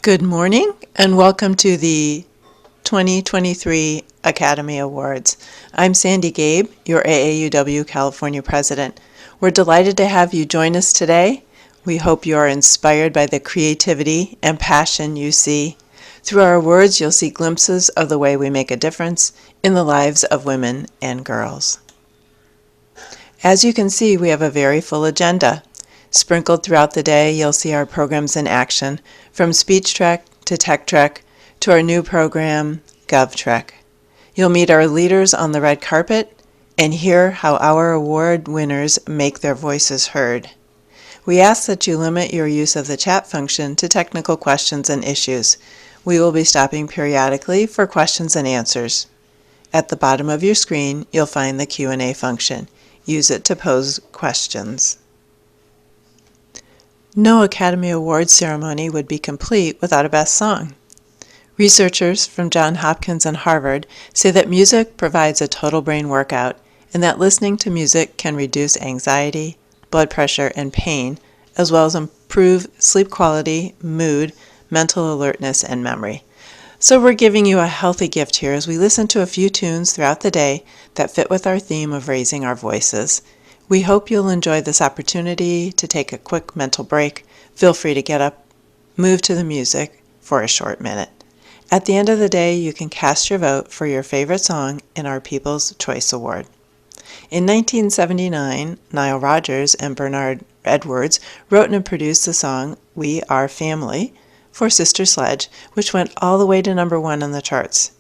Good morning and welcome to the 2023 Academy Awards. I'm Sandy Gabe, your AAUW California president. We're delighted to have you join us today. We hope you are inspired by the creativity and passion you see. Through our awards, you'll see glimpses of the way we make a difference in the lives of women and girls. As you can see, we have a very full agenda. Sprinkled throughout the day, you'll see our programs in action, from Speech Trek to Tech Trek to our new program, Gov Trek. You'll meet our leaders on the red carpet and hear how our award winners make their voices heard. We ask that you limit your use of the chat function to technical questions and issues. We will be stopping periodically for questions and answers. At the bottom of your screen, you'll find the Q&A function. Use it to pose questions. No Academy Awards ceremony would be complete without a best song. Researchers from Johns Hopkins and Harvard say that music provides a total brain workout and that listening to music can reduce anxiety, blood pressure, and pain, as well as improve sleep quality, mood, mental alertness, and memory. So we're giving you a healthy gift here as we listen to a few tunes throughout the day that fit with our theme of raising our voices. We hope you'll enjoy this opportunity to take a quick mental break. Feel free to get up, move to the music for a short minute. At the end of the day, you can cast your vote for your favorite song in our People's Choice Award. In 1979, Nile Rodgers and Bernard Edwards wrote and produced the song We Are Family for Sister Sledge, which went all the way to #1 on the charts.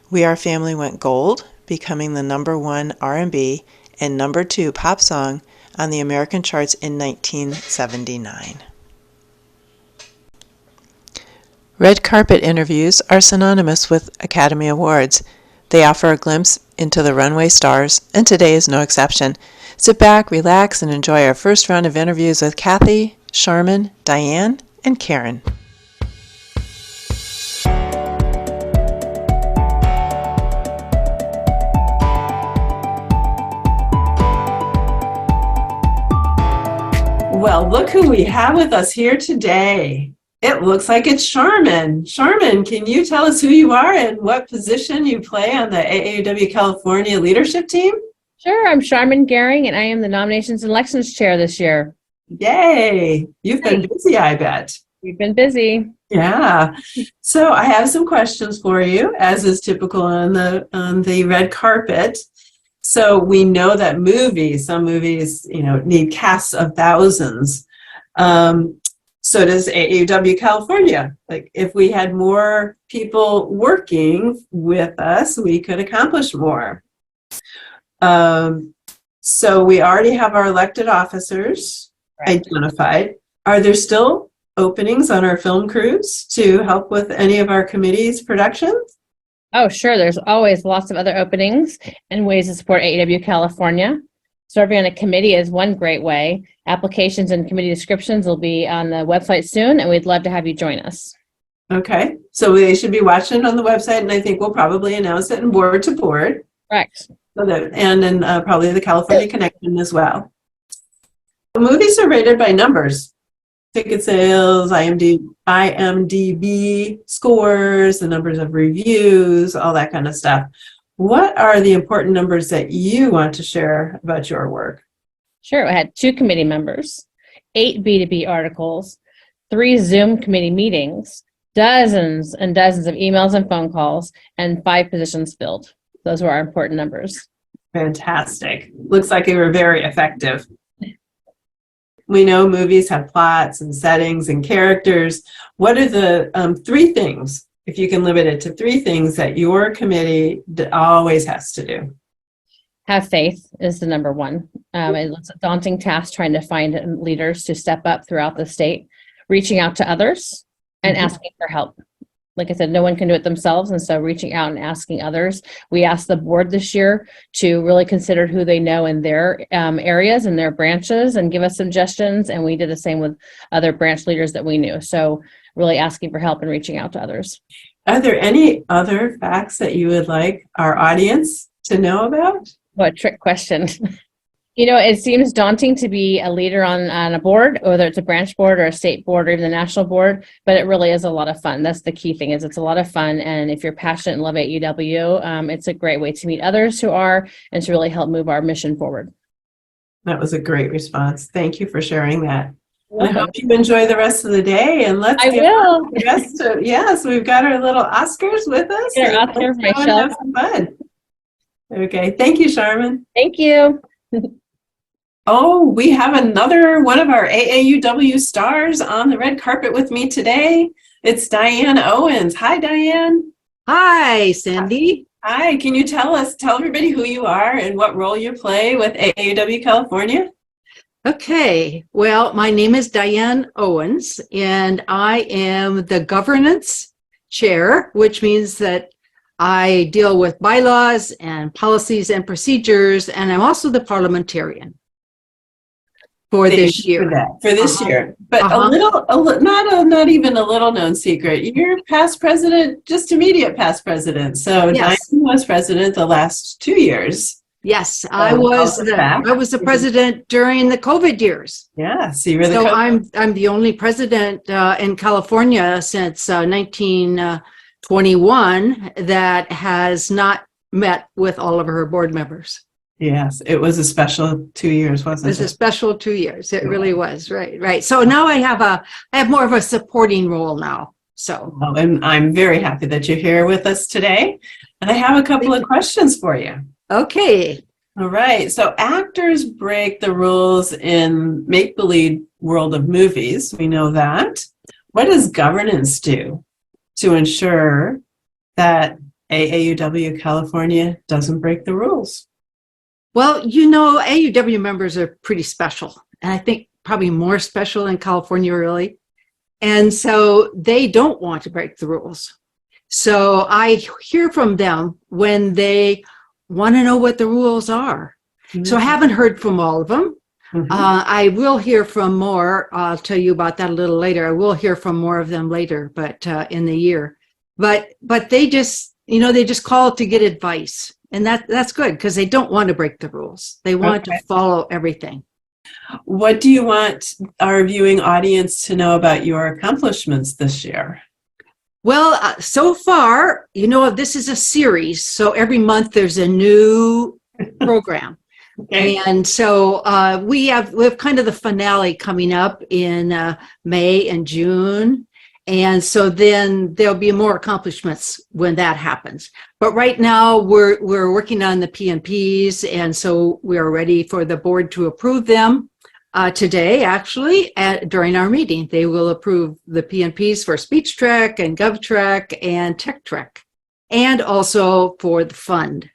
We Are Family went gold, becoming the #1 R&B and #2 pop song on the American charts in 1979. Red carpet interviews are synonymous with Academy Awards. They offer a glimpse into the runway stars, and today is no exception. Sit back, relax, and enjoy our first round of interviews with Kathy, Sharman, Diane, and Karen. Well, look who we have with us here today. It looks like it's Sharman. Sharman, can you tell us who you are and what position you play on the AAUW California leadership team? Sure, I'm Sharman Gehring, and I am the Nominations and Elections Chair this year. Yay! You've been busy, I bet. We've been busy. Yeah. So I have some questions for you, as is typical on the red carpet. So we know that some movies, need casts of thousands. So does AAUW California. Like, if we had more people working with us, we could accomplish more. So we already have our elected officers identified. Are there still openings on our film crews to help with any of our committee's productions? Oh, sure. There's always lots of other openings and ways to support AAUW California. Serving on a committee is one great way. Applications and committee descriptions will be on the website soon, and we'd love to have you join us. Okay. So they should be watching on the website, and I think we'll probably announce it in board to board. Correct. And then probably the California Connection as well. The movies are rated by numbers. Ticket sales, IMDb scores, the numbers of reviews, all that kind of stuff. What are the important numbers that you want to share about your work? Sure. I had 2 committee members, 8 B2B articles, 3 Zoom committee meetings, dozens and dozens of emails and phone calls, and 5 positions filled. Those were our important numbers. Fantastic. Looks like you were very effective. We know movies have plots and settings and characters. What are the 3 things, if you can limit it to 3 things, that your committee always has to do? Have faith is the number one. It's a daunting task trying to find leaders to step up throughout the state, reaching out to others and asking for help. Like I said, no one can do it themselves, and so reaching out and asking others. We asked the board this year to really consider who they know in their areas and their branches and give us suggestions, and we did the same with other branch leaders that we knew. So really asking for help and reaching out to others. Are there any other facts that you would like our audience to know about? What a trick question. It seems daunting to be a leader on a board, whether it's a branch board or a state board or even the national board, but it really is a lot of fun. That's the key thing, is it's a lot of fun. And if you're passionate and love AAUW, it's a great way to meet others who are and to really help move our mission forward. That was a great response. Thank you for sharing that. I Welcome. hope you enjoy the rest of the day, and let's I get will. the rest of, yes, we've got our little Oscars with us. Get our and Oscar let's for go and myself. have some fun. Okay, thank you, Sharman. Thank you. Oh, we have another one of our AAUW stars on the red carpet with me today. It's Diane Owens. Hi, Diane. Hi, Cindy. Hi, can you tell everybody who you are and what role you play with AAUW California? Okay, well, my name is Diane Owens, and I am the governance chair, which means that I deal with bylaws and policies and procedures, and I'm also the parliamentarian for this year. For this year. But Uh-huh. not even a little known secret. You're past president, just immediate past president. So Yes. Diane was president the last 2 years. Yes, I was the president during the COVID years. Yeah, so you were the So I'm the only president in California since 1921 that has not met with all of her board members. Yes, it was a special 2 years, It wasn't was a it? special 2 years. It really was. Right. So now I have more of a supporting role now. So Well, and I'm very happy that you're here with us today. And I have a couple of questions for you. okay. All right. So actors break the rules in make-believe world of movies. We know that. What does governance do to ensure that AAUW California doesn't break the rules? Well, AUW members are pretty special, and I think probably more special in California, really. And so they don't want to break the rules. So I hear from them when they want to know what the rules are. So I haven't heard from all of them. I will hear from more. I'll tell you about that a little later. I will hear from more of them later, but in the year. But they just, they just call to get advice. And that's good because they don't want to break the rules. They want to follow everything. What do you want our viewing audience to know about your accomplishments this year? Well, so far, this is a series. So every month there's a new program. Okay. And so we have kind of the finale coming up in May and June. And so then there'll be more accomplishments when that happens. But right now we're working on the P&Ps, and so we are ready for the board to approve them. Today, actually, during our meeting, they will approve the P&Ps for Speech Track and GovTrack and Tech Track, and also for the fund.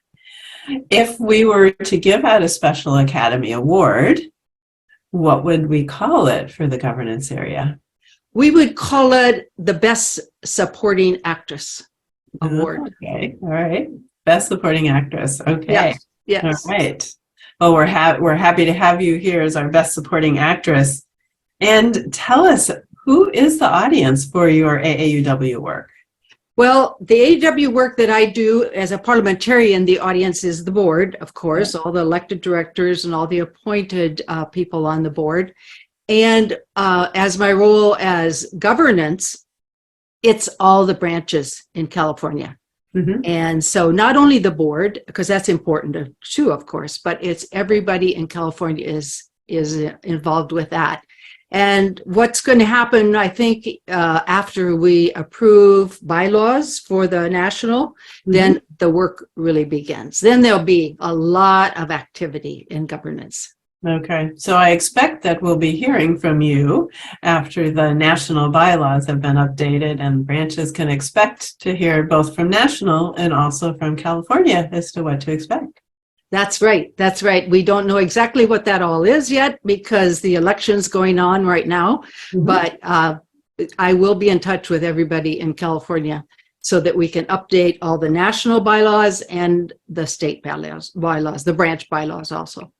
If we were to give out a special Academy Award, what would we call it for the governance area? We would call it the Best Supporting Actress Award. Okay, all right. Best Supporting Actress. Okay. Yes. All right. Well, we're happy to have you here as our Best Supporting Actress. And tell us, who is the audience for your AAUW work? Well, the AAUW work that I do as a parliamentarian, the audience is the board, of course, all the elected directors and all the appointed people on the board. And as my role as governance, it's all the branches in California. And so not only the board, because that's important too, of course, but it's everybody in California is involved with that. And what's going to happen, I think, after we approve bylaws for the national, then the work really begins. Then there'll be a lot of activity in governance. Okay, so I expect that we'll be hearing from you after the national bylaws have been updated, and branches can expect to hear both from national and also from California as to what to expect. That's right. That's right. We don't know exactly what that all is yet because the election's going on right now, but I will be in touch with everybody in California so that we can update all the national bylaws and the state bylaws, the branch bylaws also.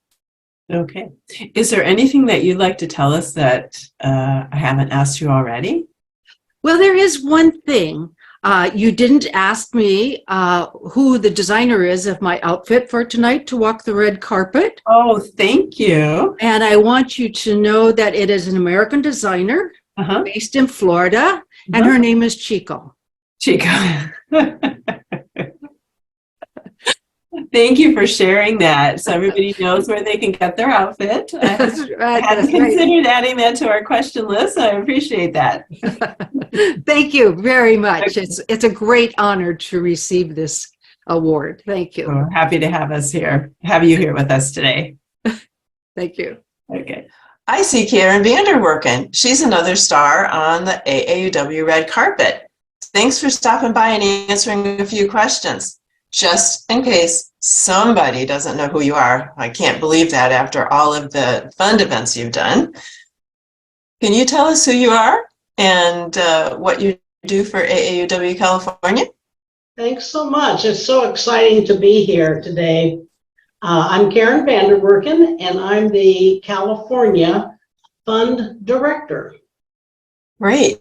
Okay. Is there anything that you'd like to tell us that I haven't asked you already? Well, there is one thing. You didn't ask me who the designer is of my outfit for tonight to walk the red carpet. Oh, thank you. And I want you to know that it is an American designer based in Florida, and her name is Chico. Chico. Thank you for sharing that, so everybody knows where they can get their outfit. I hadn't considered adding that to our question list. I appreciate that. Thank you very much. It's a great honor to receive this award. Thank you. We're happy to have you here with us today. Thank you. Okay. I see Karen Vanderwerken. She's another star on the AAUW red carpet. Thanks for stopping by and answering a few questions. Just in case somebody doesn't know who you are, I can't believe that after all of the fun events you've done. Can you tell us who you are and what you do for AAUW California? Thanks so much. It's so exciting to be here today. I'm Karen Vanderwerken, and I'm the California Fund Director. Great.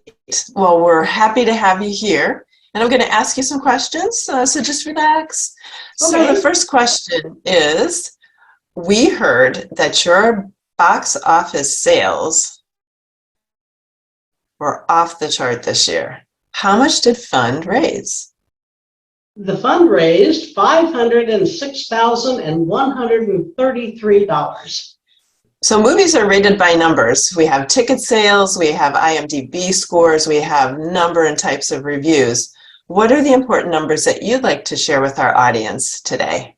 Well, we're happy to have you here. And I'm going to ask you some questions, so just relax. Okay. So the first question is, we heard that your box office sales were off the chart this year. How much did Fund raise? The fund raised $506,133. So movies are rated by numbers. We have ticket sales, we have IMDb scores, we have number and types of reviews. What are the important numbers that you'd like to share with our audience today?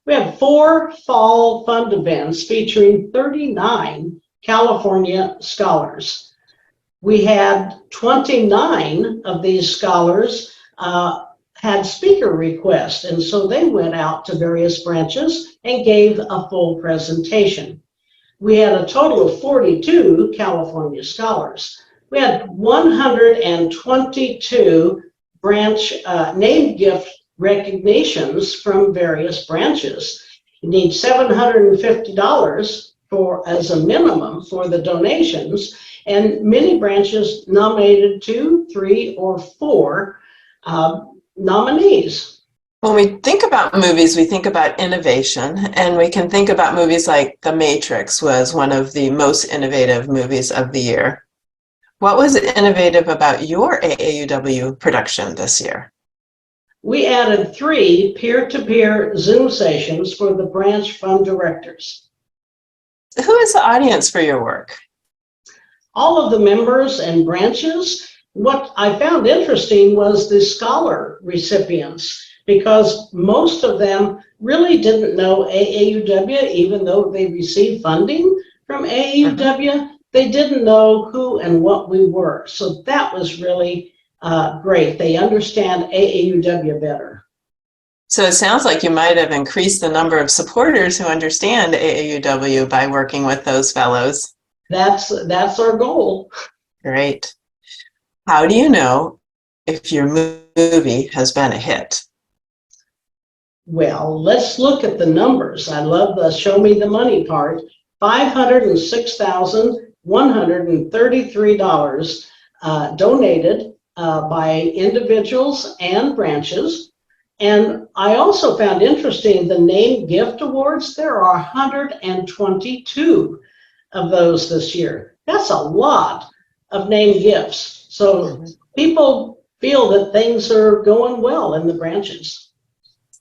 We have 4 fall fund events featuring 39 California scholars. We had 29 of these scholars had speaker requests, and so they went out to various branches and gave a full presentation. We had a total of 42 California scholars. We had 122 branch name gift recognitions from various branches. You need $750 as a minimum for the donations, and many branches nominated 2, 3, or 4 nominees. When we think about movies, we think about innovation, and we can think about movies like The Matrix was one of the most innovative movies of the year. What was innovative about your AAUW production this year? We added 3 peer-to-peer Zoom sessions for the branch fund directors. Who is the audience for your work? All of the members and branches. What I found interesting was the scholar recipients, because most of them really didn't know AAUW, even though they received funding from AAUW. They didn't know who and what we were. So that was really great. They understand AAUW better. So it sounds like you might have increased the number of supporters who understand AAUW by working with those fellows. That's our goal. Great. How do you know if your movie has been a hit? Well, let's look at the numbers. I love the show me the money part. $506,133 donated by individuals and branches. And I also found interesting the name gift awards. There are 122 of those this year. That's a lot of name gifts. So people feel that things are going well in the branches.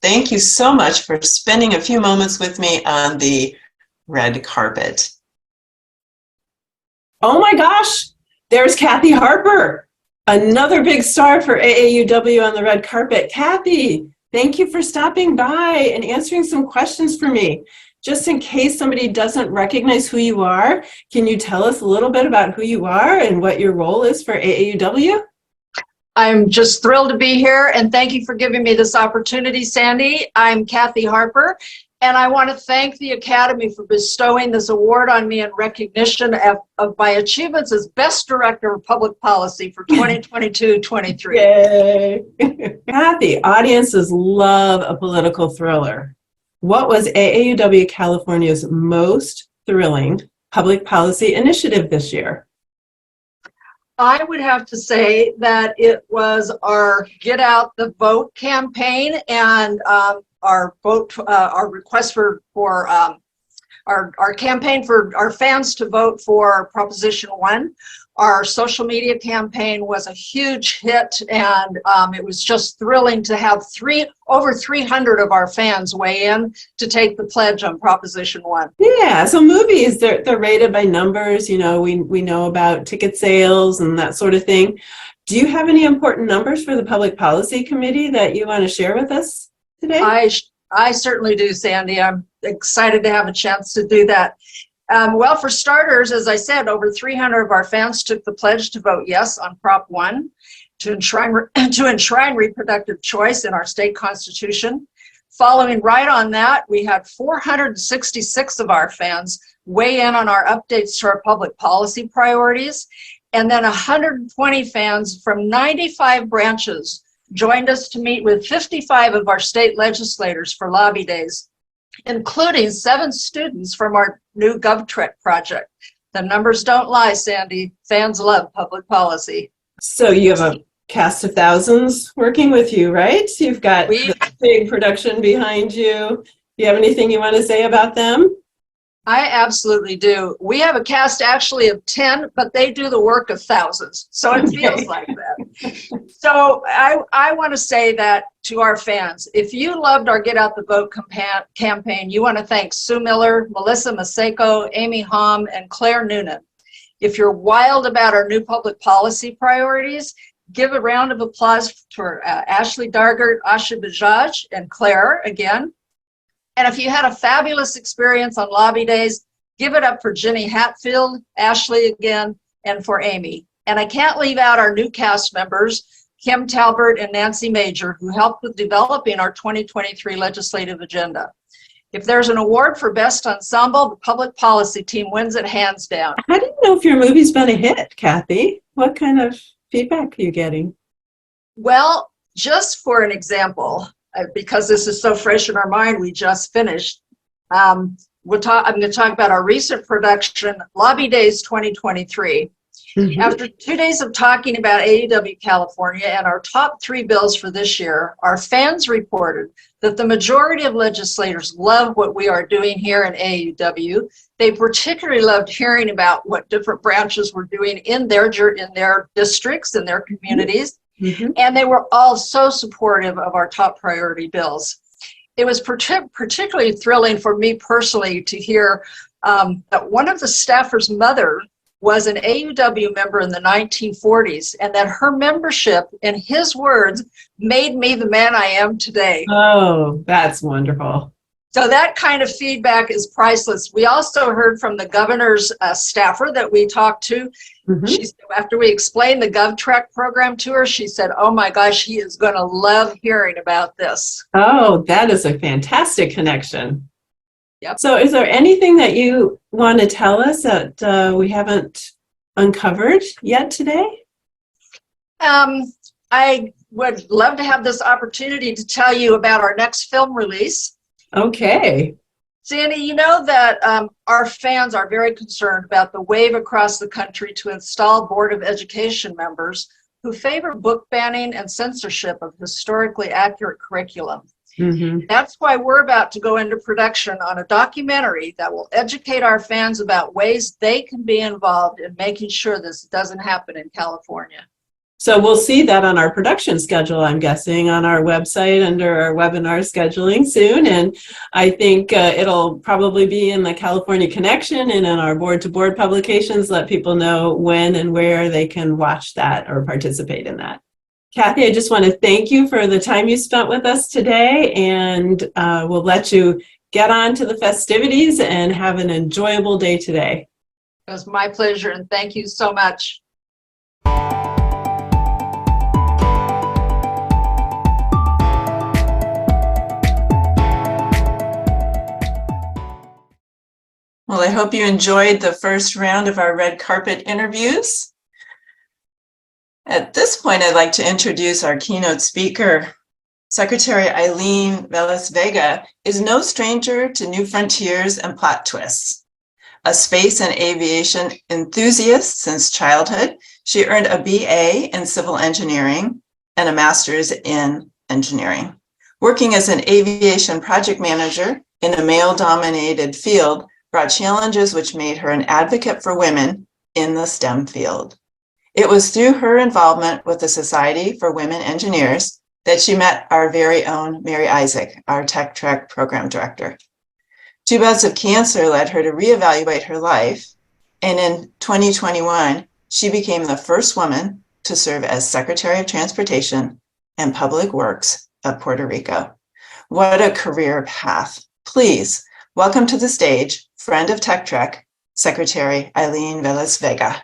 Thank you so much for spending a few moments with me on the red carpet. Oh my gosh, there's Kathy Harper, another big star for AAUW on the red carpet. Kathy, thank you for stopping by and answering some questions for me. Just in case somebody doesn't recognize who you are, can you tell us a little bit about who you are and what your role is for AAUW? I'm just thrilled to be here, and thank you for giving me this opportunity, Sandy. I'm Kathy Harper, and I want to thank the Academy for bestowing this award on me in recognition of my achievements as Best Director of Public Policy for 2022-23. Yay! Kathy, audiences love a political thriller. What was AAUW California's most thrilling public policy initiative this year? I would have to say that it was our Get Out the Vote campaign and our request for our campaign for our fans to vote for Proposition 1. Our social media campaign was a huge hit, and it was just thrilling to have over 300 of our fans weigh in to take the pledge on Proposition 1. Yeah, so movies, they're rated by numbers. You know, we know about ticket sales and that sort of thing. Do you have any important numbers for the Public Policy Committee that you want to share with us today? I certainly do, Sandy. I'm excited to have a chance to do that. Well, for starters, as I said, over 300 of our fans took the pledge to vote yes on Prop 1 to enshrine reproductive choice in our state constitution. Following right on that, we had 466 of our fans weigh in on our updates to our public policy priorities. And then 120 fans from 95 branches joined us to meet with 55 of our state legislators for lobby days, including 7 students from our new GovTrek project. The numbers don't lie, Sandy. Fans love public policy. So you have a cast of thousands working with you, right? You've got the big production behind you. Do you have anything you want to say about them? I absolutely do. We have a cast actually of 10, but they do the work of thousands. So it feels like that. So I want to say that to our fans, if you loved our Get Out the Vote campaign, you want to thank Sue Miller, Melissa Maseko, Amy Hom, and Claire Noonan. If you're wild about our new public policy priorities, give a round of applause for Ashley Dargert, Asha Bajaj, and Claire again. And if you had a fabulous experience on lobby days, give it up for Jenny Hatfield, Ashley again, and for Amy. And I can't leave out our new cast members, Kim Talbert and Nancy Major, who helped with developing our 2023 legislative agenda. If there's an award for Best Ensemble, the public policy team wins it hands down. I didn't know if your movie's been a hit, Kathy. What kind of feedback are you getting? Well, just for an example, because this is so fresh in our mind, we just finished. I'm going to talk about our recent production, Lobby Days 2023. Mm-hmm. After 2 days of talking about AAUW California and our top 3 bills for this year, our fans reported that the majority of legislators love what we are doing here in AAUW. They particularly loved hearing about what different branches were doing in their districts and their communities. Mm-hmm. And they were all so supportive of our top priority bills. It was particularly thrilling for me personally to hear that one of the staffers' mother was an AAUW member in the 1940s, and that her membership, in his words, made me the man I am today. Oh, that's wonderful. So that kind of feedback is priceless. We also heard from the governor's staffer that we talked to. Mm-hmm. She said, after we explained the GovTrek program to her, she said, oh my gosh, he is going to love hearing about this. Oh, that is a fantastic connection. Yep. So is there anything that you want to tell us that we haven't uncovered yet today? I would love to have this opportunity to tell you about our next film release. Okay. Sandy, you know that our fans are very concerned about the wave across the country to install Board of Education members who favor book banning and censorship of historically accurate curriculum. Mm-hmm. That's why we're about to go into production on a documentary that will educate our fans about ways they can be involved in making sure this doesn't happen in California. So we'll see that on our production schedule, I'm guessing, on our website under our webinar scheduling soon. And I think it'll probably be in the California Connection and in our board-to-board publications, let people know when and where they can watch that or participate in that. Kathy, I just want to thank you for the time you spent with us today, and we'll let you get on to the festivities and have an enjoyable day today. It was my pleasure, and thank you so much. Well, I hope you enjoyed the first round of our red carpet interviews. At this point, I'd like to introduce our keynote speaker. Secretary Eileen Velez Vega is no stranger to new frontiers and plot twists. A space and aviation enthusiast since childhood, she earned a BA in civil engineering and a master's in engineering. Working as an aviation project manager in a male-dominated field brought challenges which made her an advocate for women in the STEM field. It was through her involvement with the Society for Women Engineers that she met our very own Mary Isaac, our Tech Trek program director. 2 bouts of cancer led her to reevaluate her life, and in 2021, she became the first woman to serve as Secretary of Transportation and Public Works of Puerto Rico. What a career path. Please welcome to the stage, friend of Tech Trek, Secretary Eileen Velez Vega.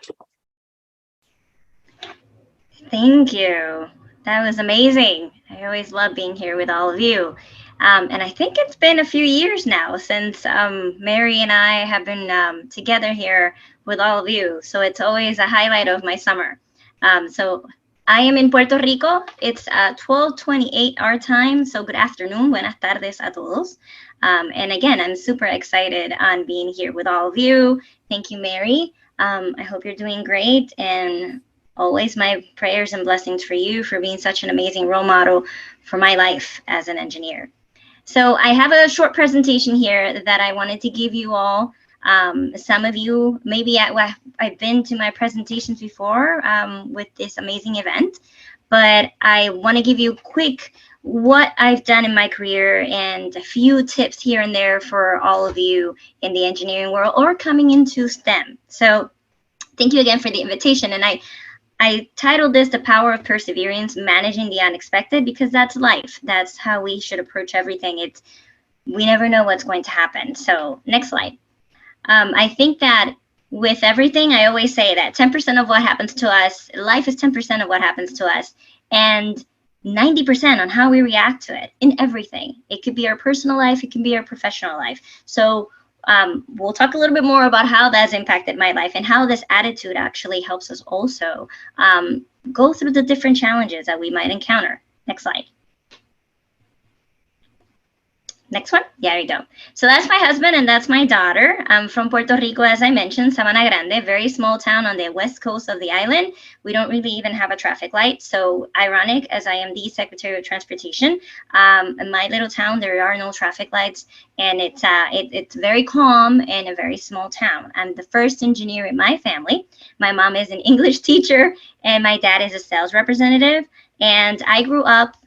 Thank you. That was amazing. I always love being here with all of you. And I think it's been a few years now since Mary and I have been together here with all of you. So it's always a highlight of my summer. So I am in Puerto Rico. It's 12:28 our time. So good afternoon. Buenas tardes a todos. And again, I'm super excited on being here with all of you. Thank you, Mary. I hope you're doing great. And always my prayers and blessings for you for being such an amazing role model for my life as an engineer. So I have a short presentation here that I wanted to give you all. Some of you, maybe I've been to my presentations before with this amazing event, but I want to give you quick what I've done in my career and a few tips here and there for all of you in the engineering world or coming into STEM. So thank you again for the invitation. And I titled this The Power of Perseverance, Managing the Unexpected, because that's life. That's how we should approach everything. We never know what's going to happen. So next slide. I think that with everything, I always say that 10% of what happens to us, life is 10% of what happens to us, and 90% on how we react to it in everything. It could be our personal life, it can be our professional life. So we'll talk a little bit more about how that's impacted my life and how this attitude actually helps us also go through the different challenges that we might encounter. Next slide. Next one. Yeah, there you go. So that's my husband and that's my daughter. I'm from Puerto Rico, as I mentioned, Sabana Grande, very small town on the west coast of the island. We don't really even have a traffic light. So ironic, as I am the Secretary of Transportation. In my little town, there are no traffic lights, and it's very calm and a very small town. I'm the first engineer in my family. My mom is an English teacher, and my dad is a sales representative. And I grew up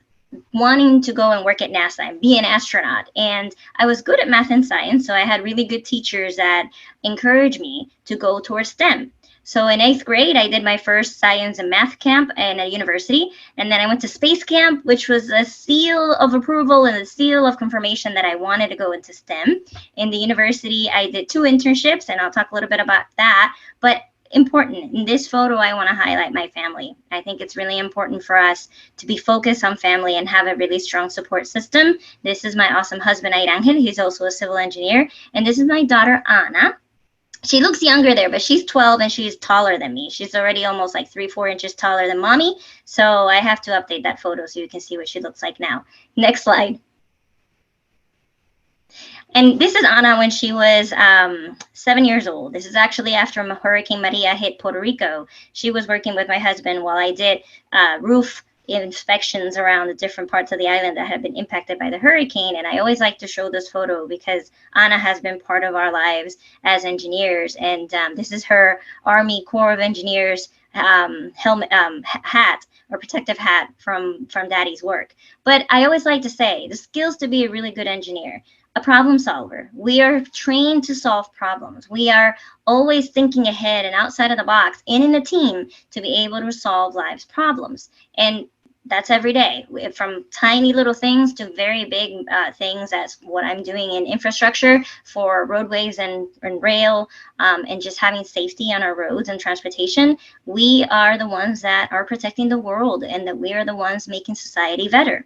wanting to go and work at NASA and be an astronaut. And I was good at math and science, so I had really good teachers that encouraged me to go towards STEM. So in 8th grade, I did my first science and math camp in a university. And then I went to space camp, which was a seal of approval and a seal of confirmation that I wanted to go into STEM. In the university, I did 2 internships, and I'll talk a little bit about that. But important, in this photo, I want to highlight my family. I think it's really important for us to be focused on family and have a really strong support system. This is my awesome husband, Airangel. He's also a civil engineer. And this is my daughter, Ana. She looks younger there, but she's 12 and she's taller than me. She's already almost like 3-4 inches taller than mommy. So I have to update that photo so you can see what she looks like now. Next slide. And this is Ana when she was 7 years old. This is actually after Hurricane Maria hit Puerto Rico. She was working with my husband while I did roof inspections around the different parts of the island that have been impacted by the hurricane. And I always like to show this photo because Ana has been part of our lives as engineers. And this is her Army Corps of Engineers helmet hat or protective hat from Daddy's work. But I always like to say the skills to be a really good engineer. A problem solver. We are trained to solve problems. We are always thinking ahead and outside of the box and in a team to be able to solve life's problems. And that's every day, from tiny little things to very big things. That's what I'm doing in infrastructure for roadways and rail and just having safety on our roads and transportation. We are the ones that are protecting the world and that we are the ones making society better.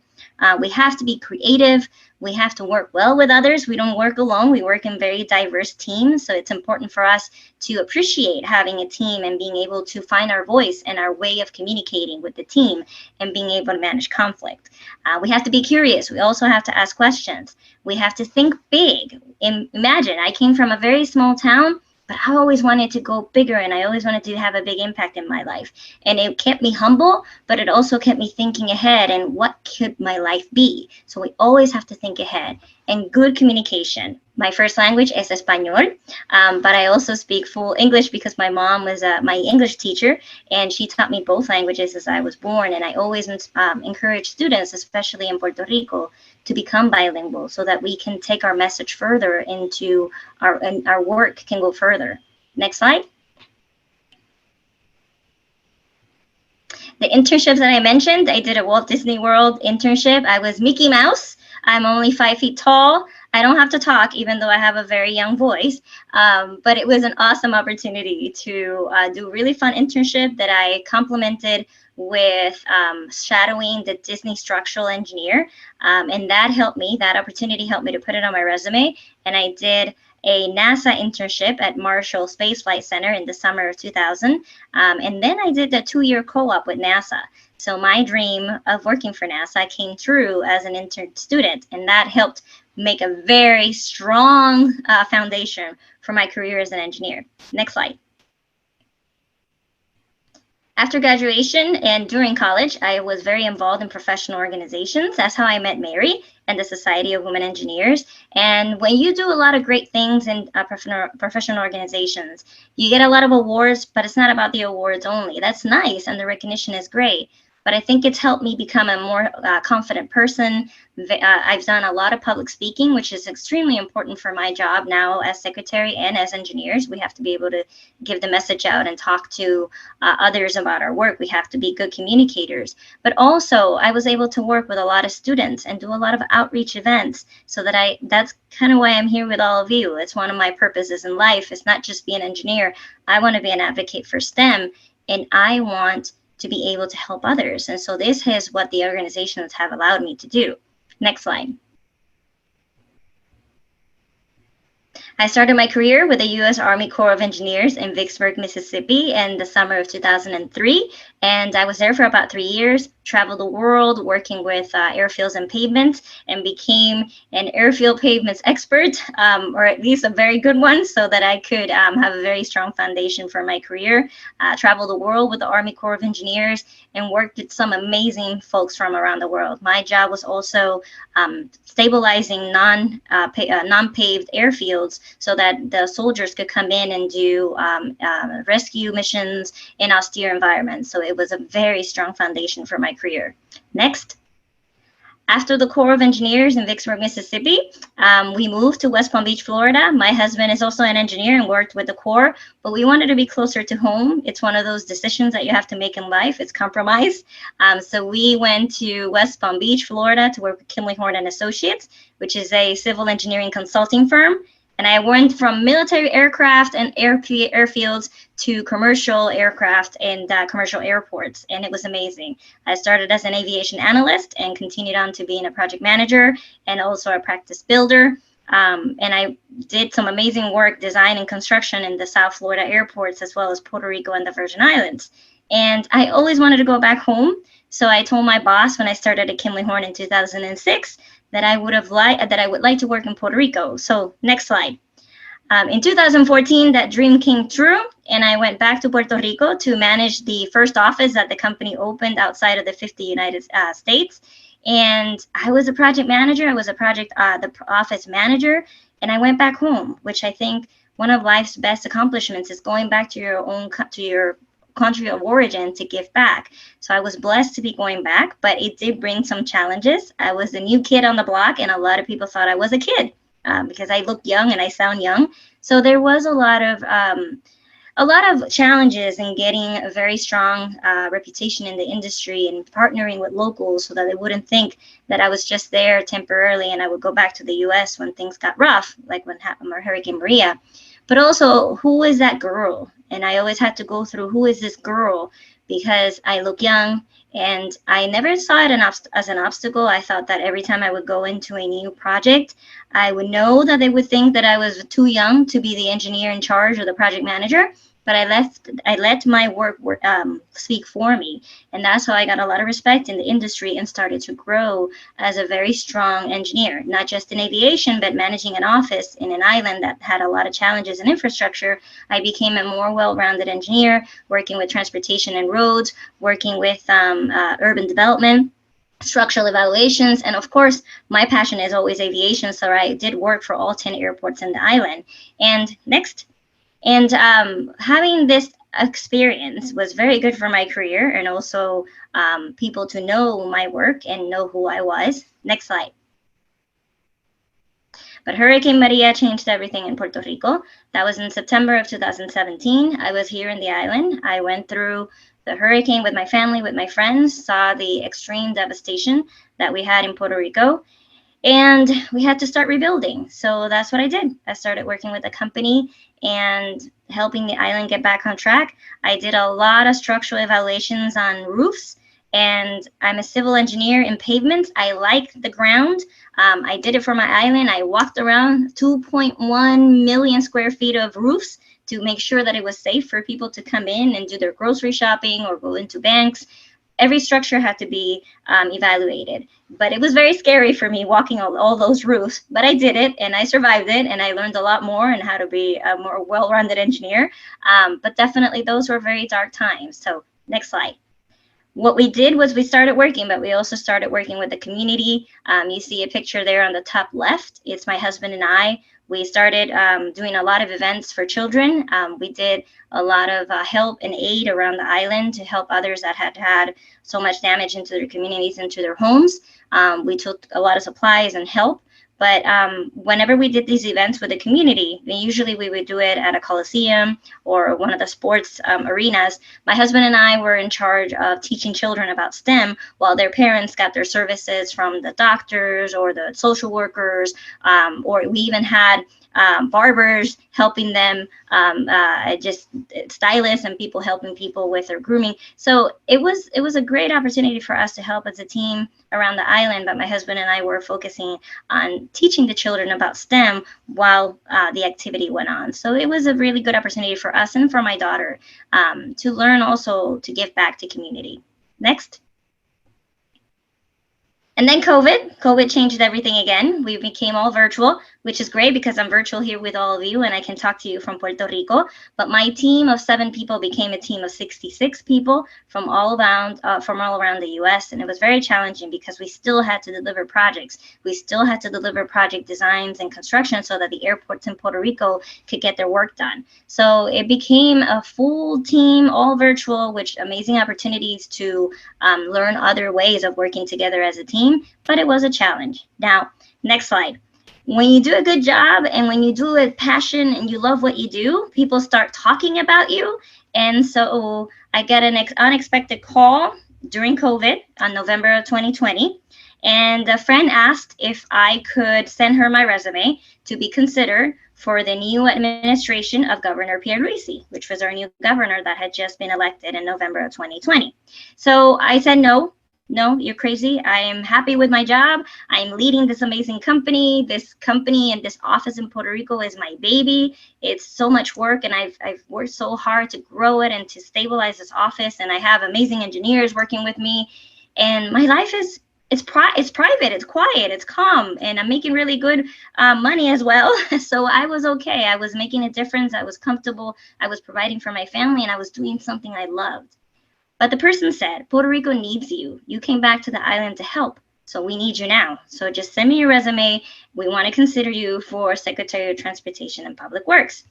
We have to be creative. We have to work well with others. We don't work alone. We work in very diverse teams. So it's important for us to appreciate having a team and being able to find our voice and our way of communicating with the team and being able to manage conflict. We have to be curious. We also have to ask questions. We have to think big. Imagine, I came from a very small town, but I always wanted to go bigger, and I always wanted to have a big impact in my life. And it kept me humble, but it also kept me thinking ahead and what could my life be? So we always have to think ahead. And good communication. My first language is Espanol, but I also speak full English because my mom was my English teacher, and she taught me both languages as I was born. And I always encourage students, especially in Puerto Rico, to become bilingual so that we can take our message further into our work can go further. Next slide. The internships that I mentioned, I did a Walt Disney World internship. I was Mickey Mouse. I'm only 5 feet tall. I don't have to talk, even though I have a very young voice. But it was an awesome opportunity to do a really fun internship that I complemented with shadowing the Disney structural engineer. And that opportunity helped me to put it on my resume. And I did a NASA internship at Marshall Space Flight Center in the summer of 2000. And then I did a 2-year co-op with NASA. So my dream of working for NASA came true as an intern student, and that helped make a very strong foundation for my career as an engineer. Next slide. After graduation and during college, I was very involved in professional organizations. That's how I met Mary and the Society of Women Engineers. And when you do a lot of great things in professional organizations, you get a lot of awards, but it's not about the awards only. That's nice, and the recognition is great. But I think it's helped me become a more confident person. I've done a lot of public speaking, which is extremely important for my job now as secretary and as engineers. We have to be able to give the message out and talk to others about our work. We have to be good communicators. But also, I was able to work with a lot of students and do a lot of outreach events, so that that's kind of why I'm here with all of you. It's one of my purposes in life. It's not just be an engineer. I want to be an advocate for STEM, and I want to be able to help others. And so this is what the organizations have allowed me to do. Next slide. I started my career with the U.S. Army Corps of Engineers in Vicksburg, Mississippi in the summer of 2003. And I was there for about 3 years, traveled the world working with airfields and pavements, and became an airfield pavements expert, or at least a very good one, so that I could have a very strong foundation for my career. Traveled the world with the Army Corps of Engineers and worked with some amazing folks from around the world. My job was also stabilizing non-paved airfields so that the soldiers could come in and do rescue missions in austere environments. So it was a very strong foundation for my career. Next. After the Corps of Engineers in Vicksburg, Mississippi, we moved to West Palm Beach, Florida. My husband is also an engineer and worked with the Corps, but we wanted to be closer to home. It's one of those decisions that you have to make in life. It's compromise. So we went to West Palm Beach, Florida to work with Kimley Horn and Associates, which is a civil engineering consulting firm. And I went from military aircraft and airfields to commercial aircraft and commercial airports, and it was amazing. I started as an aviation analyst and continued on to being a project manager and also a practice builder. And I did some amazing work, design and construction in the South Florida airports, as well as Puerto Rico and the Virgin Islands. And I always wanted to go back home. So I told my boss when I started at Kimley Horn in 2006 that I would like to work in Puerto Rico. So next slide. In 2014, that dream came true, and I went back to Puerto Rico to manage the first office that the company opened outside of the 50 United States. And I was a project manager. I was the office manager, and I went back home, which I think one of life's best accomplishments is going back to your country of origin to give back. So I was blessed to be going back, but it did bring some challenges. I was the new kid on the block, and a lot of people thought I was a kid because I look young and I sound young. So there was a lot of challenges in getting a very strong reputation in the industry and partnering with locals so that they wouldn't think that I was just there temporarily and I would go back to the U.S. when things got rough, like when happened with Hurricane Maria. But also, who is that girl? And I always had to go through, who is this girl? Because I look young, and I never saw it as an obstacle. I thought that every time I would go into a new project, I would know that they would think that I was too young to be the engineer in charge or the project manager. but I let my work speak for me. And that's how I got a lot of respect in the industry and started to grow as a very strong engineer, not just in aviation, but managing an office in an island that had a lot of challenges in infrastructure. I became a more well-rounded engineer, working with transportation and roads, working with urban development, structural evaluations, and of course, my passion is always aviation, so I did work for all 10 airports in the island. And next, and having this experience was very good for my career, and also people to know my work and know who I was. Next slide. But Hurricane Maria changed everything in Puerto Rico. That was in September of 2017. I was here in the island. I went through the hurricane with my family, with my friends, saw the extreme devastation that we had in Puerto Rico, and we had to start rebuilding. So that's what I did. I started working with a company and helping the island get back on track. I did a lot of structural evaluations on roofs, and I'm a civil engineer in pavements. I like the ground. I did it for my island. I walked around 2.1 million square feet of roofs to make sure that it was safe for people to come in and do their grocery shopping or go into banks. Every structure had to be evaluated. But it was very scary for me walking all those roofs, but I did it and I survived it, and I learned a lot more and how to be a more well-rounded engineer. But definitely those were very dark times. So next slide. What we did was we started working, but we also started working with the community. You see a picture there on the top left. It's my husband and I. We started doing a lot of events for children. We did a lot of help and aid around the island to help others that had had so much damage into their communities, into their homes. We took a lot of supplies and help. But whenever we did these events with the community, usually we would do it at a coliseum or one of the sports arenas. My husband and I were in charge of teaching children about STEM, while their parents got their services from the doctors or the social workers, or we even had barbers helping them, just stylists and people helping people with their grooming. So it was a great opportunity for us to help as a team around the island. But my husband and I were focusing on teaching the children about STEM while the activity went on. So it was a really good opportunity for us and for my daughter to learn also to give back to community. Next. And then COVID changed everything again. We became all virtual, which is great because I'm virtual here with all of you and I can talk to you from Puerto Rico. But my team of 7 people became a team of 66 people from all around the US. And it was very challenging because we still had to deliver projects. We still had to deliver project designs and construction so that the airports in Puerto Rico could get their work done. So it became a full team, all virtual, which amazing opportunities to learn other ways of working together as a team. But it was a challenge. Now, next slide. When you do a good job and when you do it with passion and you love what you do, people start talking about you. And so I get an unexpected call during COVID on November of 2020. And a friend asked if I could send her my resume to be considered for the new administration of Governor Pierluisi, which was our new governor that had just been elected in November of 2020. So I said no. No, you're crazy. I am happy with my job. I'm leading this amazing company. This company and this office in Puerto Rico is my baby. It's so much work, and I've worked so hard to grow it and to stabilize this office. And I have amazing engineers working with me. And my life is private, it's quiet, it's calm, and I'm making really good money as well. So I was okay. I was making a difference. I was comfortable. I was providing for my family, and I was doing something I loved. But the person said, Puerto Rico needs you. You came back to the island to help, so we need you now. So just send me your resume. We want to consider you for Secretary of Transportation and Public Works.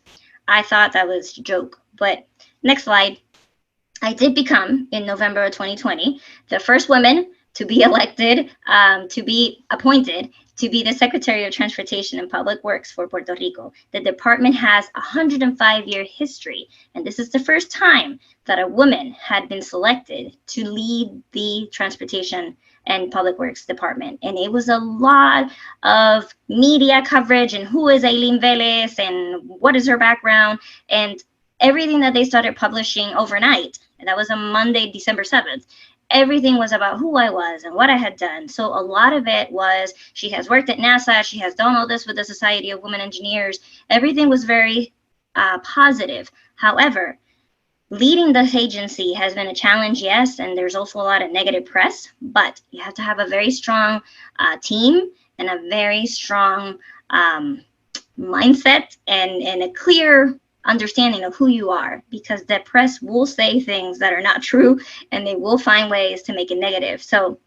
I thought that was a joke, but next slide. I did become, in November of 2020, the first woman to be elected, to be appointed to be the Secretary of Transportation and Public Works for Puerto Rico. The department has a 105-year history, and this is the first time that a woman had been selected to lead the Transportation and Public Works Department. And it was a lot of media coverage and who is Aileen Velez and what is her background, and everything that they started publishing overnight. And that was on Monday, December 7th. Everything was about who I was and what I had done. So a lot of it was, she has worked at NASA, she has done all this with the Society of Women Engineers. Everything was very positive. However, leading this agency has been a challenge, yes, and there's also a lot of negative press, but you have to have a very strong team and a very strong mindset and a clear understanding of who you are, because the press will say things that are not true and they will find ways to make it negative. So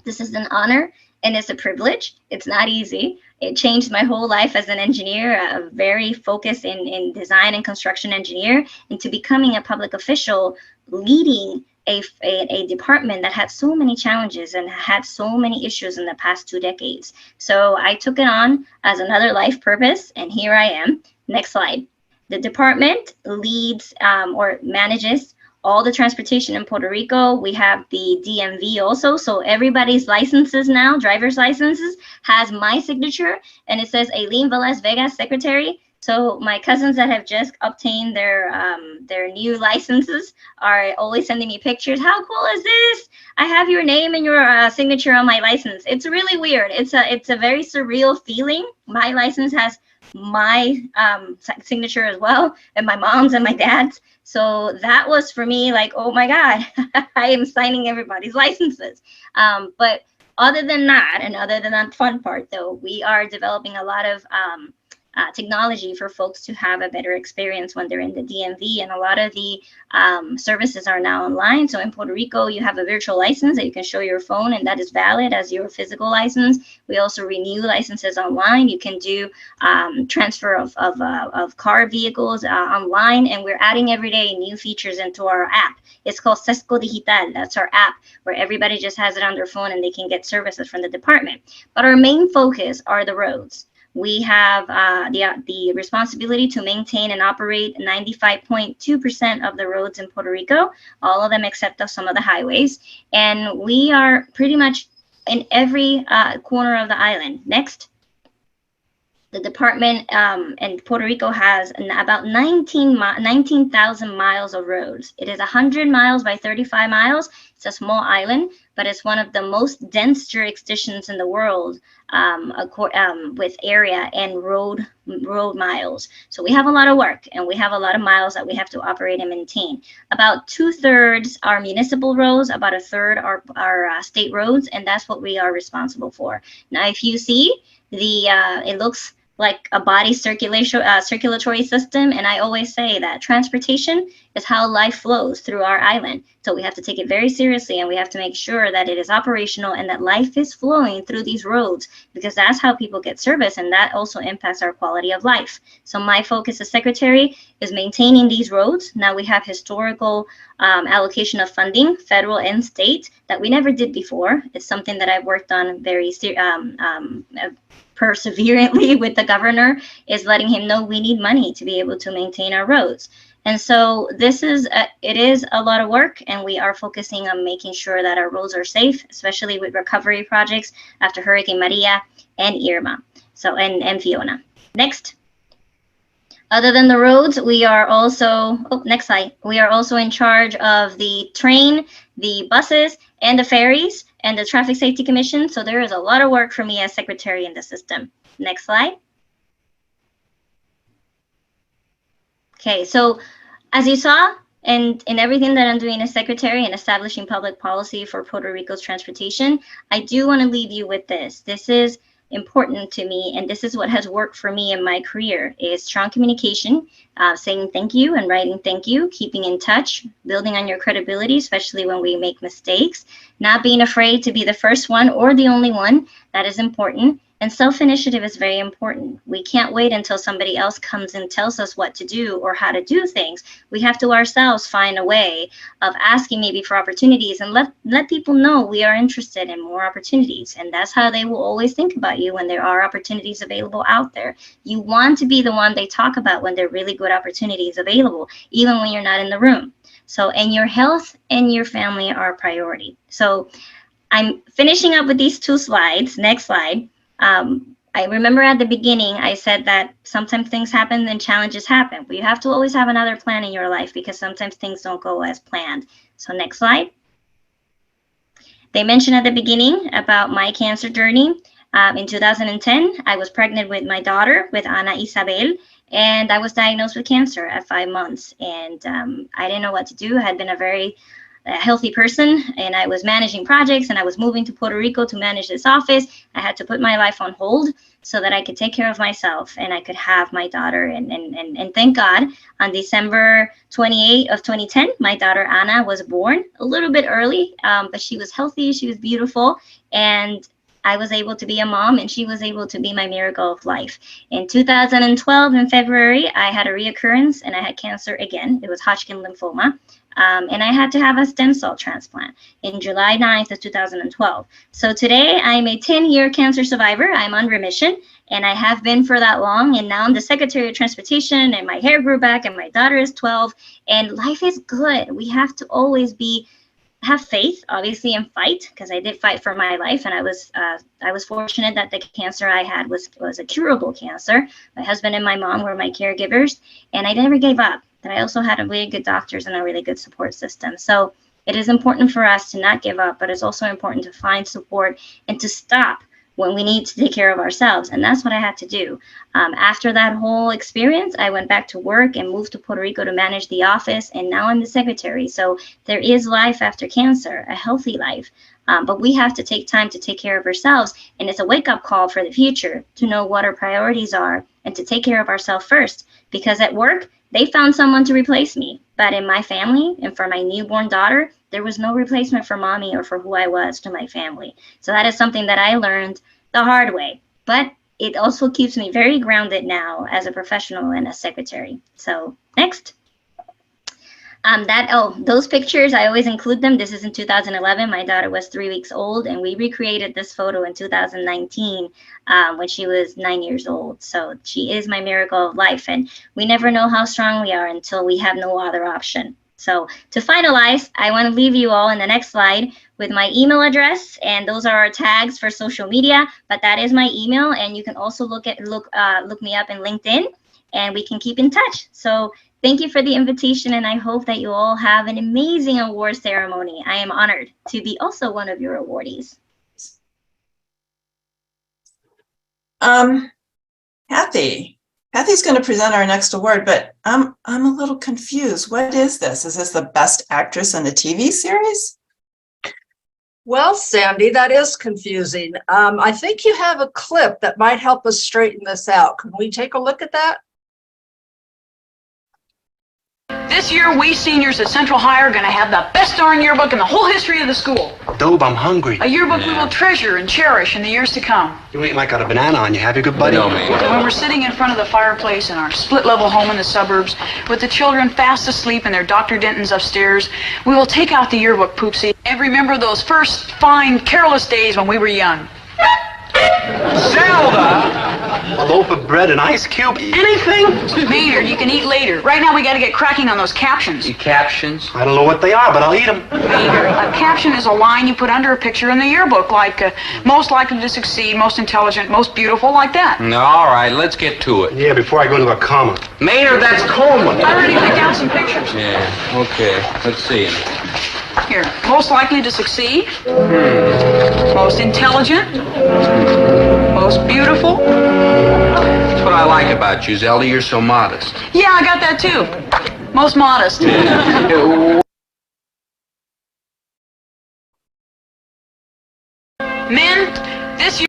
this is an honor and it's a privilege. It's not easy. It changed my whole life as an engineer, a very focused in design and construction engineer, into becoming a public official, leading a department that had so many challenges and had so many issues in the past 2 decades. So I took it on as another life purpose, and here I am. Next slide. The department leads or manages all the transportation in Puerto Rico. We have the DMV also. So everybody's licenses now, driver's licenses, has my signature, and it says Aileen Velez Vega, Secretary. So my cousins that have just obtained their new licenses are always sending me pictures. How cool is this? I have your name and your signature on my license. It's really weird. It's a very surreal feeling. My license has my signature as well, and my mom's and my dad's. So that was for me like, oh my God, I am signing everybody's licenses. But other than that, and other than that fun part though, we are developing a lot of technology for folks to have a better experience when they're in the DMV, and a lot of the services are now online. So in Puerto Rico, you have a virtual license that you can show your phone, and that is valid as your physical license. We also renew licenses online. You can do transfer of car vehicles online, and we're adding every day new features into our app. It's called Sesco Digital. That's our app where everybody just has it on their phone and they can get services from the department. But our main focus are the roads. We have the responsibility to maintain and operate 95.2% of the roads in Puerto Rico, all of them except of some of the highways. And we are pretty much in every corner of the island. Next. The department in Puerto Rico has about 19,000 miles of roads. It is 100 miles by 35 miles. It's a small island, but it's one of the most dense jurisdictions in the world with area and road miles. So we have a lot of work, and we have a lot of miles that we have to operate and maintain. About 2/3 are municipal roads, about 1/3 are state roads, and that's what we are responsible for. Now, if you see it looks like a body circulatory system. And I always say that transportation is how life flows through our island. So we have to take it very seriously, and we have to make sure that it is operational and that life is flowing through these roads, because that's how people get service, and that also impacts our quality of life. So my focus as secretary is maintaining these roads. Now we have historical allocation of funding, federal and state, that we never did before. It's something that I've worked on very perseverantly with the governor, is letting him know we need money to be able to maintain our roads. And so it is a lot of work, and we are focusing on making sure that our roads are safe, especially with recovery projects after Hurricane Maria and Irma. So and Fiona. Next. Other than the roads, we are also, next slide. We are also in charge of the train, the buses, and the ferries, and the Traffic Safety Commission. So there is a lot of work for me as secretary in the system. Next slide. Okay, so as you saw, and in everything that I'm doing as secretary and establishing public policy for Puerto Rico's transportation, I do want to leave you with this. This is important to me, and this is what has worked for me in my career, is strong communication, saying thank you and writing thank you, keeping in touch, building on your credibility, especially when we make mistakes, not being afraid to be the first one or the only one. That is important. And self-initiative is very important. We can't wait until somebody else comes and tells us what to do or how to do things. We have to ourselves find a way of asking maybe for opportunities, and let people know we are interested in more opportunities. And that's how they will always think about you when there are opportunities available out there. You want to be the one they talk about when there are really good opportunities available, even when you're not in the room. So, and your health and your family are a priority. So I'm finishing up with these 2 slides. Next slide. I remember at the beginning, I said that sometimes things happen and challenges happen, but you have to always have another plan in your life, because sometimes things don't go as planned. So next slide. They mentioned at the beginning about my cancer journey. In 2010, I was pregnant with my daughter, with Ana Isabel, and I was diagnosed with cancer at 5 months. And I didn't know what to do. I had been a very healthy person, and I was managing projects, and I was moving to Puerto Rico to manage this office. I had to put my life on hold so that I could take care of myself and I could have my daughter. And thank God, on December 28 of 2010, my daughter Ana was born a little bit early, but she was healthy, she was beautiful, and I was able to be a mom, and she was able to be my miracle of life. In 2012, in February, I had a reoccurrence and I had cancer again. It was Hodgkin lymphoma. And I had to have a stem cell transplant in July 9th of 2012. So today I'm a 10-year cancer survivor. I'm on remission, and I have been for that long. And now I'm the Secretary of Transportation, and my hair grew back, and my daughter is 12, and life is good. We have to always have faith, obviously, and fight, because I did fight for my life, and I was fortunate that the cancer I had was a curable cancer. My husband and my mom were my caregivers, and I never gave up. But I also had really good doctors and a really good support system. So it is important for us to not give up, but it's also important to find support and to stop when we need to take care of ourselves. And that's what I had to do. After that whole experience, I went back to work and moved to Puerto Rico to manage the office. And now I'm the secretary. So there is life after cancer, a healthy life. But we have to take time to take care of ourselves. And it's a wake-up call for the future to know what our priorities are and to take care of ourselves first. Because at work, they found someone to replace me. But in my family and for my newborn daughter, there was no replacement for mommy or for who I was to my family. So that is something that I learned the hard way. But it also keeps me very grounded now as a professional and a secretary. So next. Those pictures, I always include them. This is in 2011. My daughter was 3 weeks old, and we recreated this photo in 2019 when she was 9 years old. So she is my miracle of life, and we never know how strong we are until we have no other option. So to finalize, I want to leave you all in the next slide with my email address, and those are our tags for social media, but that is my email, and you can also look me up in LinkedIn, and we can keep in touch. So thank you for the invitation, and I hope that you all have an amazing award ceremony. I am honored to be also one of your awardees. Kathy's going to present our next award, but I'm a little confused. What is this? Is this the Best Actress in a TV series? Well, Sandy, that is confusing. I think you have a clip that might help us straighten this out. Can we take a look at that? This year, we seniors at Central High are going to have the best darn yearbook in the whole history of the school. Dobe, I'm hungry. A yearbook we will treasure and cherish in the years to come. You ain't like got a banana on you, have you, good buddy? No, when we're sitting in front of the fireplace in our split-level home in the suburbs, with the children fast asleep and their Dr. Dentons upstairs, we will take out the yearbook, Poopsie, and remember those first fine, careless days when we were young. Zelda! A loaf of bread, an ice cube, anything? Maynard, you can eat later. Right now, we got to get cracking on those captions. Captions? I don't know what they are, but I'll eat them. Maynard, a caption is a line you put under a picture in the yearbook, like most likely to succeed, most intelligent, most beautiful, like that. All right, let's get to it. Yeah, before I go into a coma. Maynard, that's coma. I already picked out some pictures. Yeah, okay. Let's see. Here, most likely to succeed, most intelligent, most beautiful. That's what I like about you, Zelda. You're so modest. Yeah, I got that too. Most modest. Men, this year.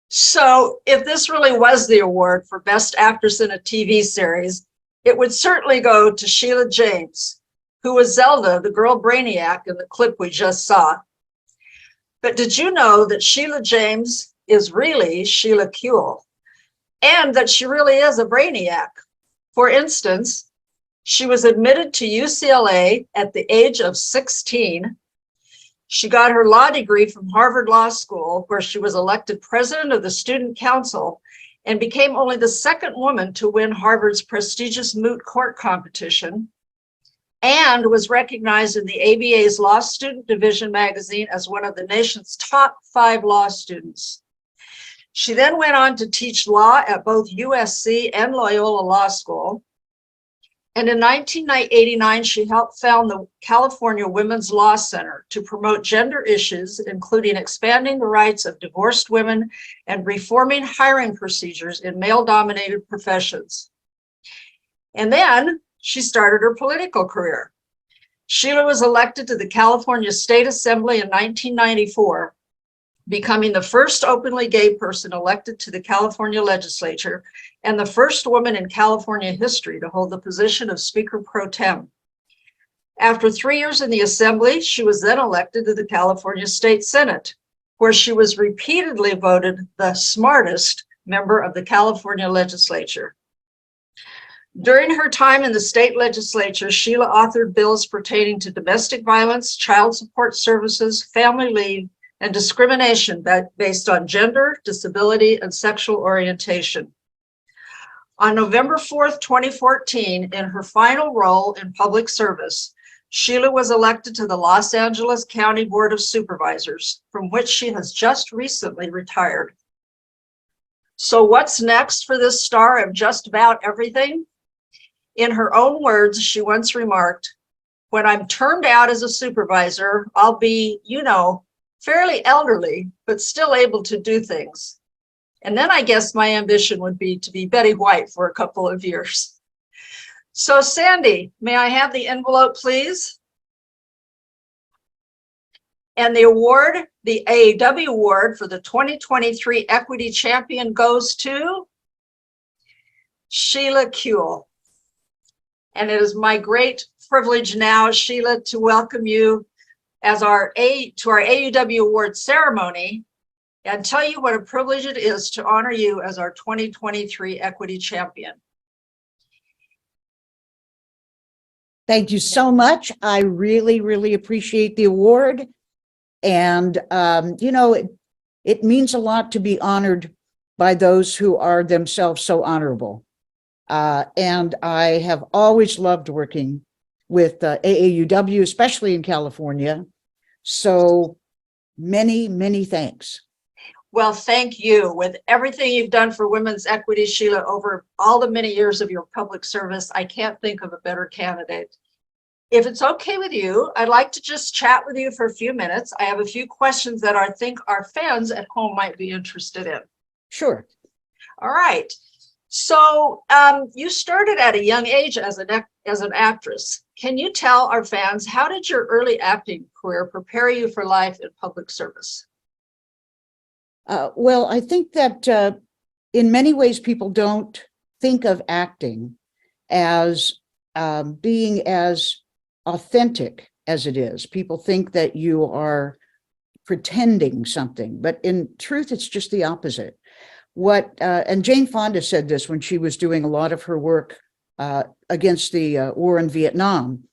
So if this really was the award for Best Actress in a TV series, it would certainly go to Sheila James, who was Zelda, the girl brainiac in the clip we just saw. But did you know that Sheila James is really Sheila Kuehl, and that she really is a brainiac? For instance, she was admitted to UCLA at the age of 16. She got her law degree from Harvard Law School, where she was elected president of the student council and became only the second woman to win Harvard's prestigious moot court competition, and was recognized in the ABA's Law Student Division magazine as one of the nation's top 5 law students. She then went on to teach law at both USC and Loyola Law School. And in 1989, she helped found the California Women's Law Center to promote gender issues, including expanding the rights of divorced women and reforming hiring procedures in male-dominated professions. And then she started her political career. Sheila was elected to the California State Assembly in 1994, becoming the first openly gay person elected to the California legislature and the first woman in California history to hold the position of Speaker Pro Tem. After 3 years in the Assembly, she was then elected to the California State Senate, where she was repeatedly voted the smartest member of the California legislature. During her time in the state legislature, Sheila authored bills pertaining to domestic violence, child support services, family leave, and discrimination based on gender, disability, and sexual orientation. On November 4th, 2014, in her final role in public service, Sheila was elected to the Los Angeles County Board of Supervisors, from which she has just recently retired. So what's next for this star of just about everything? In her own words, she once remarked, "When I'm termed out as a supervisor, I'll be, fairly elderly, but still able to do things. And then I guess my ambition would be to be Betty White for a couple of years." So Sandy, may I have the envelope, please? And the award, the AAUW Award for the 2023 Equity Champion goes to Sheila Kuehl. And it is my great privilege now, Sheila, to welcome you as to our AAUW Award ceremony and tell you what a privilege it is to honor you as our 2023 Equity Champion. Thank you so much. I really, really appreciate the award. And, it means a lot to be honored by those who are themselves so honorable. And I have always loved working with AAUW, especially in California. So many, many thanks. Well, thank you. With everything you've done for women's equity, Sheila, over all the many years of your public service, I can't think of a better candidate. If it's okay with you, I'd like to just chat with you for a few minutes. I have a few questions that I think our fans at home might be interested in. Sure. All right. So you started at a young age as an actress. Can you tell our fans, how did your early acting career prepare you for life in public service? Well, I think that in many ways, people don't think of acting as being as authentic as it is. People think that you are pretending something, but in truth, it's just the opposite. And Jane Fonda said this when she was doing a lot of her work against the war in Vietnam.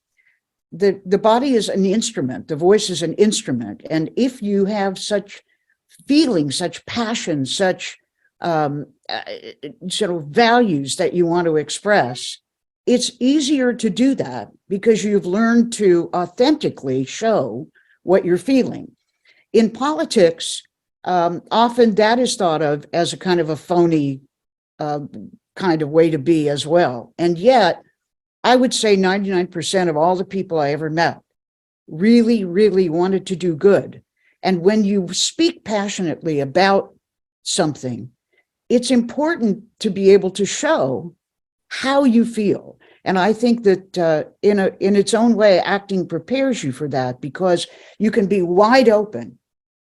The body is an instrument, the voice is an instrument. And if you have such feelings, such passion, such sort of values that you want to express, it's easier to do that because you've learned to authentically show what you're feeling. In politics, often that is thought of as a kind of a phony kind of way to be as well. And yet, I would say 99% of all the people I ever met really, really wanted to do good. And when you speak passionately about something, it's important to be able to show how you feel. And I think that in its own way, acting prepares you for that, because you can be wide open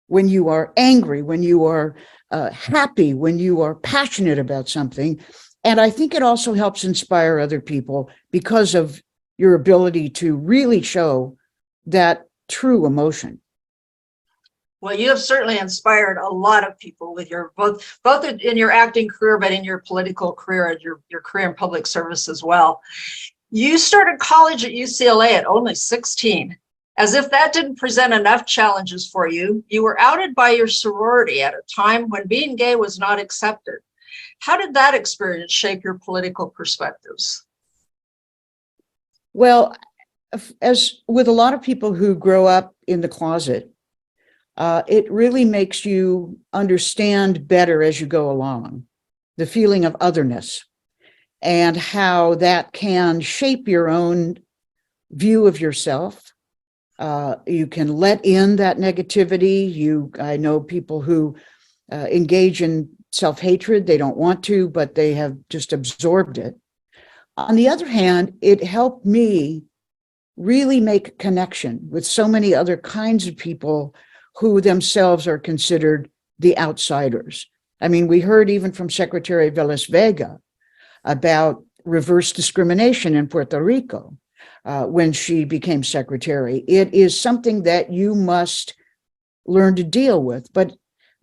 when you are angry, when you are happy, when you are passionate about something. And I think it also helps inspire other people because of your ability to really show that true emotion. Well, you have certainly inspired a lot of people with your both in your acting career, but in your political career and your career in public service as well. You started college at UCLA at only 16. As if that didn't present enough challenges for you, you were outed by your sorority at a time when being gay was not accepted. How did that experience shape your political perspectives? Well, as with a lot of people who grow up in the closet, it really makes you understand better as you go along, the feeling of otherness. and how that can shape your own view of yourself. You can let in that negativity. I know people who engage in self-hatred. They don't want to, but they have just absorbed it. On the other hand, it helped me really make a connection with so many other kinds of people who themselves are considered the outsiders. I mean, we heard even from Secretary Velas Vega about reverse discrimination in Puerto Rico when she became secretary. It is something that you must learn to deal with. But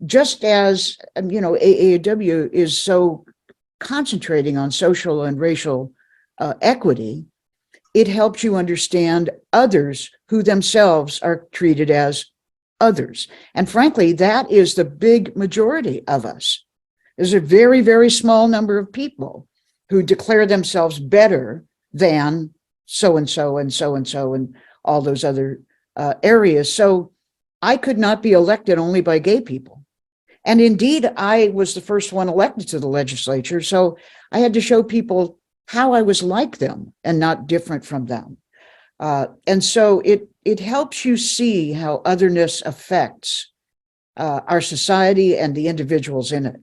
just as, AAUW is so concentrating on social and racial equity, it helps you understand others who themselves are treated as others. And frankly, that is the big majority of us. There's a very, very small number of people who declare themselves better than so-and-so and so-and-so and all those other areas. So I could not be elected only by gay people. And indeed, I was the first one elected to the legislature. So I had to show people how I was like them and not different from them. And so it helps you see how otherness affects our society and the individuals in it.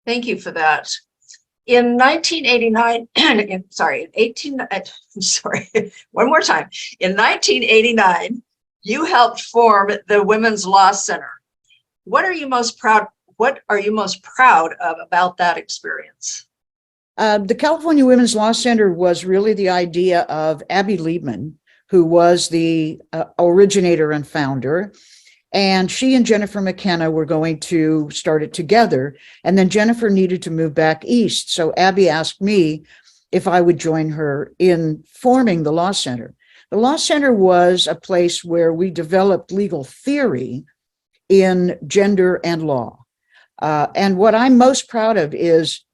Thank you for that. In 1989, one more time. In 1989, you helped form the Women's Law Center. What are you most proud of about that experience? The California Women's Law Center was really the idea of Abby Liebman, who was the originator and founder. And she and Jennifer McKenna were going to start it together. And then Jennifer needed to move back east. So Abby asked me if I would join her in forming the Law Center. The Law Center was a place where we developed legal theory in gender and law. And what I'm most proud of is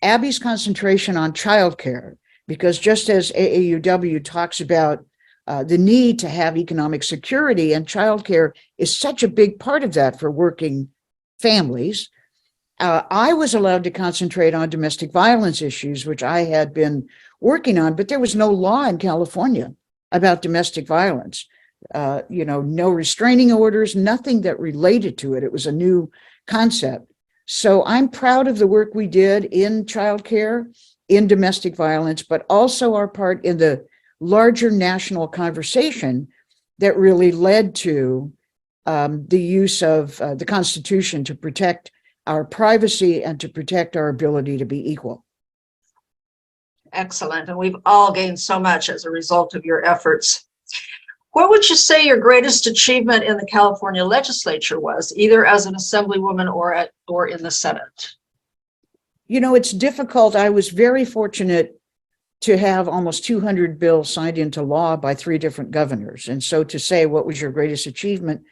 Abby's concentration on childcare, because just as AAUW talks about the need to have economic security, and childcare is such a big part of that for working families, I was allowed to concentrate on domestic violence issues, which I had been working on, but there was no law in California about domestic violence. No restraining orders, nothing that related to it. It was a new concept. So I'm proud of the work we did in childcare, in domestic violence, but also our part in the larger national conversation that really led to the use of the Constitution to protect our privacy and to protect our ability to be equal. Excellent. And we've all gained so much as a result of your efforts. What would you say your greatest achievement in the California legislature was, either as an assemblywoman or in the Senate? It's difficult. I was very fortunate to have almost 200 bills signed into law by 3 different governors. And so to say, what was your greatest achievement?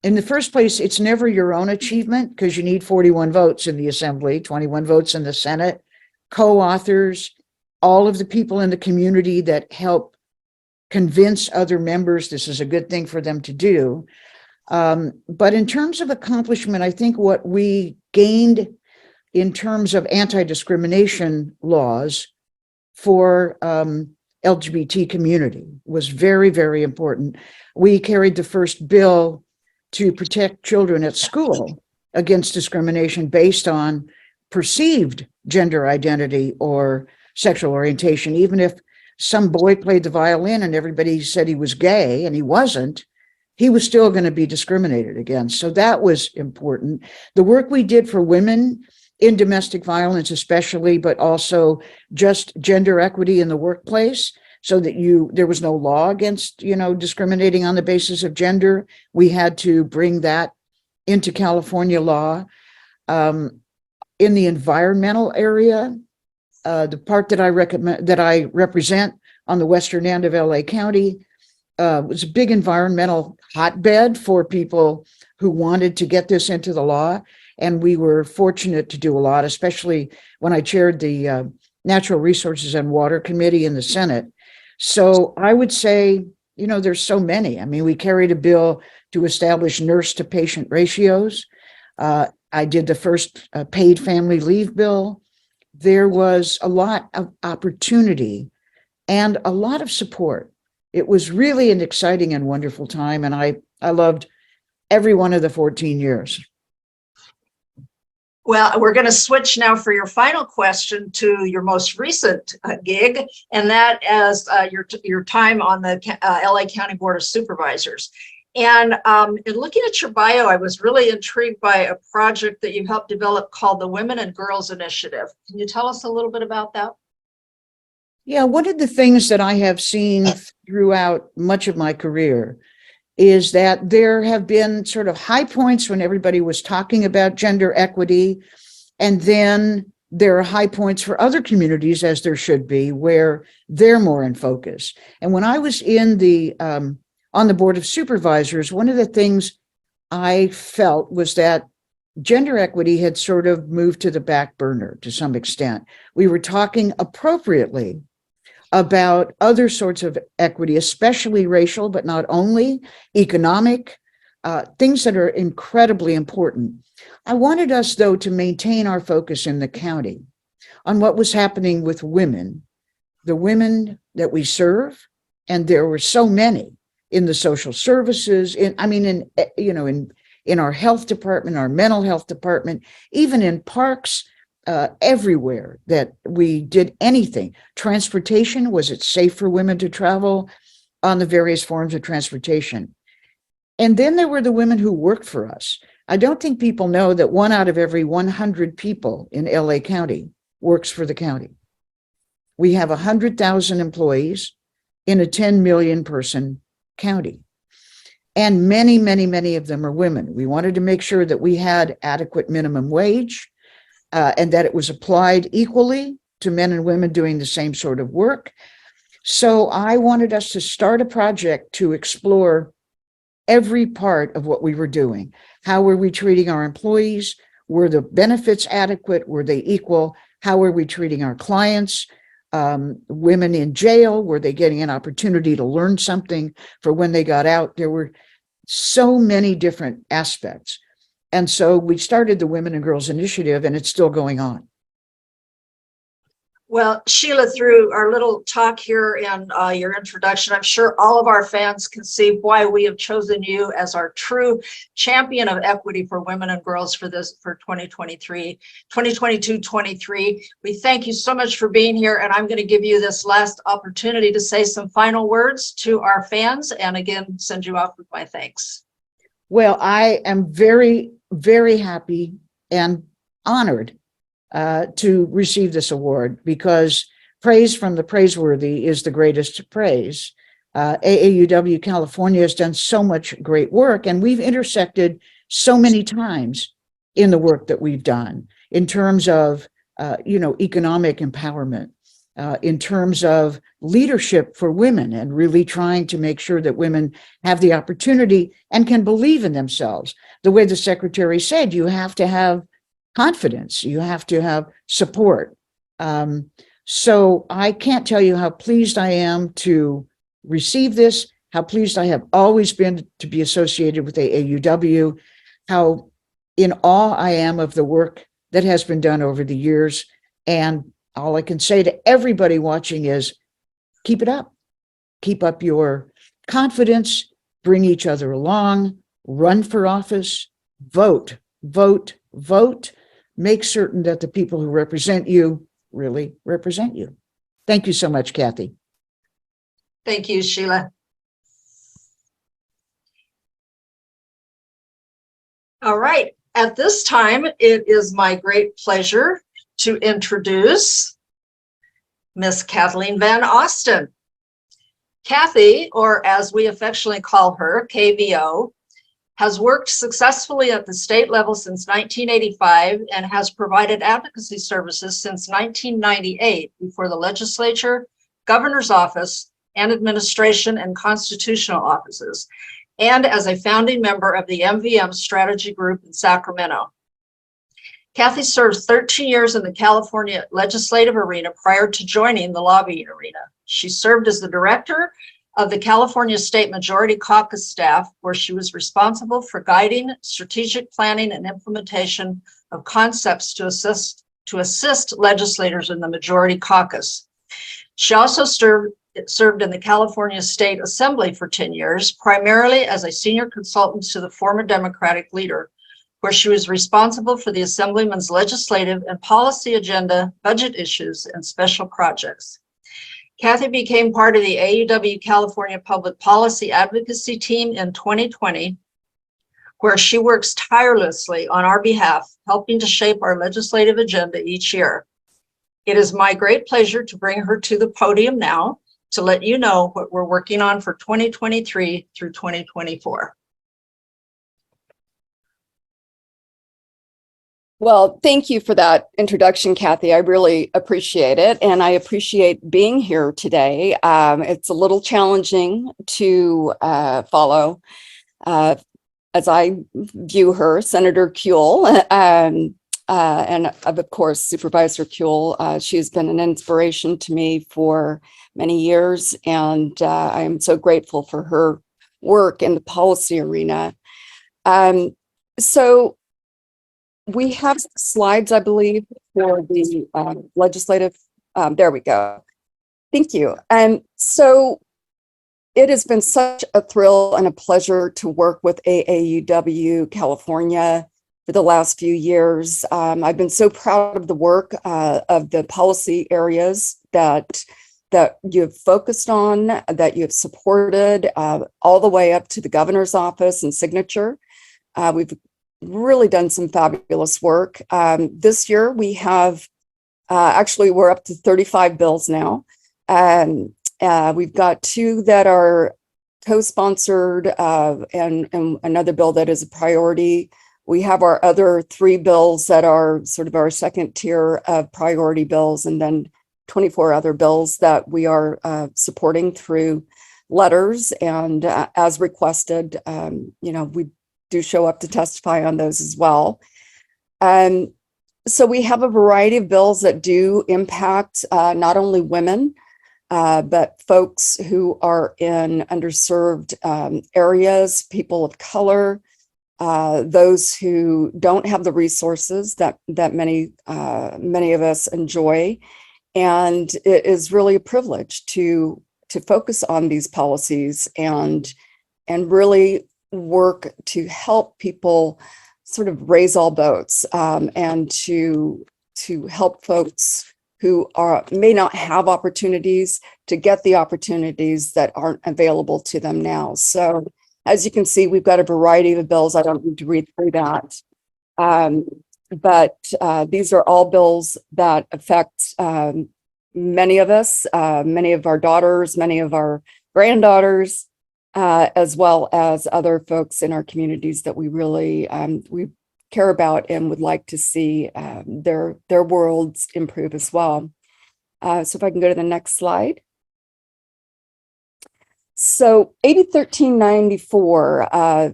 In the first place, it's never your own achievement because you need 41 votes in the Assembly, 21 votes in the Senate, co-authors, all of the people in the community that help convince other members this is a good thing for them to do. But in terms of accomplishment, I think what we gained in terms of anti-discrimination laws for LGBT community was very, very important. We carried the first bill to protect children at school against discrimination based on perceived gender identity or sexual orientation. Even if some boy played the violin and everybody said he was gay and he wasn't, he was still going to be discriminated against. So that was important. The work we did for women in domestic violence especially, but also just gender equity in the workplace, so that there was no law against, discriminating on the basis of gender. We had to bring that into California law. In the environmental area, the part that I represent on the western end of LA County was a big environmental hotbed for people who wanted to get this into the law. And we were fortunate to do a lot, especially when I chaired the Natural Resources and Water Committee in the Senate. So I would say, there's so many. I mean, we carried a bill to establish nurse to patient ratios. I did the first paid family leave bill. there was a lot of opportunity and a lot of support. It was really an exciting and wonderful time, and I loved every one of the 14 years. Well, we're going to switch now for your final question to your most recent gig, and that is your time on the LA County Board of Supervisors. And in looking at your bio, I was really intrigued by a project that you helped develop called the Women and Girls Initiative. Can you tell us a little bit about that? Yeah, one of the things that I have seen throughout much of my career is that there have been sort of high points when everybody was talking about gender equity, and then there are high points for other communities, as there should be, where they're more in focus. And when I was in the on the Board of Supervisors, one of the things I felt was that gender equity had sort of moved to the back burner to some extent. We were talking appropriately about other sorts of equity, especially racial, but not only, economic, things that are incredibly important. I wanted us, though, to maintain our focus in the county on what was happening with women, the women that we serve, and there were so many in the social services, in our health department, our mental health department, even in parks, everywhere that we did anything. Transportation, was it safe for women to travel on the various forms of transportation? And then there were the women who worked for us. I don't think people know that 1 out of every 100 people in LA County works for the county. We have 100,000 employees in a 10 million person county. And many, many, many of them are women. We wanted to make sure that we had adequate minimum wage, and that it was applied equally to men and women doing the same sort of work. So I wanted us to start a project to explore every part of what we were doing. How were we treating our employees? Were the benefits adequate? Were they equal? How were we treating our clients? Women in jail, were they getting an opportunity to learn something for when they got out? There were so many different aspects. And so we started the Women and Girls Initiative, and it's still going on. Well, Sheila, through our little talk here and your introduction, I'm sure all of our fans can see why we have chosen you as our true champion of equity for women and girls for 2022-23. We thank you so much for being here, and I'm going to give you this last opportunity to say some final words to our fans, and again, send you off with my thanks. Well, I am very, very happy and honored to receive this award, because praise from the praiseworthy is the greatest praise. AAUW California has done so much great work, and we've intersected so many times in the work that we've done in terms of, economic empowerment, in terms of leadership for women, and really trying to make sure that women have the opportunity and can believe in themselves. The way the secretary said, you have to have confidence, you have to have support. So I can't tell you how pleased I am to receive this, how pleased I have always been to be associated with AAUW, how in awe I am of the work that has been done over the years. And all I can say to everybody watching is keep it up. Keep up your confidence, bring each other along, run for office, vote, vote, vote. Make certain that the people who represent you really represent you. Thank you so much, Kathy. Thank you, Sheila. All right. At this time, it is my great pleasure to introduce Miss Kathleen Van Osten. Kathy, or as we affectionately call her, KVO, has worked successfully at the state level since 1985 and has provided advocacy services since 1998 before the legislature, governor's office, and administration and constitutional offices, and as a founding member of the MVM Strategy Group in Sacramento. Kathy served 13 years in the California legislative arena prior to joining the lobbying arena. She served as the director of the California State Majority Caucus staff, where she was responsible for guiding strategic planning and implementation of concepts to assist to assist legislators in the majority caucus. She also served in the California State Assembly for 10 years, primarily as a senior consultant to the former Democratic leader, where she was responsible for the Assemblyman's legislative and policy agenda, budget issues, and special projects. Kathy became part of the AAUW California Public Policy Advocacy Team in 2020, where she works tirelessly on our behalf, helping to shape our legislative agenda each year. It is my great pleasure to bring her to the podium now to let you know what we're working on for 2023 through 2024. Well, thank you for that introduction, Kathy. I really appreciate it. And I appreciate being here today. It's a little challenging to follow, as I view her, Senator Kuehl, and of course, Supervisor Kuehl. She has been an inspiration to me for many years, and I'm so grateful for her work in the policy arena. So we have slides, I believe, for the legislative. There we go. Thank you. So it has been such a thrill and a pleasure to work with AAUW California for the last few years. I've been so proud of the work of the policy areas that you've focused on, that you've supported, all the way up to the governor's office and signature. We've really done some fabulous work. This year we have, actually we're up to 35 bills now. We've got 2 that are co-sponsored and another bill that is a priority. We have our other 3 bills that are sort of our second tier of priority bills, and then 24 other bills that we are supporting through letters and as requested. We do show up to testify on those as well. So we have a variety of bills that do impact not only women, but folks who are in underserved areas, people of color, those who don't have the resources that many of us enjoy. And it is really a privilege to focus on these policies and really work to help people sort of raise all boats, and to help folks who may not have opportunities to get the opportunities that aren't available to them now. So as you can see, we've got a variety of bills. I don't need to read through that. But these are all bills that affect many of us, many of our daughters, many of our granddaughters, as well as other folks in our communities that we really we care about and would like to see their worlds improve as well. So if I can go to the next slide. So AB 1394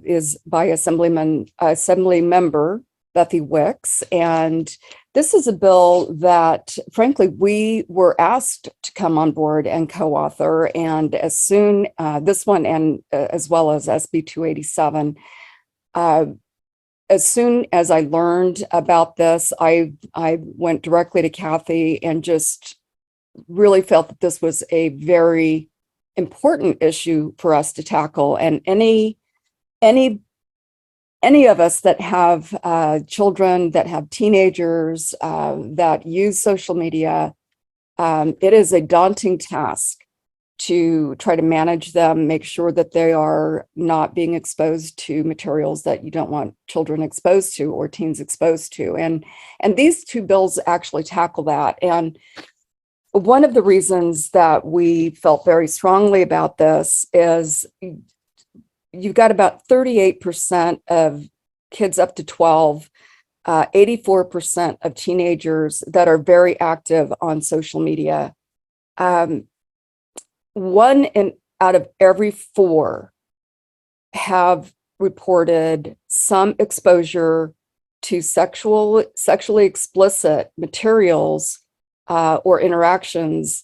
is by Assembly Member Bethy Wicks, and this is a bill that, frankly, we were asked to come on board and co-author, and as soon this one and as well as SB 287, as soon as I learned about this, I went directly to Kathy and just really felt that this was a very important issue for us to tackle. And any of us that have children, that have teenagers, that use social media, it is a daunting task to try to manage them, make sure that they are not being exposed to materials that you don't want children exposed to or teens exposed to. And these 2 bills actually tackle that. And one of the reasons that we felt very strongly about this is you've got about 38% of kids up to 12, 84% of teenagers that are very active on social media. 1 out of every 4 have reported some exposure to sexually explicit materials or interactions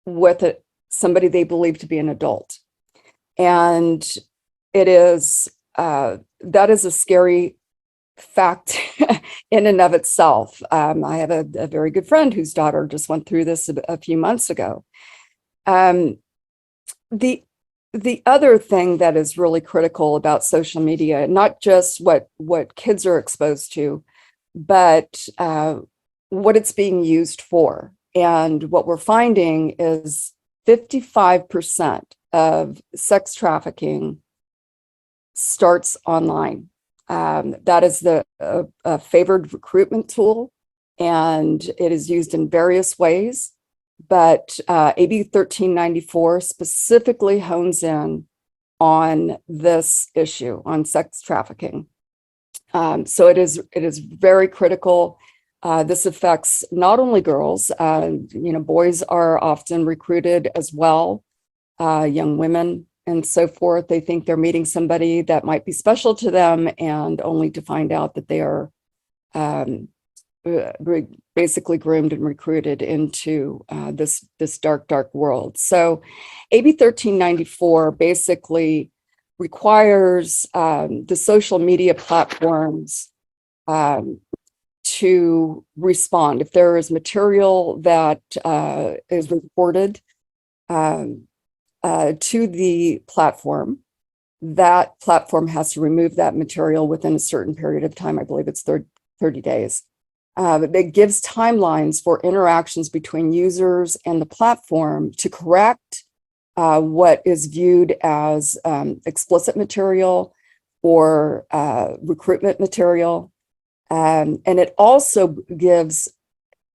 with somebody they believe to be an adult. And it is that is a scary fact in and of itself. I have a very good friend whose daughter just went through this a few months ago. The other thing that is really critical about social media, not just what kids are exposed to, but what it's being used for. And what we're finding is 55% of sex trafficking starts online. That is the favored recruitment tool, and it is used in various ways. But AB 1394 specifically hones in on this issue, on sex trafficking. So it is very critical. This affects not only girls, boys are often recruited as well, young women and so forth. They think they're meeting somebody that might be special to them, and only to find out that they are basically groomed and recruited into this dark world. So AB 1394 basically requires the social media platforms to respond. If there is material that is reported to the platform, that platform has to remove that material within a certain period of time. I believe it's 30 days. It gives timelines for interactions between users and the platform to correct what is viewed as explicit material or recruitment material. And it also gives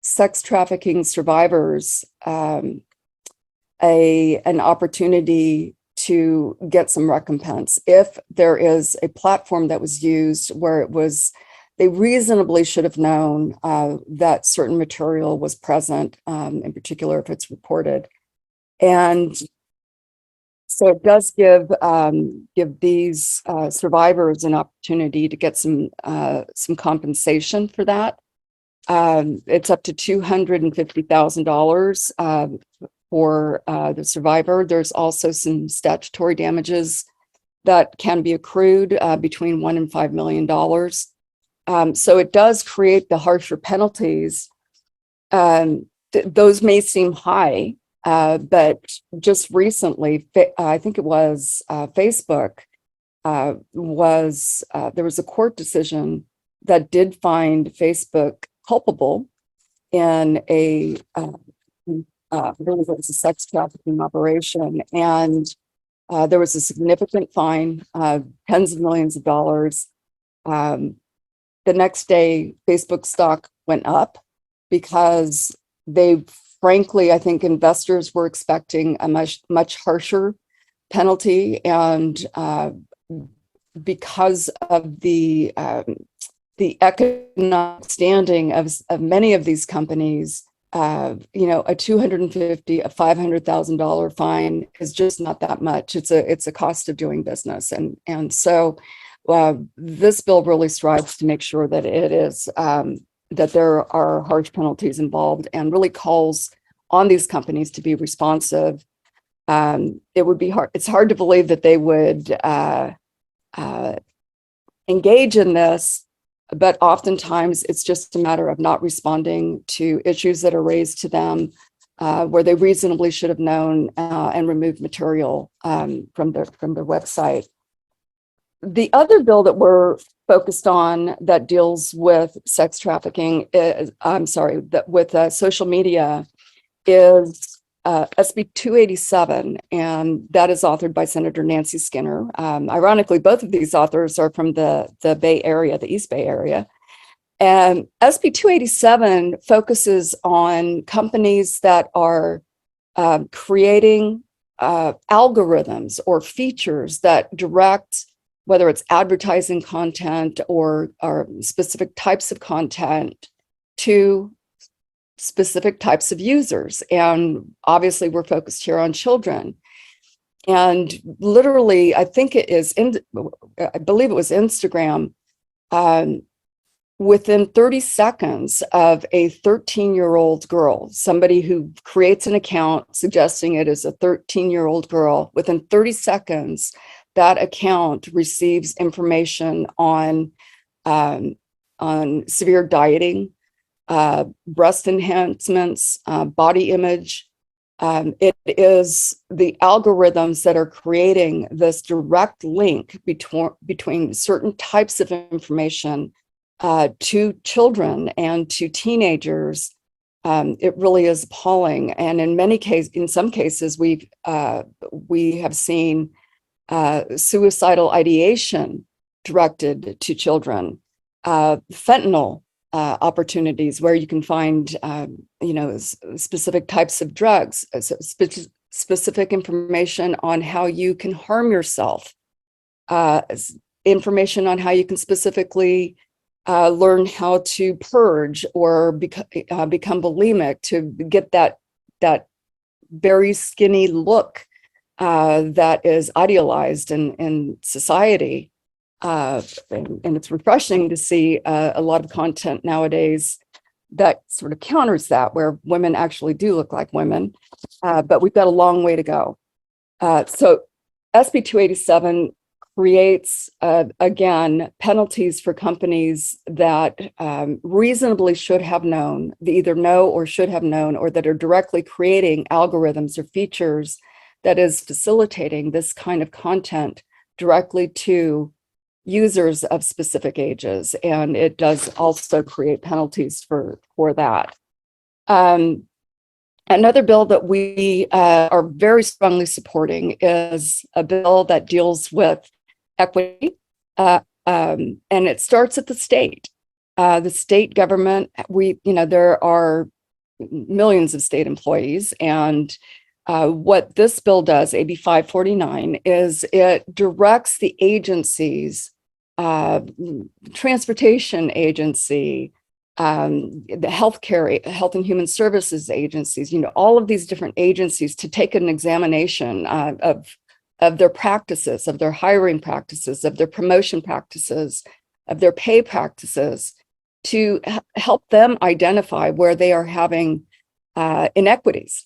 sex trafficking survivors an opportunity to get some recompense. If there is a platform that was used where they reasonably should have known that certain material was present, in particular if it's reported. And so it does give these survivors an opportunity to get some compensation for that. It's up to $250,000 for the survivor. There's also some statutory damages that can be accrued between $1 and $5 million. So it does create the harsher penalties. Those may seem high, but just recently, I think it was Facebook, there was a court decision that did find Facebook culpable in a sex trafficking operation, and there was a significant fine, tens of millions of dollars. The next day, Facebook stock went up because frankly, I think investors were expecting a much harsher penalty, and because of the economic standing of many of these companies, a $250,000, a $500,000 fine is just not that much. It's a cost of doing business, and so this bill really strives to make sure that it is that there are harsh penalties involved, and really calls on these companies to be responsive. It would be hard. It's hard to believe that they would engage in this, but oftentimes it's just a matter of not responding to issues that are raised to them, where they reasonably should have known, and removed material from their website. The other bill that we're focused on that deals with sex trafficking with social media is SB 287, and that is authored by Senator Nancy Skinner. Ironically, both of these authors are from the Bay Area, the East Bay Area. And SB 287 focuses on companies that are creating algorithms or features that direct, whether it's advertising content or specific types of content, to specific types of users. And obviously we're focused here on children. And literally, I believe it was Instagram, within 30 seconds of a 13-year-old girl, somebody who creates an account suggesting it is a 13-year-old girl, within 30 seconds, that account receives information on on severe dieting, breast enhancements, body image. It is the algorithms that are creating this direct link between certain types of information to children and to teenagers. It really is appalling. And in some cases, we have seen suicidal ideation directed to children, fentanyl opportunities where you can find, specific types of drugs, specific information on how you can harm yourself, information on how you can specifically learn how to purge or become bulimic to get that very skinny look that is idealized in society. And it's refreshing to see a lot of content nowadays that sort of counters that, where women actually do look like women, but we've got a long way to go. So SB 287 creates, again, penalties for companies that reasonably should have known, they either know or should have known, or that are directly creating algorithms or features that is facilitating this kind of content directly to users of specific ages. And it does also create penalties for that. Another bill that we are very strongly supporting is a bill that deals with equity, and it starts at the state. The state government, there are millions of state employees, and what this bill does, AB 549, is it directs the agencies, transportation agency, the health and human services agencies, all of these different agencies to take an examination of their practices, of their hiring practices, of their promotion practices, of their pay practices, to help them identify where they are having inequities.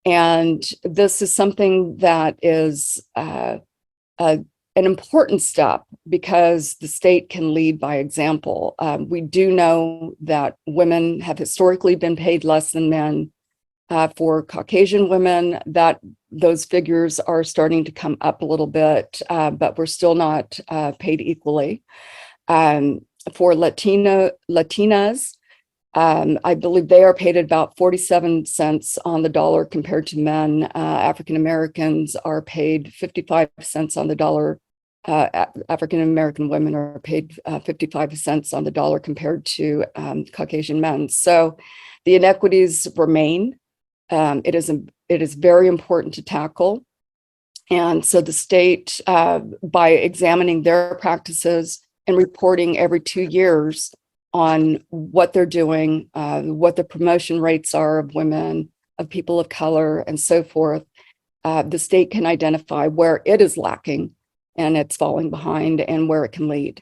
And this is something that is an important step because the state can lead by example. We do know that women have historically been paid less than men. For Caucasian women, those figures are starting to come up a little bit, but we're still not paid equally. For Latinas, I believe they are paid at about 47 cents on the dollar compared to men. African Americans are paid 55 cents on the dollar. African American women are paid 55 cents on the dollar compared to Caucasian men. So the inequities remain. It is very important to tackle. And so the state, by examining their practices and reporting every 2 years on what they're doing, what the promotion rates are of women, of people of color, and so forth, the state can identify where it is lacking and it's falling behind and where it can lead.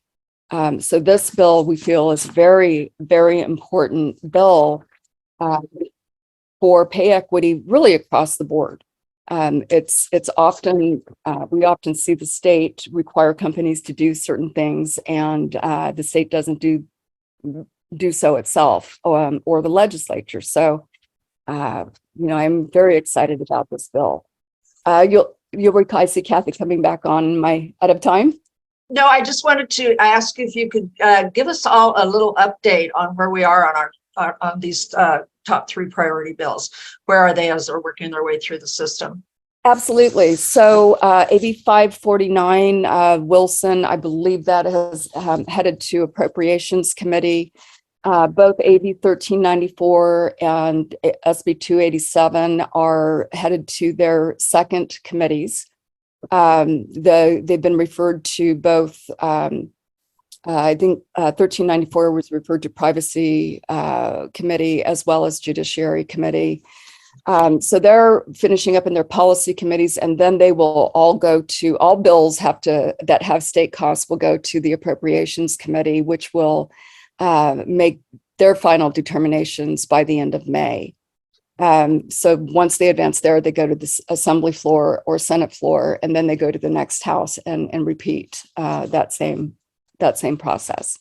So this bill, we feel, is very, very important bill for pay equity really across the board. It's often, we often see the state require companies to do certain things and the state doesn't do so itself, or the legislature. So, I'm very excited about this bill. You'll recall, I see Kathy coming back on. Am I out of time? No, I just wanted to ask if you could give us all a little update on where we are on these top 3 priority bills. Where are they as they're working their way through the system? Absolutely. So AB 549, Wilson, I believe that has headed to Appropriations Committee. Both AB 1394 and SB 287 are headed to their second committees. They've been referred to both, I think 1394 was referred to Privacy Committee as well as Judiciary Committee. So they're finishing up in their policy committees, and then they will all go to, all bills that have state costs will go to the Appropriations Committee, which will make their final determinations by the end of May. So once they advance there, they go to the Assembly floor or Senate floor, and then they go to the next House and repeat that same process.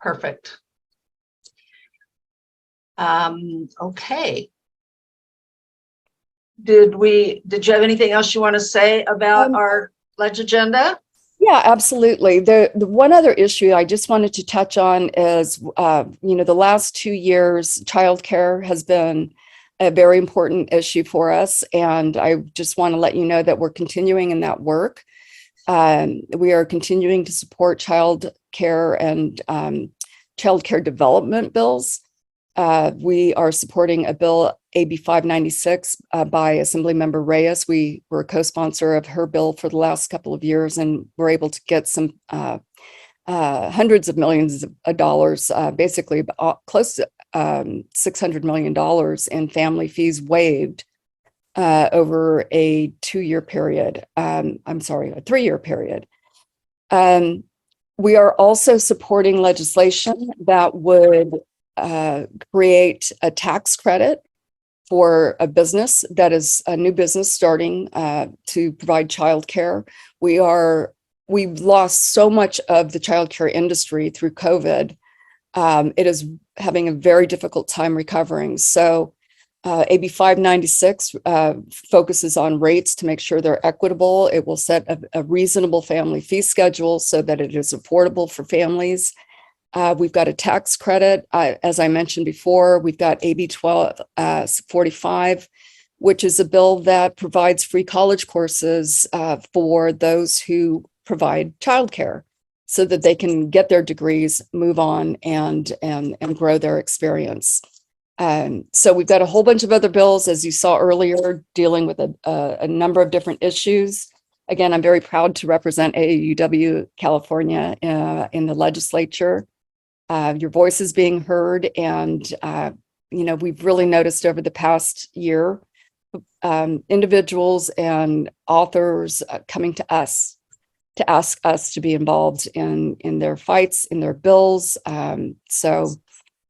Perfect. Okay. Did you have anything else you want to say about our ledge agenda? Yeah, absolutely. The one other issue I just wanted to touch on is, the last 2 years, childcare has been a very important issue for us. And I just want to let you know that we're continuing in that work. We are continuing to support child care and child care development bills. We are supporting a bill, AB 596, by Assemblymember Reyes. We were a co-sponsor of her bill for the last couple of years, and we're able to get some hundreds of millions of dollars, basically close to $600 million in family fees waived over a 2-year period. I'm sorry, a 3-year period. We are also supporting legislation that would create a tax credit for a business that is a new business starting to provide childcare. We've lost so much of the childcare industry through COVID. It is having a very difficult time recovering. So AB 596 focuses on rates to make sure they're equitable. It will set a reasonable family fee schedule so that it is affordable for families. We've got a tax credit. As I mentioned before, we've got AB 1245, which is a bill that provides free college courses for those who provide childcare so that they can get their degrees, move on, and grow their experience. So we've got a whole bunch of other bills, as you saw earlier, dealing with a number of different issues. Again, I'm very proud to represent AAUW California in the legislature. Your voice is being heard, and we've really noticed over the past year individuals and authors coming to us to ask us to be involved in their fights, in their bills. So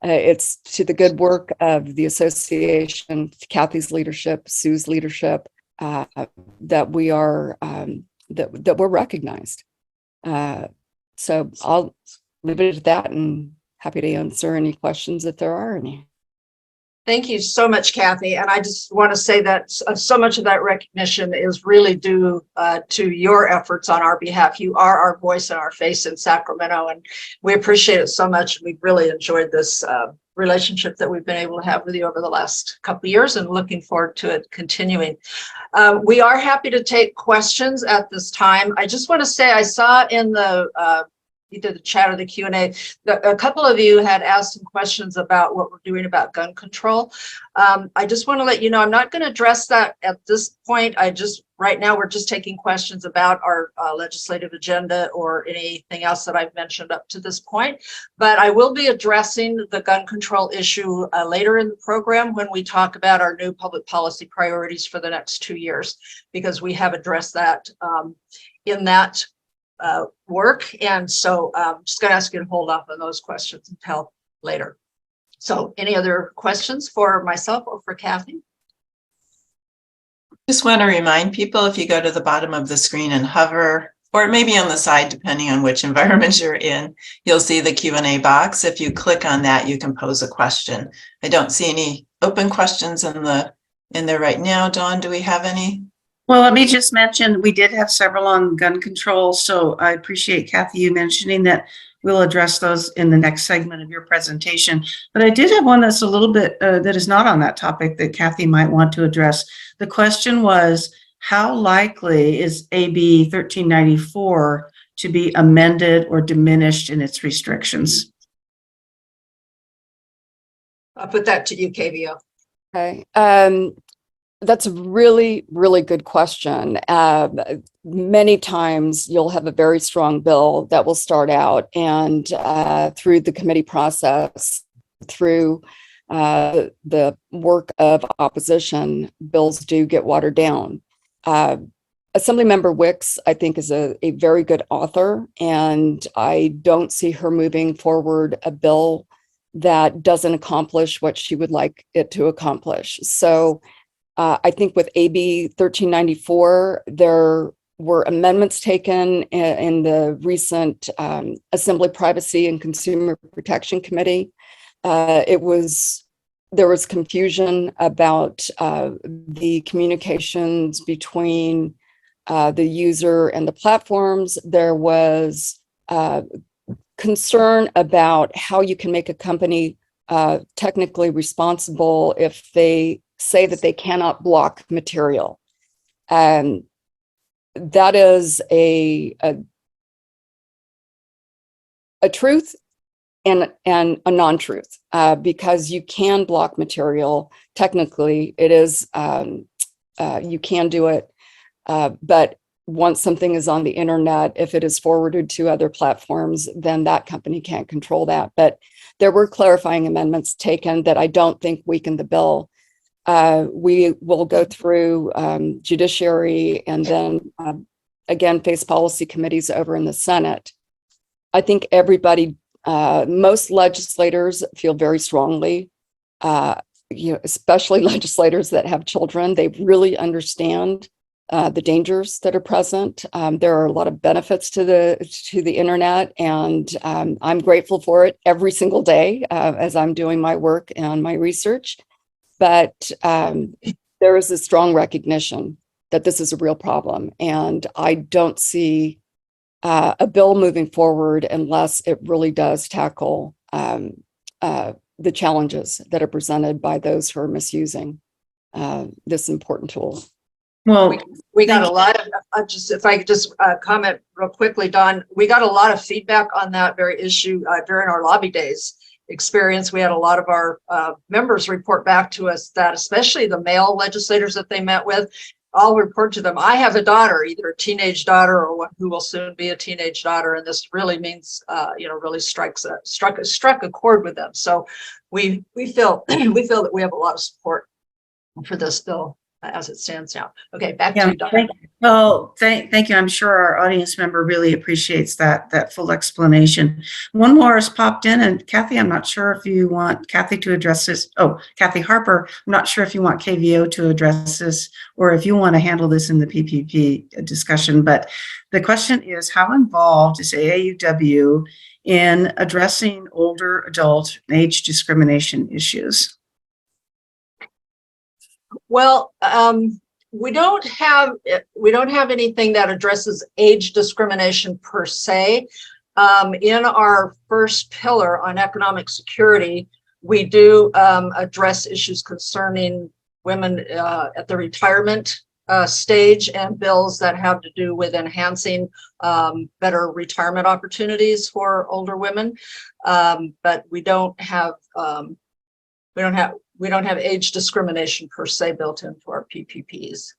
it's to the good work of the association, Kathy's leadership, Sue's leadership, that we are that we're recognized. So I'll leave it at that, and happy to answer any questions if there are any. Thank you so much, Kathy. And I just want to say that so much of that recognition is really due to your efforts on our behalf. You are our voice and our face in Sacramento, and we appreciate it so much. We've really enjoyed this relationship that we've been able to have with you over the last couple of years, and looking forward to it continuing. We are happy to take questions at this time. I just want to say I saw in the either the chat or the Q&A, a couple of you had asked some questions about what we're doing about gun control. I just want to let you know, I'm not going to address that at this point. Right now, we're just taking questions about our legislative agenda or anything else that I've mentioned up to this point. But I will be addressing the gun control issue later in the program when we talk about our new public policy priorities for the next 2 years, because we have addressed that in that work. And so I'm just going to ask you to hold off on those questions until later. So any other questions for myself or for Kathy? Just want to remind people, if you go to the bottom of the screen and hover, or maybe on the side, depending on which environment you're in, you'll see the Q&A box. If you click on that, you can pose a question. I don't see any open questions in there right now. Dawn, do we have any? Well, let me just mention, we did have several on gun control, so I appreciate, Kathy, you mentioning that. We'll address those in the next segment of your presentation. But I did have one that's a little bit, that is not on that topic that Kathy might want to address. The question was, how likely is AB 1394 to be amended or diminished in its restrictions? I'll put that to you, KVO. Okay. That's a really, really good question. Many times you'll have a very strong bill that will start out, and through the committee process, through the work of opposition, bills do get watered down. Assemblymember Wicks, I think, is a very good author, and I don't see her moving forward a bill that doesn't accomplish what she would like it to accomplish. So I think with AB 1394, there were amendments taken in the recent Assembly Privacy and Consumer Protection Committee. There was confusion about the communications between the user and the platforms. There was concern about how you can make a company technically responsible if they say that they cannot block material. And that is a truth and a non-truth, because you can block material. Technically, it is, you can do it, but once something is on the internet, if it is forwarded to other platforms, then that company can't control that. But there were clarifying amendments taken that I don't think weaken the bill. We will go through judiciary and then again face policy committees over in the Senate. I think everybody, most legislators feel very strongly, especially legislators that have children. They really understand the dangers that are present. There are a lot of benefits to the internet, and I'm grateful for it every single day as I'm doing my work and my research. But there is a strong recognition that this is a real problem, and I don't see a bill moving forward unless it really does tackle the challenges that are presented by those who are misusing this important tool. Well, we got a lot of, if I could just comment real quickly, Don, we got a lot of feedback on that very issue during our lobby days experience. We had a lot of our members report back to us that, especially the male legislators that they met with, I'll report to them, I have a daughter, either a teenage daughter or one who will soon be a teenage daughter. And this really means, really struck a chord with them. So we feel, we feel that we have a lot of support for this bill as it stands now. Okay, back to you, Dr. Well, thank you. I'm sure our audience member really appreciates that full explanation. One more has popped in, and Kathy, I'm not sure if you want Kathy to address this. Oh, Kathy Harper, I'm not sure if you want KVO to address this or if you want to handle this in the PPP discussion, but the question is, how involved is AAUW in addressing older adult age discrimination issues? Well, we don't have anything that addresses age discrimination per se. In our first pillar on economic security, we do address issues concerning women at the retirement stage and bills that have to do with enhancing better retirement opportunities for older women. But we don't have age discrimination per se built into our PPPs.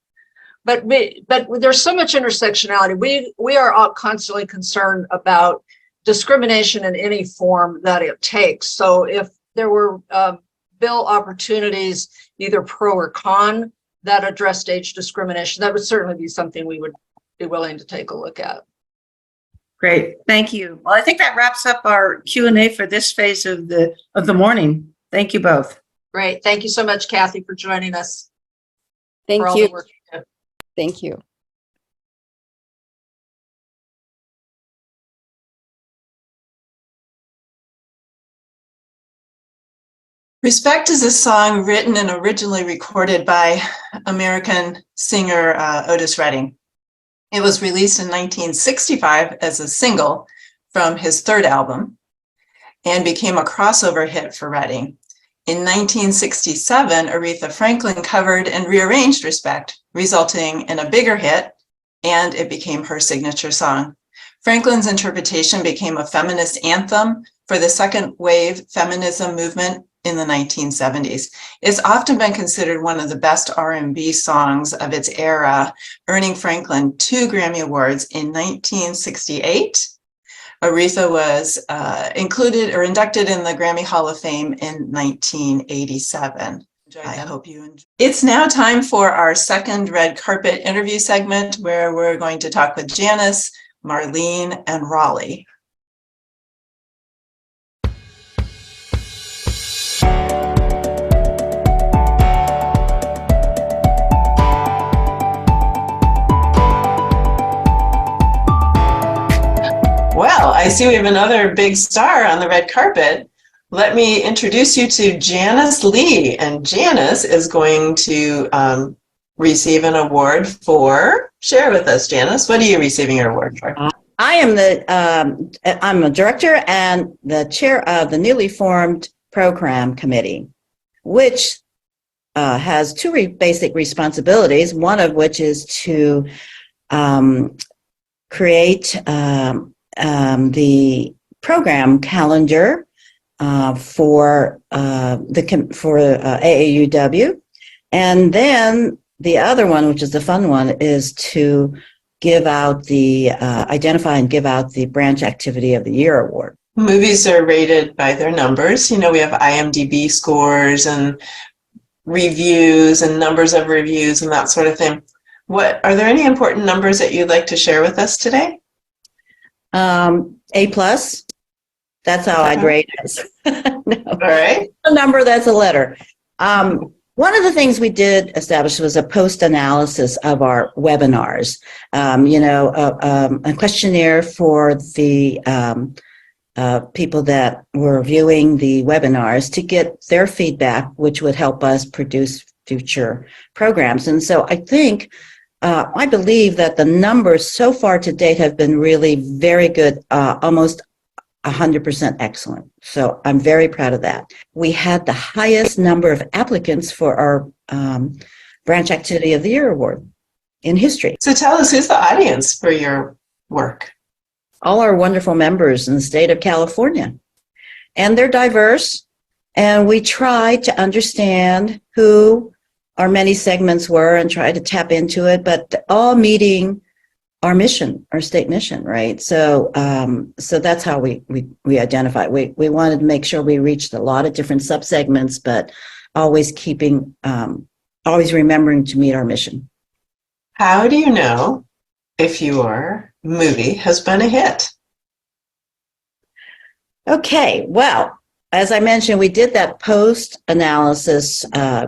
But there's so much intersectionality. We are all constantly concerned about discrimination in any form that it takes. So if there were bill opportunities, either pro or con, that addressed age discrimination, that would certainly be something we would be willing to take a look at. Great, thank you. Well, I think that wraps up our Q&A for this phase of the morning. Thank you both. Great. Thank you so much, Kathy, for joining us. Thank for all you. the work you do. Thank you. Respect is a song written and originally recorded by American singer Otis Redding. It was released in 1965 as a single from his third album and became a crossover hit for Redding. In 1967, Aretha Franklin covered and rearranged Respect, resulting in a bigger hit, and it became her signature song. Franklin's interpretation became a feminist anthem for the second wave feminism movement in the 1970s. It's often been considered one of the best R&B songs of its era, earning Franklin 2 Grammy Awards in 1968. Aretha was inducted in the Grammy Hall of Fame in 1987. I hope you enjoy. It's now time for our second red carpet interview segment, where we're going to talk with Janice, Marlene, and Raleigh. I see we have another big star on the red carpet. Let me introduce you to Janice Lee, and Janice is going to receive an award for, share with us, Janice, what are you receiving your award for? I am I'm a director and the chair of the newly formed program committee, which has two basic responsibilities, one of which is to create the program calendar for AAUW. And then the other one, which is the fun one, is to give out the, identify and give out the Branch Activity of the Year award. Movies are rated by their numbers. You know, we have IMDb scores and reviews and numbers of reviews and that sort of thing. Are there any important numbers that you'd like to share with us today? A+. That's how I'd rate it. No. All right. A number, that's a letter. One of the things we did establish was a post-analysis of our webinars. A questionnaire for the people that were viewing the webinars to get their feedback, which would help us produce future programs. And so I think, I believe that the numbers so far to date have been really very good, almost 100% excellent. So I'm very proud of that. We had the highest number of applicants for our Branch Activity of the Year award in history. So tell us, who's the audience for your work? All our wonderful members in the state of California. And they're diverse. And we try to understand who our many segments were and try to tap into it, but all meeting our mission, our state mission, right? So so that's how we identify. We wanted to make sure we reached a lot of different subsegments, but always keeping, always remembering to meet our mission. How do you know if your movie has been a hit? Okay, well, as I mentioned, we did that post-analysis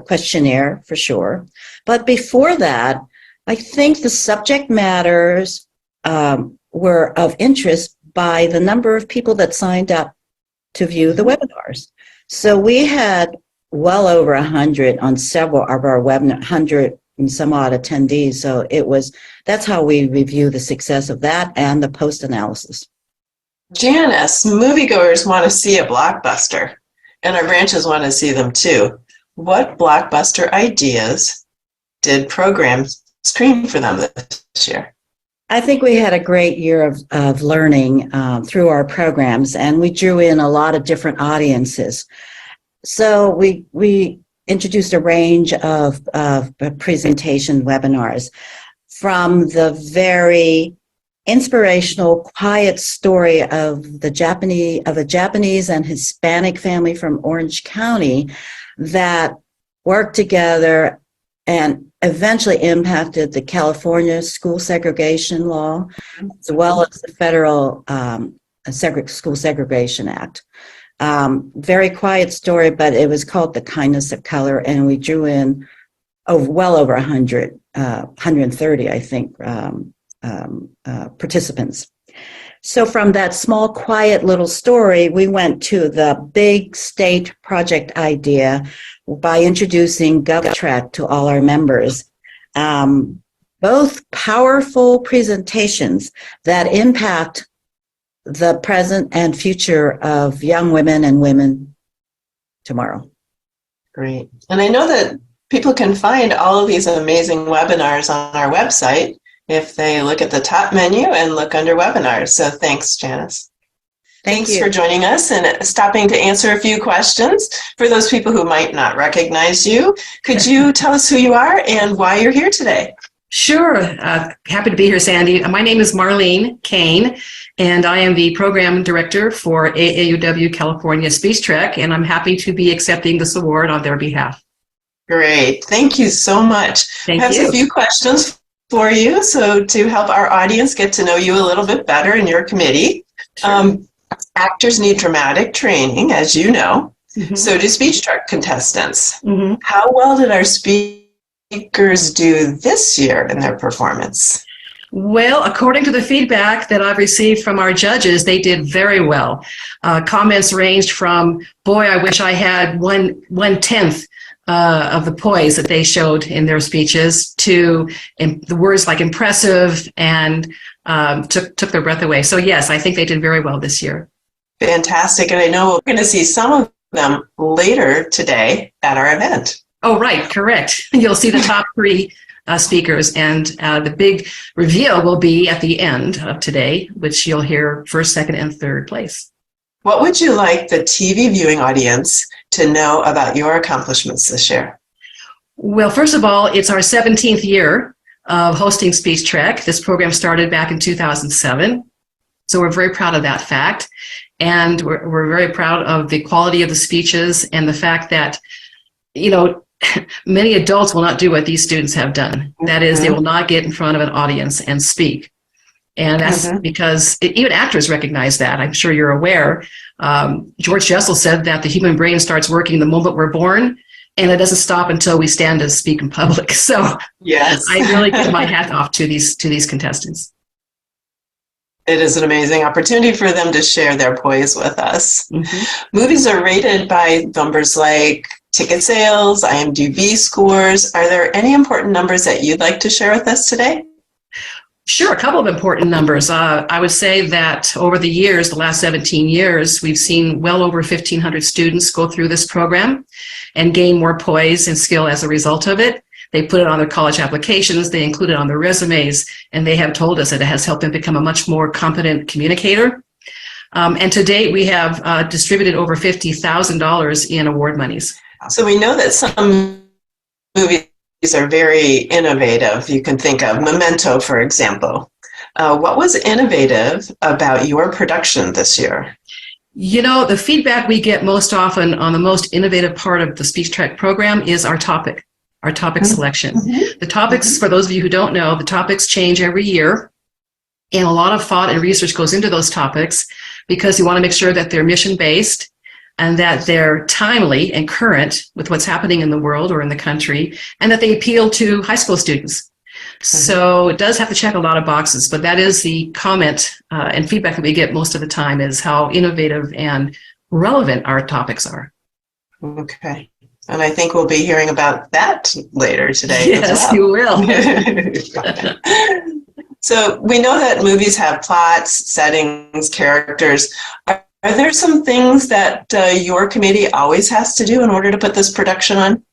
questionnaire for sure. But before that, I think the subject matters were of interest by the number of people that signed up to view the webinars. So we had well over 100 on several of our webinars, 100 and some odd attendees. So that's how we review the success of that and the post-analysis. Janice, moviegoers want to see a blockbuster, and our branches want to see them too. What blockbuster ideas did programs screen for them this year? I think we had a great year of learning through our programs, and we drew in a lot of different audiences. So we introduced a range of presentation webinars, from the very inspirational, quiet story of a Japanese and Hispanic family from Orange County that worked together and eventually impacted the California school segregation law, as well as the federal School Segregation Act. Very quiet story, but it was called The Kindness of Color, and we drew in well over 100, 130, I think, participants. So from that small, quiet little story, we went to the big state project idea by introducing GovTrack to all our members. Both powerful presentations that impact the present and future of young women and women tomorrow. Great. And I know that people can find all of these amazing webinars on our website if they look at the top menu and look under webinars. So thanks, Janice. Thanks for joining us and stopping to answer a few questions. For those people who might not recognize you, could you tell us who you are and why you're here today? Sure. Happy to be here, Sandy. My name is Marlene Kane, and I am the program director for AAUW Califonia Speech Trek, and I'm happy to be accepting this award on their behalf. Great. Thank you so much. Thank I have you. a few questions for you, so to help our audience get to know you a little bit better in your committee. Sure. Actors need dramatic training, as you know. Mm-hmm. So do speech trek contestants. Mm-hmm. How well did our speakers do this year in their performance? Well, according to the feedback that I've received from our judges, they did very well. Comments ranged from, boy, I wish I had 1/10 of the poise that they showed in their speeches, to the words like impressive and took their breath away. So yes, I think they did very well this year. Fantastic. And I know we're going to see some of them later today at our event. Oh, right, correct. You'll see the top 3 speakers, and the big reveal will be at the end of today, which you'll hear first, second, and third place. What would you like the TV viewing audience to know about your accomplishments this year? Well, first of all, it's our 17th year of hosting Speech Trek. This program started back in 2007, so we're very proud of that fact. And we're very proud of the quality of the speeches and the fact that, you know, many adults will not do what these students have done. That is, they will not get in front of an audience and speak. And that's because even actors recognize that. I'm sure you're aware. George Jessel said that the human brain starts working the moment we're born, and it doesn't stop until we stand to speak in public. So yes, I really give my hat off to these contestants. It is an amazing opportunity for them to share their poise with us. Movies are rated by numbers like ticket sales, IMDb scores. Are there any important numbers that you'd like to share with us today? Sure, a couple of important numbers. I would say that over the years, the last 17 years, we've seen well over 1,500 students go through this program and gain more poise and skill as a result of it. They put it on their college applications, they include it on their resumes, and they have told us that it has helped them become a much more competent communicator. And to date, we have distributed over $50,000 in award monies. So we know that some movies are very innovative. You can think of Memento, for example. What was innovative about your production this year? You know, the feedback we get most often on the most innovative part of the Speech Trek program is our topic selection. The topics, for those of you who don't know, the topics change every year. And a lot of thought and research goes into those topics because you want to make sure that they're mission-based and that they're timely and current with what's happening in the world or in the country, and that they appeal to high school students. So it does have to check a lot of boxes, but that is the comment and feedback that we get most of the time, is how innovative and relevant our topics are. Okay. And I think we'll be hearing about that later today. Yes, you will. So we know that movies have plots, settings, characters. Are there some things that your committee always has to do in order to put this production on?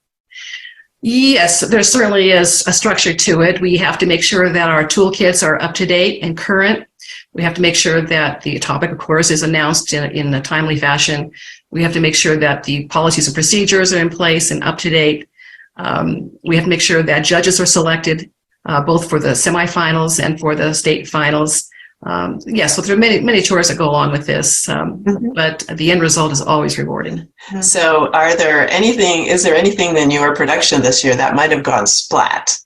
Yes, there certainly is a structure to it. We have to make sure that our toolkits are up to date and current. We have to make sure that the topic, of course, is announced in a timely fashion. We have to make sure that the policies and procedures are in place and up to date. We have to make sure that judges are selected, both for the semifinals and for the state finals. So there are many chores that go along with this, but the end result is always rewarding. So is there anything in your production this year that might have gone splat?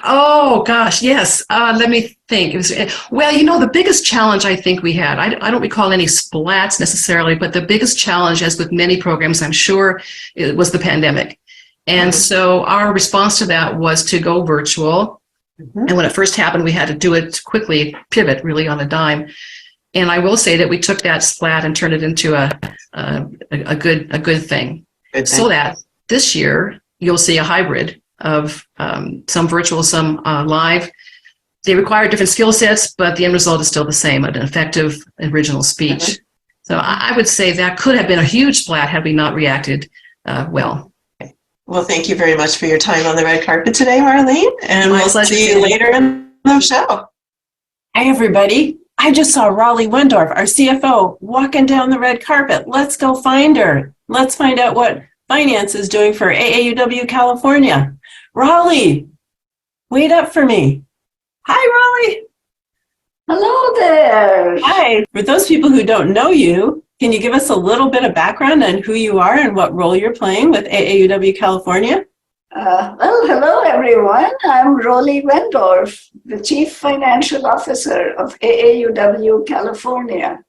Oh gosh, yes. Let me think. The biggest challenge I think we had, I don't recall any splats necessarily, but the biggest challenge, as with many programs, I'm sure, it was the pandemic. And so our response to that was to go virtual. And when it first happened, we had to do it quickly, pivot really on a dime. And I will say that we took that splat and turned it into a good thing. So that this year you'll see a hybrid of some virtual, some live. They require different skill sets, but the end result is still the same, an effective original speech. So I would say that could have been a huge splat had we not reacted well. Well, thank you very much for your time on the red carpet today, Marlene, and we'll see you later in the show. Hi, everybody. I just saw Raleigh Wendorf, our CFO, walking down the red carpet. Let's go find her. Let's find out what finance is doing for AAUW California. Raleigh, wait up for me. Hi, Raleigh. Hello there. Hi. For those people who don't know you, can you give us a little bit of background on who you are and what role you're playing with AAUW California? Hello everyone. I'm Raleigh Wendorf, the Chief Financial Officer of AAUW California.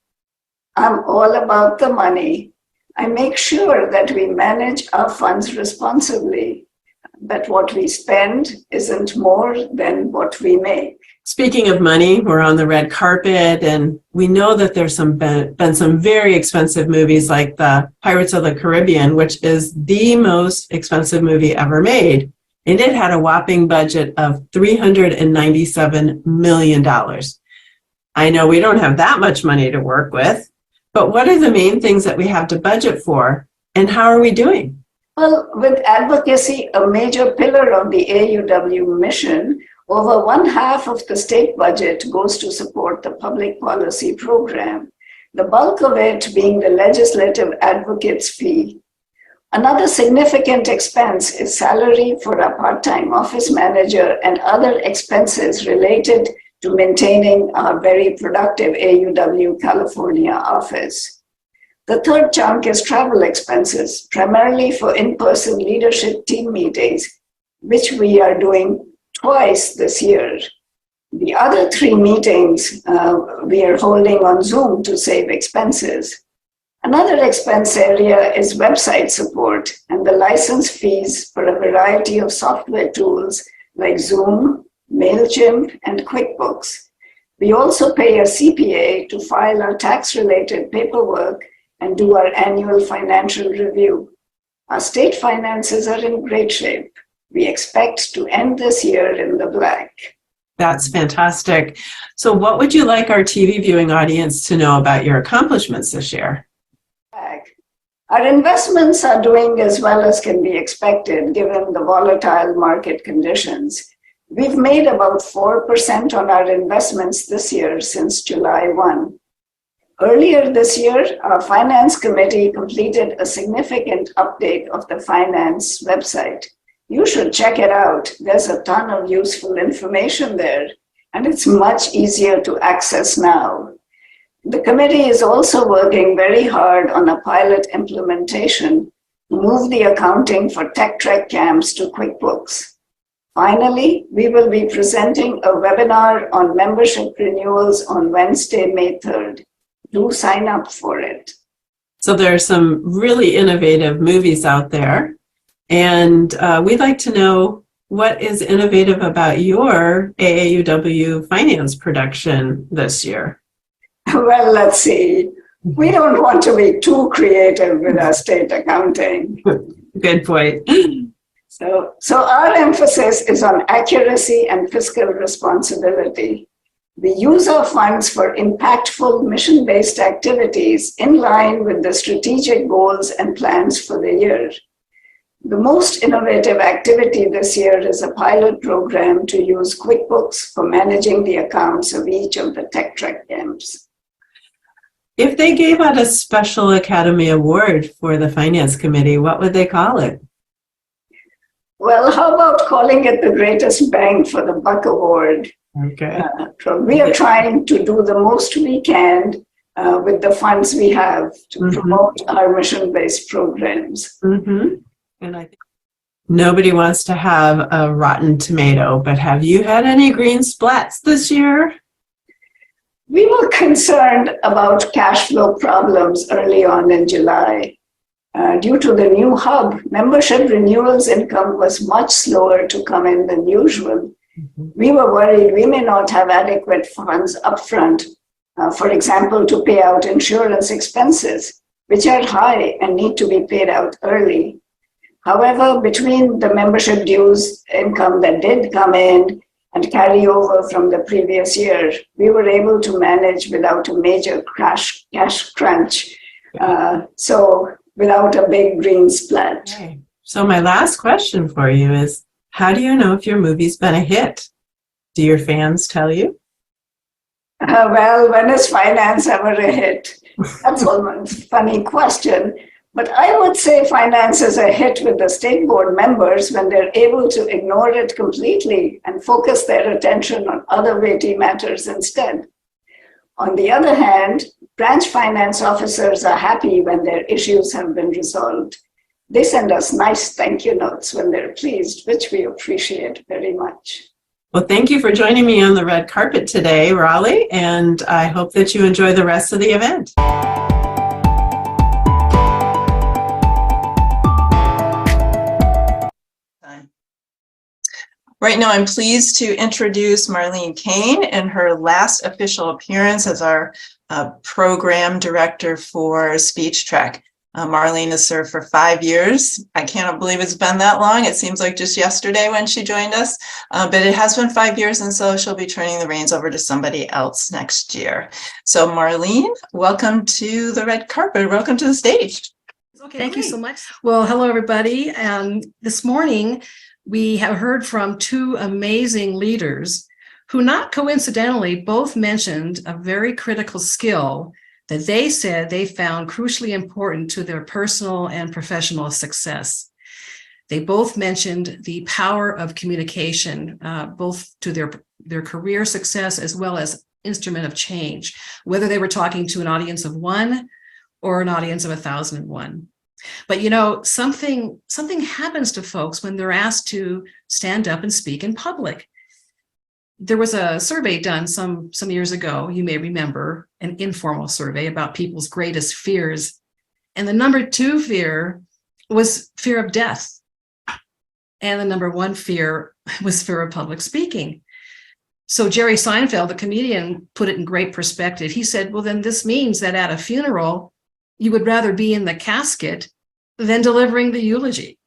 I'm all about the money. I make sure that we manage our funds responsibly, that what we spend isn't more than what we make. Speaking of money, we're on the red carpet, and we know that there's been some very expensive movies like the Pirates of the Caribbean, which is the most expensive movie ever made. And it had a whopping budget of $397 million. I know we don't have that much money to work with, but what are the main things that we have to budget for, and how are we doing? Well, with advocacy a major pillar of the AAUW mission, over 1/2 of the state budget goes to support the public policy program, the bulk of it being the legislative advocate's fee. Another significant expense is salary for a part-time office manager and other expenses related to maintaining our very productive AAUW California office. The third chunk is travel expenses, primarily for in-person leadership team meetings, which we are doing twice this year. The other 3 meetings we are holding on Zoom to save expenses. Another expense area is website support and the license fees for a variety of software tools like Zoom, MailChimp, and QuickBooks. We also pay a CPA to file our tax-related paperwork and do our annual financial review. Our state finances are in great shape. We expect to end this year in the black. That's fantastic. So what would you like our TV viewing audience to know about your accomplishments this year? Our investments are doing as well as can be expected given the volatile market conditions. We've made about 4% on our investments this year since July 1. Earlier this year, our finance committee completed a significant update of the finance website. You should check it out. There's a ton of useful information there, and it's much easier to access now. The committee is also working very hard on a pilot implementation to move the accounting for Tech Trek camps to QuickBooks. Finally, we will be presenting a webinar on membership renewals on Wednesday, May 3rd. Do sign up for it. So there are some really innovative movies out there, and we'd like to know what is innovative about your AAUW finance production this year. Well, let's see. We don't want to be too creative with our state accounting. Good point. So our emphasis is on accuracy and fiscal responsibility. We use our funds for impactful mission-based activities in line with the strategic goals and plans for the year. The most innovative activity this year is a pilot program to use QuickBooks for managing the accounts of each of the Tech Trek camps. If they gave out a special Academy Award for the Finance Committee, what would they call it? Well, how about calling it the Greatest Bang for the Buck Award? Okay. We are trying to do the most we can with the funds we have to promote our mission-based programs. And I think nobody wants to have a rotten tomato, but have you had any green splats this year? We were concerned about cash flow problems early on in July. Due to the new hub, membership renewals income was much slower to come in than usual. We were worried we may not have adequate funds upfront, for example, to pay out insurance expenses, which are high and need to be paid out early. However, between the membership dues income that did come in and carry over from the previous year, we were able to manage without a major cash crunch. So without a big green splat. Okay. So my last question for you is, how do you know if your movie's been a hit? Do your fans tell you? Well, when is finance ever a hit? That's almost a funny question. But I would say finance is a hit with the state board members when they're able to ignore it completely and focus their attention on other weighty matters instead. On the other hand, branch finance officers are happy when their issues have been resolved. They send us nice thank you notes when they're pleased, which we appreciate very much. Well, thank you for joining me on the red carpet today, Raleigh, and I hope that you enjoy the rest of the event. Right now, I'm pleased to introduce Marlene Kane in her last official appearance as our program director for Speech Trek. Marlene has served for 5 years. I cannot believe it's been that long. It seems like just yesterday when she joined us, but it has been 5 years, and so she'll be turning the reins over to somebody else next year. So Marlene, welcome to the red carpet. Welcome to the stage. Okay, thank you so much. Well, hello, everybody. This morning, we have heard from two amazing leaders who, not coincidentally, both mentioned a very critical skill that they said they found crucially important to their personal and professional success. They both mentioned the power of communication, both to their career success as well as instrument of change, whether they were talking to an audience of one or an audience of 1,001. But you know, something happens to folks when they're asked to stand up and speak in public. There was a survey done some years ago, you may remember, an informal survey about people's greatest fears. And the number 2 fear was fear of death. And the number 1 fear was fear of public speaking. So Jerry Seinfeld, the comedian, put it in great perspective. He said, well, then this means that at a funeral, you would rather be in the casket than delivering the eulogy.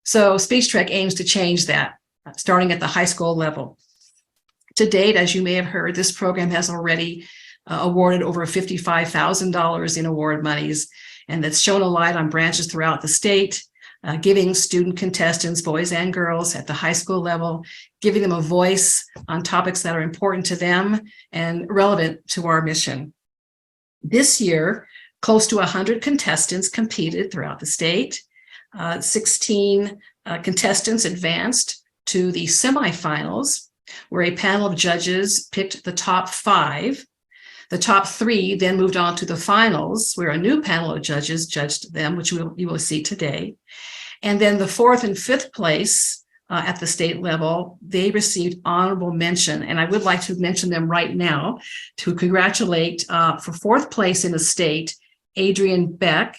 So Speech Trek aims to change that, starting at the high school level. To date, as you may have heard, this program has already awarded over $55,000 in award monies, and that's shown a light on branches throughout the state, giving student contestants, boys and girls at the high school level, giving them a voice on topics that are important to them and relevant to our mission. This year, close to 100 contestants competed throughout the state. 16 contestants advanced to the semifinals, where a panel of judges picked the top 5. The top 3 then moved on to the finals, where a new panel of judges judged them, which you will see today. And then the 4th and 5th place at the state level, they received honorable mention. And I would like to mention them right now to congratulate for 4th place in the state, Adrian Beck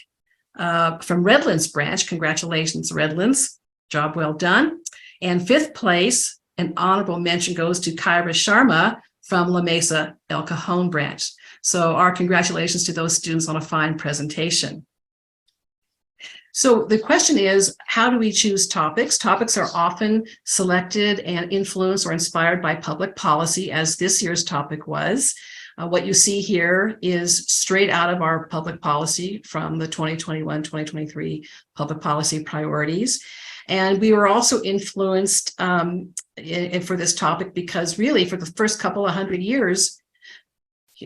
from Redlands branch. Congratulations, Redlands. Job well done. And 5th place, an honorable mention goes to Kyra Sharma from La Mesa El Cajon branch. So our congratulations to those students on a fine presentation. So the question is, how do we choose topics? Topics are often selected and influenced or inspired by public policy, as this year's topic was. What you see here is straight out of our public policy from the 2021-2023 public policy priorities. And we were also influenced for this topic because really for the first couple of 100 years,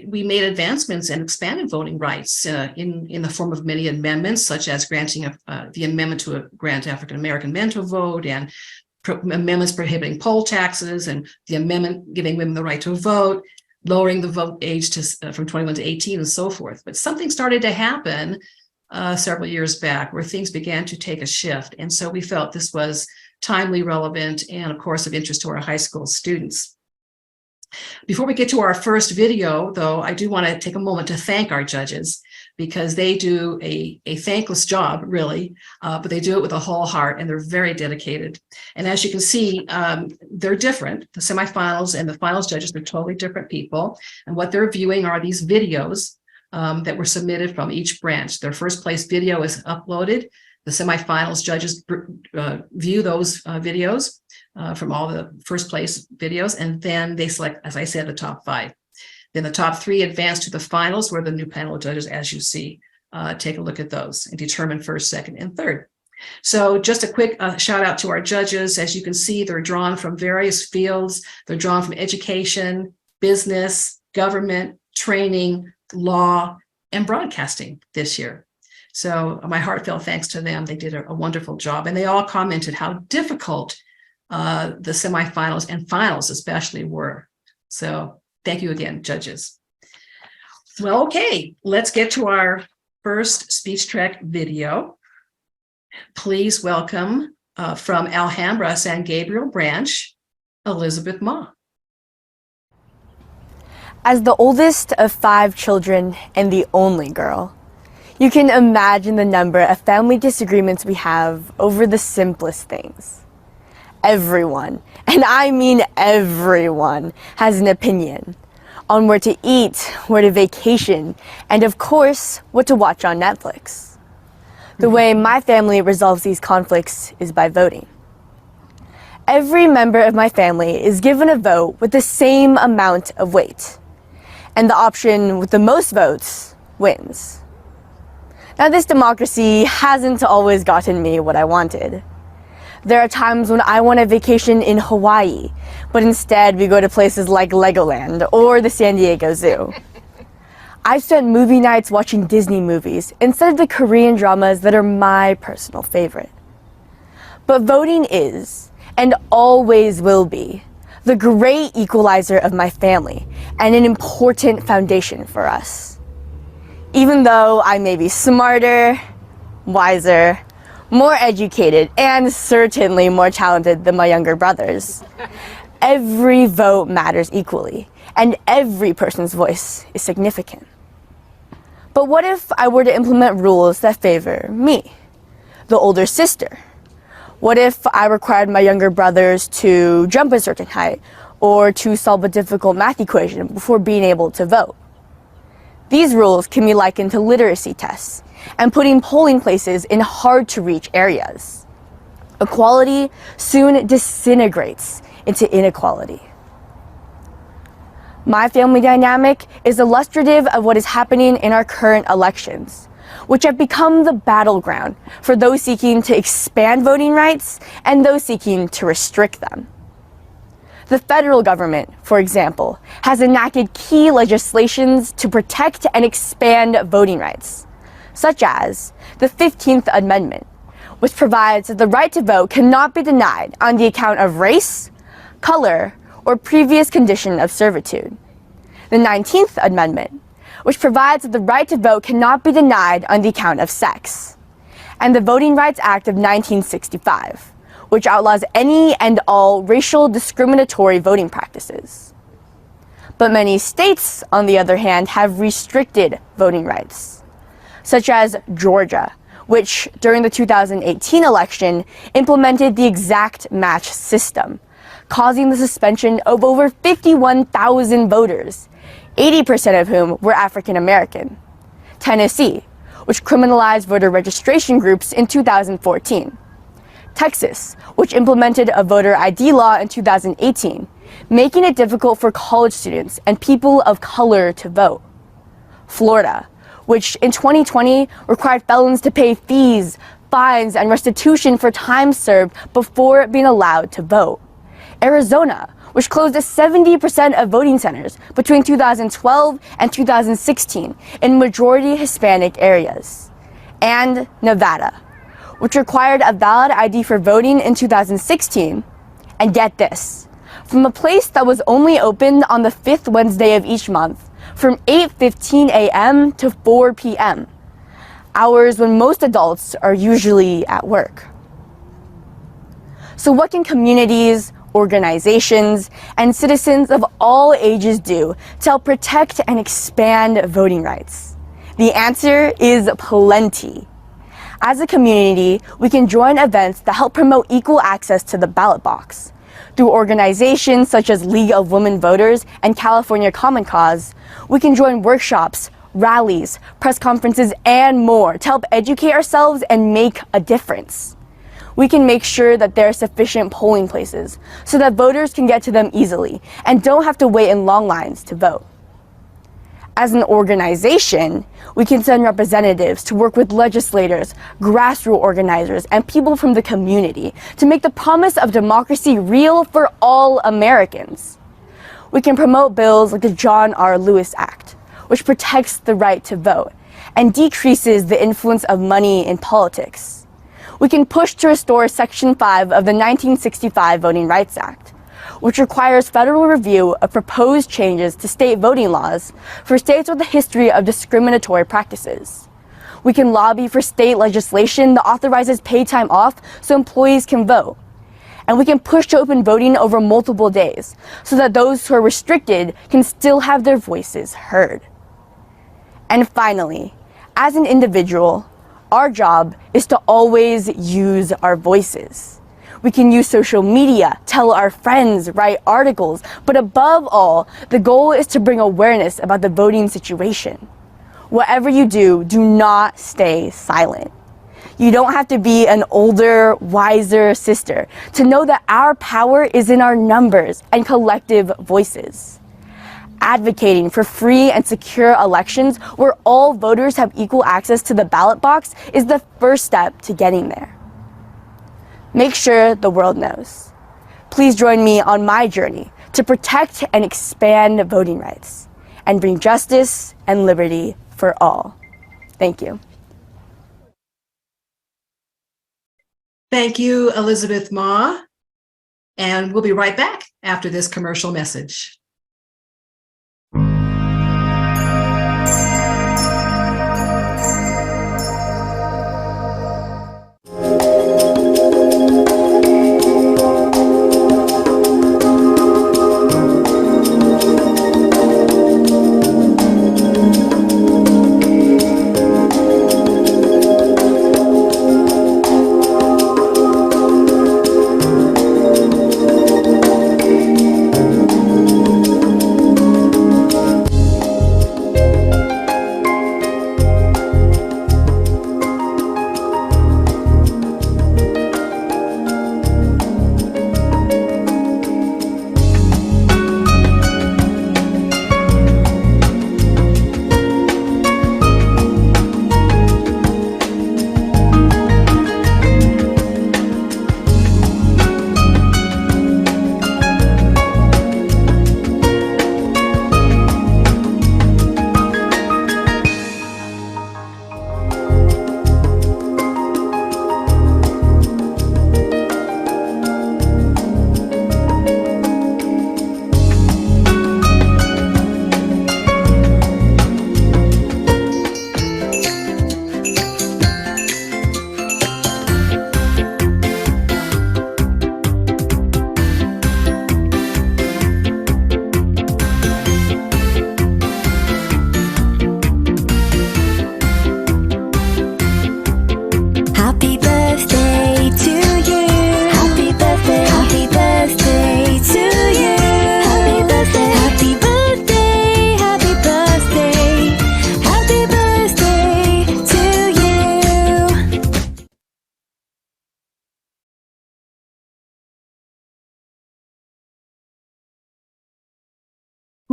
we made advancements and expanded voting rights in the form of many amendments, such as granting the amendment to grant African-American men to vote, and amendments prohibiting poll taxes, and the amendment giving women the right to vote, lowering the vote age from 21 to 18, and so forth. But something started to happen several years back where things began to take a shift. And so we felt this was timely, relevant, and of course of interest to our high school students. Before we get to our first video, though, I do want to take a moment to thank our judges because they do a thankless job, really, but they do it with a whole heart and they're very dedicated. And as you can see, they're different. The semifinals and the finals judges are totally different people. And what they're viewing are these videos that were submitted from each branch. Their first place video is uploaded. The semifinals judges view those videos from all the first place videos, and then they select, as I said, the top 5. Then the top 3 advance to the finals, where the new panel of judges, as you see, take a look at those and determine first, second, and third. So just a quick shout out to our judges. As you can see, they're drawn from various fields. They're drawn from education, business, government, training, law, and broadcasting this year. So my heartfelt thanks to them. They did a wonderful job, and they all commented how difficult the semifinals and finals especially were. So thank you again, judges. Well, okay, let's get to our first Speech Trek video. Please welcome from Alhambra, San Gabriel branch, Elizabeth Ma. As the oldest of 5 children and the only girl, you can imagine the number of family disagreements we have over the simplest things. everyone, and I mean everyone, has an opinion on where to eat, where to vacation, and of course, what to watch on Netflix. The way my family resolves these conflicts is by voting. Every member of my family is given a vote with the same amount of weight, and the option with the most votes wins. Now, this democracy hasn't always gotten me what I wanted. There are times when I want a vacation in Hawaii, but instead we go to places like Legoland or the San Diego Zoo. I've spent movie nights watching Disney movies instead of the Korean dramas that are my personal favorite. But voting is, and always will be, the great equalizer of my family and an important foundation for us. Even though I may be smarter, wiser, more educated, and certainly more talented than my younger brothers, every vote matters equally, and every person's voice is significant. But what if I were to implement rules that favor me, the older sister? What if I required my younger brothers to jump a certain height or to solve a difficult math equation before being able to vote? These rules can be likened to literacy tests and putting polling places in hard-to-reach areas. Equality soon disintegrates into inequality. My family dynamic is illustrative of what is happening in our current elections, which have become the battleground for those seeking to expand voting rights and those seeking to restrict them. The federal government, for example, has enacted key legislations to protect and expand voting rights, such as the 15th Amendment, which provides that the right to vote cannot be denied on the account of race, color, or previous condition of servitude. The 19th Amendment, which provides that the right to vote cannot be denied on the account of sex. And the Voting Rights Act of 1965, which outlaws any and all racial discriminatory voting practices. But many states, on the other hand, have restricted voting rights, such as Georgia, which during the 2018 election implemented the exact match system, causing the suspension of over 51,000 voters, 80% of whom were African American. Tennessee, which criminalized voter registration groups in 2014. Texas, which implemented a voter ID law in 2018, making it difficult for college students and people of color to vote. Florida, which in 2020 required felons to pay fees, fines, and restitution for time served before being allowed to vote. Arizona, which closed 70% of voting centers between 2012 and 2016 in majority Hispanic areas. And Nevada, which required a valid ID for voting in 2016, and get this, from a place that was only open on the 5th Wednesday of each month, from 8:15 a.m. to 4 p.m., hours when most adults are usually at work. So what can communities, organizations, and citizens of all ages do to help protect and expand voting rights? The answer is plenty. As a community, we can join events that help promote equal access to the ballot box. Through organizations such as League of Women Voters and California Common Cause, we can join workshops, rallies, press conferences, and more to help educate ourselves and make a difference. We can make sure that there are sufficient polling places so that voters can get to them easily and don't have to wait in long lines to vote. As an organization, we can send representatives to work with legislators, grassroots organizers, and people from the community to make the promise of democracy real for all Americans. We can promote bills like the John R. Lewis Act, which protects the right to vote and decreases the influence of money in politics. We can push to restore Section 5 of the 1965 Voting Rights Act, which requires federal review of proposed changes to state voting laws for states with a history of discriminatory practices. We can lobby for state legislation that authorizes paid time off so employees can vote. And we can push to open voting over multiple days so that those who are restricted can still have their voices heard. And finally, as an individual, our job is to always use our voices. We can use social media, tell our friends, write articles, but above all, the goal is to bring awareness about the voting situation. Whatever you do, do not stay silent. You don't have to be an older, wiser sister to know that our power is in our numbers and collective voices. Advocating for free and secure elections where all voters have equal access to the ballot box is the first step to getting there. Make sure the world knows. Please join me on my journey to protect and expand voting rights and bring justice and liberty for all. Thank you. Thank you, Elizabeth Ma. And we'll be right back after this commercial message.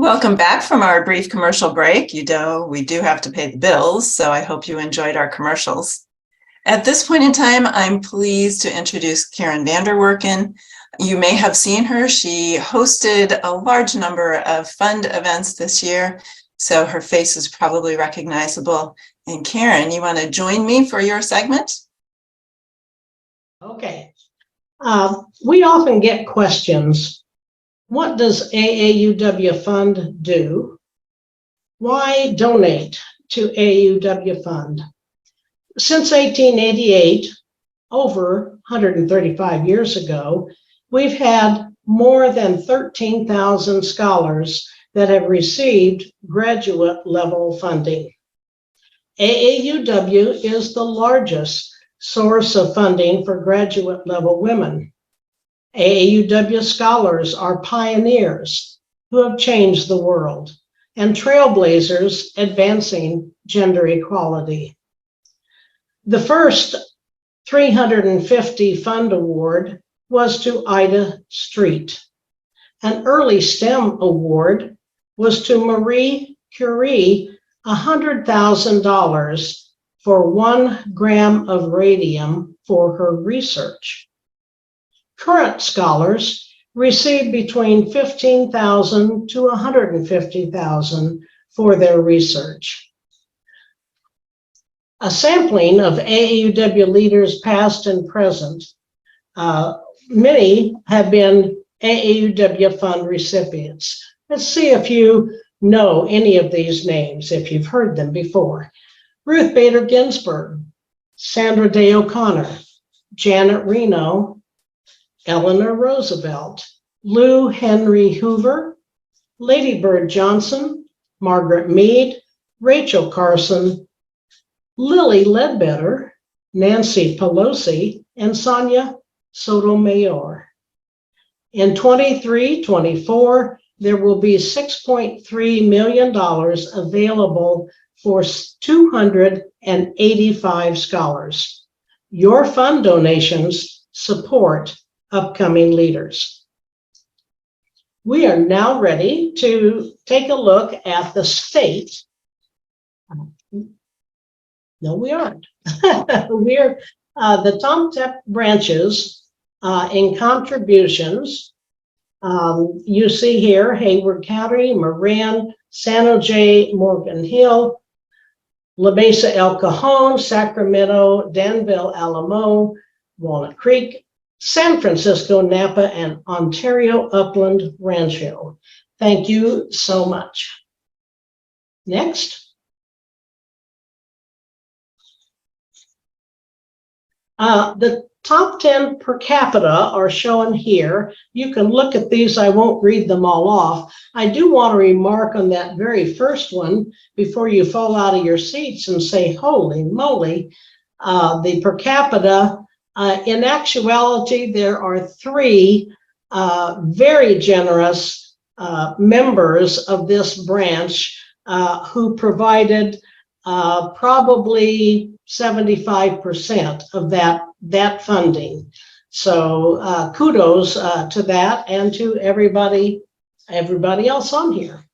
Welcome back from our brief commercial break. You know, we do have to pay the bills, so I hope you enjoyed our commercials. At this point in time, I'm pleased to introduce Karen Vanderwerken. You may have seen her. She hosted a large number of fund events this year, so her face is probably recognizable. And Karen, you want to join me for your segment? Okay. We often get questions. What does AAUW Fund do? Why donate to AAUW Fund? Since 1888, over 135 years ago, we've had more than 13,000 scholars that have received graduate level funding. AAUW is the largest source of funding for graduate level women. AAUW scholars are pioneers who have changed the world and trailblazers advancing gender equality. The first 350 Fund Award was to Ida Street. An early STEM award was to Marie Curie, $100,000 for 1 gram of radium for her research. Current scholars receive between $15,000 to $150,000 for their research. A sampling of AAUW leaders past and present. Many have been AAUW Fund recipients. Let's see if you know any of these names, if you've heard them before. Ruth Bader Ginsburg, Sandra Day O'Connor, Janet Reno, Eleanor Roosevelt, Lou Henry Hoover, Lady Bird Johnson, Margaret Mead, Rachel Carson, Lilly Ledbetter, Nancy Pelosi, and Sonia Sotomayor. In 23-24, there will be $6.3 million available for 285 scholars. Your fund donations support upcoming leaders. We are now ready to take a look at the state. No, we aren't. We're the top 10 branches in contributions. You see here, Hayward County, Marin, San Jose, Morgan Hill, La Mesa, El Cajon, Sacramento, Danville, Alamo, Walnut Creek, San Francisco, Napa, and Ontario, Upland, Rancho. Thank you so much. Next. The top 10 per capita are shown here. You can look at these. I won't read them all off. I do want to remark on that very first one before you fall out of your seats and say, holy moly, the per capita. In actuality, there are 3 very generous members of this branch who provided probably 75% of that funding. So kudos to that and to everybody else on here.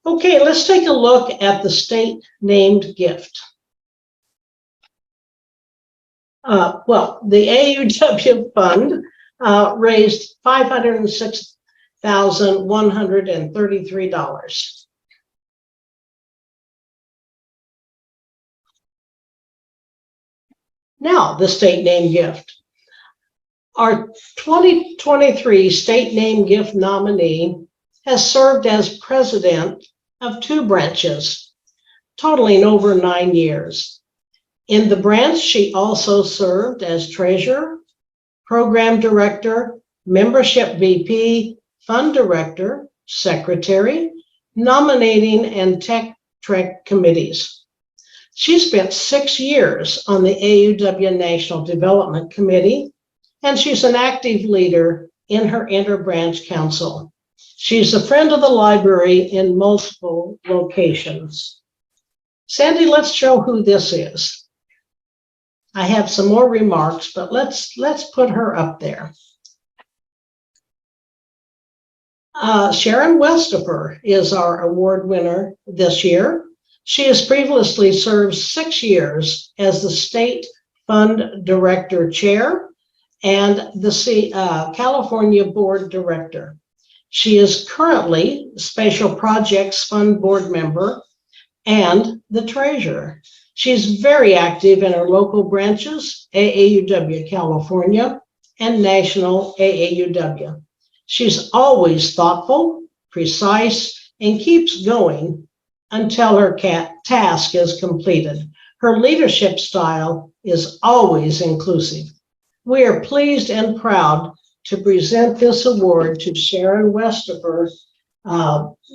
Okay, let's take a look at the state named gift. Well, the AAUW fund raised $506,133. Now, the state name gift. Our 2023 state name gift nominee has served as president of 2 branches, totaling over 9 years. In the branch, she also served as treasurer, program director, membership VP, fund director, secretary, nominating and tech track committees. She spent 6 years on the AAUW National Development Committee, and she's an active leader in her inter-branch council. She's a friend of the library in multiple locations. Sandy, let's show who this is. I have some more remarks, but let's put her up there. Sharon Westopher is our award winner this year. She has previously served 6 years as the State Fund Director Chair and the California Board Director. She is currently Special Projects Fund Board Member and the Treasurer. She's very active in her local branches, AAUW California and National AAUW. She's always thoughtful, precise, and keeps going until her task is completed. Her leadership style is always inclusive. We are pleased and proud to present this award to Sharon Westopher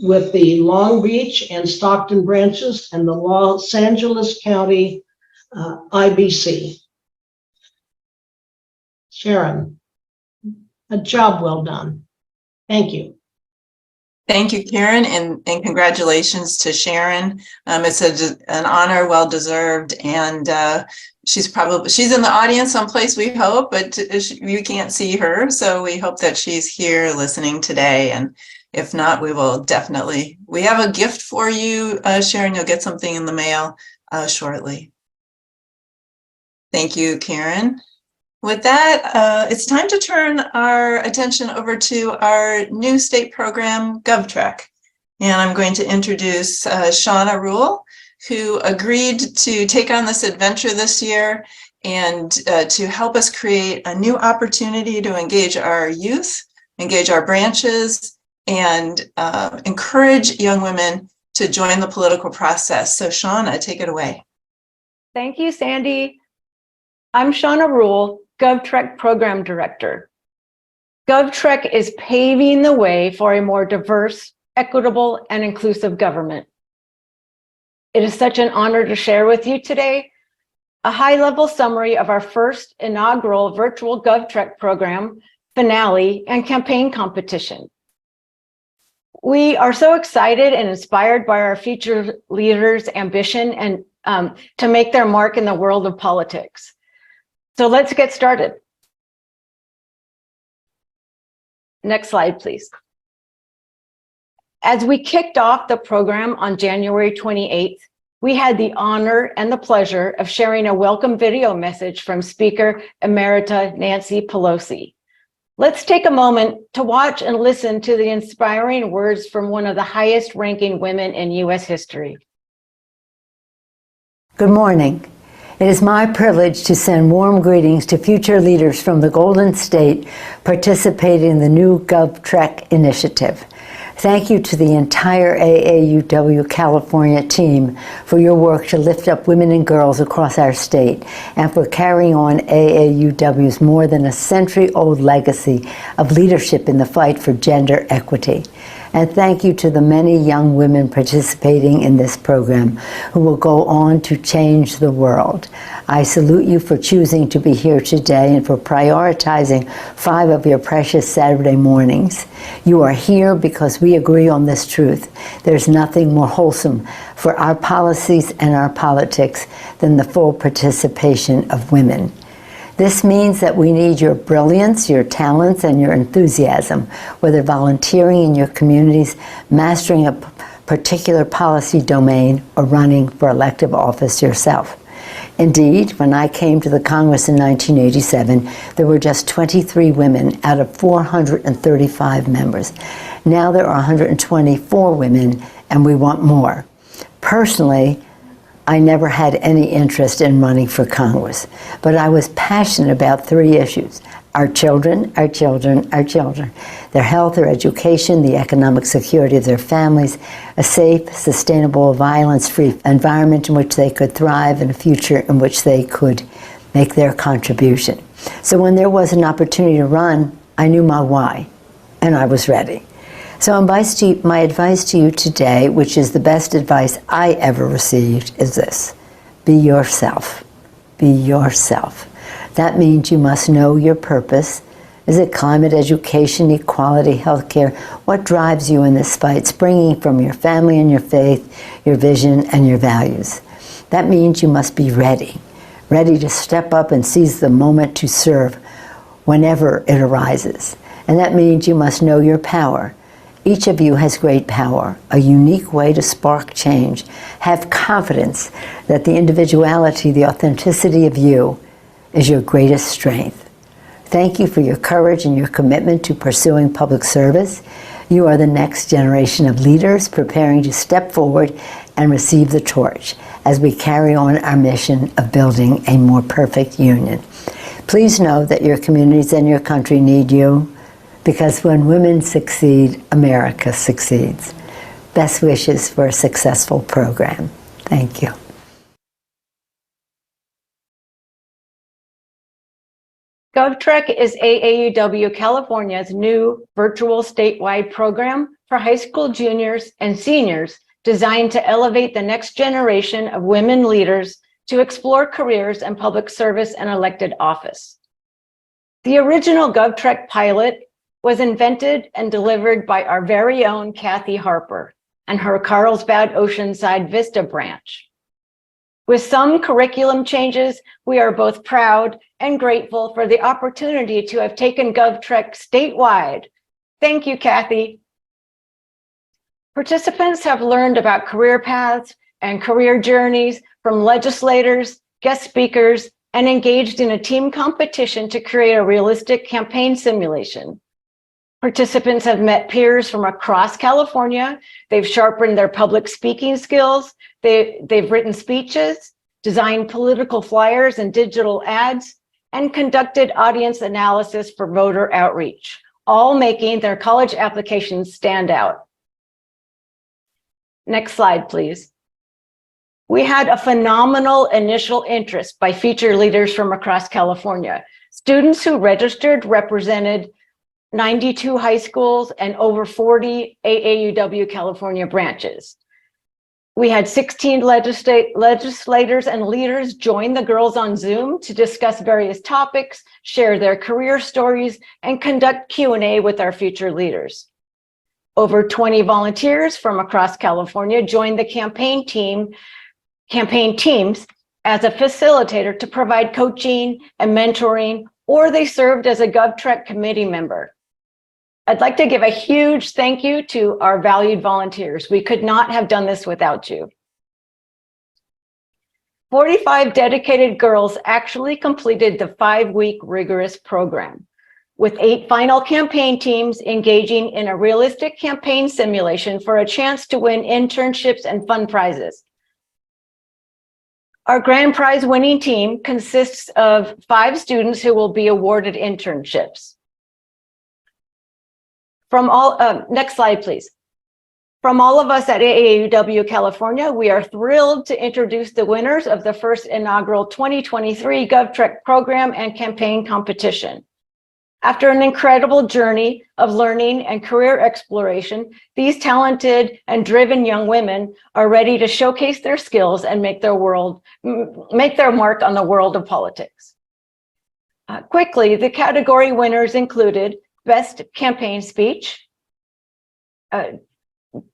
with the Long Beach and Stockton branches and the Los Angeles County IBC. Sharon, a job well done. Thank you. Thank you, Karen, and congratulations to Sharon. It's an honor, well deserved, and she's in the audience someplace, we hope, but you can't see her, so we hope that she's here listening today. And if not, we have a gift for you, Sharon. You'll get something in the mail shortly. Thank you, Karen. With that, it's time to turn our attention over to our new state program, GovTrek. And I'm going to introduce Shauna Rule, who agreed to take on this adventure this year and to help us create a new opportunity to engage our youth, engage our branches, and encourage young women to join the political process. So Shauna, take it away. Thank you, Sandy. I'm Shauna Rule, GovTrek Program Director. GovTrek is paving the way for a more diverse, equitable, and inclusive government. It is such an honor to share with you today a high-level summary of our first inaugural virtual GovTrek program, finale, and campaign competition. We are so excited and inspired by our future leaders' ambition and to make their mark in the world of politics. So let's get started. Next slide, please. As we kicked off the program on January 28th, we had the honor and the pleasure of sharing a welcome video message from Speaker Emerita Nancy Pelosi. Let's take a moment to watch and listen to the inspiring words from one of the highest ranking women in U.S. history. Good morning. It is my privilege to send warm greetings to future leaders from the Golden State participating in the new GovTrek initiative. Thank you to the entire AAUW California team for your work to lift up women and girls across our state and for carrying on AAUW's more than a century-old legacy of leadership in the fight for gender equity. And thank you to the many young women participating in this program who will go on to change the world. I salute you for choosing to be here today and for prioritizing 5 of your precious Saturday mornings. You are here because we agree on this truth. There's nothing more wholesome for our policies and our politics than the full participation of women. This means that we need your brilliance, your talents, and your enthusiasm, whether volunteering in your communities, mastering a particular policy domain, or running for elective office yourself. Indeed, when I came to the Congress in 1987, there were just 23 women out of 435 members. Now there are 124 women, and we want more. Personally, I never had any interest in running for Congress, but I was passionate about 3 issues: our children, our children, our children, their health, their education, the economic security of their families, a safe, sustainable, violence-free environment in which they could thrive, and a future in which they could make their contribution. So when there was an opportunity to run, I knew my why, and I was ready. So my advice to you today, which is the best advice I ever received, is this: be yourself. Be yourself. That means you must know your purpose. Is it climate, education, equality, healthcare? What drives you in this fight, springing from your family and your faith, your vision and your values? That means you must be ready to step up and seize the moment to serve whenever it arises. And that means you must know your power. Each of you has great power, a unique way to spark change. Have confidence that the individuality, the authenticity of you is your greatest strength. Thank you for your courage and your commitment to pursuing public service. You are the next generation of leaders preparing to step forward and receive the torch as we carry on our mission of building a more perfect union. Please know that your communities and your country need you, because when women succeed, America succeeds. Best wishes for a successful program. Thank you. GovTrek is AAUW California's new virtual statewide program for high school juniors and seniors designed to elevate the next generation of women leaders to explore careers in public service and elected office. The original GovTrek pilot was invented and delivered by our very own Kathy Harper and her Carlsbad Oceanside Vista branch. With some curriculum changes, we are both proud and grateful for the opportunity to have taken GovTrek statewide. Thank you, Kathy. Participants have learned about career paths and career journeys from legislators, guest speakers, and engaged in a team competition to create a realistic campaign simulation. Participants have met peers from across California. They've sharpened their public speaking skills. They've written speeches, designed political flyers and digital ads, and conducted audience analysis for voter outreach, all making their college applications stand out. Next slide, please. We had a phenomenal initial interest by featured leaders from across California. Students who registered represented 92 high schools and over 40 AAUW California branches. We had 16 legislators and leaders join the girls on Zoom to discuss various topics, share their career stories, and conduct Q&A with our future leaders. Over 20 volunteers from across California joined the campaign teams as a facilitator to provide coaching and mentoring, or they served as a GovTrek committee member. I'd like to give a huge thank you to our valued volunteers. We could not have done this without you. 45 dedicated girls actually completed the 5-week rigorous program, with 8 final campaign teams engaging in a realistic campaign simulation for a chance to win internships and fun prizes. Our grand prize winning team consists of 5 students who will be awarded internships. From all, next slide, please. From all of us at AAUW California, we are thrilled to introduce the winners of the first inaugural 2023 GovTrek program and campaign competition. After an incredible journey of learning and career exploration, these talented and driven young women are ready to showcase their skills and make their mark on the world of politics. Quickly, the category winners included Best Campaign Speech,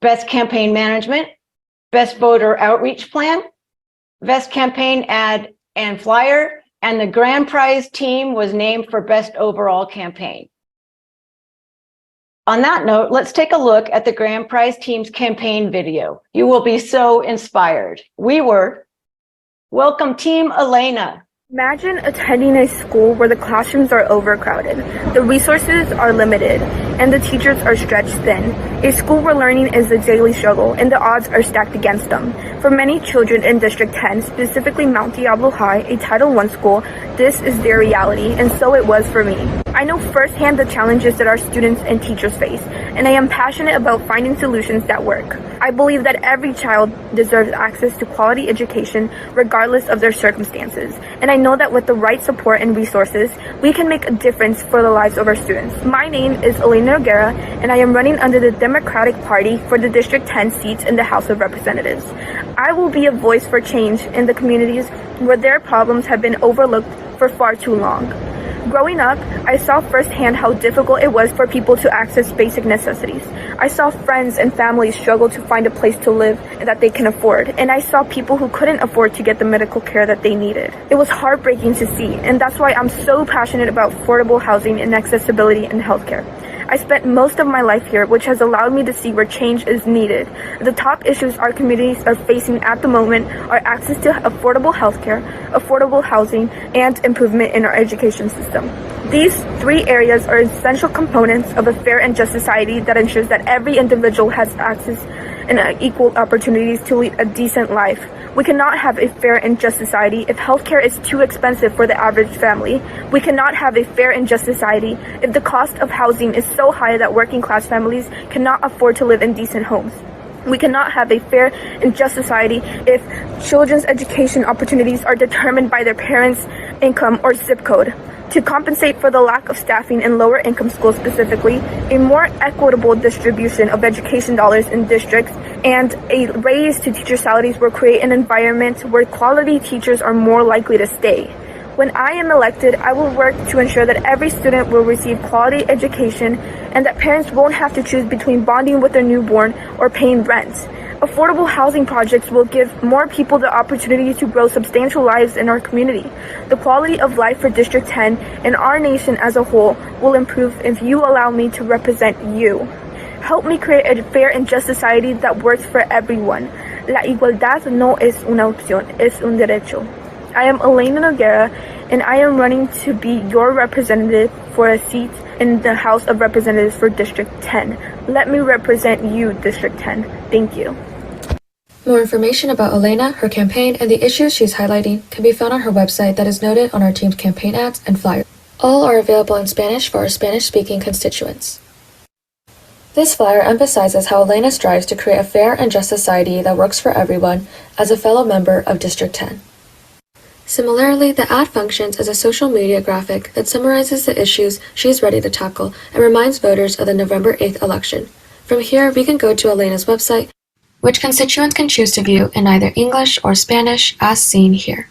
Best Campaign Management, Best Voter Outreach Plan, Best Campaign Ad and Flyer, and the grand prize team was named for Best Overall Campaign. On that note, let's take a look at the grand prize team's campaign video. You will be so inspired. We were. Welcome, Team Elena. Imagine attending a school where the classrooms are overcrowded, the resources are limited, and the teachers are stretched thin. A school where learning is a daily struggle and the odds are stacked against them. For many children in District 10, specifically Mount Diablo High, a Title I school, this is their reality, and so it was for me. I know firsthand the challenges that our students and teachers face, and I am passionate about finding solutions that work. I believe that every child deserves access to quality education regardless of their circumstances, and I know that with the right support and resources, we can make a difference for the lives of our students. My name is Elena Noguera, and I am running under the Democratic Party for the District 10 seats in the House of Representatives. I will be a voice for change in the communities where their problems have been overlooked for far too long. Growing up, I saw firsthand how difficult it was for people to access basic necessities. I saw friends and families struggle to find a place to live that they can afford, and I saw people who couldn't afford to get the medical care that they needed. It was heartbreaking to see, and that's why I'm so passionate about affordable housing and accessibility in healthcare. I spent most of my life here, which has allowed me to see where change is needed. The top issues our communities are facing at the moment are access to affordable healthcare, affordable housing, and improvement in our education system. These 3 areas are essential components of a fair and just society that ensures that every individual has access and equal opportunities to lead a decent life. We cannot have a fair and just society if healthcare is too expensive for the average family. We cannot have a fair and just society if the cost of housing is so high that working class families cannot afford to live in decent homes. We cannot have a fair and just society if children's education opportunities are determined by their parents' income or zip code. To compensate for the lack of staffing in lower income schools specifically, a more equitable distribution of education dollars in districts and a raise to teacher salaries will create an environment where quality teachers are more likely to stay. When I am elected, I will work to ensure that every student will receive quality education and that parents won't have to choose between bonding with their newborn or paying rent. Affordable housing projects will give more people the opportunity to grow substantial lives in our community. The quality of life for District 10 and our nation as a whole will improve if you allow me to represent you. Help me create a fair and just society that works for everyone. La igualdad no es una opción, es un derecho. I am Elena Noguera, and I am running to be your representative for a seat in the House of Representatives for District 10. Let me represent you, District 10. Thank you. More information about Elena, her campaign, and the issues she's highlighting can be found on her website that is noted on our team's campaign ads and flyers. All are available in Spanish for our Spanish-speaking constituents. This flyer emphasizes how Elena strives to create a fair and just society that works for everyone as a fellow member of District 10. Similarly, the ad functions as a social media graphic that summarizes the issues she is ready to tackle and reminds voters of the November 8th election. From here, we can go to Elena's website. which constituents can choose to view in either English or Spanish as seen here.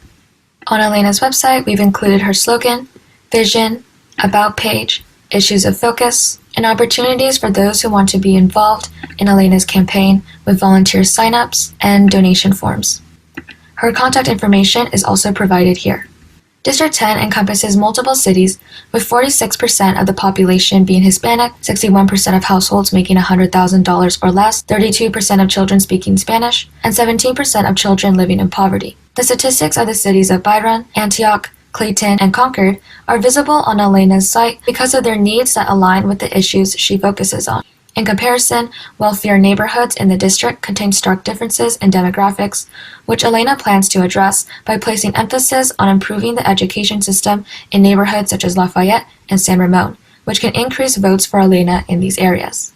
On Elena's website, we've included her slogan, vision, about page, issues of focus, and opportunities for those who want to be involved in Elena's campaign with volunteer signups and donation forms. Her contact information is also provided here. District 10 encompasses multiple cities, with 46% of the population being Hispanic, 61% of households making $100,000 or less, 32% of children speaking Spanish, and 17% of children living in poverty. The statistics of the cities of Byron, Antioch, Clayton, and Concord are visible on Elena's site because of their needs that align with the issues she focuses on. In comparison, wealthier neighborhoods in the district contain stark differences in demographics, which Elena plans to address by placing emphasis on improving the education system in neighborhoods such as Lafayette and San Ramon, which can increase votes for Elena in these areas.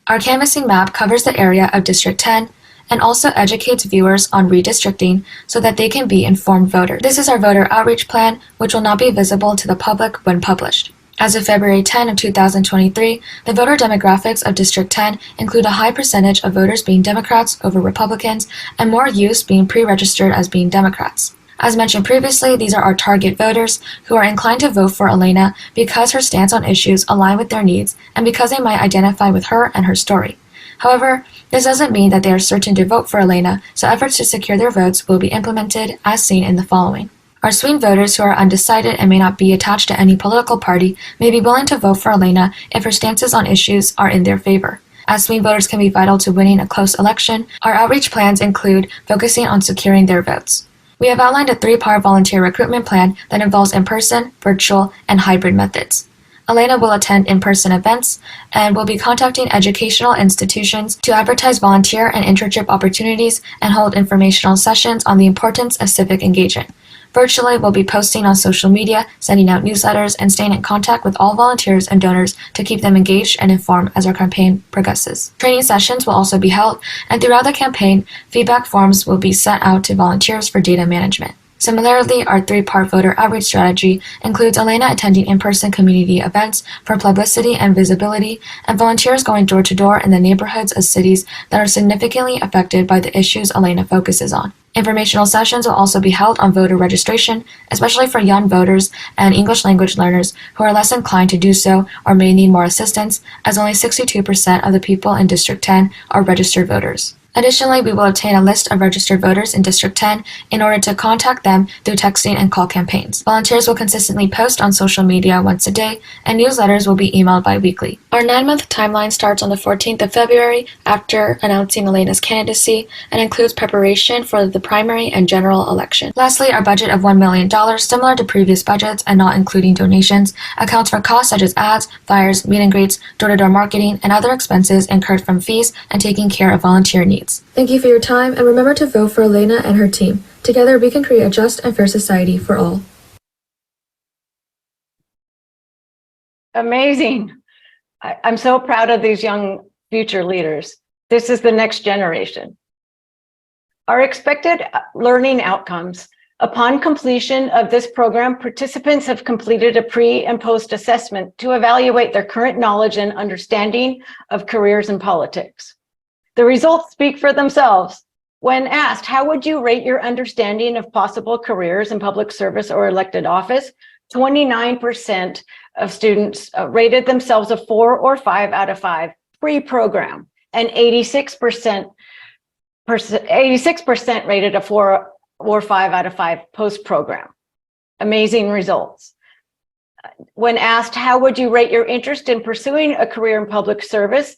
Our canvassing map covers the area of District 10 and also educates viewers on redistricting so that they can be informed voters. This is our voter outreach plan, which will not be visible to the public when published. As of February 10 of 2023, the voter demographics of District 10 include a high percentage of voters being Democrats over Republicans and more youths being pre-registered as being Democrats. As mentioned previously, these are our target voters who are inclined to vote for Elena because her stance on issues align with their needs and because they might identify with her and her story. However, this doesn't mean that they are certain to vote for Elena, so efforts to secure their votes will be implemented as seen in the following. Our swing voters who are undecided and may not be attached to any political party may be willing to vote for Elena if her stances on issues are in their favor. As swing voters can be vital to winning a close election, our outreach plans include focusing on securing their votes. We have outlined a 3-part volunteer recruitment plan that involves in-person, virtual, and hybrid methods. Elena will attend in-person events and will be contacting educational institutions to advertise volunteer and internship opportunities and hold informational sessions on the importance of civic engagement. Virtually, we'll be posting on social media, sending out newsletters, and staying in contact with all volunteers and donors to keep them engaged and informed as our campaign progresses. Training sessions will also be held, and throughout the campaign, feedback forms will be sent out to volunteers for data management. Similarly, our 3-part voter outreach strategy includes Elena attending in-person community events for publicity and visibility, and volunteers going door to door in the neighborhoods of cities that are significantly affected by the issues Elena focuses on. Informational sessions will also be held on voter registration, especially for young voters and English language learners who are less inclined to do so or may need more assistance, as only 62% of the people in District 10 are registered voters. Additionally, we will obtain a list of registered voters in District 10 in order to contact them through texting and call campaigns. Volunteers will consistently post on social media once a day, and newsletters will be emailed bi-weekly. Our 9-month timeline starts on the 14th of February after announcing Elena's candidacy and includes preparation for the primary and general election. Lastly, our budget of $1 million, similar to previous budgets and not including donations, accounts for costs such as ads, flyers, meet and greets, door-to-door marketing, and other expenses incurred from fees and taking care of volunteer needs. Thank you for your time, and remember to vote for Elena and her team. Together, we can create a just and fair society for all. Amazing. I'm so proud of these young future leaders. This is the next generation. Our expected learning outcomes. Upon completion of this program, participants have completed a pre and post assessment to evaluate their current knowledge and understanding of careers in politics. The results speak for themselves. When asked, how would you rate your understanding of possible careers in public service or elected office? 29% of students rated themselves a 4 or 5 out of 5 pre-program, and 86% rated a 4 or 5 out of 5 post-program. Amazing results. When asked, how would you rate your interest in pursuing a career in public service?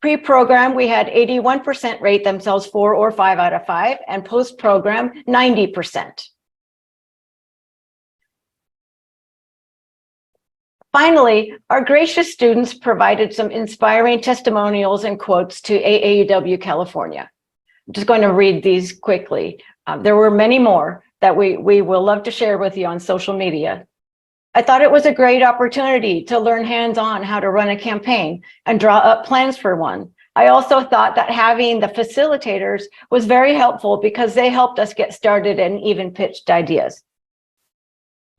Pre-program, we had 81% rate themselves 4 or 5 out of 5, and post-program, 90%. Finally, our gracious students provided some inspiring testimonials and quotes to AAUW California. I'm just going to read these quickly. There were many more that we will love to share with you on social media. I thought it was a great opportunity to learn hands-on how to run a campaign and draw up plans for one. I also thought that having the facilitators was very helpful because they helped us get started and even pitched ideas.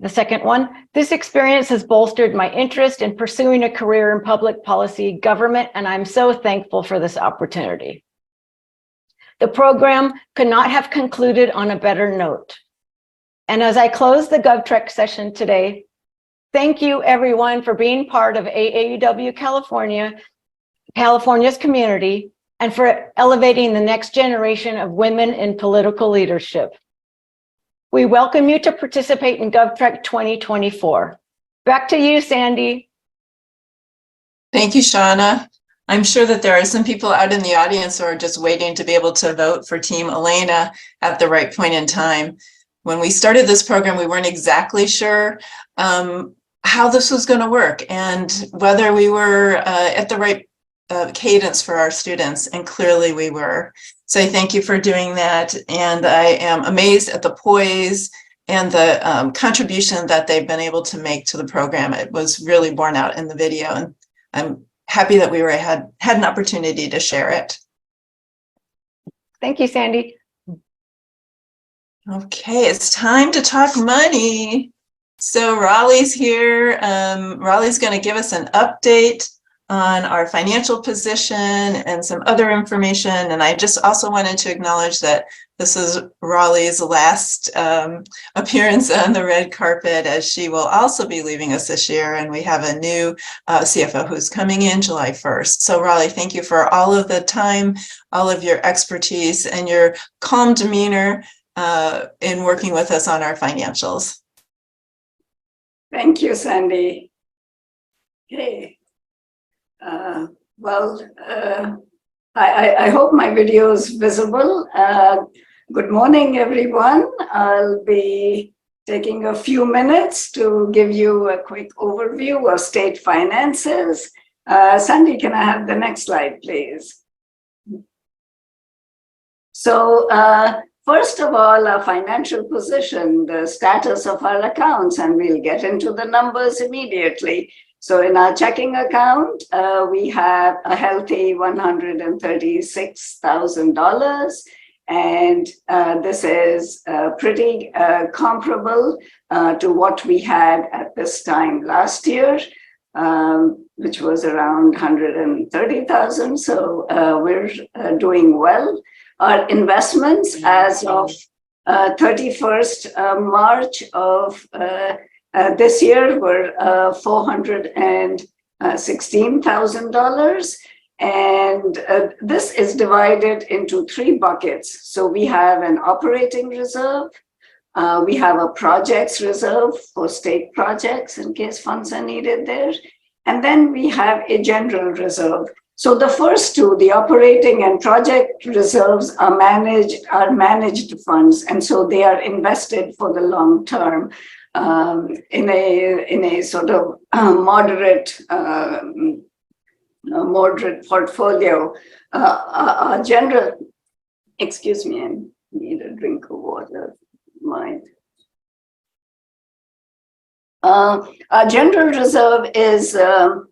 The second one, this experience has bolstered my interest in pursuing a career in public policy government, and I'm so thankful for this opportunity. The program could not have concluded on a better note. And as I close the GovTrek session today, thank you everyone for being part of AAUW California's community, and for elevating the next generation of women in political leadership. We welcome you to participate in GovTrek 2024. Back to you, Sandy. Thank you, Shauna. I'm sure that there are some people out in the audience who are just waiting to be able to vote for Team Elena at the right point in time. When we started this program, we weren't exactly sure how this was going to work and whether we were at the right cadence for our students, and clearly we were. So I thank you for doing that, and I am amazed at the poise and the contribution that they've been able to make to the program. It was really borne out in the video, and I'm happy that we had an opportunity to share it. Thank you, Sandy. Okay, it's time to talk money. So Raleigh's here. Raleigh's going to give us an update on our financial position and some other information. And I just also wanted to acknowledge that this is Raleigh's last appearance on the red carpet, as she will also be leaving us this year. And we have a new CFO who's coming in July 1st. So Raleigh, thank you for all of the time, all of your expertise, and your calm demeanor in working with us on our financials. Thank you, Sandy. Okay. I hope my video is visible. Good morning, everyone. I'll be taking a few minutes to give you a quick overview of state finances. Sandy, can I have the next slide, please? So, first of all, our financial position, the status of our accounts, and we'll get into the numbers immediately. So in our checking account, we have a healthy $136,000. And this is pretty comparable to what we had at this time last year, which was around 130,000. So we're doing well. Our investments as of 31st March of this year were $416,000. And this is divided into three buckets. So we have an operating reserve, we have a projects reserve for state projects in case funds are needed there, and then we have a general reserve. So the first two, the operating and project reserves, are managed funds, and so they are invested for the long term in a sort of moderate portfolio. Our general, excuse me, I need a drink of water. Our general reserve is a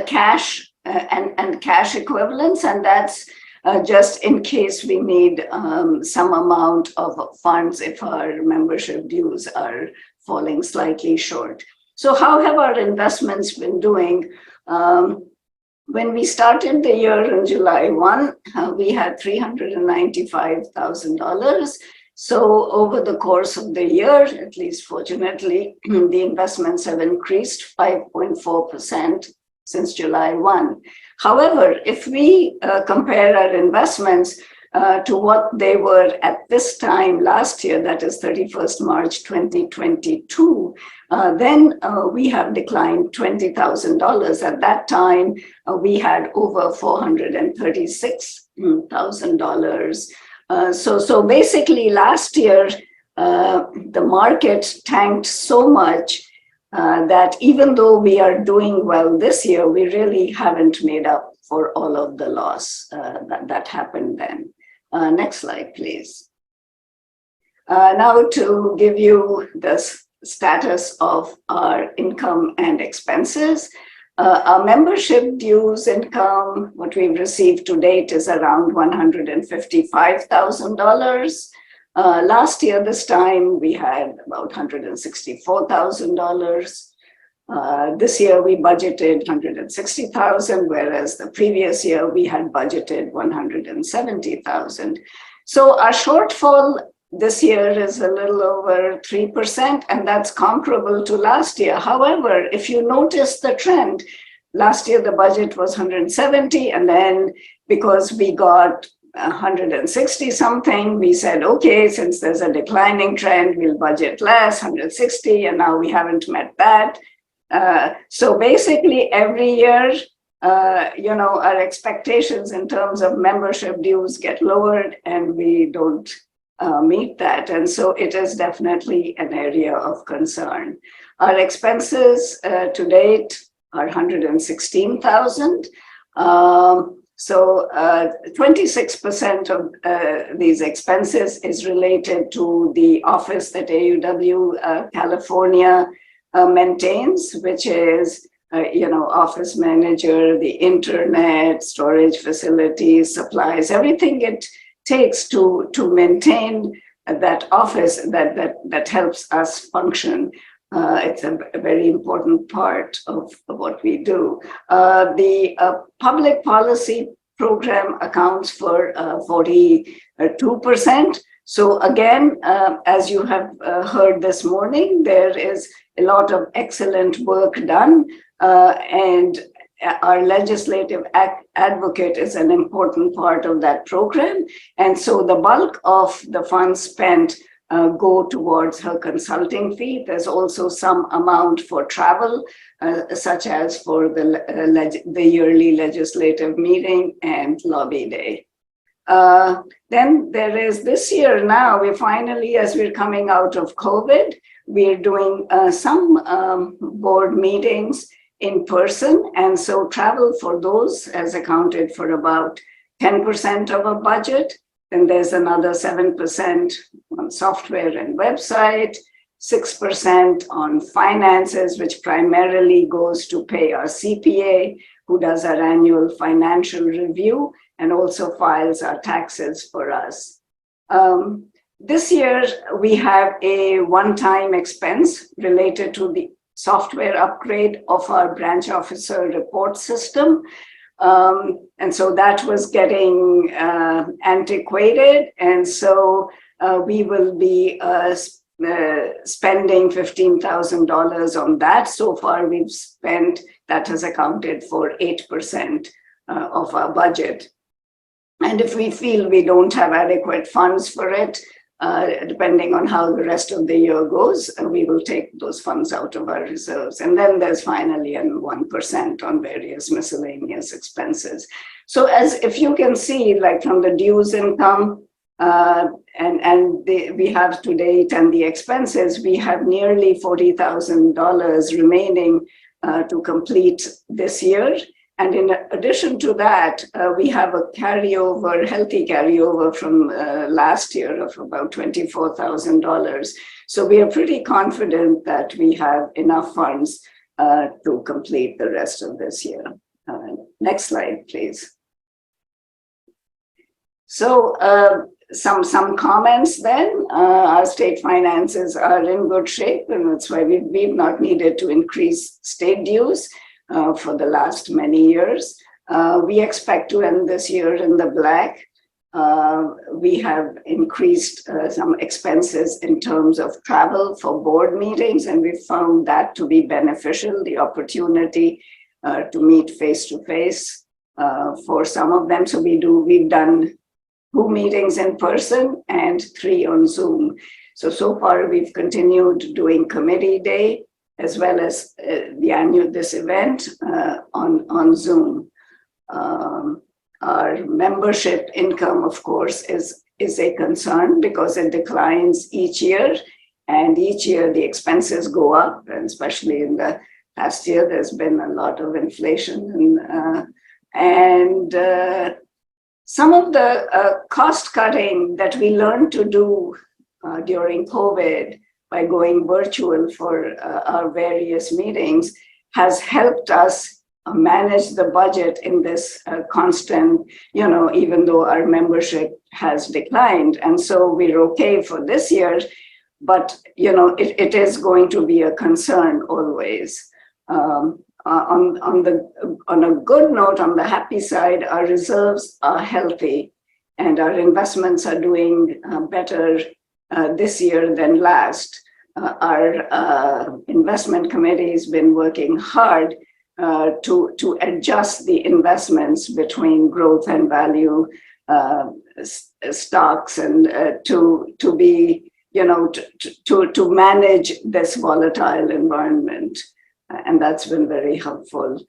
cash and cash equivalents, and that's just in case we need some amount of funds if our membership dues are falling slightly short. So how have our investments been doing? When we started the year on July 1, we had $395,000. So over the course of the year, at least fortunately, the investments have increased 5.4% since July 1. However, if we compare our investments to what they were at this time last year, that is 31st March 2022, then we have declined $20,000. At that time, we had over $436,000. So basically last year, the market tanked so much that even though we are doing well this year, we really haven't made up for all of the loss that happened then. Next slide, please. Now to give you the status of our income and expenses. Our membership dues income, what we've received to date, is around $155,000. Last year, this time, we had about $164,000. This year we budgeted 160,000, whereas the previous year we had budgeted 170,000. So our shortfall this year is a little over 3%, and that's comparable to last year. However, if you notice the trend, last year the budget was 170, and then because we got 160 something, we said, okay, since there's a declining trend, we'll budget less, 160, and now we haven't met that. So basically every year, our expectations in terms of membership dues get lowered and we don't meet that. And so it is definitely an area of concern. Our expenses to date are 116,000. So 26% of these expenses is related to the office that AAUW California maintains, which is, office manager, the internet, storage facilities, supplies, everything it takes to maintain that office that helps us function. It's a very important part of what we do. The public policy program accounts for 42%. So again, as you have heard this morning, there is a lot of excellent work done, and our legislative advocate is an important part of that program. And so the bulk of the funds spent go towards her consulting fee. There's also some amount for travel, such as for the yearly legislative meeting and lobby day. Then there is this year now, we finally, as we're coming out of COVID, we're doing some board meetings in person. And so travel for those has accounted for about 10% of our budget. Then there's another 7% on software and website, 6% on finances, which primarily goes to pay our CPA, who does our annual financial review and also files our taxes for us. This year, we have a one-time expense related to the software upgrade of our branch officer report system. And so that was getting antiquated. And so we will be spending $15,000 on that. So far, we've spent, that has accounted for 8% of our budget. And if we feel we don't have adequate funds for it, depending on how the rest of the year goes, we will take those funds out of our reserves. And then there's finally a 1% on various miscellaneous expenses. So as if you can see, like from the dues income we have to date and the expenses, we have nearly $40,000 remaining to complete this year. And in addition to that, we have a carryover, healthy carryover from last year of about $24,000. So we are pretty confident that we have enough funds to complete the rest of this year. Next slide, please. So some comments then. Our state finances are in good shape, and that's why we've not needed to increase state dues for the last many years. We expect to end this year in the black. We have increased some expenses in terms of travel for board meetings, and we found that to be beneficial, the opportunity to meet face-to-face for some of them. So we've done 2 meetings in person and 3 on Zoom. So far we've continued doing committee day, as well as this event on Zoom. Our membership income, of course, is a concern because it declines each year, and each year the expenses go up, and especially in the past year, there's been a lot of inflation. And some of the cost cutting that we learned to do during COVID by going virtual for our various meetings has helped us manage the budget in this constant, even though our membership has declined. And so we're okay for this year, but, it is going to be a concern always. On a good note, on the happy side, our reserves are healthy and our investments are doing better this year than last. Our investment committee has been working hard to adjust the investments between growth and value stocks and to be, to manage this volatile environment. And that's been very helpful.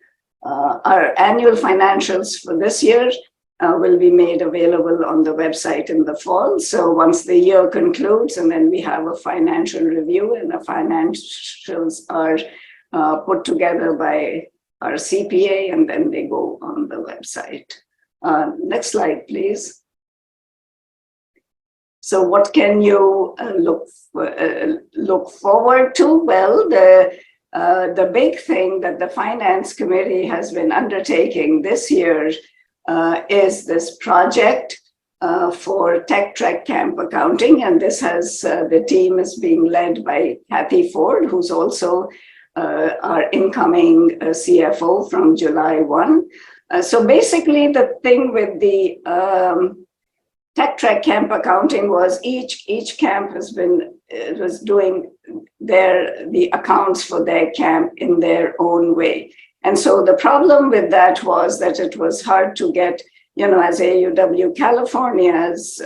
Our annual financials for this year will be made available on the website in the fall. So once the year concludes, and then we have a financial review, and the financials are put together by our CPA, and then they go on the website. Next slide, please. So what can you look forward to? Well, the big thing that the Finance Committee has been undertaking this year is this project for Tech Trek Camp Accounting. And this has, the team is being led by Kathy Ford, who's also our incoming CFO from July 1. So basically the thing with the Tech Trek Camp Accounting was each camp has been was doing the accounts for their camp in their own way. And so the problem with that was that it was hard to get, as AAUW California's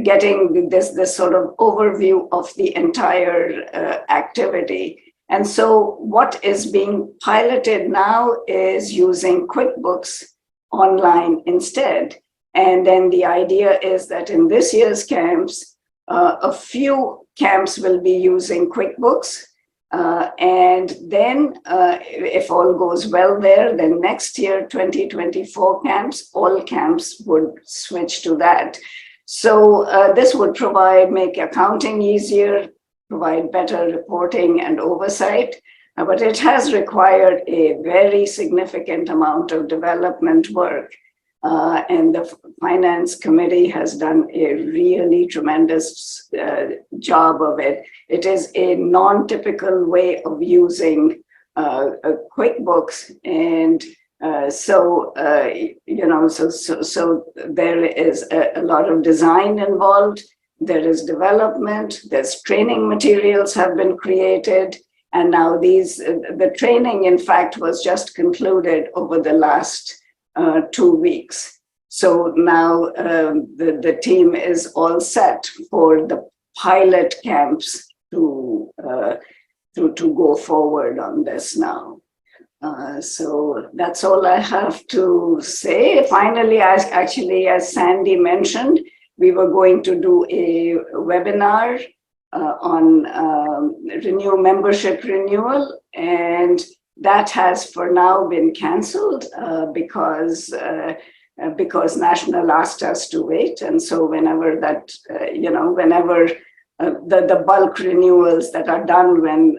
getting this sort of overview of the entire activity. And so what is being piloted now is using QuickBooks online instead. And then the idea is that in this year's camps, a few camps will be using QuickBooks. And then if all goes well there, then next year, 2024 camps, all camps would switch to that. So this would make accounting easier, provide better reporting and oversight. But it has required a very significant amount of development work. And the Finance Committee has done a really tremendous job of it. It is a non-typical way of using QuickBooks, and so there is a lot of design involved. There is development. There's training materials have been created, and now the training, in fact, was just concluded over the last 2 weeks. So now the team is all set for the pilot camps to go forward on this now. So that's all I have to say. Finally, as Sandy mentioned, we were going to do a webinar on membership renewal, and that has for now been canceled because National asked us to wait. And so whenever that, whenever the bulk renewals that are done when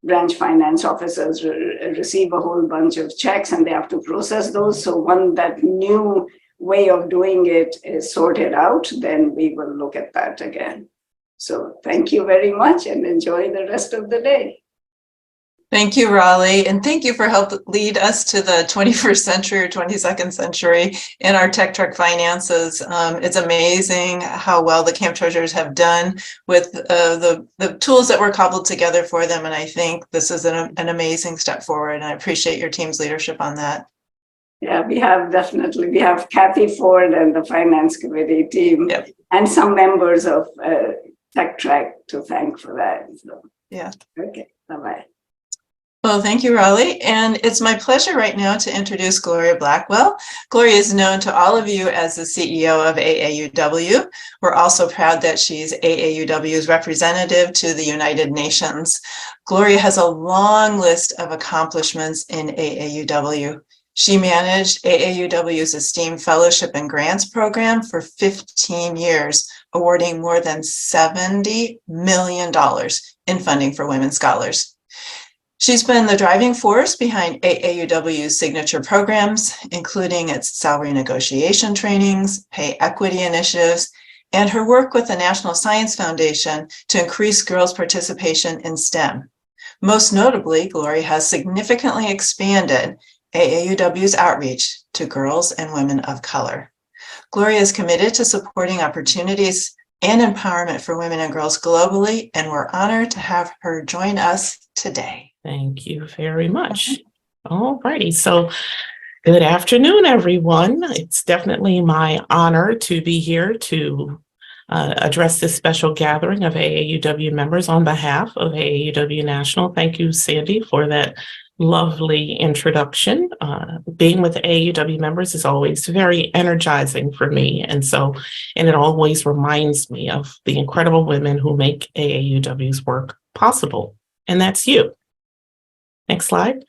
branch finance officers receive a whole bunch of checks and they have to process those. So when that new way of doing it is sorted out, then we will look at that again. So thank you very much and enjoy the rest of the day. Thank you, Raleigh, and thank you for helping lead us to the 21st century or 22nd century in our Tech Trek finances. It's amazing how well the camp treasurers have done with the tools that were cobbled together for them, and I think this is an amazing step forward, and I appreciate your team's leadership on that. Yeah, we have Kathy Ford and the Finance Committee team, yep, and some members of Tech Trek to thank for that. So, yeah. Okay, bye-bye. Well, thank you, Raleigh. And it's my pleasure right now to introduce Gloria Blackwell. Gloria is known to all of you as the CEO of AAUW. We're also proud that she's AAUW's representative to the United Nations. Gloria has a long list of accomplishments in AAUW. She managed AAUW's Esteemed Fellowship and Grants program for 15 years, awarding more than $70 million in funding for women scholars. She's been the driving force behind AAUW's signature programs, including its salary negotiation trainings, pay equity initiatives, and her work with the National Science Foundation to increase girls' participation in STEM. Most notably, Gloria has significantly expanded AAUW's outreach to girls and women of color. Gloria is committed to supporting opportunities and empowerment for women and girls globally, and we're honored to have her join us today. Thank you very much. All righty, so good afternoon, everyone. It's definitely my honor to be here to address this special gathering of AAUW members on behalf of AAUW National. Thank you, Sandy, for that lovely introduction. Being with AAUW members is always very energizing for me. And it always reminds me of the incredible women who make AAUW's work possible. And that's you. Next slide.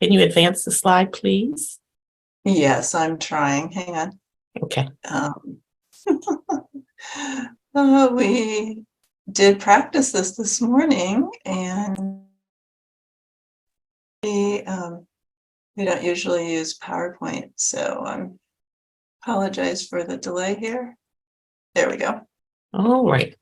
Can you advance the slide, please? Yes, I'm trying. Hang on. Okay. We did practice this morning, and we don't usually use PowerPoint, so I apologize for the delay here. There we go. All right.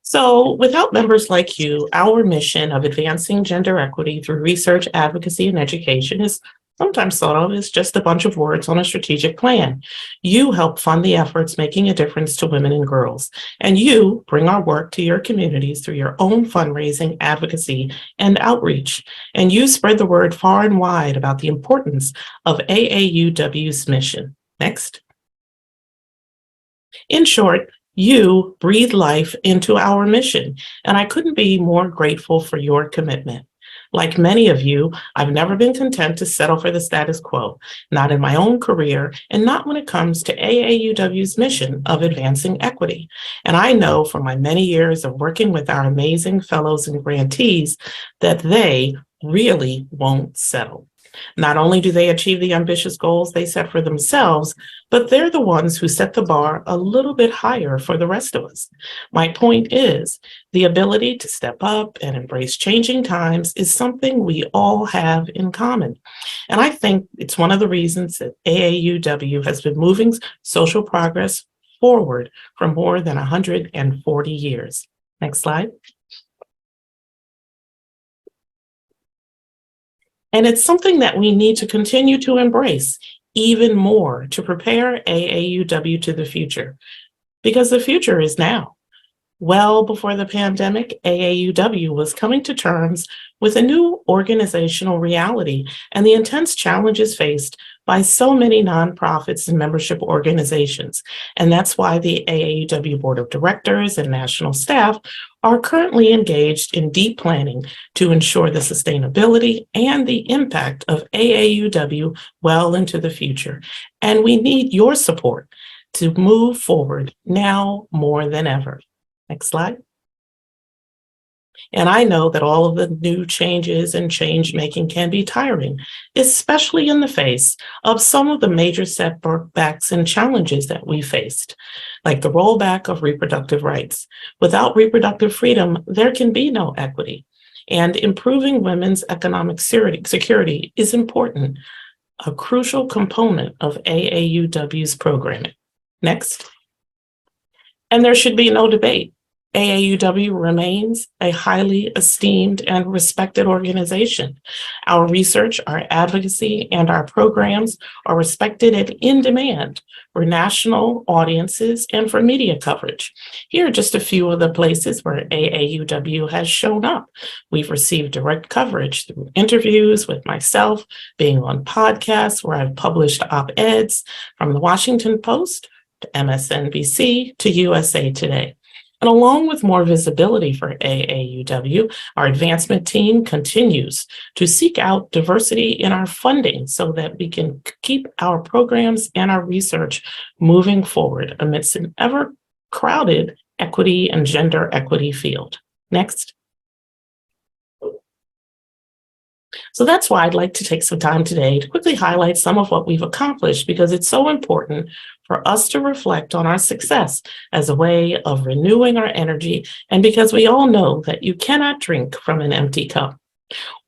So without members like you, our mission of advancing gender equity through research, advocacy, and education is sometimes thought of as just a bunch of words on a strategic plan. You help fund the efforts making a difference to women and girls, and you bring our work to your communities through your own fundraising, advocacy, and outreach. And you spread the word far and wide about the importance of AAUW's mission. Next. In short, you breathe life into our mission, and I couldn't be more grateful for your commitment. Like many of you, I've never been content to settle for the status quo, not in my own career, and not when it comes to AAUW's mission of advancing equity. And I know from my many years of working with our amazing fellows and grantees that they really won't settle. Not only do they achieve the ambitious goals they set for themselves, but they're the ones who set the bar a little bit higher for the rest of us. My point is, the ability to step up and embrace changing times is something we all have in common. And I think it's one of the reasons that AAUW has been moving social progress forward for more than 140 years. Next slide. And it's something that we need to continue to embrace even more to prepare AAUW to the future, because the future is now. Well before the pandemic, AAUW was coming to terms with a new organizational reality and the intense challenges faced by so many nonprofits and membership organizations. And that's why the AAUW Board of Directors and national staff are currently engaged in deep planning to ensure the sustainability and the impact of AAUW well into the future. And we need your support to move forward now more than ever. Next slide. And I know that all of the new changes and change making can be tiring, especially in the face of some of the major setbacks and challenges that we faced, like the rollback of reproductive rights. Without reproductive freedom, there can be no equity. And improving women's economic security is important, a crucial component of AAUW's programming. Next. And there should be no debate. AAUW remains a highly esteemed and respected organization. Our research, our advocacy, and our programs are respected and in demand for national audiences and for media coverage. Here are just a few of the places where AAUW has shown up. We've received direct coverage through interviews with myself, being on podcasts where I've published op-eds from the Washington Post to MSNBC to USA Today. And along with more visibility for AAUW, our advancement team continues to seek out diversity in our funding so that we can keep our programs and our research moving forward amidst an ever crowded equity and gender equity field. Next. So that's why I'd like to take some time today to quickly highlight some of what we've accomplished, because it's so important for us to reflect on our success as a way of renewing our energy, and because we all know that you cannot drink from an empty cup.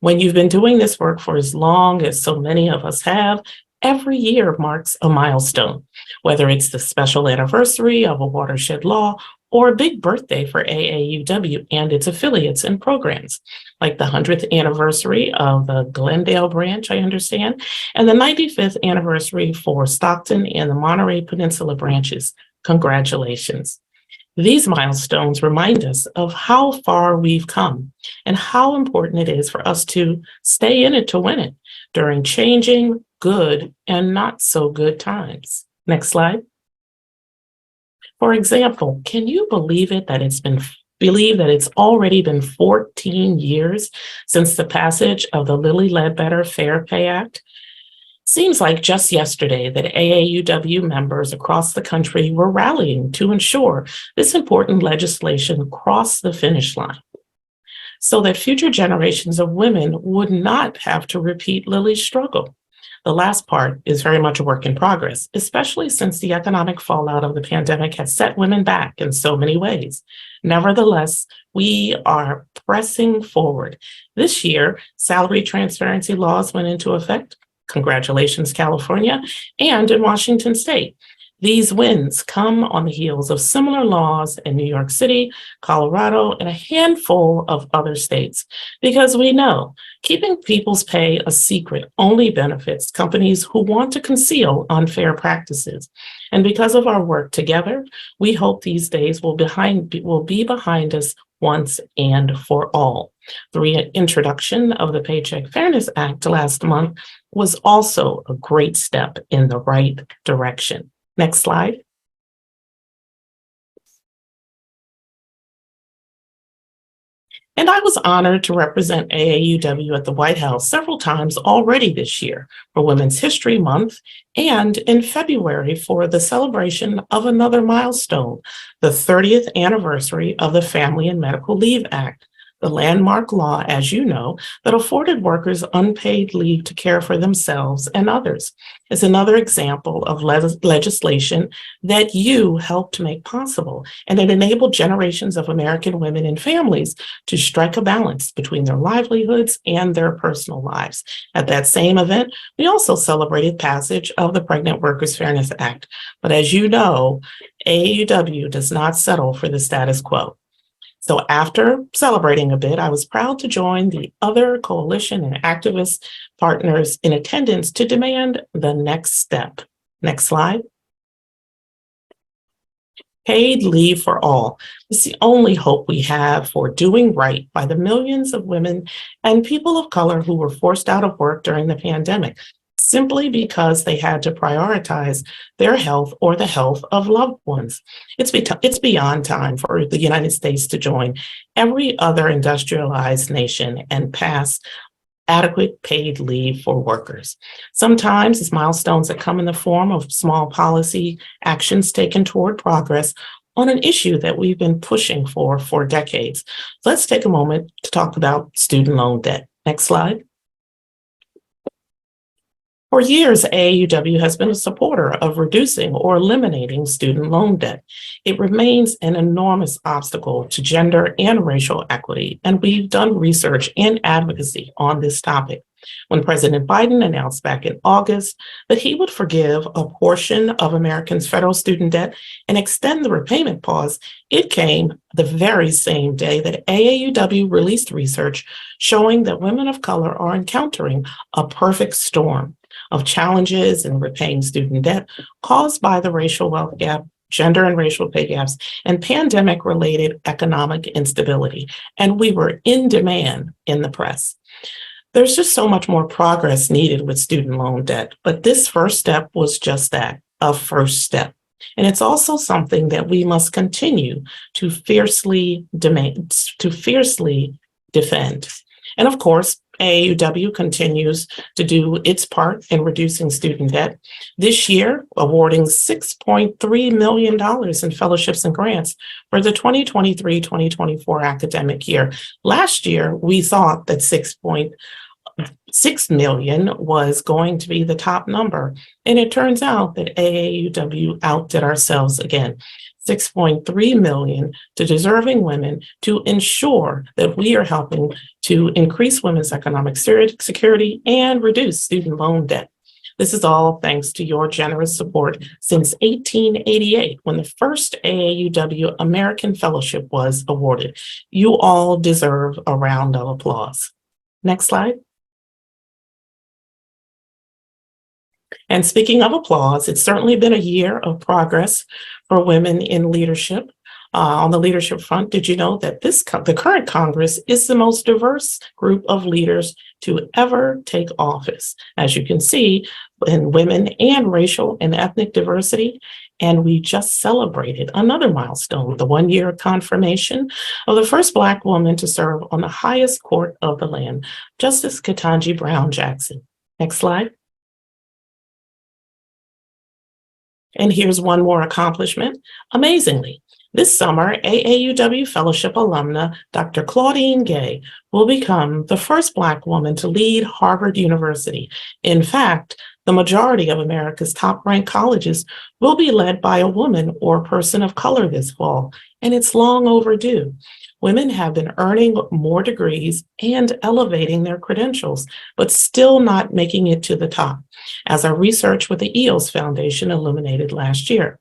When you've been doing this work for as long as so many of us have, every year marks a milestone, whether it's the special anniversary of a watershed law or a big birthday for AAUW and its affiliates and programs, like the 100th anniversary of the Glendale branch, I understand, and the 95th anniversary for Stockton and the Monterey Peninsula branches. Congratulations. These milestones remind us of how far we've come and how important it is for us to stay in it to win it during changing, good, and not so good times. Next slide. For example, can you believe that it's already been 14 years since the passage of the Lilly Ledbetter Fair Pay Act? Seems like just yesterday that AAUW members across the country were rallying to ensure this important legislation crossed the finish line, so that future generations of women would not have to repeat Lilly's struggle. The last part is very much a work in progress, especially since the economic fallout of the pandemic has set women back in so many ways. Nevertheless, we are pressing forward. This year, salary transparency laws went into effect. Congratulations, California, and in Washington State. These wins come on the heels of similar laws in New York City, Colorado, and a handful of other states, because we know keeping people's pay a secret only benefits companies who want to conceal unfair practices. And because of our work together, we hope these days will be behind us once and for all. The reintroduction of the Paycheck Fairness Act last month was also a great step in the right direction. Next slide. And I was honored to represent AAUW at the White House several times already this year for Women's History Month, and in February for the celebration of another milestone, the 30th anniversary of the Family and Medical Leave Act, the landmark law, as you know, that afforded workers unpaid leave to care for themselves and others. It's another example of legislation that you helped make possible, and it enabled generations of American women and families to strike a balance between their livelihoods and their personal lives. At that same event, we also celebrated passage of the Pregnant Workers Fairness Act. But as you know, AAUW does not settle for the status quo. So after celebrating a bit, I was proud to join the other coalition and activist partners in attendance to demand the next step. Next slide. Paid leave for all. It's the only hope we have for doing right by the millions of women and people of color who were forced out of work during the pandemic, simply because they had to prioritize their health or the health of loved ones. It's beyond time for the United States to join every other industrialized nation and pass adequate paid leave for workers. Sometimes it's milestones that come in the form of small policy actions taken toward progress on an issue that we've been pushing for decades. Let's take a moment to talk about student loan debt. Next slide. For years, AAUW has been a supporter of reducing or eliminating student loan debt. It remains an enormous obstacle to gender and racial equity, and we've done research and advocacy on this topic. When President Biden announced back in August that he would forgive a portion of Americans' federal student debt and extend the repayment pause, it came the very same day that AAUW released research showing that women of color are encountering a perfect storm of challenges in repaying student debt caused by the racial wealth gap, gender and racial pay gaps, and pandemic-related economic instability. And we were in demand in the press. There's just so much more progress needed with student loan debt, but this first step was just that, a first step. And it's also something that we must continue to fiercely defend. And of course, AAUW continues to do its part in reducing student debt. This year, awarding $6.3 million in fellowships and grants for the 2023-2024 academic year. Last year, we thought that 6 million was going to be the top number. And it turns out that AAUW outdid ourselves again. 6.3 million to deserving women to ensure that we are helping to increase women's economic security and reduce student loan debt. This is all thanks to your generous support since 1888, when the first AAUW American Fellowship was awarded. You all deserve a round of applause. Next slide. And speaking of applause, it's certainly been a year of progress for women in leadership. On the leadership front, did you know that the current Congress is the most diverse group of leaders to ever take office? As you can see, in women and racial and ethnic diversity. And we just celebrated another milestone, the 1-year confirmation of the first Black woman to serve on the highest court of the land, Justice Ketanji Brown Jackson. Next slide. And here's one more accomplishment. Amazingly, this summer, AAUW Fellowship alumna Dr. Claudine Gay will become the first Black woman to lead Harvard University. In fact, the majority of America's top-ranked colleges will be led by a woman or person of color this fall, and it's long overdue. Women have been earning more degrees and elevating their credentials, but still not making it to the top, as our research with the EOS Foundation illuminated last year.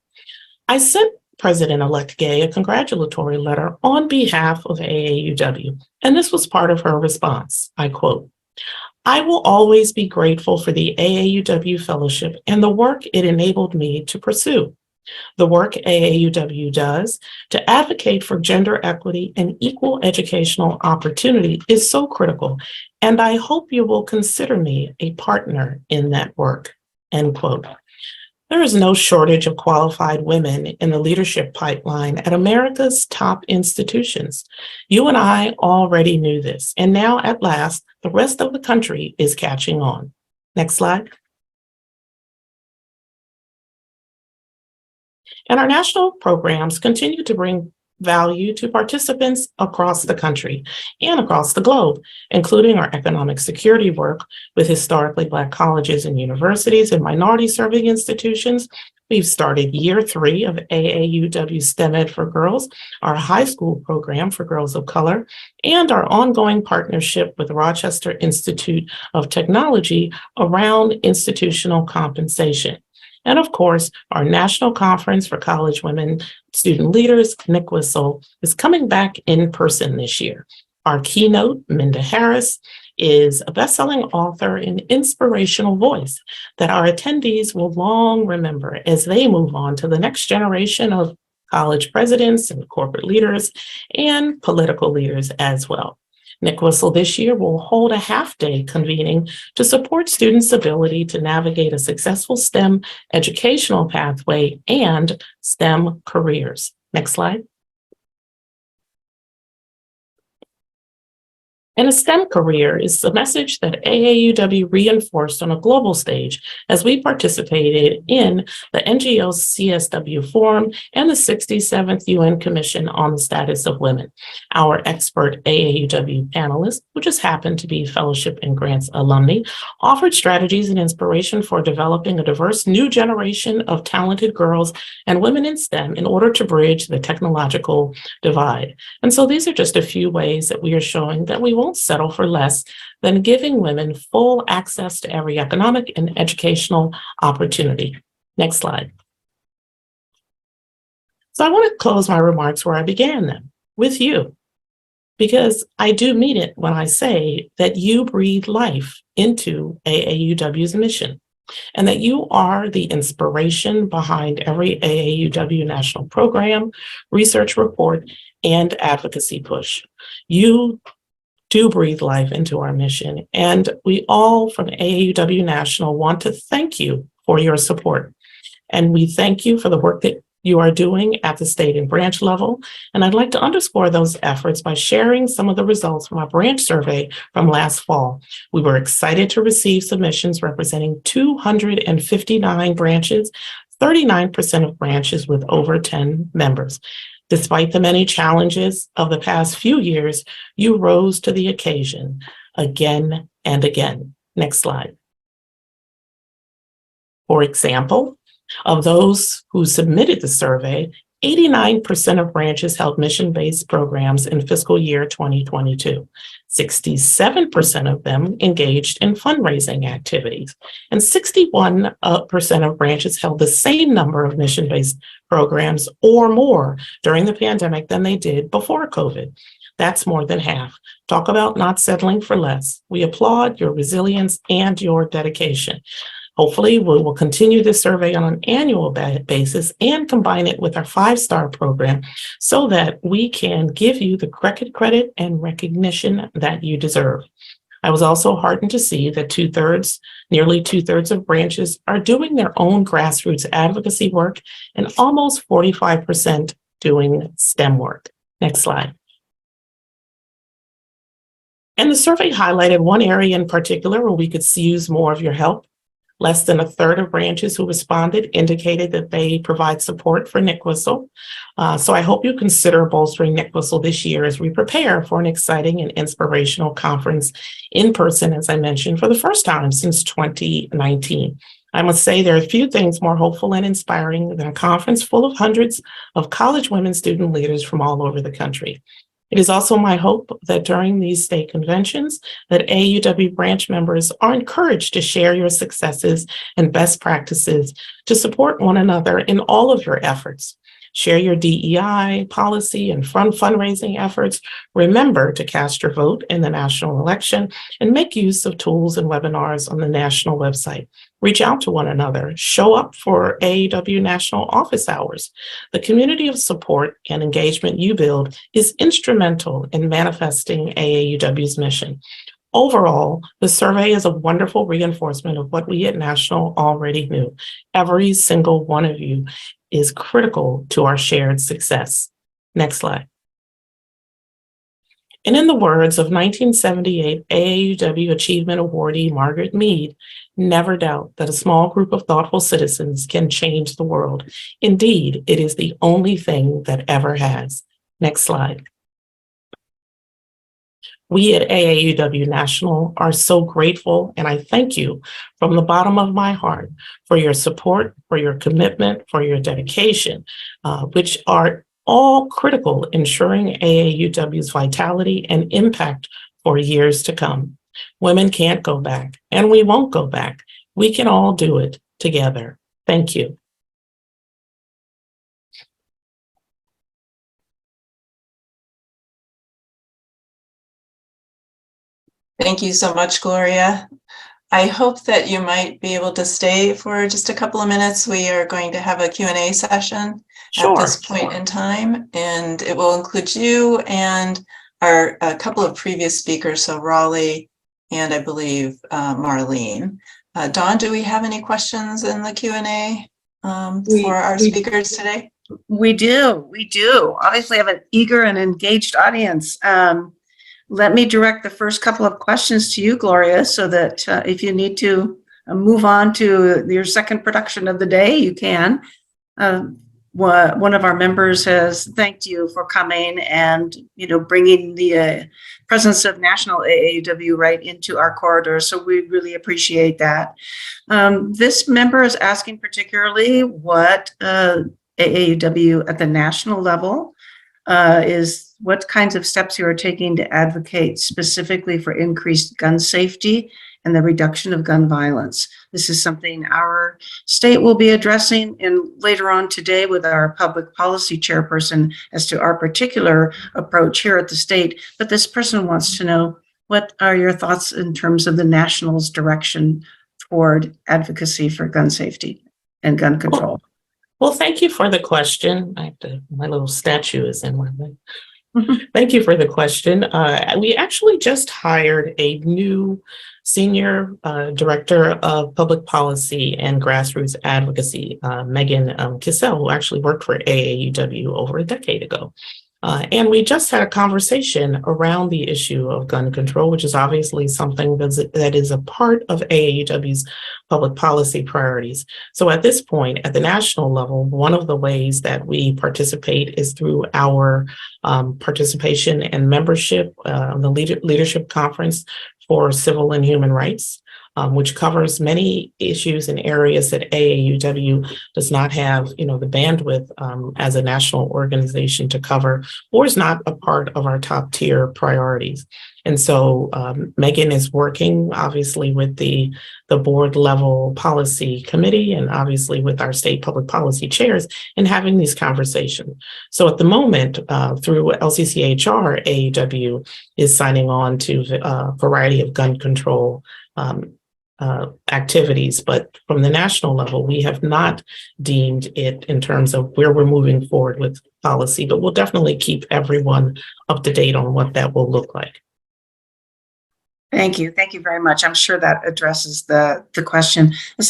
I sent President-elect Gay a congratulatory letter on behalf of AAUW, and this was part of her response. I quote, "I will always be grateful for the AAUW Fellowship and the work it enabled me to pursue. The work AAUW does to advocate for gender equity and equal educational opportunity is so critical, and I hope you will consider me a partner in that work." End quote. There is no shortage of qualified women in the leadership pipeline at America's top institutions. You and I already knew this, and now at last, the rest of the country is catching on. Next slide. And our national programs continue to bring value to participants across the country and across the globe, including our economic security work with historically Black colleges and universities and minority-serving institutions. We've started year 3 of AAUW STEM Ed for Girls, our high school program for girls of color, and our ongoing partnership with Rochester Institute of Technology around institutional compensation. And of course, our National Conference for College Women Student Leaders, NCWSL, is coming back in person this year. Our keynote, Minda Harris, is a best-selling author and inspirational voice that our attendees will long remember as they move on to the next generation of college presidents and corporate leaders and political leaders as well. NCWSL this year will hold a half-day convening to support students' ability to navigate a successful STEM educational pathway and STEM careers. Next slide. And a STEM career is the message that AAUW reinforced on a global stage as we participated in the NGO CSW Forum and the 67th UN Commission on the Status of Women. Our expert AAUW panelists, who just happened to be Fellowship and Grants alumni, offered strategies and inspiration for developing a diverse new generation of talented girls and women in STEM in order to bridge the technological divide. And so these are just a few ways that we are showing that we won't settle for less than giving women full access to every economic and educational opportunity. Next slide. So I want to close my remarks where I began them, with you, because I do mean it when I say that you breathe life into AAUW's mission, and that you are the inspiration behind every AAUW national program, research report, and advocacy push. You do breathe life into our mission, and we all from AAUW National want to thank you for your support. And we thank you for the work that you are doing at the state and branch level. And I'd like to underscore those efforts by sharing some of the results from our branch survey from last fall. We were excited to receive submissions representing 259 branches, 39% of branches with over 10 members. Despite the many challenges of the past few years, you rose to the occasion again and again. Next slide. For example, of those who submitted the survey, 89% of branches held mission-based programs in fiscal year 2022. 67% of them engaged in fundraising activities, and 61% of branches held the same number of mission-based programs or more during the pandemic than they did before COVID. That's more than half. Talk about not settling for less. We applaud your resilience and your dedication. Hopefully, we will continue this survey on an annual basis and combine it with our 5-star program so that we can give you the credit and recognition that you deserve. I was also heartened to see that nearly two-thirds of branches are doing their own grassroots advocacy work and almost 45% doing STEM work. Next slide. And the survey highlighted one area in particular where we could use more of your help. Less than a third of branches who responded indicated that they provide support for NICWSL. So I hope you consider bolstering NICWSL this year as we prepare for an exciting and inspirational conference in person, as I mentioned, for the first time since 2019. I must say there are few things more hopeful and inspiring than a conference full of hundreds of college women student leaders from all over the country. It is also my hope that during these state conventions that AAUW branch members are encouraged to share your successes and best practices to support one another in all of your efforts. Share your DEI, policy, and fundraising efforts. Remember to cast your vote in the national election and make use of tools and webinars on the national website. Reach out to one another. Show up for AAUW national office hours. The community of support and engagement you build is instrumental in manifesting AAUW's mission. Overall, the survey is a wonderful reinforcement of what we at National already knew. Every single one of you is critical to our shared success. Next slide. And in the words of 1978 AAUW Achievement Awardee Margaret Mead, never doubt that a small group of thoughtful citizens can change the world. Indeed, it is the only thing that ever has. Next slide. We at AAUW National are so grateful, and I thank you from the bottom of my heart for your support, for your commitment, for your dedication, which are all critical ensuring AAUW's vitality and impact for years to come. Women can't go back, and we won't go back. We can all do it together. Thank you. Thank you so much, Gloria. I hope that you might be able to stay for just a couple of minutes. We are going to have a Q&A session at this point in time, and it will include you and a couple of previous speakers, so Raleigh and I believe Marlene. Dawn, do we have any questions in the Q&A for our speakers today? We do. Obviously, I have an eager and engaged audience. Let me direct the first couple of questions to you, Gloria, so that if you need to move on to your second production of the day, you can. One of our members has thanked you for coming and, bringing the presence of National AAUW right into our corridor. So we really appreciate that. This member is asking particularly what AAUW at the national level what kinds of steps you are taking to advocate specifically for increased gun safety and the reduction of gun violence. This is something our state will be addressing later on today with our public policy chairperson as to our particular approach here at the state. But this person wants to know, what are your thoughts in terms of the national's direction toward advocacy for gun safety and gun control? Well, thank you for the question. My little statue is in my way. Thank you for the question. We actually just hired a new Senior Director of Public Policy and Grassroots Advocacy, Megan Kissel, who actually worked for AAUW over a decade ago. And we just had a conversation around the issue of gun control, which is obviously something that is a part of AAUW's public policy priorities. So at this point, at the national level, one of the ways that we participate is through our participation and membership on the Leadership Conference for Civil and Human Rights. which covers many issues in areas that AAUW does not have, the bandwidth as a national organization to cover, or is not a part of our top tier priorities. And so Megan is working obviously with the board level policy committee and obviously with our state public policy chairs in having these conversations. So at the moment, through LCCHR, AAUW is signing on to a variety of gun control activities, but from the national level, we have not deemed it in terms of where we're moving forward with policy, but we'll definitely keep everyone up to date on what that will look like. Thank you. Thank you very much. I'm sure that addresses the question. The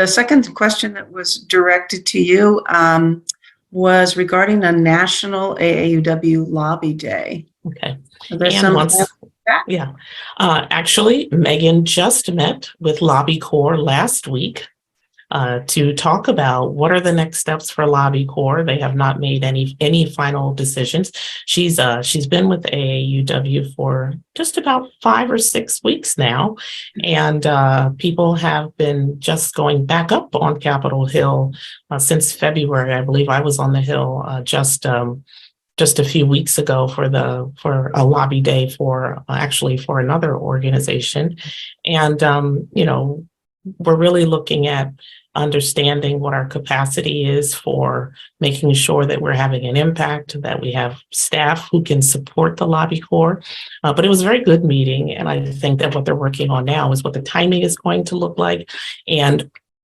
second question that was directed to you was regarding a national AAUW lobby day. Okay. Yeah. Actually, Megan just met with Lobby Corps last week to talk about what are the next steps for Lobby Corps. They have not made any final decisions. She's been with AAUW for just about 5 or 6 weeks now, and people have been just going back up on Capitol Hill since February. I believe I was on the Hill just a few weeks ago for a lobby day for another organization, and we're really looking at understanding what our capacity is for making sure that we're having an impact, that we have staff who can support the Lobby Corps. But it was a very good meeting, and I think that what they're working on now is what the timing is going to look like and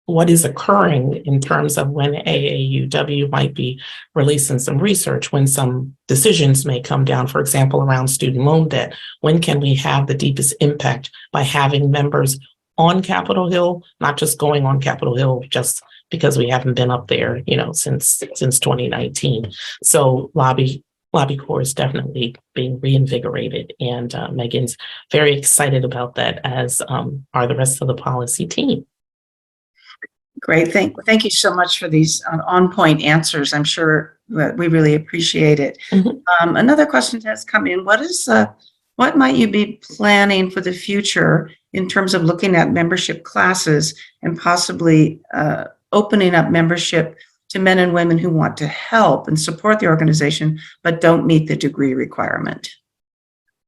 what is occurring in terms of when AAUW might be releasing some research, when some decisions may come down, for example, around student loan debt. When can we have the deepest impact by having members on Capitol Hill, not just going on Capitol Hill just because we haven't been up there, since 2019. So Lobby Corps is definitely being reinvigorated, and Megan's very excited about that, as are the rest of the policy team. Great. Thank you so much for these on-point answers. I'm sure that we really appreciate it. Mm-hmm. Another question has come in. What might you be planning for the future in terms of looking at membership classes and possibly opening up membership to men and women who want to help and support the organization but don't meet the degree requirement?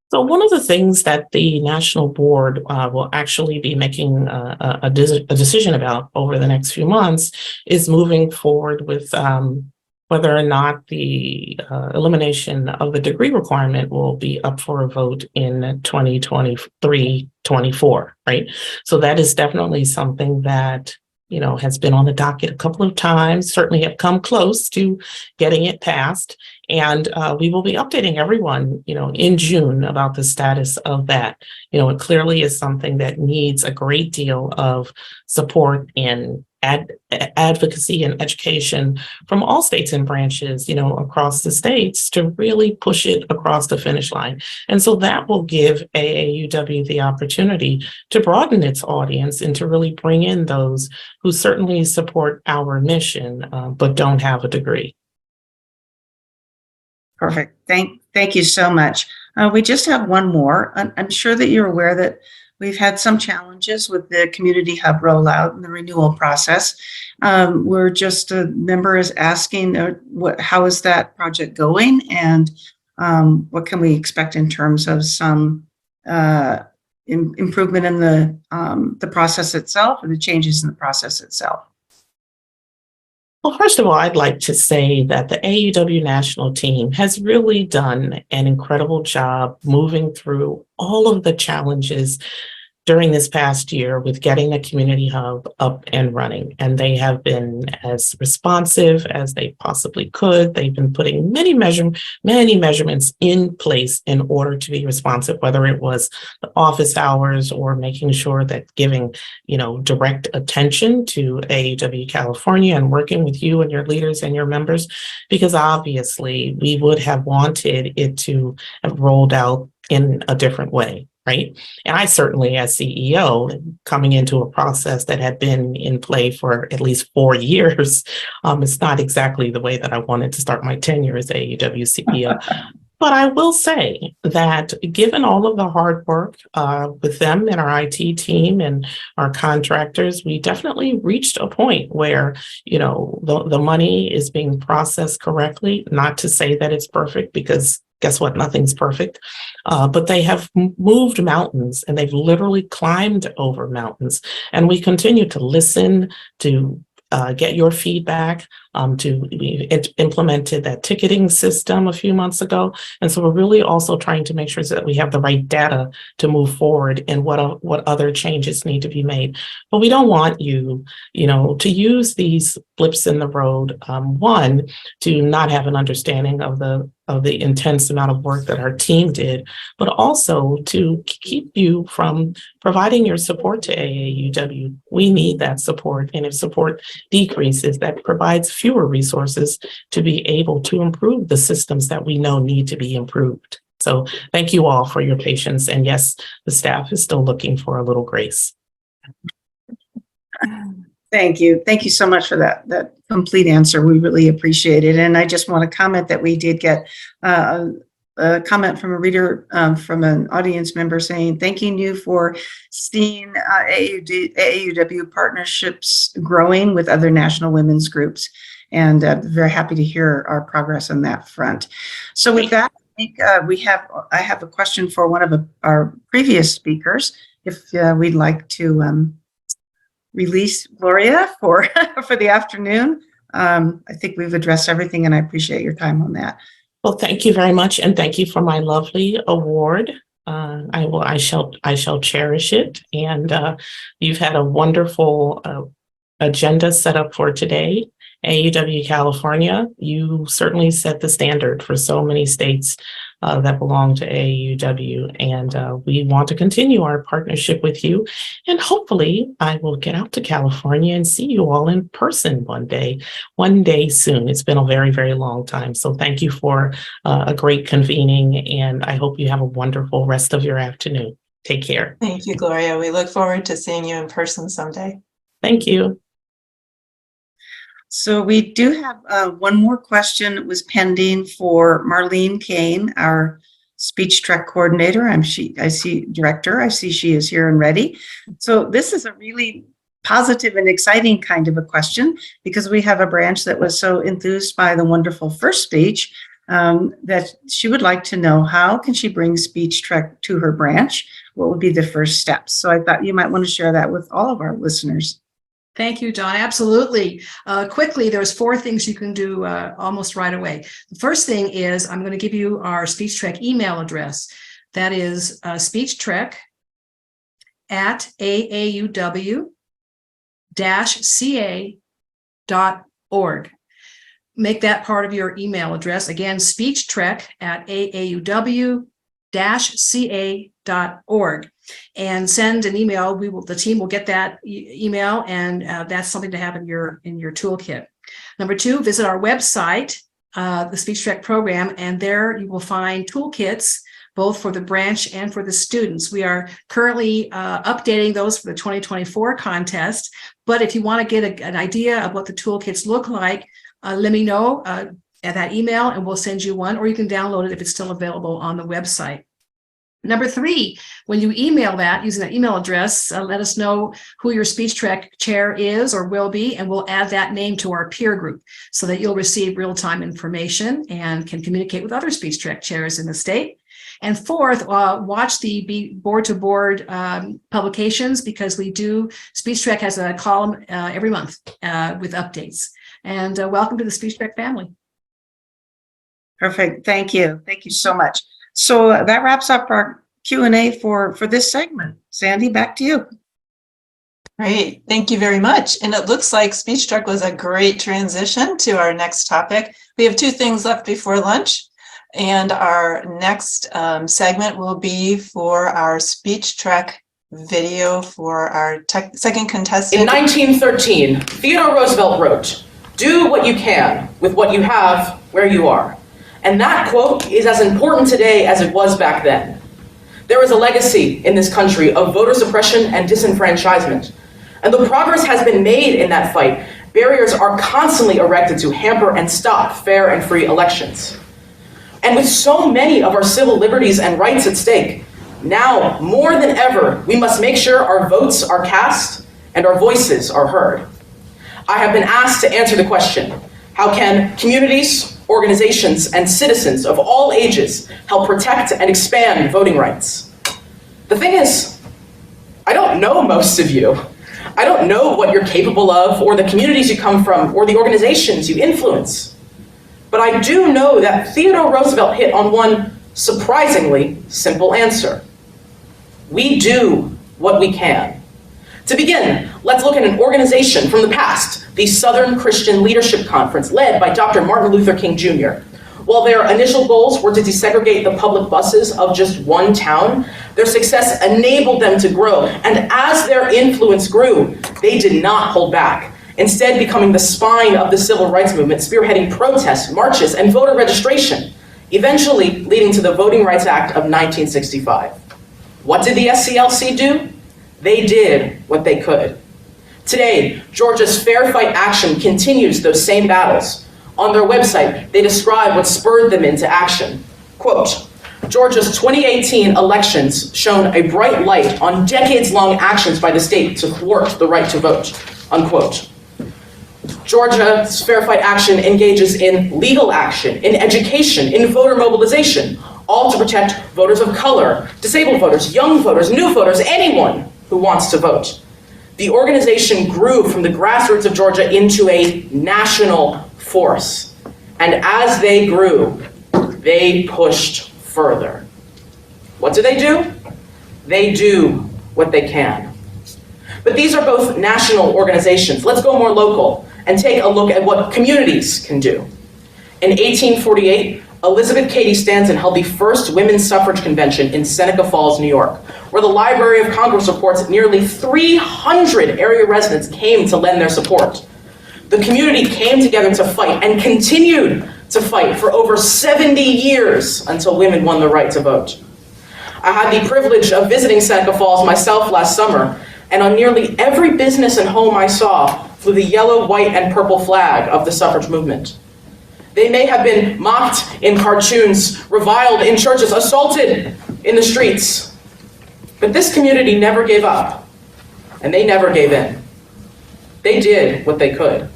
So one of the things that the national board will actually be making a decision about over the next few months is moving forward with whether or not the elimination of the degree requirement will be up for a vote in 2023-24, right? So that is definitely something that has been on the docket a couple of times, certainly have come close to getting it passed. And we will be updating everyone, in June about the status of that. It clearly is something that needs a great deal of support and advocacy and education from all states and branches, across the states to really push it across the finish line. And so that will give AAUW the opportunity to broaden its audience and to really bring in those who certainly support our mission, but don't have a degree. Perfect. Thank you so much. We just have one more. I'm sure that you're aware that we've had some challenges with the Community Hub rollout and the renewal process. We're just a member is asking how is that project going, and what can we expect in terms of some improvement in the process itself, or the changes in the process itself? Well, first of all, I'd like to say that the AAUW national team has really done an incredible job moving through all of the challenges during this past year with getting the Community Hub up and running. And they have been as responsive as they possibly could. They've been putting many measurements in place in order to be responsive, whether it was the office hours or making sure that giving, direct attention to AAUW California and working with you and your leaders and your members, because obviously we would have wanted it to have rolled out in a different way. Right. And I certainly, as CEO, coming into a process that had been in play for at least 4 years, it's not exactly the way that I wanted to start my tenure as AAUW CEO. But I will say that given all of the hard work with them and our IT team and our contractors, we definitely reached a point where, the money is being processed correctly. Not to say that it's perfect, because guess what? Nothing's perfect. But they have moved mountains, and they've literally climbed over mountains. And we continue to listen, to get your feedback. We implemented that ticketing system a few months ago. And so we're really also trying to make sure that we have the right data to move forward and what other changes need to be made. But we don't want you, to use these blips in the road, one, to not have an understanding of the intense amount of work that our team did, but also to keep you from providing your support to AAUW. We need that support. And if support decreases, that provides fewer resources to be able to improve the systems that we know need to be improved. So thank you all for your patience. And yes, the staff is still looking for a little grace. Thank you. Thank you so much for that complete answer. We really appreciate it. And I just want to comment that we did get a comment from a reader, from an audience member saying, thanking you for seeing AAUW partnerships growing with other national women's groups. And very happy to hear our progress on that front. So with that, I think I have a question for one of our previous speakers, if we'd like to release Gloria for the afternoon. I think we've addressed everything, and I appreciate your time on that. Well, thank you very much, and thank you for my lovely award. I shall cherish it, and you've had a wonderful agenda set up for today. AAUW California, you certainly set the standard for so many states that belong to AAUW, and we want to continue our partnership with you. And hopefully I will get out to California and see you all in person one day soon. It's been a very, very long time. So thank you for a great convening, and I hope you have a wonderful rest of your afternoon. Take care. Thank you, Gloria. We look forward to seeing you in person someday. Thank you. So we do have one more question that was pending for Marlene Kane, our speech track coordinator. I see director. I see she is here and ready. So this is a really positive and exciting kind of a question, because we have a branch that was so enthused by the wonderful first speech that she would like to know, how can she bring speech track to her branch? What would be the first steps? So I thought you might want to share that with all of our listeners. Thank you, Dawn. Absolutely. Quickly, there's 4 things you can do almost right away. The first thing is I'm going to give you our SpeechTrek email address. That is speechtrek@aauw-ca.org. Make that part of your email address. Again, speechtrek@aauw-ca.org. And send an email. The team will get that email, and that's something to have in your toolkit. Number 2, visit our website, the SpeechTrek program, and there you will find toolkits both for the branch and for the students. We are currently updating those for the 2024 contest. But if you want to get an idea of what the toolkits look like, let me know at that email, and we'll send you one, or you can download it if it's still available on the website. Number 3, when you email that, using that email address, let us know who your SpeechTrek chair is or will be, and we'll add that name to our peer group so that you'll receive real-time information and can communicate with other SpeechTrek chairs in the state. And 4th, watch the board-to-board publications, because SpeechTrek has a column every month with updates. And welcome to the SpeechTrek family. Perfect. Thank you. Thank you so much. So that wraps up our Q&A for this segment. Sandy, back to you. Great. Thank you very much. And it looks like SpeechTrek was a great transition to our next topic. We have 2 things left before lunch, and our next segment will be for our SpeechTrek video for our second contestant. In 1913, Theodore Roosevelt wrote, "Do what you can with what you have where you are." And that quote is as important today as it was back then. There is a legacy in this country of voter suppression and disenfranchisement. And though progress has been made in that fight, barriers are constantly erected to hamper and stop fair and free elections. And with so many of our civil liberties and rights at stake, now more than ever, we must make sure our votes are cast and our voices are heard. I have been asked to answer the question, how can communities, organizations, and citizens of all ages help protect and expand voting rights? The thing is, I don't know most of you. I don't know what you're capable of, or the communities you come from, or the organizations you influence. But I do know that Theodore Roosevelt hit on one surprisingly simple answer. We do what we can. To begin, let's look at an organization from the past, the Southern Christian Leadership Conference, led by Dr. Martin Luther King Jr. While their initial goals were to desegregate the public buses of just one town, their success enabled them to grow, and as their influence grew, they did not hold back, instead becoming the spine of the civil rights movement, spearheading protests, marches, and voter registration, eventually leading to the Voting Rights Act of 1965. What did the SCLC do? They did what they could. Today, Georgia's Fair Fight Action continues those same battles. On their website, they describe what spurred them into action. Quote, Georgia's 2018 elections shone a bright light on decades-long actions by the state to thwart the right to vote, unquote. Georgia's Fair Fight Action engages in legal action, in education, in voter mobilization, all to protect voters of color, disabled voters, young voters, new voters, anyone who wants to vote. The organization grew from the grassroots of Georgia into a national force. And as they grew, they pushed further. What do? They do what they can. But these are both national organizations. Let's go more local and take a look at what communities can do. In 1848, Elizabeth Cady Stanton held the first women's suffrage convention in Seneca Falls, New York, where the Library of Congress reports nearly 300 area residents came to lend their support. The community came together to fight and continued to fight for over 70 years until women won the right to vote. I had the privilege of visiting Seneca Falls myself last summer, and on nearly every business and home I saw flew the yellow, white, and purple flag of the suffrage movement. They may have been mocked in cartoons, reviled in churches, assaulted in the streets, but this community never gave up, and they never gave in. They did what they could.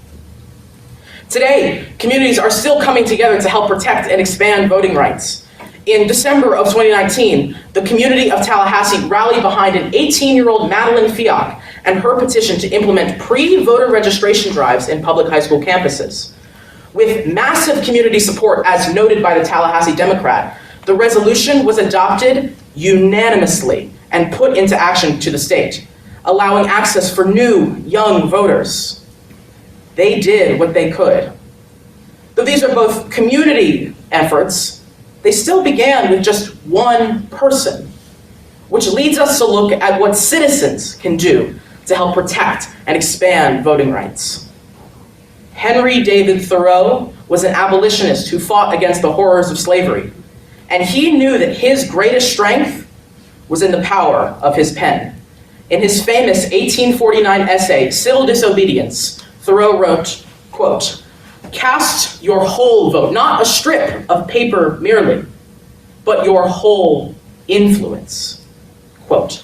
Today, communities are still coming together to help protect and expand voting rights. In December of 2019, the community of Tallahassee rallied behind an 18-year-old Madeline Fiak and her petition to implement pre-voter registration drives in public high school campuses. With massive community support, as noted by the Tallahassee Democrat, the resolution was adopted unanimously and put into action to the state, allowing access for new, young voters. They did what they could. Though these are both community efforts, they still began with just one person, which leads us to look at what citizens can do to help protect and expand voting rights. Henry David Thoreau was an abolitionist who fought against the horrors of slavery, and he knew that his greatest strength was in the power of his pen. In his famous 1849 essay, Civil Disobedience, Thoreau wrote, quote, "Cast your whole vote, not a strip of paper merely, but your whole influence," quote.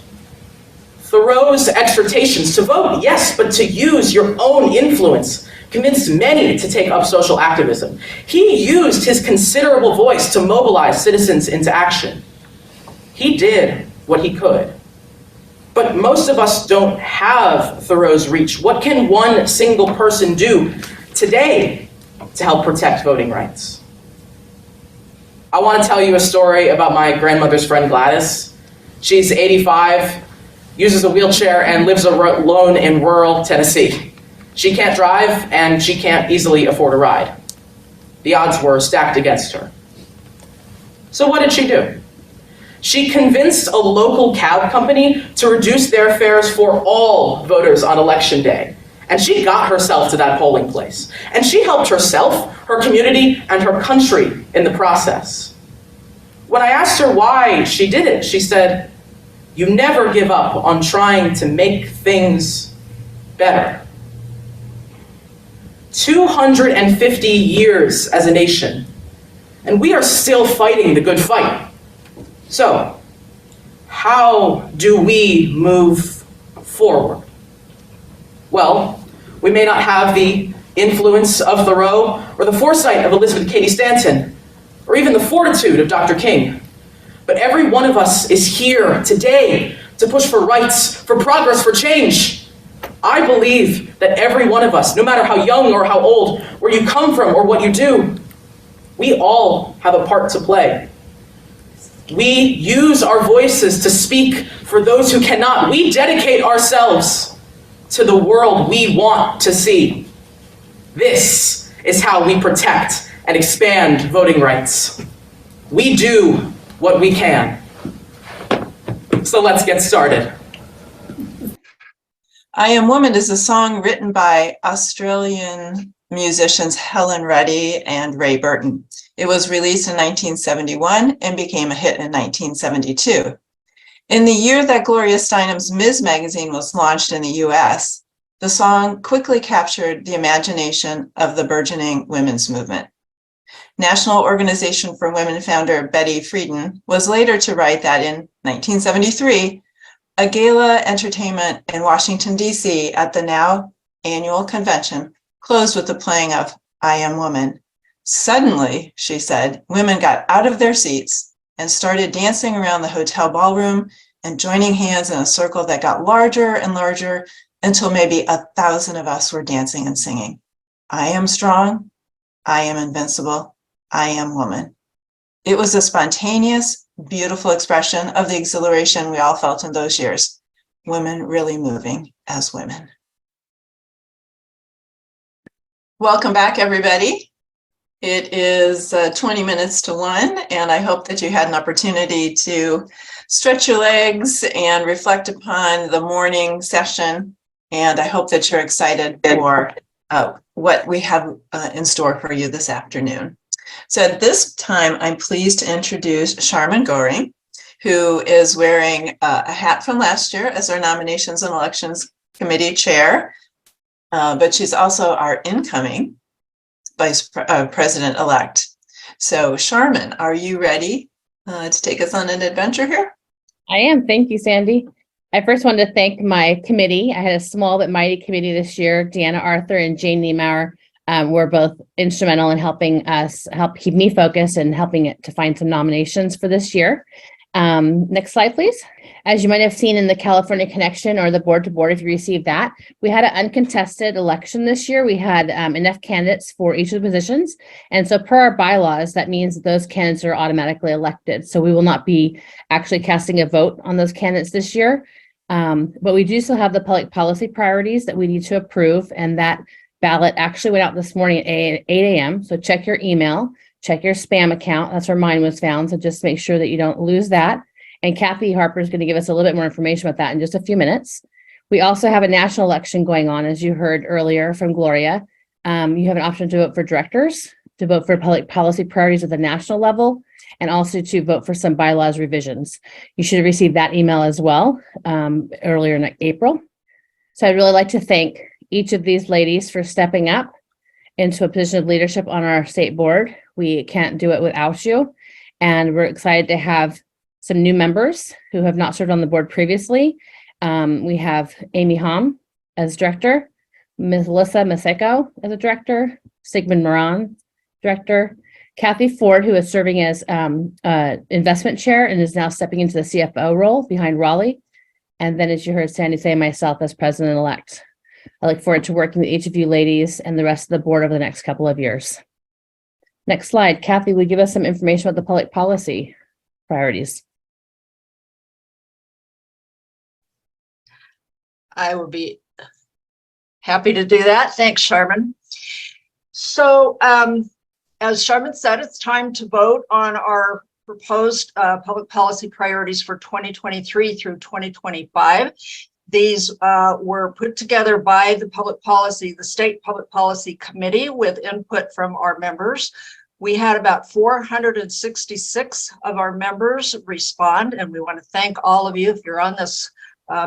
Thoreau's exhortations to vote, yes, but to use your own influence convinced many to take up social activism. He used his considerable voice to mobilize citizens into action. He did what he could. But most of us don't have Thoreau's reach. What can one single person do today to help protect voting rights? I want to tell you a story about my grandmother's friend Gladys. She's 85, uses a wheelchair, and lives alone in rural Tennessee. She can't drive, and she can't easily afford a ride. The odds were stacked against her. So what did she do? She convinced a local cab company to reduce their fares for all voters on election day. And she got herself to that polling place. And she helped herself, her community, and her country in the process. When I asked her why she did it, she said, "You never give up on trying to make things better." 250 years as a nation, And we are still fighting the good fight. So, how do we move forward? Well, we may not have the influence of Thoreau or the foresight of Elizabeth Cady Stanton, or even the fortitude of Dr. King. But every one of us is here today to push for rights, for progress, for change. I believe that every one of us, no matter how young or how old, where you come from or what you do, we all have a part to play. We use our voices to speak for those who cannot. We dedicate ourselves to the world we want to see. This is how we protect and expand voting rights. We do what we can. So let's get started. I Am Woman is a song written by Australian musicians Helen Reddy and Ray Burton. It was released in 1971 and became a hit in 1972. In the year that Gloria Steinem's Ms. magazine was launched in the US, the song quickly captured the imagination of the burgeoning women's movement. National Organization for Women founder Betty Friedan was later to write that in 1973, a gala entertainment in Washington, D.C. at the now annual convention closed with the playing of I Am Woman. Suddenly, she said, women got out of their seats and started dancing around the hotel ballroom and joining hands in a circle that got larger and larger until maybe 1,000 of us were dancing and singing. I am strong. I am invincible. I am woman. It was a spontaneous, beautiful expression of the exhilaration we all felt in those years. Women really moving as women. Welcome back, everybody. It is 20 minutes to 1, and I hope that you had an opportunity to stretch your legs and reflect upon the morning session. And I hope that you're excited for what we have in store for you this afternoon. So at this time, I'm pleased to introduce Sharman Goring, who is wearing a hat from last year as our Nominations and Elections Committee Chair, but she's also our incoming Vice President-elect. So Sharman, are you ready to take us on an adventure here? I am. Thank you, Sandy. I first wanted to thank my committee. I had a small but mighty committee this year. Deanna Arthur and Jane Niemeyer were both instrumental in helping us keep me focused and helping it to find some nominations for this year. Next slide, please. As you might have seen in the California Connection or the Board to Board, if you received that, we had an uncontested election this year. We had enough candidates for each of the positions. And so per our bylaws, that means that those candidates are automatically elected. So we will not be actually casting a vote on those candidates this year. But we do still have the public policy priorities that we need to approve. And that ballot actually went out this morning at 8 a.m. So check your email, check your spam account. That's where mine was found. So just make sure that you don't lose that. And Kathy Harper is going to give us a little bit more information about that in just a few minutes. We also have a national election going on, as you heard earlier from Gloria. You have an option to vote for directors, to vote for public policy priorities at the national level, and also to vote for some bylaws revisions. You should have received that email as well earlier in April. So I'd really like to thank each of these ladies for stepping up into a position of leadership on our state board. We can't do it without you. And we're excited to have some new members who have not served on the board previously. We have Amy Hom as director, Ms. Melissa Maseko as a director, Sigmund Moran, director, Kathy Ford, who is serving as investment chair and is now stepping into the CFO role behind Raleigh. And then, as you heard Sandy say, myself as president-elect. I look forward to working with each of you ladies and the rest of the board over the next couple of years. Next slide. Kathy, will you give us some information about the public policy priorities? I will be happy to do that. Thanks, Sharman. So as Sharman said, it's time to vote on our proposed public policy priorities for 2023 through 2025. These were put together by the State Public Policy Committee with input from our members. We had about 466 of our members respond, and we want to thank all of you if you're on this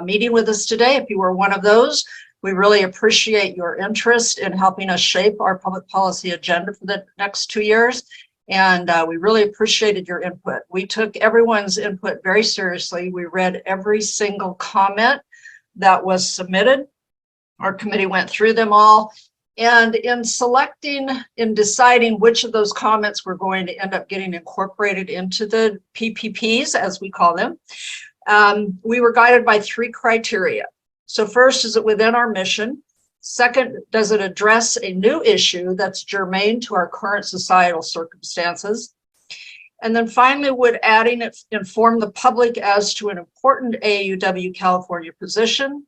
meeting with us today. If you were one of those, we really appreciate your interest in helping us shape our public policy agenda for the next 2 years. And we really appreciated your input. We took everyone's input very seriously. We read every single comment that was submitted. Our committee went through them all. And in deciding which of those comments were going to end up getting incorporated into the PPPs, as we call them, we were guided by 3 criteria. So first, is it within our mission? Second, does it address a new issue that's germane to our current societal circumstances? And then finally, would adding it inform the public as to an important AAUW California position,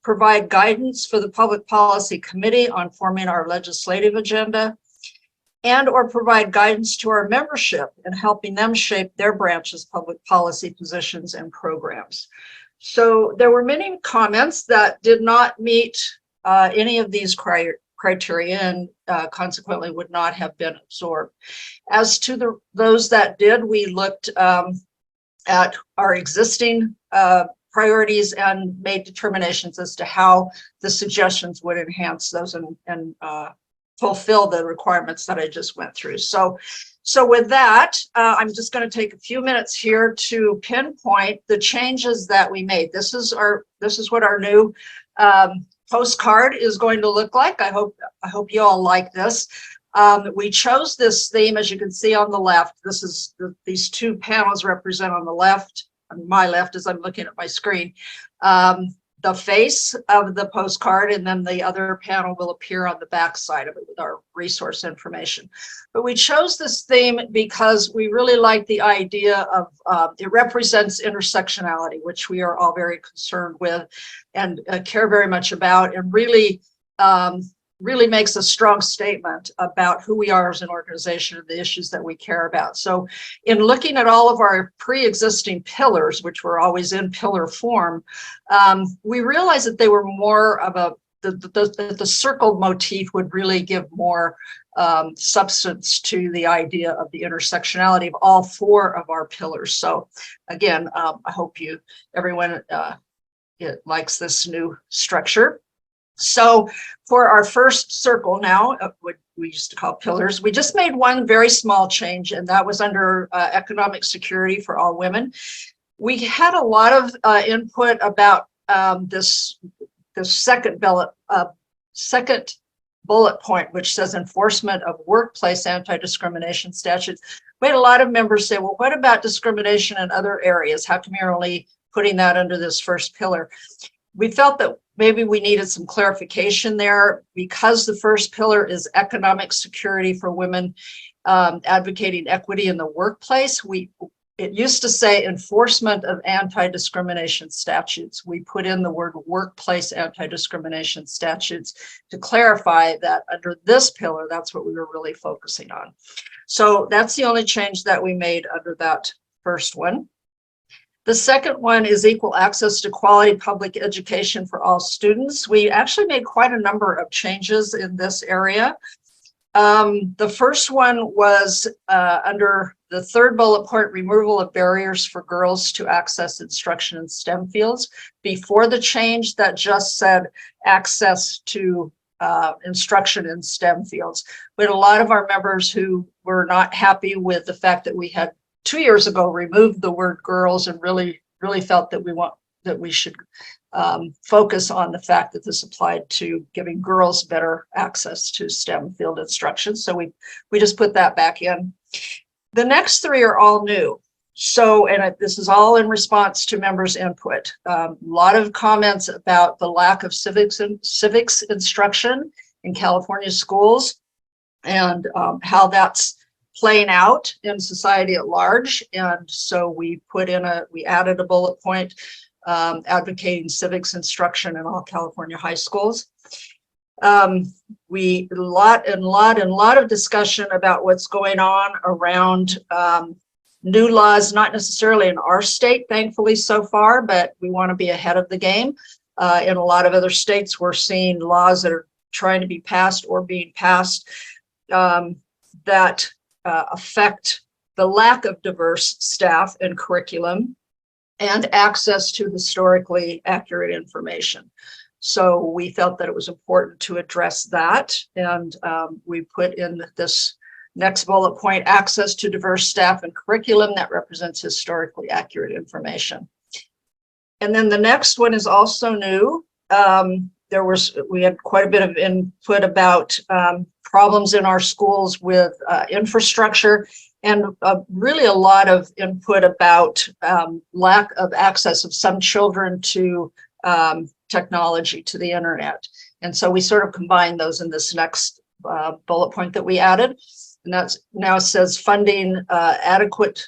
provide guidance for the Public Policy Committee on forming our legislative agenda, and or provide guidance to our membership in helping them shape their branch's public policy positions and programs. So there were many comments that did not meet any of these criteria and consequently would not have been absorbed. As to those that did, we looked at our existing priorities and made determinations as to how the suggestions would enhance those and fulfill the requirements that I just went through. So with that, I'm just going to take a few minutes here to pinpoint the changes that we made. This is what our new postcard is going to look like. I hope you all like this. We chose this theme, as you can see on the left. This is these 2 panels represent on the left, on my left as I'm looking at my screen, the face of the postcard, and then the other panel will appear on the back side of it with our resource information. But we chose this theme because we really like the idea of it represents intersectionality, which we are all very concerned with and care very much about, and really makes a strong statement about who we are as an organization and the issues that we care about. So in looking at all of our pre-existing pillars, which were always in pillar form, we realized that they were more of the circled motif would really give more substance to the idea of the intersectionality of all 4 of our pillars. So again, I hope everyone likes this new structure. So for our first circle now, what we used to call pillars, we just made one very small change, and that was under economic security for all women. We had a lot of input about this second bullet point, which says enforcement of workplace anti-discrimination statutes. We had a lot of members say, well, what about discrimination in other areas? How come you're only putting that under this first pillar? We felt that maybe we needed some clarification there because the first pillar is economic security for women, advocating equity in the workplace. It used to say enforcement of anti-discrimination statutes. We put in the word workplace anti-discrimination statutes to clarify that under this pillar, that's what we were really focusing on. So that's the only change that we made under that first one. The second one is equal access to quality public education for all students. We actually made quite a number of changes in this area. The first one was under the 3rd bullet point, removal of barriers for girls to access instruction in STEM fields. Before the change, that just said access to instruction in STEM fields. We had a lot of our members who were not happy with the fact that we had 2 years ago removed the word girls and really felt that we should focus on the fact that this applied to giving girls better access to STEM field instruction. So we just put that back in. The next 3 are all new. So, and this is all in response to members' input. A lot of comments about the lack of civics instruction in California schools and how that's playing out in society at large. And so we added a bullet point advocating civics instruction in all California high schools. A lot of discussion about what's going on around new laws, not necessarily in our state, thankfully so far, but we want to be ahead of the game. In a lot of other states, we're seeing laws that are trying to be passed or being passed that affect the lack of diverse staff and curriculum and access to historically accurate information. So we felt that it was important to address that, and we put in this Next bullet point, access to diverse staff and curriculum that represents historically accurate information. And then the next one is also new. We had quite a bit of input about problems in our schools with infrastructure, and really a lot of input about lack of access of some children to technology, to the internet. And so we sort of combined those in this next bullet point that we added. And that's now says funding adequate,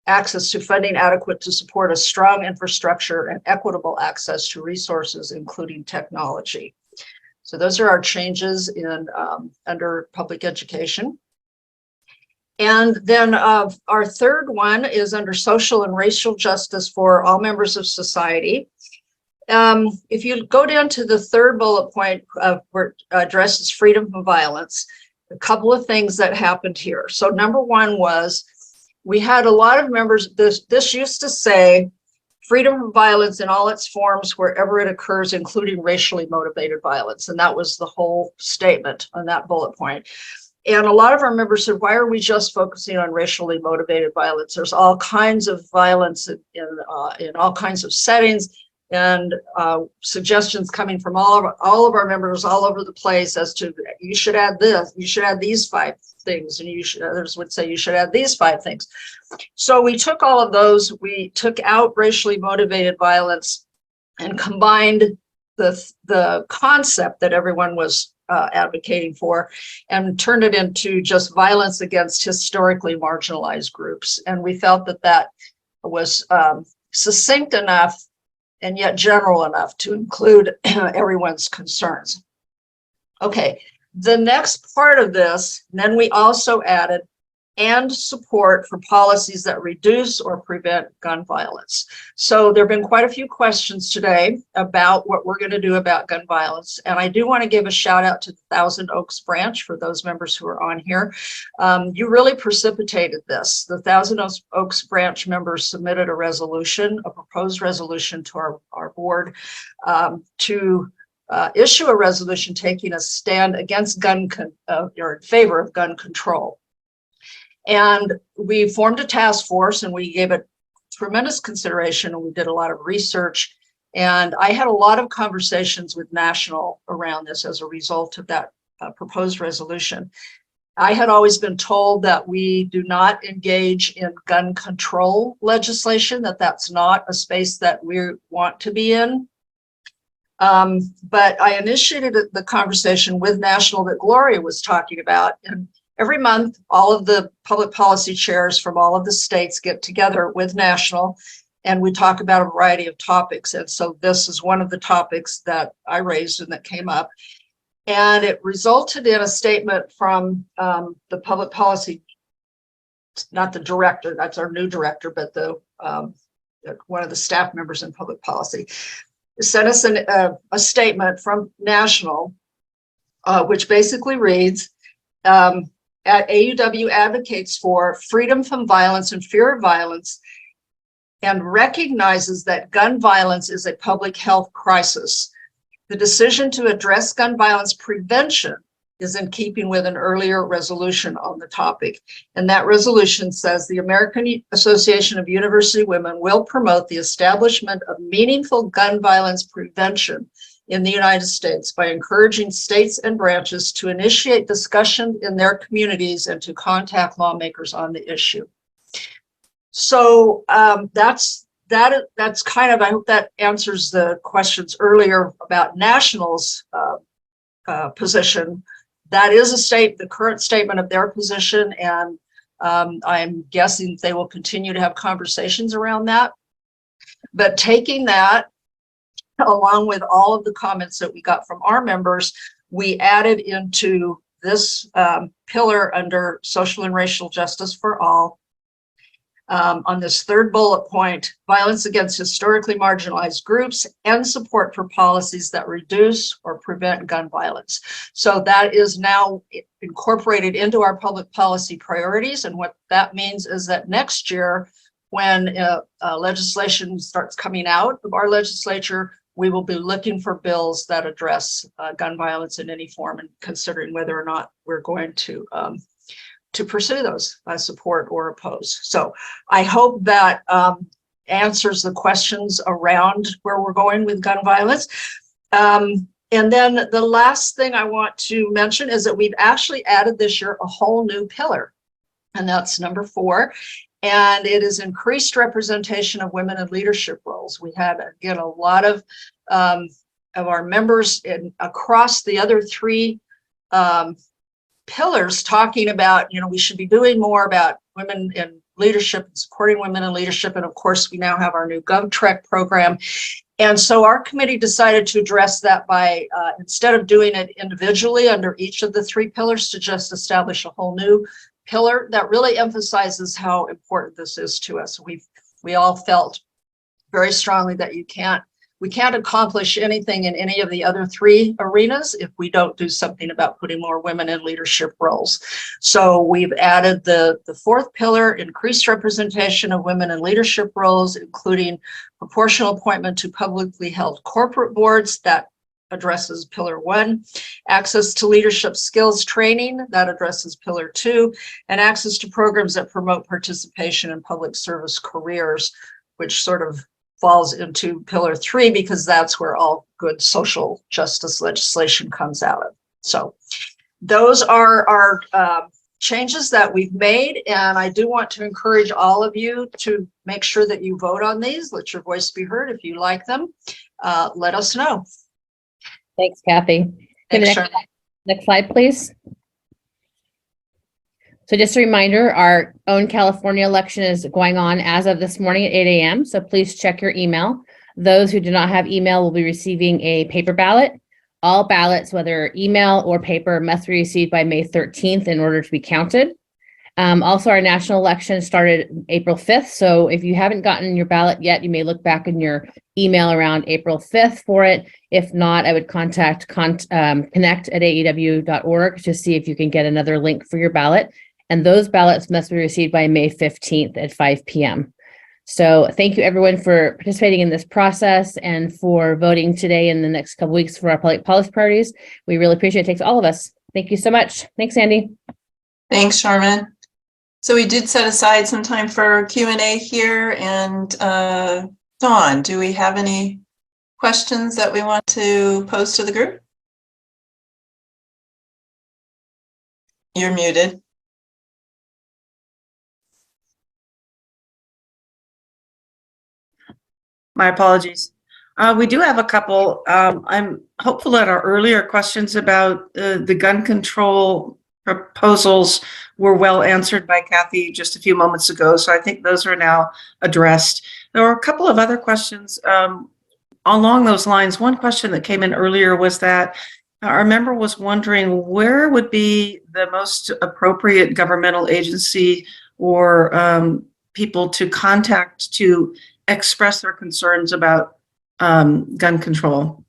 access to funding adequate to support a strong infrastructure and equitable access to resources, including technology. So those are our changes in under public education. And then our third one is under social and racial justice for all members of society. If you go down to the third bullet point where it addresses freedom from violence, a couple of things that happened here. So number one was we had a lot of members, this used to say freedom from violence in all its forms wherever it occurs, including racially motivated violence. And that was the whole statement on that bullet point. And a lot of our members said, why are we just focusing on racially motivated violence? There's all kinds of violence in all kinds of settings, and suggestions coming from all of our members all over the place as to you should add this, you should add these 5 things, and others would say you should add these 5 things. So we took all of those, we took out racially motivated violence and combined the concept that everyone was advocating for and turned it into just violence against historically marginalized groups. And we felt that that was succinct enough and yet general enough to include everyone's concerns. Okay, the next part of this, then we also added and support for policies that reduce or prevent gun violence. So there have been quite a few questions today about what we're going to do about gun violence. And I do want to give a shout out to the Thousand Oaks branch for those members who are on here. You really precipitated this. The Thousand Oaks branch members submitted a resolution, a proposed resolution to our board to issue a resolution taking a stand against or in favor of gun control. And we formed a task force and we gave it tremendous consideration, and we did a lot of research. And I had a lot of conversations with National around this as a result of that proposed resolution. I had always been told that we do not engage in gun control legislation, that's not a space that we want to be in. But I initiated the conversation with National that Gloria was talking about. And every month, all of the public policy chairs from all of the states get together with National, and we talk about a variety of topics. And so this is one of the topics that I raised and that came up. And it resulted in a statement from the public policy, not the director, that's our new director, but one of the staff members in public policy, sent us a statement from National, which basically reads, at AUW advocates for freedom from violence and fear of violence and recognizes that gun violence is a public health crisis. The decision to address gun violence prevention is in keeping with an earlier resolution on the topic. And that resolution says the American Association of University Women will promote the establishment of meaningful gun violence prevention in the United States by encouraging states and branches to initiate discussion in their communities and to contact lawmakers on the issue. So that's kind of, I hope that answers the questions earlier about National's position. That is the current statement of their position, and I'm guessing they will continue to have conversations around that. But taking that, along with all of the comments that we got from our members, we added into this pillar under social and racial justice for all, on this third bullet point, violence against historically marginalized groups and support for policies that reduce or prevent gun violence. So that is now incorporated into our public policy priorities. And what that means is that next year, when legislation starts coming out of our legislature, we will be looking for bills that address gun violence in any form and considering whether or not we're going to pursue those, support or oppose. So I hope that answers the questions around where we're going with gun violence. And then the last thing I want to mention is that we've actually added this year a whole new pillar, and that's number 4. And it is increased representation of women in leadership roles. We had, again, a lot of our members across the other 3 pillars talking about, we should be doing more about women in leadership and supporting women in leadership. And of course, we now have our new GovTrek program. And so our committee decided to address that by, instead of doing it individually under each of the 3 pillars, to just establish a whole new pillar that really emphasizes how important this is to us. We all felt very strongly that we can't accomplish anything in any of the other 3 arenas if we don't do something about putting more women in leadership roles. So we've added the 4th pillar, increased representation of women in leadership roles, including proportional appointment to publicly held corporate boards. That addresses pillar 1, access to leadership skills training, that addresses pillar 2, and access to programs that promote participation in public service careers, which sort of falls into pillar 3 because that's where all good social justice legislation comes out of. So those are our changes that we've made, and I do want to encourage all of you to make sure that you vote on these. Let your voice be heard. If you like them, let us know. Thanks, Kathy. Thanks, next slide, please. So just a reminder, our own California election is going on as of this morning at 8 a.m. So please check your email. Those who do not have email will be receiving a paper ballot. All ballots, whether email or paper, must be received by May 13th in order to be counted. Also, our national election started April 5th. So if you haven't gotten your ballot yet, you may look back in your email around April 5th for it. If not, I would contact connect@aauw.org to see if you can get another link for your ballot. And those ballots must be received by May 15th at 5 p.m. So thank you everyone for participating in this process and for voting today and the next couple weeks for our public policy priorities. We really appreciate it. It takes all of us. Thank you so much. Thanks, Andy. Thanks, Sharman. So we did set aside some time for Q&A here. And Dawn, do we have any questions that we want to pose to the group? You're muted. My apologies. We do have a couple. I'm hopeful that our earlier questions about the gun control proposals were well answered by Kathy just a few moments ago. So I think those are now addressed. There were a couple of other questions along those lines. One question that came in earlier was that our member was wondering where would be the most appropriate governmental agency or people to contact to express their concerns about gun control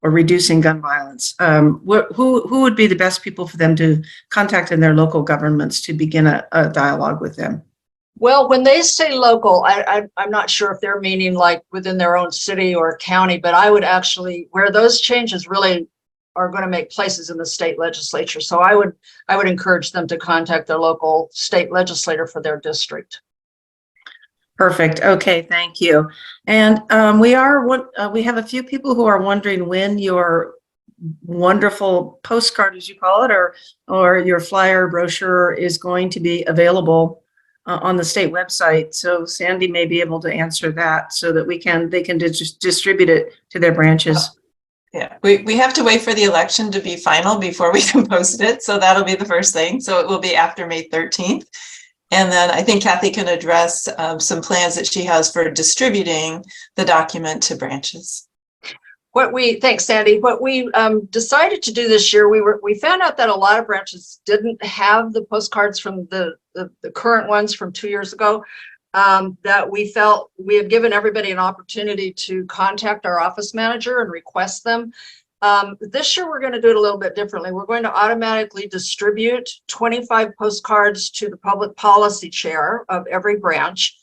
or reducing gun violence. Who would be the best people for them to contact in their local governments to begin a dialogue with them? Well, when they say local, I'm not sure if they're meaning like within their own city or county, but I would actually, where those changes really are going to make places in the state legislature. So I would encourage them to contact their local state legislator for their district. Perfect. Okay, thank you. And we have a few people who are wondering when your wonderful postcard, as you call it, or your flyer brochure is going to be available on the state website. So Sandy may be able to answer that so that they can distribute it to their branches. Yeah, we have to wait for the election to be final before we can post it. So that'll be the first thing. So it will be after May 13th. And then I think Kathy can address some plans that she has for distributing the document to branches. Thanks, Sandy. What we decided to do this year, we found out that a lot of branches didn't have the postcards from the current ones from 2 years ago. That we felt we had given everybody an opportunity to contact our office manager and request them. This year, we're going to do it a little bit differently. We're going to automatically distribute 25 postcards to the public policy chair of every branch.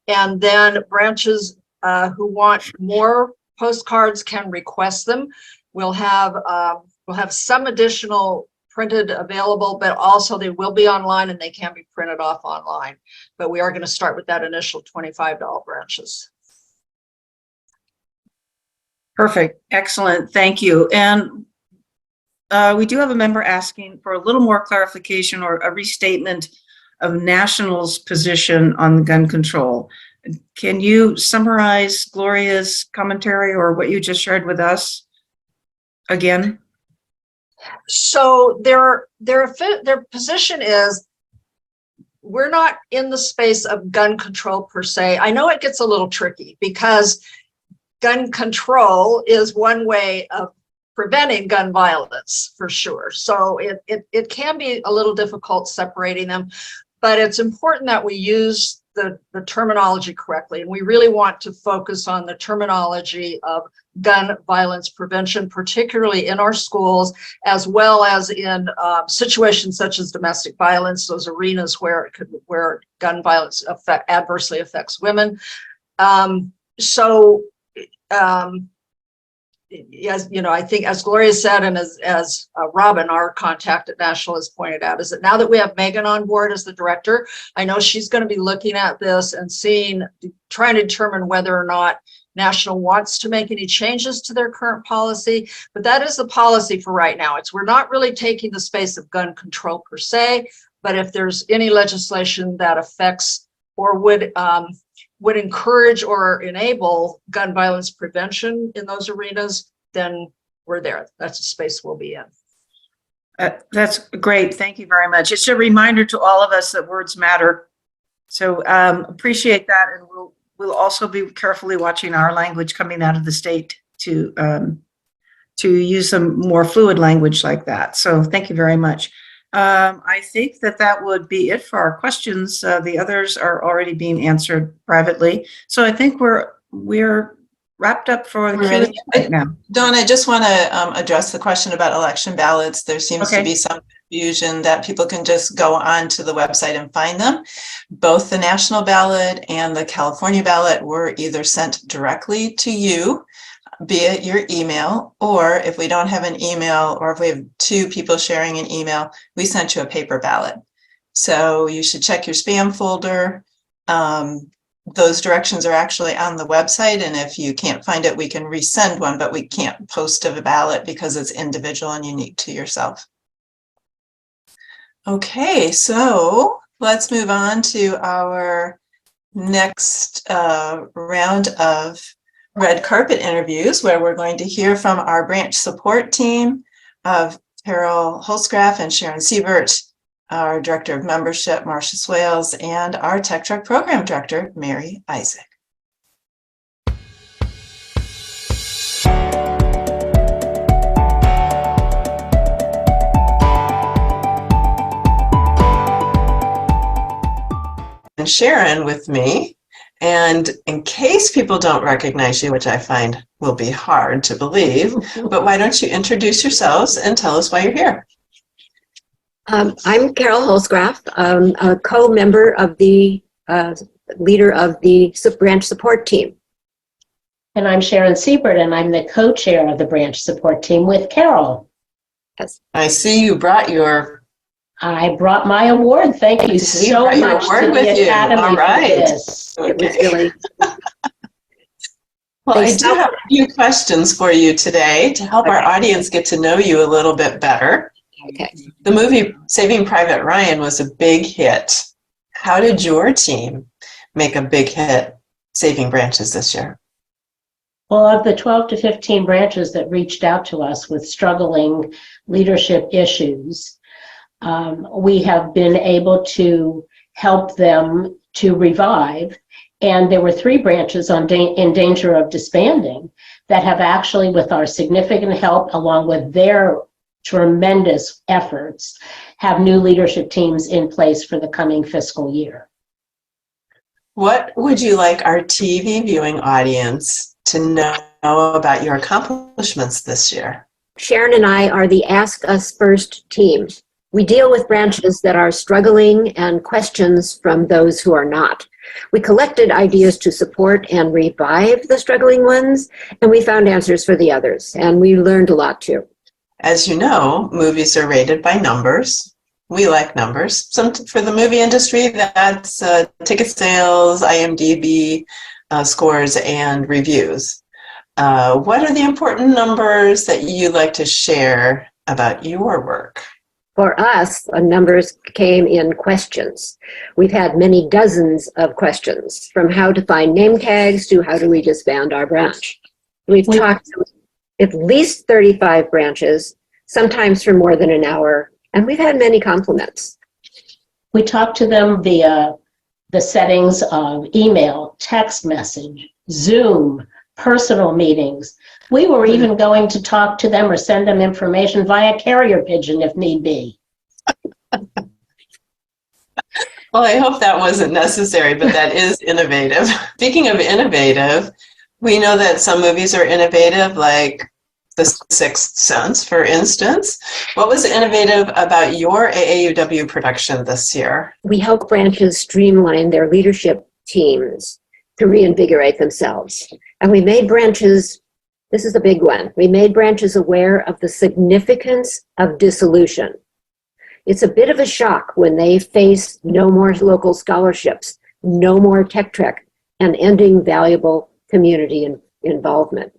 And then branches who want more postcards can request them. We'll have some additional printed available, but also they will be online and they can be printed off online. But we are going to start with that initial $25 branches. Perfect. Excellent. Thank you. And we do have a member asking for a little more clarification or a restatement of National's position on gun control. Can you summarize Gloria's commentary or what you just shared with us again? So their position is, we're not in the space of gun control per se. I know it gets a little tricky because gun control is one way of preventing gun violence for sure. So it can be a little difficult separating them, but it's important that we use the terminology correctly. And we really want to focus on the terminology of gun violence prevention, particularly in our schools, as well as in situations such as domestic violence, those arenas where gun violence adversely affects women. Yes, you know, I think as Gloria said, and as Robin, our contact at National, has pointed out, is that now that we have Megan on board as the director, I know she's going to be looking at this and trying to determine whether or not National wants to make any changes to their current policy. But that is the policy for right now. We're not really taking the space of gun control per se, but if there's any legislation that affects or would encourage or enable gun violence prevention in those arenas, then we're there. That's the space we'll be in. That's great. Thank you very much. It's a reminder to all of us that words matter. So appreciate that. And we'll also be carefully watching our language coming out of the state to use some more fluid language like that. So thank you very much. I think that would be it for our questions. The others are already being answered privately. So I think we're wrapped up for the Q&A right now. Dawn, I just want to address the question about election ballots. There seems to be some confusion that people can just go on to the website and find them. Both the national ballot and the California ballot were either sent directly to you via your email, or if we don't have an email, or if we have two people sharing an email, we sent you a paper ballot. So you should check your spam folder. Those directions are actually on the website, and if you can't find it, we can resend one, but we can't post a ballot because it's individual and unique to yourself. Okay, so let's move on to our next round of red carpet interviews, where we're going to hear from our branch support team of Carol Holzgraf and Sharon Siebert, our Director of Membership, Marcia Swales, and our Tech Truck Program Director, Mary Isaac. And Sharon with me. And in case people don't recognize you, which I find will be hard to believe, but why don't you introduce yourselves and tell us why you're here? I'm Carol Holzgraf, a co-member of the leader of the branch support team. And I'm Sharon Siebert, and I'm the co-chair of the branch support team with Carol. Yes. I see you brought I brought my award. Thank you so much to the Academy for this. Okay. It was really... Well, I do have a few questions for you today to help our audience get to know you a little bit better. Okay. The movie Saving Private Ryan was a big hit. How did your team make a big hit saving branches this year? Well, of the 12 to 15 branches that reached out to us with struggling leadership issues, we have been able to help them to revive. And there were 3 branches in danger of disbanding that have actually, with our significant help, along with their tremendous efforts, have new leadership teams in place for the coming fiscal year. What would you like our TV viewing audience to know about your accomplishments this year? Sharon and I are the Ask Us First team. We deal with branches that are struggling and questions from those who are not. We collected ideas to support and revive the struggling ones, and we found answers for the others, and we learned a lot too. As you know, movies are rated by numbers. We like numbers. For the movie industry, that's ticket sales, IMDb scores, and reviews. What are the important numbers that you'd like to share about your work? For us, numbers came in questions. We've had many dozens of questions, from how to find name tags to how do we disband our branch. We've talked to at least 35 branches, sometimes for more than an hour, and we've had many compliments. We talked to them via the settings of email, text message, Zoom, personal meetings. We were even going to talk to them or send them information via carrier pigeon if need be. Well, I hope that wasn't necessary, but that is innovative. Speaking of innovative, we know that some movies are innovative, like The Sixth Sense, for instance. What was innovative about your AAUW production this year? We help branches streamline their leadership teams to reinvigorate themselves. And we made branches, this is a big one, we made branches aware of the significance of dissolution. It's a bit of a shock when they face no more local scholarships, no more Tech Trek, and ending valuable community involvement.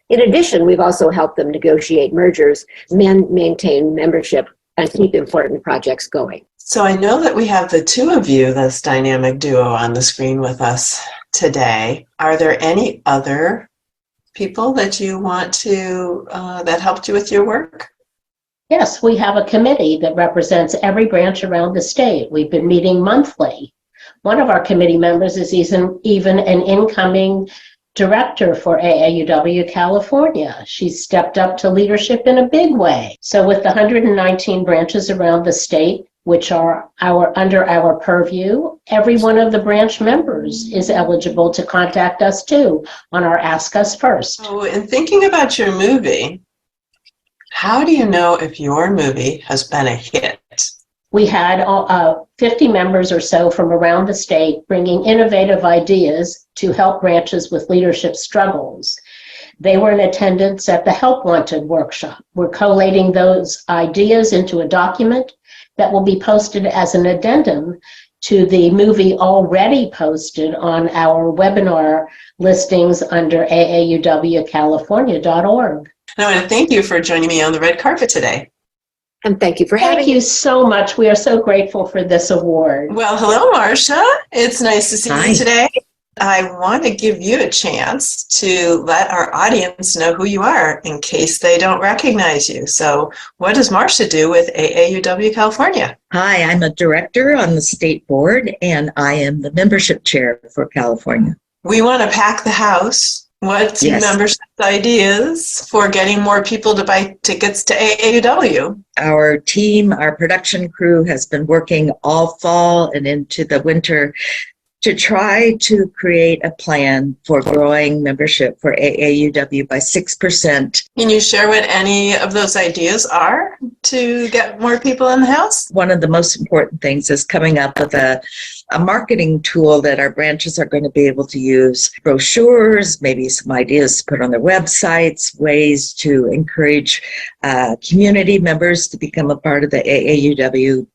In addition, we've also helped them negotiate mergers, maintain membership, and keep important projects going. So I know that we have the two of you, this dynamic duo, on the screen with us today. Are there any other people that you want to, that helped you with your work? Yes, we have a committee that represents every branch around the state. We've been meeting monthly. One of our committee members is even an incoming director for AAUW California. She's stepped up to leadership in a big way. So with the 119 branches around the state, which are under our purview, every one of the branch members is eligible to contact us too on our Ask Us First. So in thinking about your movie, how do you know if your movie has been a hit? We had 50 members or so from around the state bringing innovative ideas to help branches with leadership struggles. They were in attendance at the Help Wanted workshop. We're collating those ideas into a document that will be posted as an addendum to the movie already posted on our webinar listings under AAUWCalifornia.org. And I want to thank you for joining me on the red carpet today. And thank you for having me. Thank you so much. We are so grateful for this award. Well, hello, Marcia. It's nice to see Hi. you today. I want to give you a chance to let our audience know who you are in case they don't recognize you. So what does Marcia do with AAUW California? Hi, I'm a director on the state board, and I am the membership chair for California. We want to pack the house. What's your membership ideas for getting more people to buy tickets to AAUW? Our team, our production crew has been working all fall and into the winter to try to create a plan for growing membership for AAUW by 6%. Can you share what any of those ideas are to get more people in the house? One of the most important things is coming up with a marketing tool that our branches are going to be able to use. Brochures, maybe some ideas to put on their websites, ways to encourage community members to become a part of the AAUW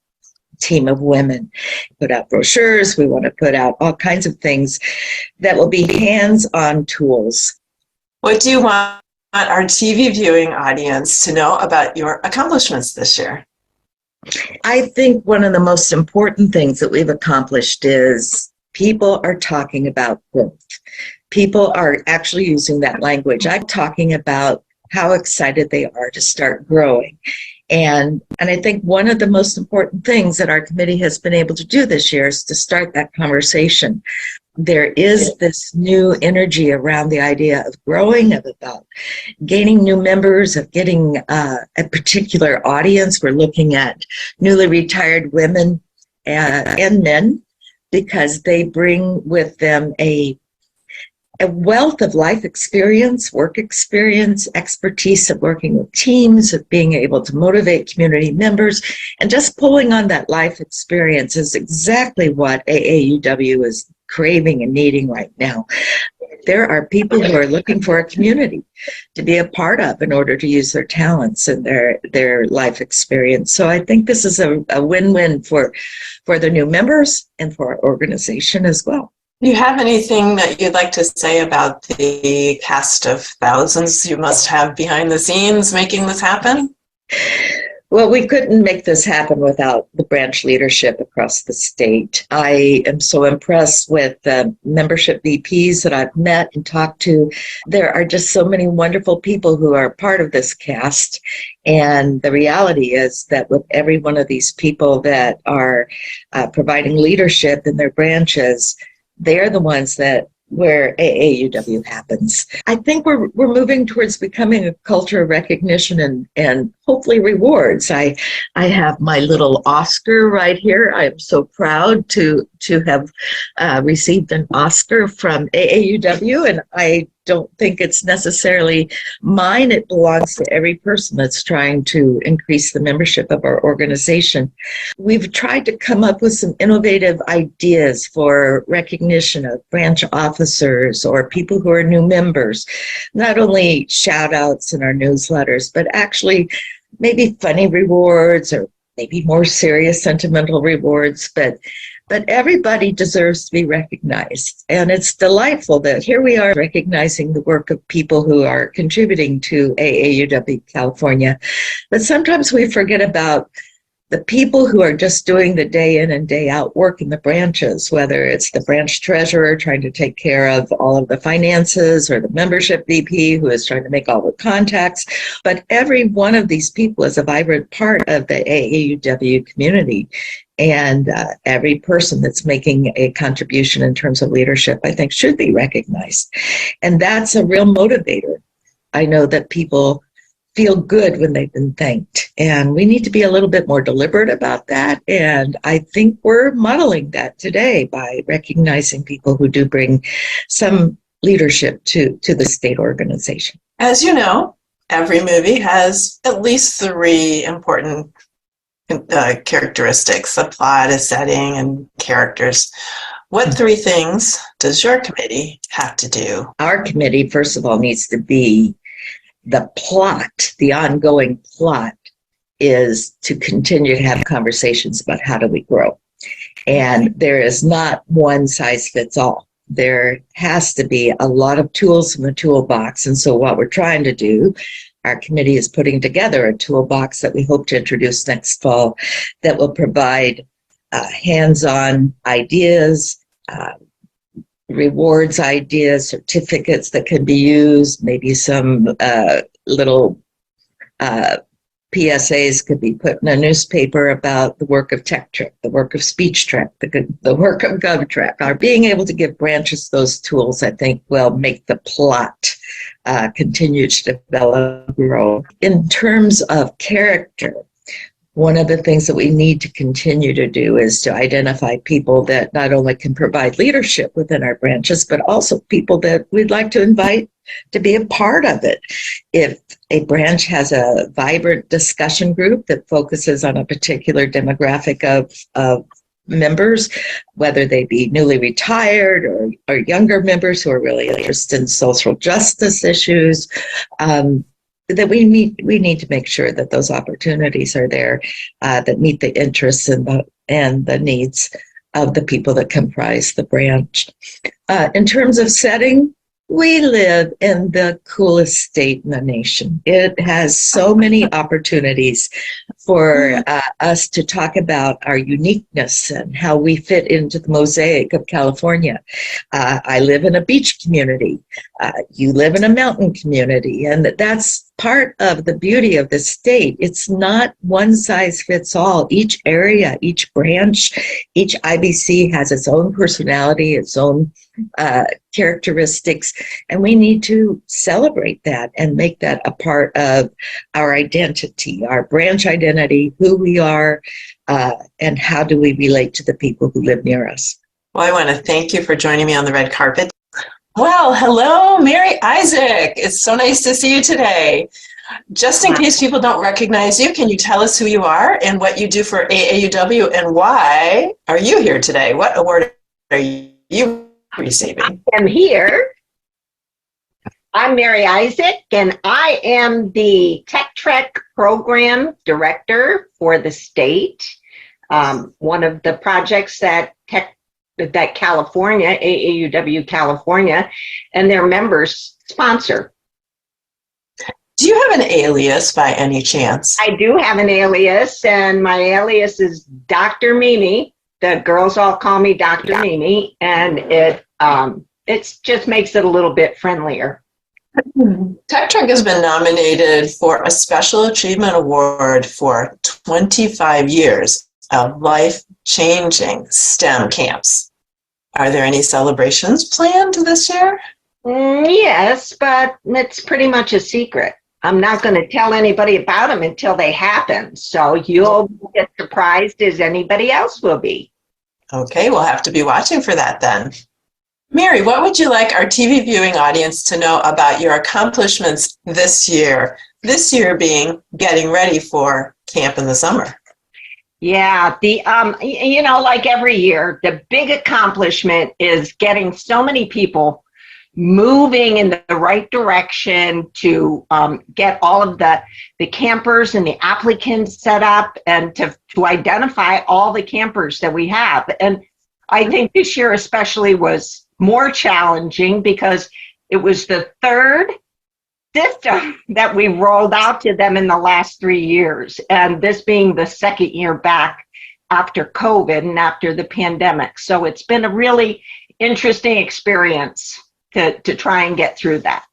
team of women. Put out brochures. We want to put out all kinds of things that will be hands-on tools. What do you want our TV viewing audience to know about your accomplishments this year? I think one of the most important things that we've accomplished is people are talking about growth. People are actually using that language. I'm talking about how excited they are to start growing. And I think one of the most important things that our committee has been able to do this year is to start that conversation. There is this new energy around the idea of growing, of about gaining new members, of getting a particular audience. We're looking at newly retired women and men because they bring with them a wealth of life experience, work experience, expertise of working with teams, of being able to motivate community members, and just pulling on that life experience is exactly what AAUW is craving and needing right now. There are people who are looking for a community to be a part of in order to use their talents and their life experience. So I think this is a win-win for the new members and for our organization as well. Do you have anything that you'd like to say about the cast of thousands you must have behind the scenes making this happen? Well, we couldn't make this happen without the branch leadership across the state. I am so impressed with the membership VPs that I've met and talked to. There are just so many wonderful people who are part of this cast. And the reality is that with every one of these people that are providing leadership in their branches, they're the ones that where AAUW happens. I think we're moving towards becoming a culture of recognition and hopefully rewards. I have my little Oscar right here. I am so proud to have received an Oscar from AAUW, and I don't think it's necessarily mine. It belongs to every person that's trying to increase the membership of our organization. We've tried to come up with some innovative ideas for recognition of branch officers or people who are new members, not only shout outs in our newsletters, but actually maybe funny rewards or maybe more serious sentimental rewards, but everybody deserves to be recognized. And it's delightful that here we are recognizing the work of people who are contributing to AAUW California. But sometimes we forget about the people who are just doing the day in and day out work in the branches, whether it's the branch treasurer trying to take care of all of the finances or the membership VP who is trying to make all the contacts. But every one of these people is a vibrant part of the AAUW community. And every person that's making a contribution in terms of leadership, I think, should be recognized. And that's a real motivator. I know that people feel good when they've been thanked. And we need to be a little bit more deliberate about that. And I think we're modeling that today by recognizing people who do bring some leadership to the state organization. As you know, every movie has at least 3 important characteristics: the plot, a setting, and characters. What 3 things does your committee have to do? Our committee, first of all, needs to be the plot. The ongoing plot is to continue to have conversations about how do we grow. And there is not one size fits all. There has to be a lot of tools in the toolbox. And so what we're trying to do, our committee is putting together a toolbox that we hope to introduce next fall that will provide hands-on ideas, rewards ideas, certificates that can be used, maybe some little PSAs could be put in a newspaper about the work of TechTrek, the work of SpeechTrek, the work of GovTrek. Our being able to give branches those tools, I think, will make the plot continue to develop, grow. In terms of character, one of the things that we need to continue to do is to identify people that not only can provide leadership within our branches, but also people that we'd like to invite to be a part of it. If a branch has a vibrant discussion group that focuses on a particular demographic of members, whether they be newly retired or younger members who are really interested in social justice issues, that we need to make sure that those opportunities are there that meet the interests and the needs of the people that comprise the branch. In terms of setting, we live in the coolest state in the nation. It has so many opportunities for us to talk about our uniqueness and how we fit into the mosaic of California. I live in a beach community. You live in a mountain community, and that's part of the beauty of the state. It's not one size fits all. Each area, each branch, each IBC has its own personality, its own characteristics, and we need to celebrate that and make that a part of our identity, our branch identity, who we are, and how do we relate to the people who live near us. Well, I want to thank you for joining me on the red carpet. Well, hello, Mary Isaac. It's so nice to see you today. Just in case people don't recognize you, can you tell us who you are and what you do for AAUW and why are you here today? What award are you receiving? I'm here. I'm Mary Isaac, and I am the Tech Trek Program Director for the state. One of the projects that California, AAUW California, and their members sponsor. Do you have an alias by any chance? I do have an alias, and my alias is Dr. Mimi. The girls all call me Dr. Mimi, and it just makes it a little bit friendlier. Tech Trek has been nominated for a Special Achievement Award for 25 years of life-changing STEM camps. Are there any celebrations planned this year? Yes, but it's pretty much a secret. I'm not going to tell anybody about them until they happen. So you'll get surprised as anybody else will be. Okay, we'll have to be watching for that then. Mary, what would you like our TV viewing audience to know about your accomplishments this year? This year being getting ready for camp in the summer. Yeah, like every year, the big accomplishment is getting so many people moving in the right direction to get all of the campers and the applicants set up and to identify all the campers that we have. And I think this year especially was more challenging because it was the third system that we rolled out to them in the last 3 years. And this being the second year back after COVID and after the pandemic. So it's been a really interesting experience to try and get through that.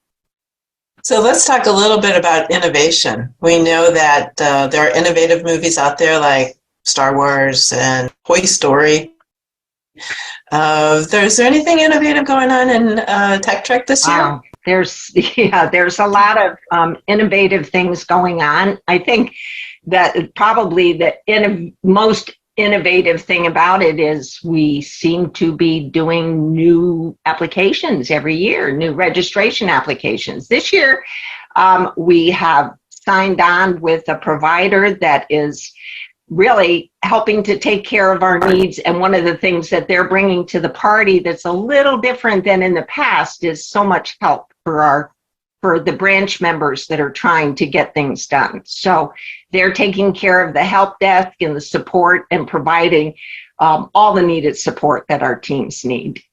So let's talk a little bit about innovation. We know that there are innovative movies out there like Star Wars and Toy Story. Is there anything innovative going on in Tech Trek this year? Wow. There's a lot of innovative things going on. I think that probably the most innovative thing about it is we seem to be doing new applications every year, new registration applications. This year, we have signed on with a provider that is really helping to take care of our needs. And one of the things that they're bringing to the party that's a little different than in the past is so much help for the branch members that are trying to get things done. So they're taking care of the help desk and the support and providing all the needed support that our teams need.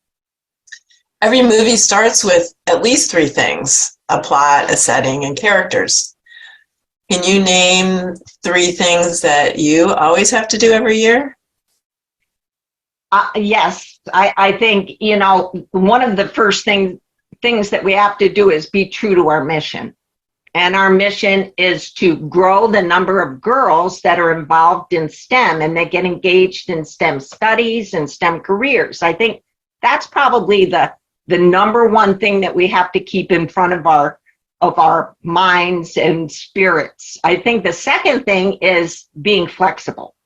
Every movie starts with at least 3 things: a plot, a setting, and characters. Can you name 3 things that you always have to do every year? Yes, I think, one of the first things that we have to do is be true to our mission. And our mission is to grow the number of girls that are involved in STEM and that get engaged in STEM studies and STEM careers. I think that's probably the number one thing that we have to keep in front of our minds and spirits. I think the second thing is being flexible.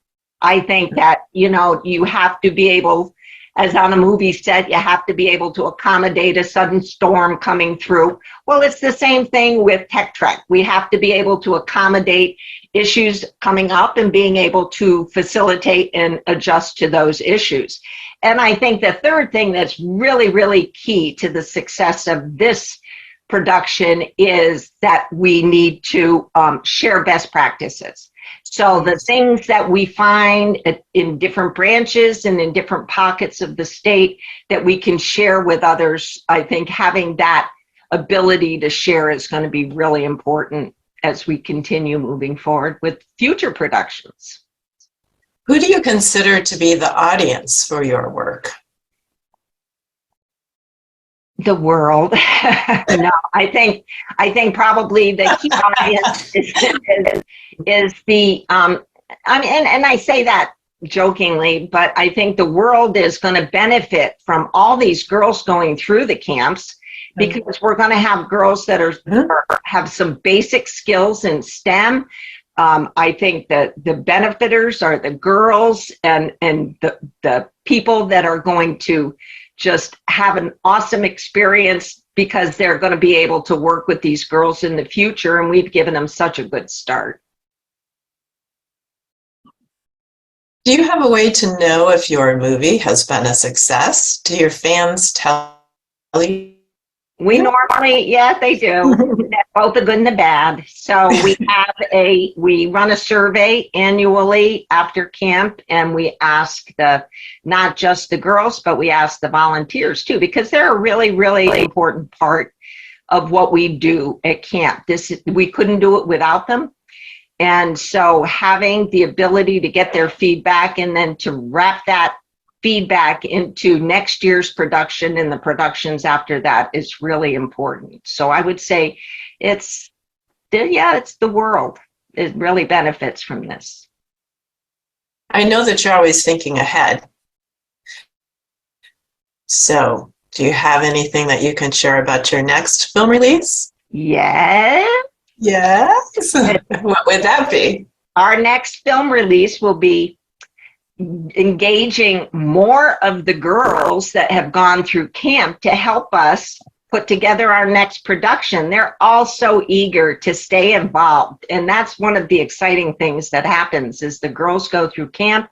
I think that, you have to be able, as on a movie set, you have to be able to accommodate a sudden storm coming through. Well, it's the same thing with Tech Trek. We have to be able to accommodate issues coming up and being able to facilitate and adjust to those issues. And I think the third thing that's really, really key to the success of this production is that we need to share best practices. So the things that we find in different branches and in different pockets of the state that we can share with others, I think having that ability to share is going to be really important as we continue moving forward with future productions. Who do you consider to be the audience for your work? The world. No, I think probably the key audience is the and I say that jokingly, but I think the world is going to benefit from all these girls going through the camps, because we're going to have girls that have some basic skills in STEM. I think that the benefiters are the girls and the people that are going to just have an awesome experience because they're going to be able to work with these girls in the future, and we've given them such a good start. Do you have a way to know if your movie has been a success? Do your fans tell you? We normally, yeah, they do. Both the good and the bad. So we run a survey annually after camp, and we ask not just the girls, but we ask the volunteers too, because they're a really, really important part of what we do at camp. We couldn't do it without them. And so having the ability to get their feedback and then to wrap that feedback into next year's production and the productions after that is really important. So I would say it's the world. It really benefits from this. I know that you're always thinking ahead. So do you have anything that you can share about your next film release? Yes. Yes. What would that be? Our next film release will be engaging more of the girls that have gone through camp to help us put together our next production. They're all so eager to stay involved. And that's one of the exciting things that happens is the girls go through camp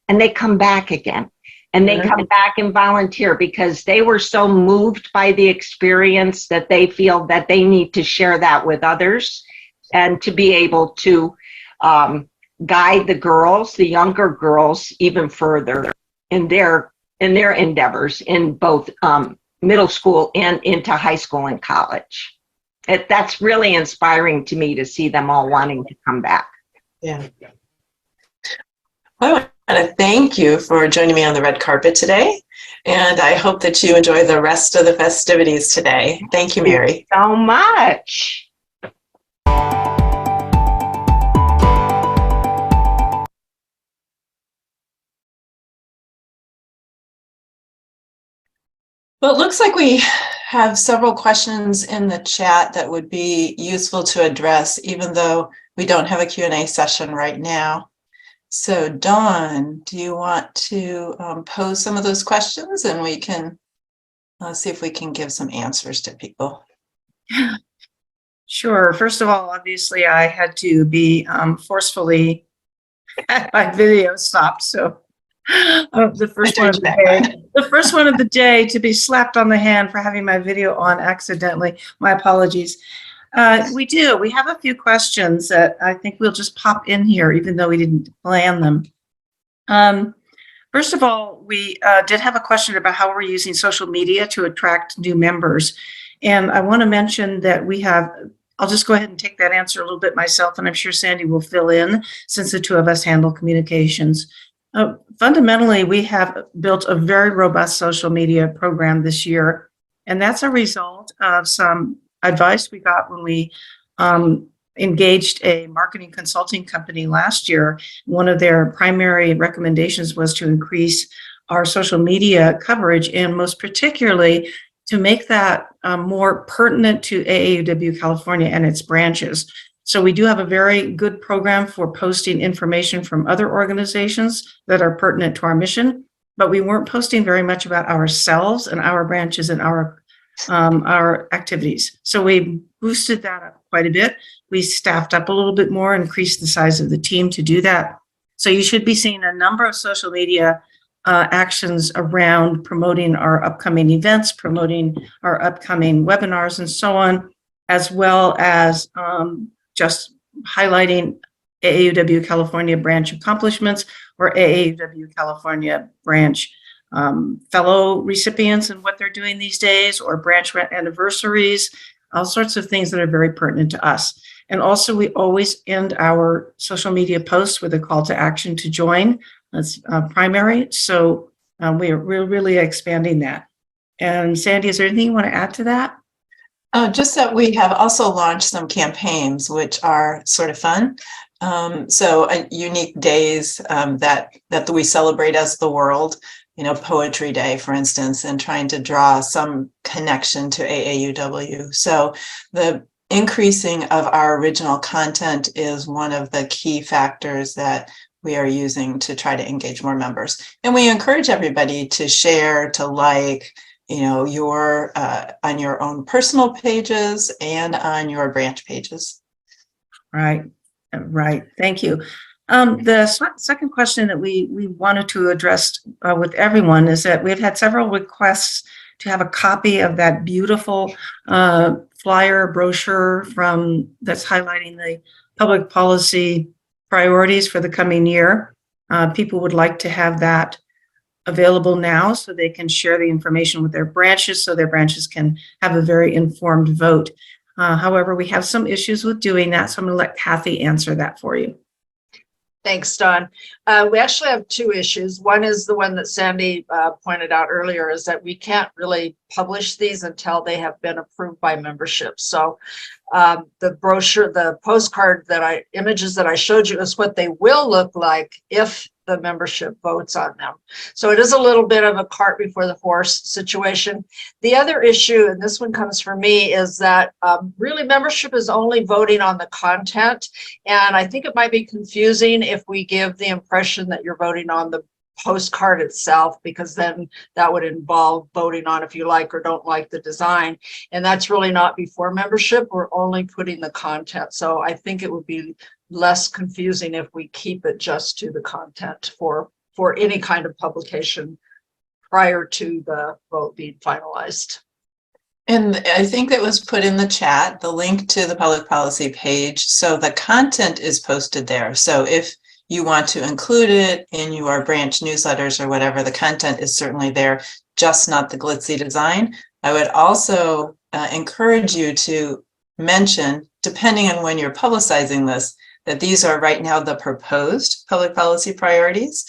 and they come back again. And they come back and volunteer because they were so moved by the experience that they feel that they need to share that with others and to be able to guide the girls, the younger girls, even further in their endeavors in both middle school and into high school and college. That's really inspiring to me to see them all wanting to come back. Yeah. Well, I want to thank you for joining me on the red carpet today, and I hope that you enjoy the rest of the festivities today. Thank you, Mary. Thank you so much. Well, it looks like we have several questions in the chat that would be useful to address, even though we don't have a Q&A session right now. So Dawn, do you want to pose some of those questions and we can see if we can give some answers to people? Sure. First of all, obviously, I had to be forcefully had my video stopped. So the first one of the day to be slapped on the hand for having my video on accidentally. My apologies. We have a few questions that I think we'll just pop in here, even though we didn't plan them. First of all, we did have a question about how we're using social media to attract new members. And I want to mention that I'll just go ahead and take that answer a little bit myself, and I'm sure Sandy will fill in since the two of us handle communications. Fundamentally, we have built a very robust social media program this year, and that's a result of some advice we got when we engaged a marketing consulting company last year. One of their primary recommendations was to increase our social media coverage, and most particularly to make that more pertinent to AAUW California and its branches. So we do have a very good program for posting information from other organizations that are pertinent to our mission, but we weren't posting very much about ourselves and our branches and our activities. So we boosted that up quite a bit. We staffed up a little bit more, increased the size of the team to do that. So you should be seeing a number of social media actions around promoting our upcoming events, promoting our upcoming webinars and so on, as well as just highlighting AAUW California branch accomplishments or AAUW California branch fellow recipients and what they're doing these days, or branch anniversaries, all sorts of things that are very pertinent to us. And also, we always end our social media posts with a call to action to join. That's primary. So we're really expanding that. And Sandy, is there anything you want to add to that? Just that we have also launched some campaigns, which are sort of fun. So unique days that we celebrate as the world, Poetry Day, for instance, and trying to draw some connection to AAUW. So the increasing of our original content is one of the key factors that we are using to try to engage more members. And we encourage everybody to share, to like, your on your own personal pages and on your branch pages. Right. Thank you. Second question that we wanted to address with everyone is that we've had several requests to have a copy of that beautiful flyer brochure that's highlighting the public policy priorities for the coming year. People would like to have that available now so they can share the information with their branches so their branches can have a very informed vote. However, we have some issues with doing that, so I'm going to let Kathy answer that for you. Thanks, Don. We actually have two issues. One is the one that Sandy pointed out earlier, is that we can't really publish these until they have been approved by membership. So the brochure, the postcard images that I showed you is what they will look like if the membership votes on them. So it is a little bit of a cart before the horse situation. The other issue, and this one comes from me, is that really membership is only voting on the content. And I think it might be confusing if we give the impression that you're voting on the postcard itself, because then that would involve voting on if you like or don't like the design. And that's really not before membership. We're only putting the content. So I think it would be less confusing if we keep it just to the content for any kind of publication prior to the vote being finalized. And I think that was put in the chat, the link to the public policy page. So the content is posted there. So if you want to include it in your branch newsletters or whatever, the content is certainly there, just not the glitzy design. I would also encourage you to mention, depending on when you're publicizing this, that these are right now the proposed public policy priorities,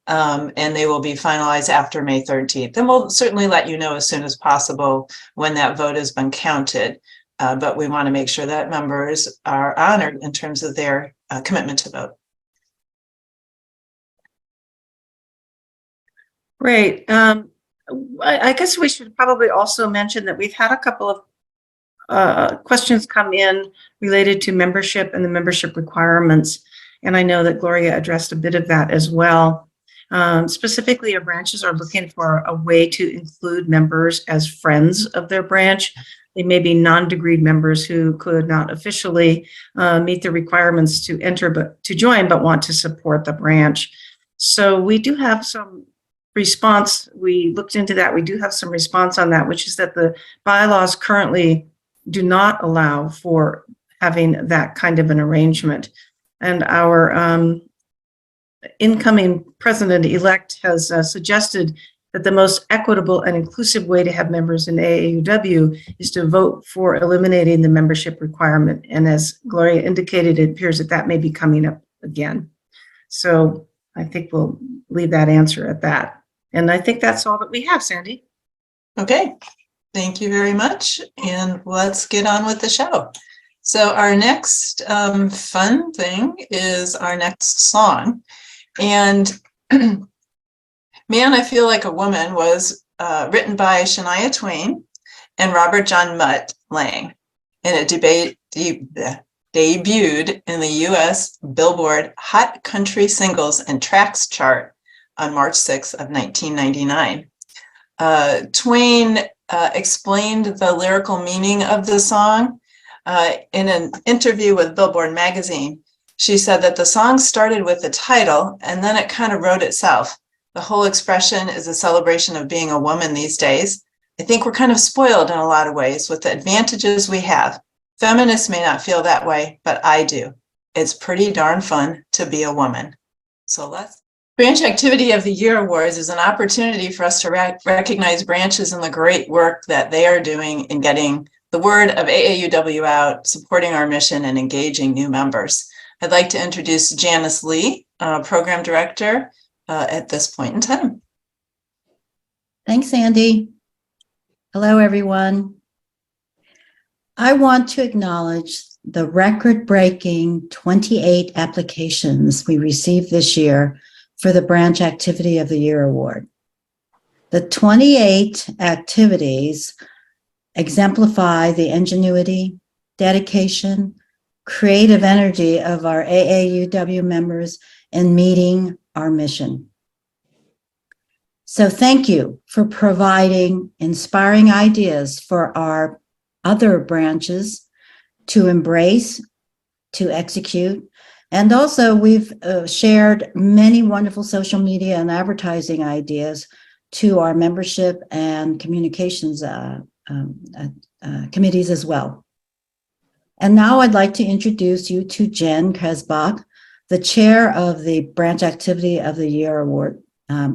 and they will be finalized after May 13th. And we'll certainly let you know as soon as possible when that vote has been counted. But we want to make sure that members are honored in terms of their commitment to vote. Great. I guess we should probably also mention that we've had a couple of questions come in related to membership and the membership requirements. And I know that Gloria addressed a bit of that as well. Specifically, our branches are looking for a way to include members as friends of their branch. They may be non-degreed members who could not officially meet the requirements to enter, but to join, but want to support the branch. So we do have some response. We looked into that. We do have some response on that, which is that the bylaws currently do not allow for having that kind of an arrangement. And our incoming president-elect has suggested that the most equitable and inclusive way to have members in AAUW is to vote for eliminating the membership requirement. And as Gloria indicated, it appears that that may be coming up again. So I think we'll leave that answer at that. And I think that's all that we have, Sandy. Okay. Thank you very much, and let's get on with the show. So our next fun thing is our next song. And Man, I Feel Like a Woman was written by Shania Twain and Robert John Mutt Lang, and it debuted in the U.S. Billboard Hot Country Singles and Tracks chart on March 6th of 1999. Twain explained the lyrical meaning of the song in an interview with Billboard magazine. She said that the song started with the title and then it kind of wrote itself. The whole expression is a celebration of being a woman these days. I think we're kind of spoiled in a lot of ways with the advantages we have. Feminists may not feel that way, but I do. It's pretty darn fun to be a woman. So let's. Branch Activity of the Year Awards is an opportunity for us to recognize branches and the great work that they are doing in getting the word of AAUW out, supporting our mission, and engaging new members. I'd like to introduce Janice Lee, Program Director, at this point in time. Thanks, Andy. Hello, everyone. I want to acknowledge the record-breaking 28 applications we received this year for the Branch Activity of the Year Award. The 28 activities exemplify the ingenuity, dedication, creative energy of our AAUW members in meeting our mission. So thank you for providing inspiring ideas for our other branches to embrace, to execute, And also, we've shared many wonderful social media and advertising ideas to our membership and communications committees as well. And now I'd like to introduce you to Jen Kresbach, the chair of the Branch Activity of the Year Award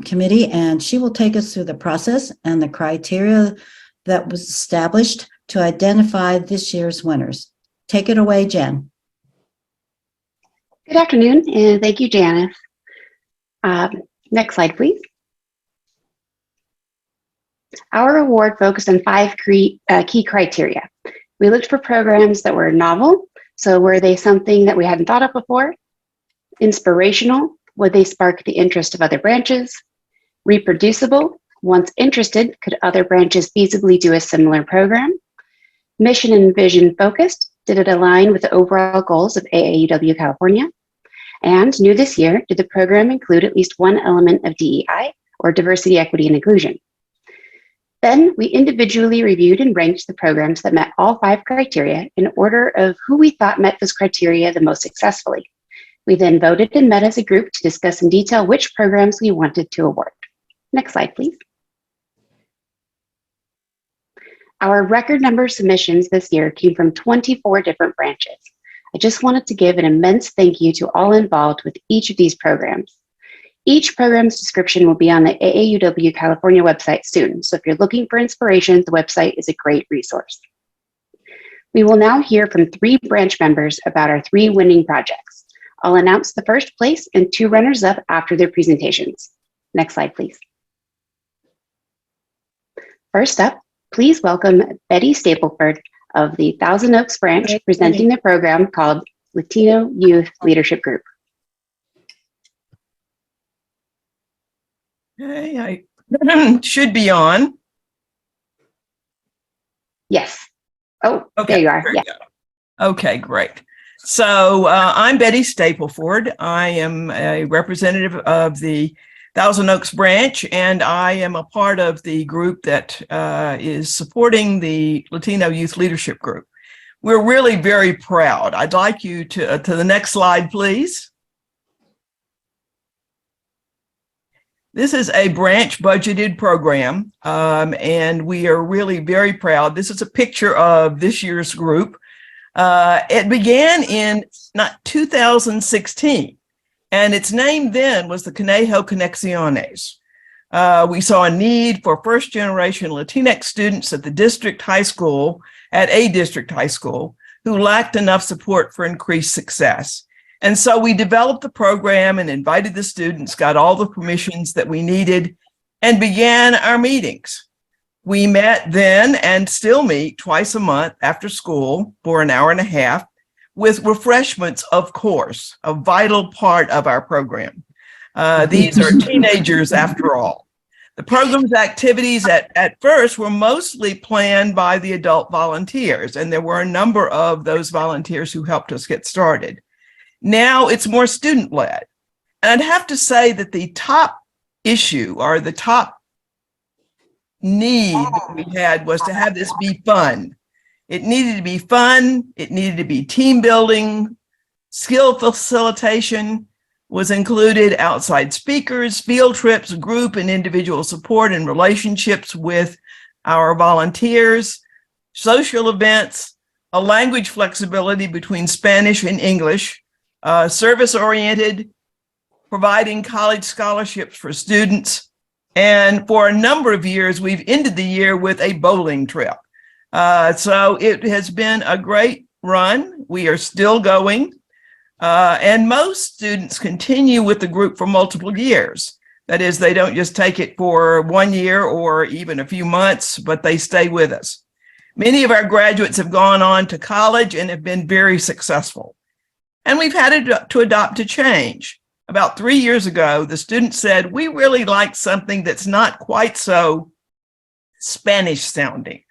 Committee, and she will take us through the process and the criteria that was established to identify this year's winners. Take it away, Jen. Good afternoon, and thank you, Janice. Next slide, please. Our award focused on 5 key criteria. We looked for programs that were novel, so were they something that we hadn't thought of before? Inspirational, would they spark the interest of other branches? Reproducible, once interested, could other branches feasibly do a similar program? Mission and vision focused, did it align with the overall goals of AAUW California? And new this year, did the program include at least one element of DEI, or diversity, equity, and inclusion? Then we individually reviewed and ranked the programs that met all 5 criteria in order of who we thought met those criteria the most successfully. We then voted and met as a group to discuss in detail which programs we wanted to award. Next slide, please. Our record number of submissions this year came from 24 different branches. I just wanted to give an immense thank you to all involved with each of these programs. Each program's description will be on the AAUW California website soon, so if you're looking for inspiration, the website is a great resource. We will now hear from 3 branch members about our 3 winning projects. I'll announce the first place and 2 runners-up after their presentations. Next slide, please. First up, please welcome Betty Stapleford of the Thousand Oaks branch, presenting the program called Latino Youth Leadership Group. Okay, I should be on. Yes. Oh, okay, there you are. Yeah. Okay, great. So I'm Betty Stapleford. I am a representative of the Thousand Oaks branch, and I am a part of the group that is supporting the Latino Youth Leadership Group. We're really very proud. I'd like you to the next slide, please. This is a branch budgeted program, and we are really very proud. This is a picture of this year's group. It began in 2016, and its name then was the Conejo Conexiones. We saw a need for first-generation Latinx students at a district high school who lacked enough support for increased success. And so we developed the program and invited the students, got all the permissions that we needed, and began our meetings. We met then and still meet twice a month after school for an hour and a half, with refreshments, of course, a vital part of our program. These are teenagers after all. The program's activities at first were mostly planned by the adult volunteers, and there were a number of those volunteers who helped us get started. Now it's more student-led. And I'd have to say that the top issue or the top need that we had was to have this be fun. It needed to be fun. It needed to be team building. Skill facilitation was included, outside speakers, field trips, group and individual support and relationships with our volunteers, social events, a language flexibility between Spanish and English, service-oriented, providing college scholarships for students. And for a number of years, we've ended the year with a bowling trip. So it has been a great run. We are still going. And most students continue with the group for multiple years. That is, they don't just take it for 1 year or even a few months, but they stay with us. Many of our graduates have gone on to college and have been very successful. And we've had to adopt a change. About 3 years ago, the students said, we really like something that's not quite so Spanish sounding.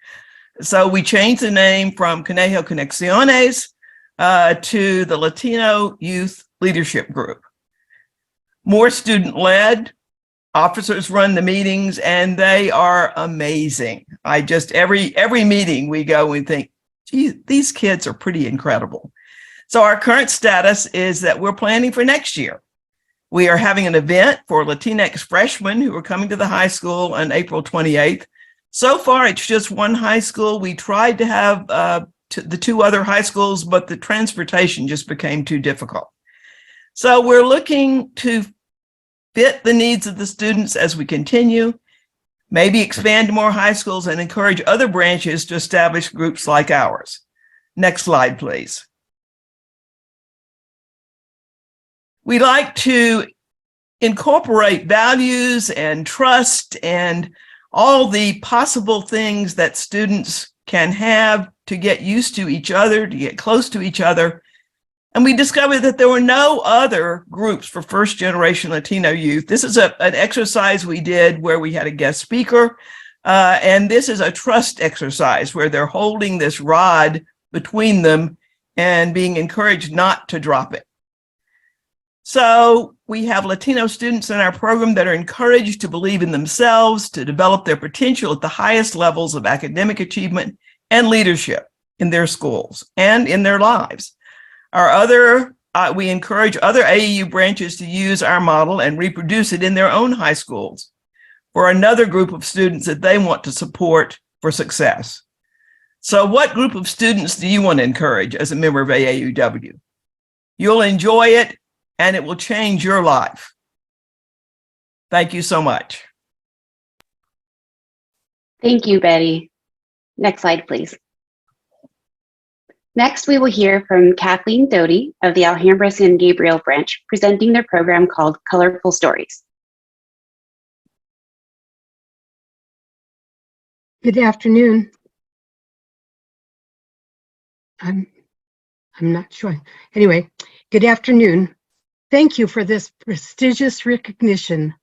So we changed the name from Conejo Conexiones to the Latino Youth Leadership Group. More student-led, officers run the meetings, and they are amazing. Every meeting we go and think, geez, these kids are pretty incredible. So our current status is that we're planning for next year. We are having an event for Latinx freshmen who are coming to the high school on April 28th. So far, it's just one high school. We tried to have the two other high schools, but the transportation just became too difficult. So we're looking to fit the needs of the students as we continue, maybe expand to more high schools and encourage other branches to establish groups like ours. Next slide, please. We like to incorporate values and trust and all the possible things that students can have to get used to each other, to get close to each other. And we discovered that there were no other groups for first-generation Latino youth. This is an exercise we did where we had a guest speaker, and this is a trust exercise where they're holding this rod between them and being encouraged not to drop it. So we have Latino students in our program that are encouraged to believe in themselves, to develop their potential at the highest levels of academic achievement and leadership in their schools and in their lives. We encourage other AAU branches to use our model and reproduce it in their own high schools for another group of students that they want to support for success. So what group of students do you want to encourage as a member of AAUW? You'll enjoy it, and it will change your life. Thank you so much. Thank you, Betty. Next slide, please. Next, we will hear from Kathleen Doty of the Alhambra San Gabriel branch, presenting their program called Colorful Stories. Good afternoon. I'm not sure. Anyway, good afternoon. Thank you for this prestigious recognition.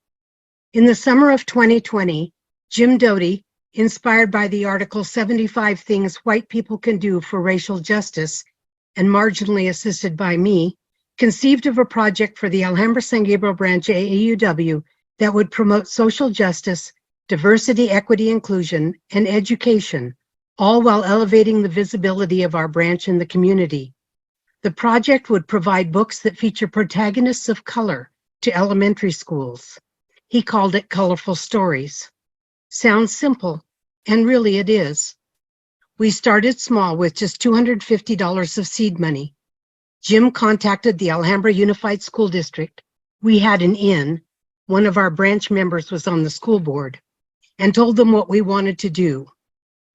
In the summer of 2020, Jim Doty, inspired by the article 75 Things White People Can Do for Racial Justice, and marginally assisted by me, conceived of a project for the Alhambra San Gabriel branch AAUW that would promote social justice, diversity, equity, inclusion, and education, all while elevating the visibility of our branch in the community. The project would provide books that feature protagonists of color to elementary schools. He called it Colorful Stories. Sounds simple, and really it is. We started small with just $250 of seed money. Jim contacted the Alhambra Unified School District. We had an in. One of our branch members was on the school board, and told them what we wanted to do.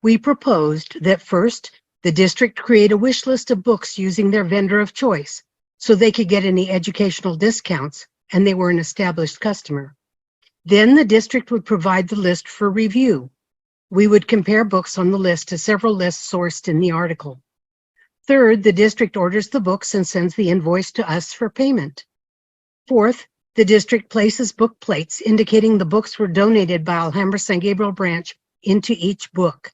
We proposed that first, the district create a wish list of books using their vendor of choice so they could get any educational discounts and they were an established customer. Then the district would provide the list for review. We would compare books on the list to several lists sourced in the article. Third, the district orders the books and sends the invoice to us for payment. Fourth, the district places book plates indicating the books were donated by Alhambra San Gabriel branch into each book.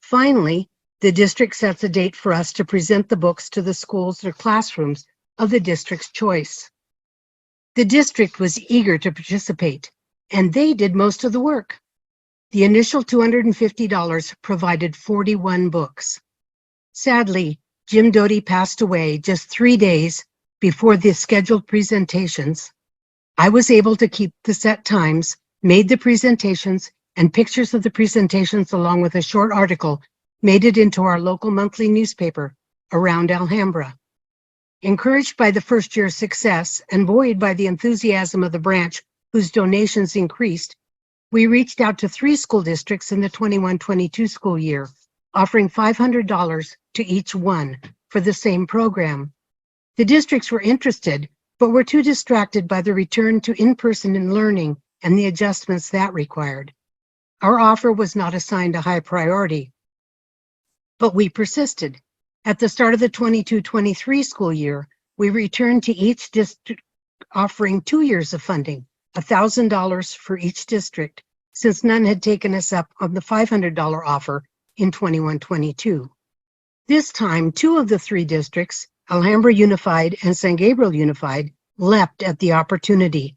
Finally, the district sets a date for us to present the books to the schools or classrooms of the district's choice. The district was eager to participate, and they did most of the work. The initial $250 provided 41 books. Sadly, Jim Doty passed away just 3 days before the scheduled presentations. I was able to keep the set times, made the presentations, and pictures of the presentations along with a short article made it into our local monthly newspaper, Around Alhambra. Encouraged by the first year's success and buoyed by the enthusiasm of the branch whose donations increased, we reached out to 3 school districts in the 21-22 school year, offering $500 to each one for the same program. The districts were interested, but were too distracted by the return to in-person learning and the adjustments that required. Our offer was not assigned a high priority, but we persisted. At the start of the 22-23 school year, we returned to each district offering 2 years of funding, $1,000 for each district, since none had taken us up on the $500 offer in 21-22. This time, 2 of the 3 districts, Alhambra Unified and San Gabriel Unified, leapt at the opportunity.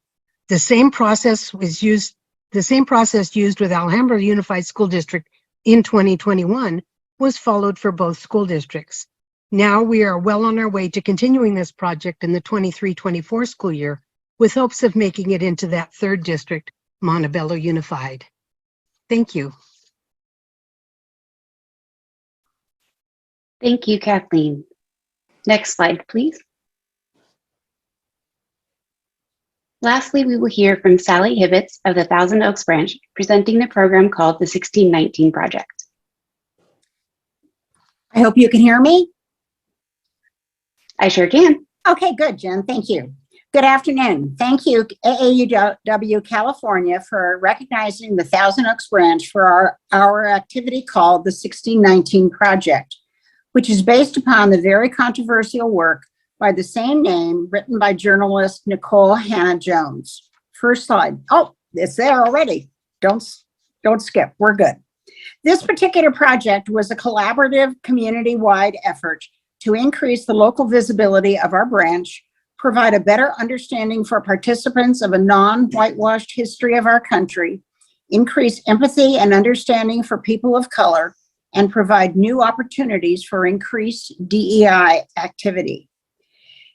The same process used with Alhambra Unified School District in 2021 was followed for both school districts. Now we are well on our way to continuing this project in the 23-24 school year, with hopes of making it into that third district, Montebello Unified. Thank you. Thank you, Kathleen. Next slide, please. Lastly, we will hear from Sally Hibbets of the Thousand Oaks branch, presenting the program called the 1619 Project. I hope you can hear me. I sure can. Okay, good, Jen. Thank you. Good afternoon. Thank you, AAUW California, for recognizing the Thousand Oaks branch for our activity called the 1619 Project, which is based upon the very controversial work by the same name written by journalist Nicole Hannah-Jones. First slide. Oh, it's there already. Don't skip. We're good. This particular project was a collaborative community-wide effort to increase the local visibility of our branch, provide a better understanding for participants of a non-whitewashed history of our country, increase empathy and understanding for people of color, and provide new opportunities for increased DEI activity.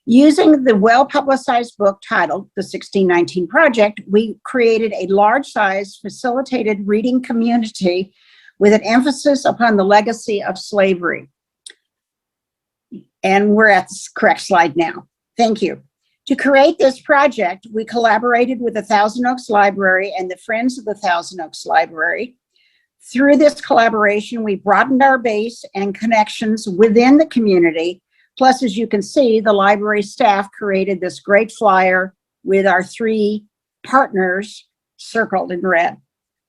Using the well-publicized book titled The 1619 Project, we created a large-size facilitated reading community with an emphasis upon the legacy of slavery. And we're at the correct slide now. Thank you. To create this project, we collaborated with the Thousand Oaks Library and the Friends of the Thousand Oaks Library. Through this collaboration, we broadened our base and connections within the community. Plus, as you can see, the library staff created this great flyer with our 3 partners circled in red.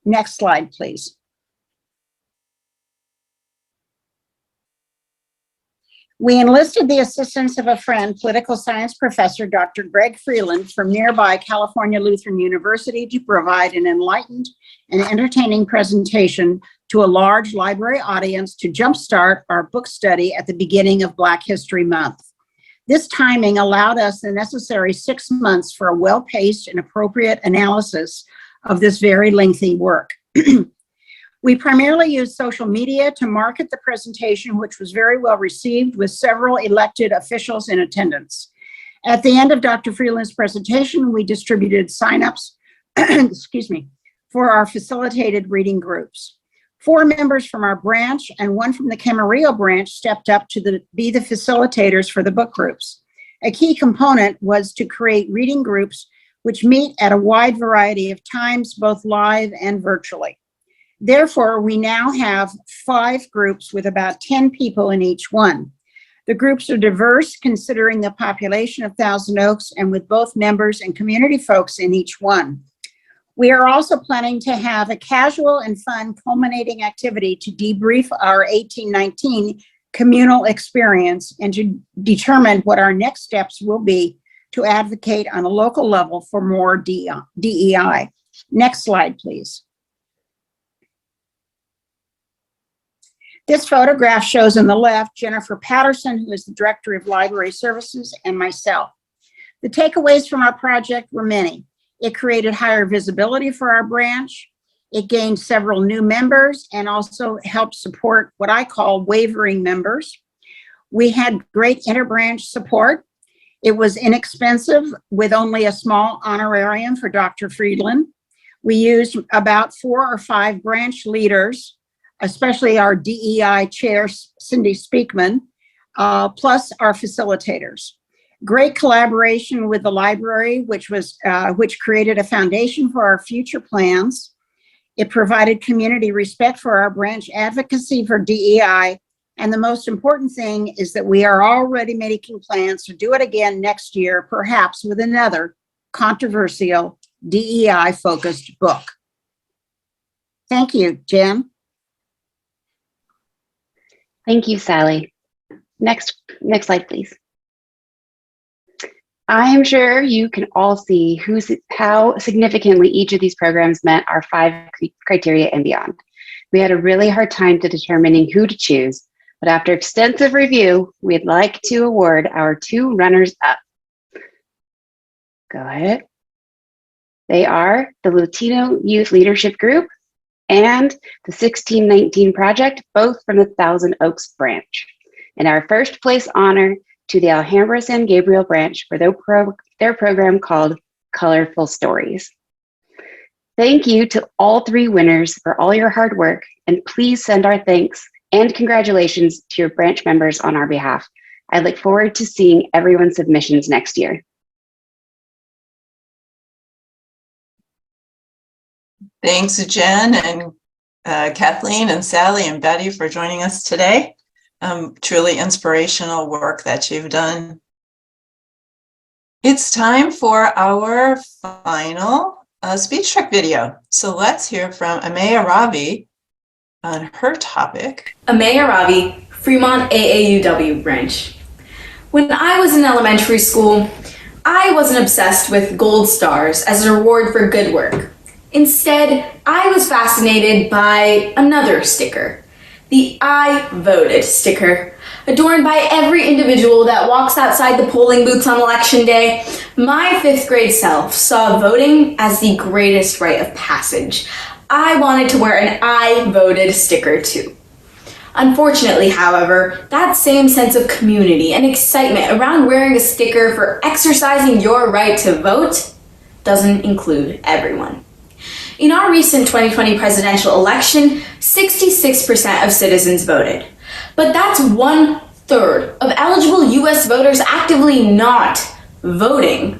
Next slide, please. We enlisted the assistance of a friend, political science professor, Dr. Greg Freeland from nearby California Lutheran University, to provide an enlightened and entertaining presentation to a large library audience to jumpstart our book study at the beginning of Black History Month. This timing allowed us the necessary 6 months for a well-paced and appropriate analysis of this very lengthy work. We primarily used social media to market the presentation, which was very well received with several elected officials in attendance. At the end of Dr. Freeland's presentation, we distributed signups, excuse me, for our facilitated reading groups. 4 members from our branch and 1 from the Camarillo branch stepped up to be the facilitators for the book groups. A key component was to create reading groups which meet at a wide variety of times, both live and virtually. Therefore, we now have 5 groups with about 10 people in each one. The groups are diverse considering the population of Thousand Oaks and with both members and community folks in each one. We are also planning to have a casual and fun culminating activity to debrief our 1819 communal experience and to determine what our next steps will be to advocate on a local level for more DEI. Next slide, please. This photograph shows on the left Jennifer Patterson, who is the Director of Library Services, and myself. The takeaways from our project were many. It created higher visibility for our branch. It gained several new members and also helped support what I call wavering members. We had great interbranch support. It was inexpensive with only a small honorarium for Dr. Friedland. We used about 4 or 5 branch leaders, especially our DEI chair, Cindy Speakman, plus our facilitators. Great collaboration with the library, which created a foundation for our future plans. It provided community respect for our branch advocacy for DEI. And the most important thing is that we are already making plans to do it again next year, perhaps with another controversial DEI-focused book. Thank you, Jen. Thank you, Sally. Next slide, please. I am sure you can all see how significantly each of these programs met our 5 criteria and beyond. We had a really hard time determining who to choose, but after extensive review, we'd like to award our 2 runners-up. Go ahead. They are the Latino Youth Leadership Group and the 1619 Project, both from the Thousand Oaks branch. and our first place honor to the Alhambra San Gabriel branch for their program called Colorful Stories. Thank you to all 3 winners for all your hard work, and please send our thanks and congratulations to your branch members on our behalf. I look forward to seeing everyone's submissions next year. Thanks, Jen and Kathleen and Sally and Betty for joining us today. Truly inspirational work that you've done. It's time for our final speech track video. So let's hear from Amaya Ravi on her topic. Amaya Ravi, Fremont AAUW branch. When I was in elementary school, I wasn't obsessed with gold stars as a reward for good work. Instead, I was fascinated by another sticker, the I voted sticker. Adorned by every individual that walks outside the polling booths on election day, my 5th grade self saw voting as the greatest rite of passage. I wanted to wear an I voted sticker too. Unfortunately, however, that same sense of community and excitement around wearing a sticker for exercising your right to vote doesn't include everyone. In our recent 2020 presidential election, 66% of citizens voted. But that's 1/3 of eligible US voters actively not voting.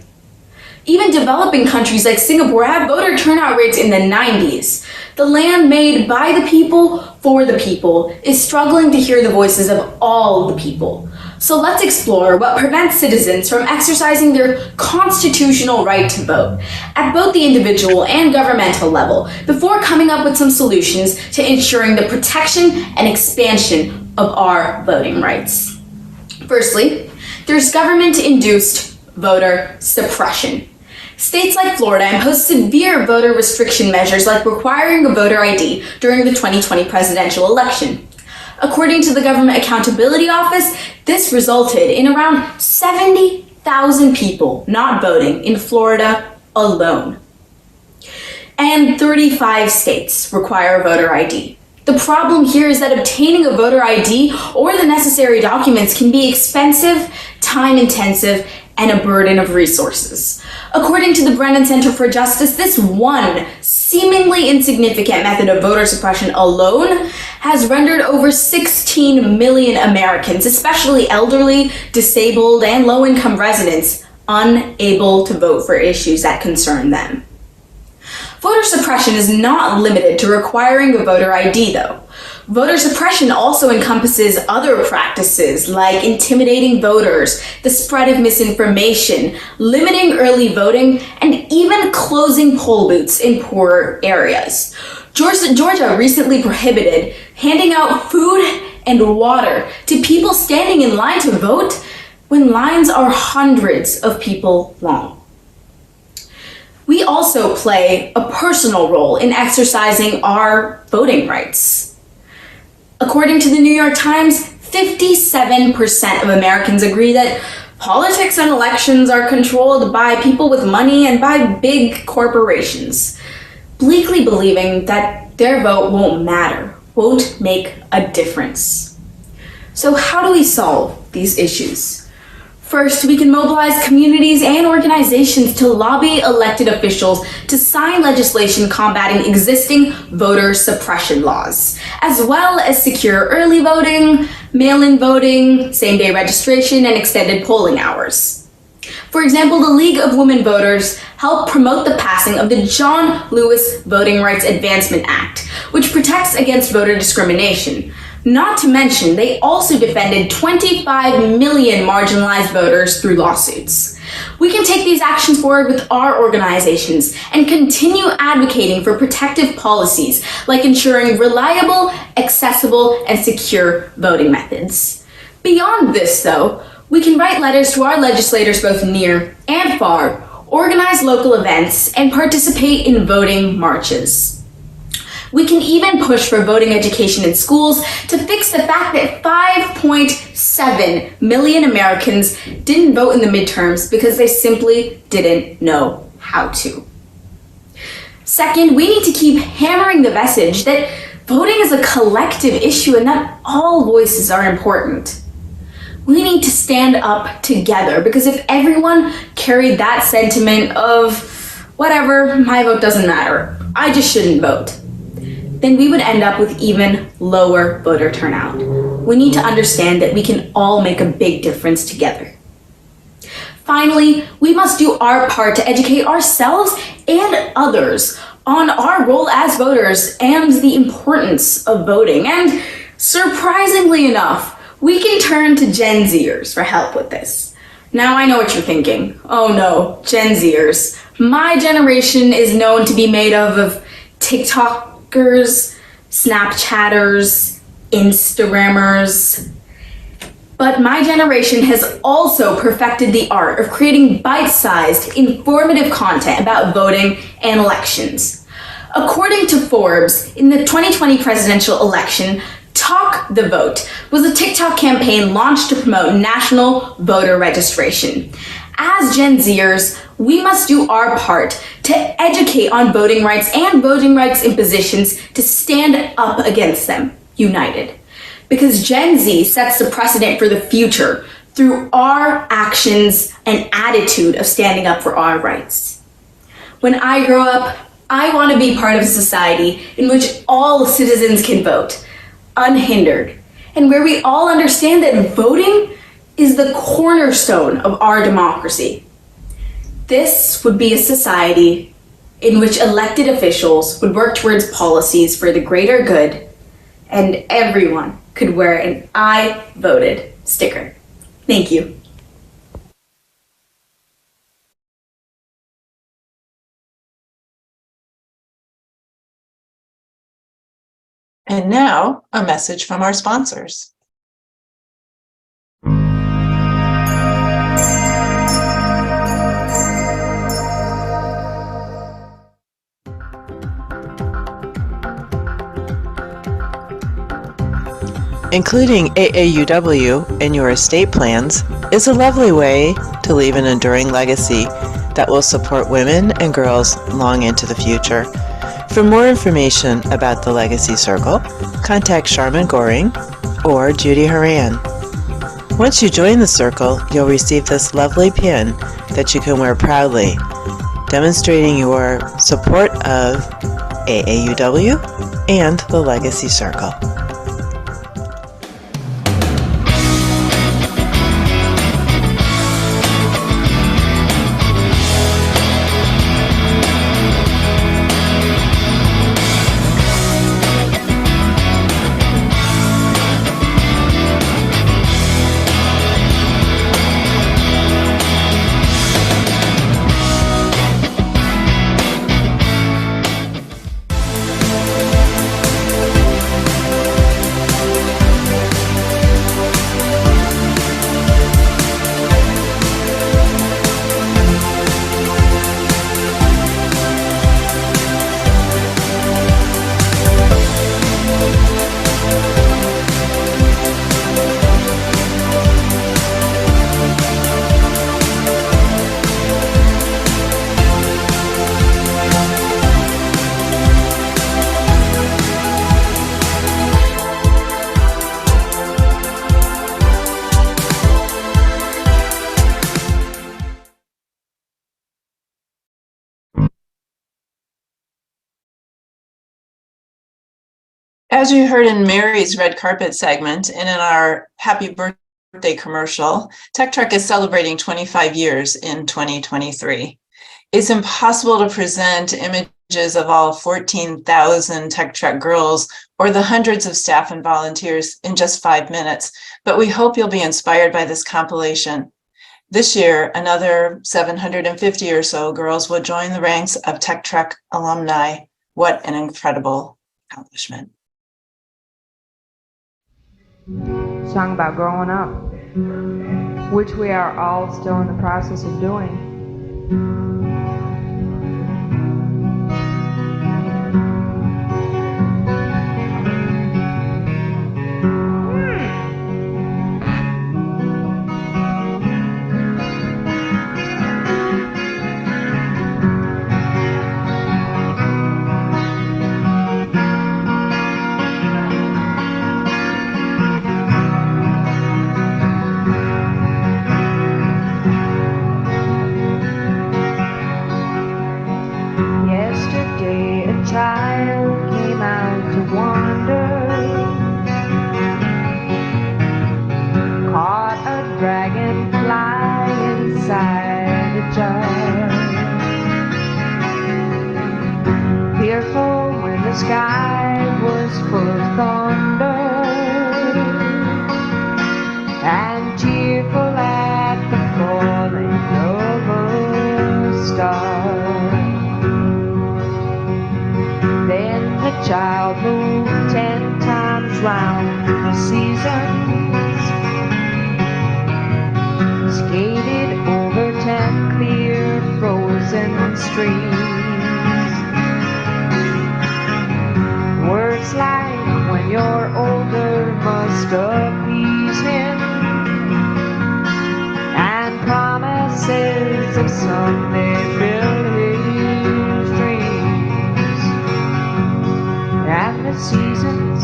Even developing countries like Singapore have voter turnout rates in the 90s. The land made by the people for the people is struggling to hear the voices of all the people. So let's explore what prevents citizens from exercising their constitutional right to vote at both the individual and governmental level before coming up with some solutions to ensuring the protection and expansion of our voting rights. Firstly, there's government-induced voter suppression. States like Florida impose severe voter restriction measures like requiring a voter ID during the 2020 presidential election. According to the Government Accountability Office, this resulted in around 70,000 people not voting in Florida alone. And 35 states require a voter ID. The problem here is that obtaining a voter ID or the necessary documents can be expensive, time-intensive, and a burden of resources. According to the Brennan Center for Justice, this one seemingly insignificant method of voter suppression alone has rendered over 16 million Americans, especially elderly, disabled, and low-income residents, unable to vote for issues that concern them. Voter suppression is not limited to requiring a voter ID, though. Voter suppression also encompasses other practices like intimidating voters, the spread of misinformation, limiting early voting, and even closing poll booths in poorer areas. Georgia recently prohibited handing out food and water to people standing in line to vote when lines are hundreds of people long. We also play a personal role in exercising our voting rights. According to the New York Times, 57% of Americans agree that politics and elections are controlled by people with money and by big corporations, bleakly believing that their vote won't matter, won't make a difference. So how do we solve these issues? First, we can mobilize communities and organizations to lobby elected officials to sign legislation combating existing voter suppression laws, as well as secure early voting, mail-in voting, same-day registration, and extended polling hours. For example, the League of Women Voters helped promote the passing of the John Lewis Voting Rights Advancement Act, which protects against voter discrimination. Not to mention, they also defended 25 million marginalized voters through lawsuits. We can take these actions forward with our organizations and continue advocating for protective policies like ensuring reliable, accessible, and secure voting methods. Beyond this, though, we can write letters to our legislators both near and far, organize local events, and participate in voting marches. We can even push for voting education in schools to fix the fact that 5.7 million Americans didn't vote in the midterms because they simply didn't know how to. Second, we need to keep hammering the message that voting is a collective issue and that all voices are important. we need to stand up together, because if everyone carried that sentiment of, whatever, my vote doesn't matter, I just shouldn't vote, then we would end up with even lower voter turnout. We need to understand that we can all make a big difference together. Finally, we must do our part to educate ourselves and others on our role as voters and the importance of voting. And surprisingly enough, we can turn to Gen Zers for help with this. Now I know what you're thinking. Oh no, Gen Zers. My generation is known to be made of TikTokers, Snapchatters, Instagrammers. But my generation has also perfected the art of creating bite-sized, informative content about voting and elections. According to Forbes, in the 2020 presidential election, Talk the Vote was a TikTok campaign launched to promote national voter registration. As Gen Zers, we must do our part to educate on voting rights and voting rights impositions, to stand up against them, united. Because Gen Z sets the precedent for the future through our actions and attitude of standing up for our rights. When I grow up, I want to be part of a society in which all citizens can vote, unhindered, and where we all understand that voting is the cornerstone of our democracy. This would be a society in which elected officials would work towards policies for the greater good, and everyone could wear an I voted sticker. Thank you. And now, a message from our sponsors. Including AAUW in your estate plans is a lovely way to leave an enduring legacy that will support women and girls long into the future. For more information about the Legacy Circle, contact Charmin Goring or Judy Horan. Once you join the circle, you'll receive this lovely pin that you can wear proudly, demonstrating your support of AAUW and the Legacy Circle. As you heard in Mary's red carpet segment and in our happy birthday commercial, Tech Truck is celebrating 25 years in 2023. It's impossible to present images of all 14,000 Tech Truck girls or the hundreds of staff and volunteers in just 5 minutes, but we hope you'll be inspired by this compilation. This year, another 750 or so girls will join the ranks of Tech Truck alumni. What an incredible accomplishment. Song about growing up, which we are all still in the process of doing. the sky was full of thunder and cheerful at the falling of a star. Then the child moved 10 times round the seasons, skated over 10 clear frozen streams. Words like when you're older must appease him, and promises of someday fill his dreams. And the seasons,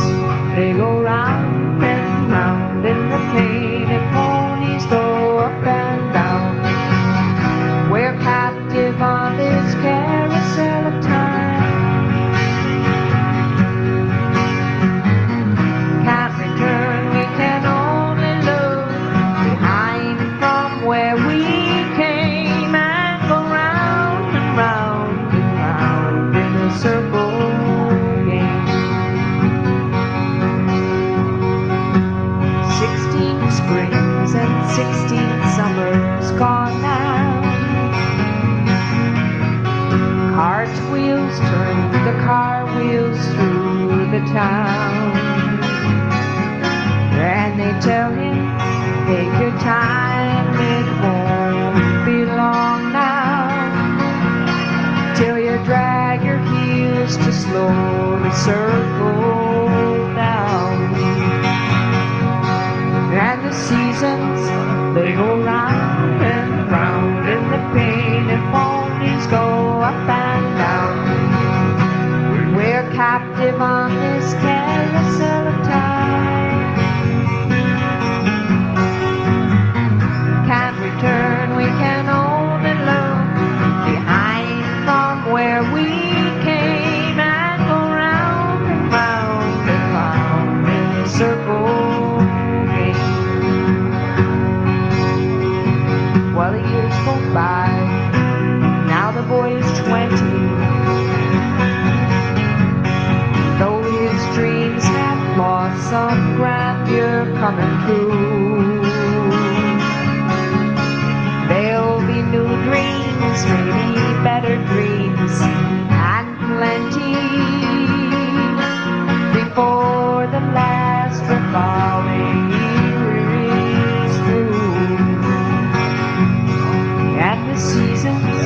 they go round and round, and the painted ponies go up and down. We're captive on this carousel of time. Can't return, we can only look behind from where we came, and go round and round and round in a circle game. 16 springs and 16 summers gone now. Cartwheels turn the car wheels through the town, and they tell him, take your time, it won't be long now, till you drag your heels to slowly circle down. And the seasons, they go round and round, and the painted ponies go up and down. We're captive on this carousel of time. Can't return, we can only look behind from where we came, and go round and round and round in a circle game. Well, the years go by, now the boy is 20, though his dreams have lost some grandeur coming true. There'll be new dreams, maybe better dreams, and plenty, before the last revolving year is through. And the seasons,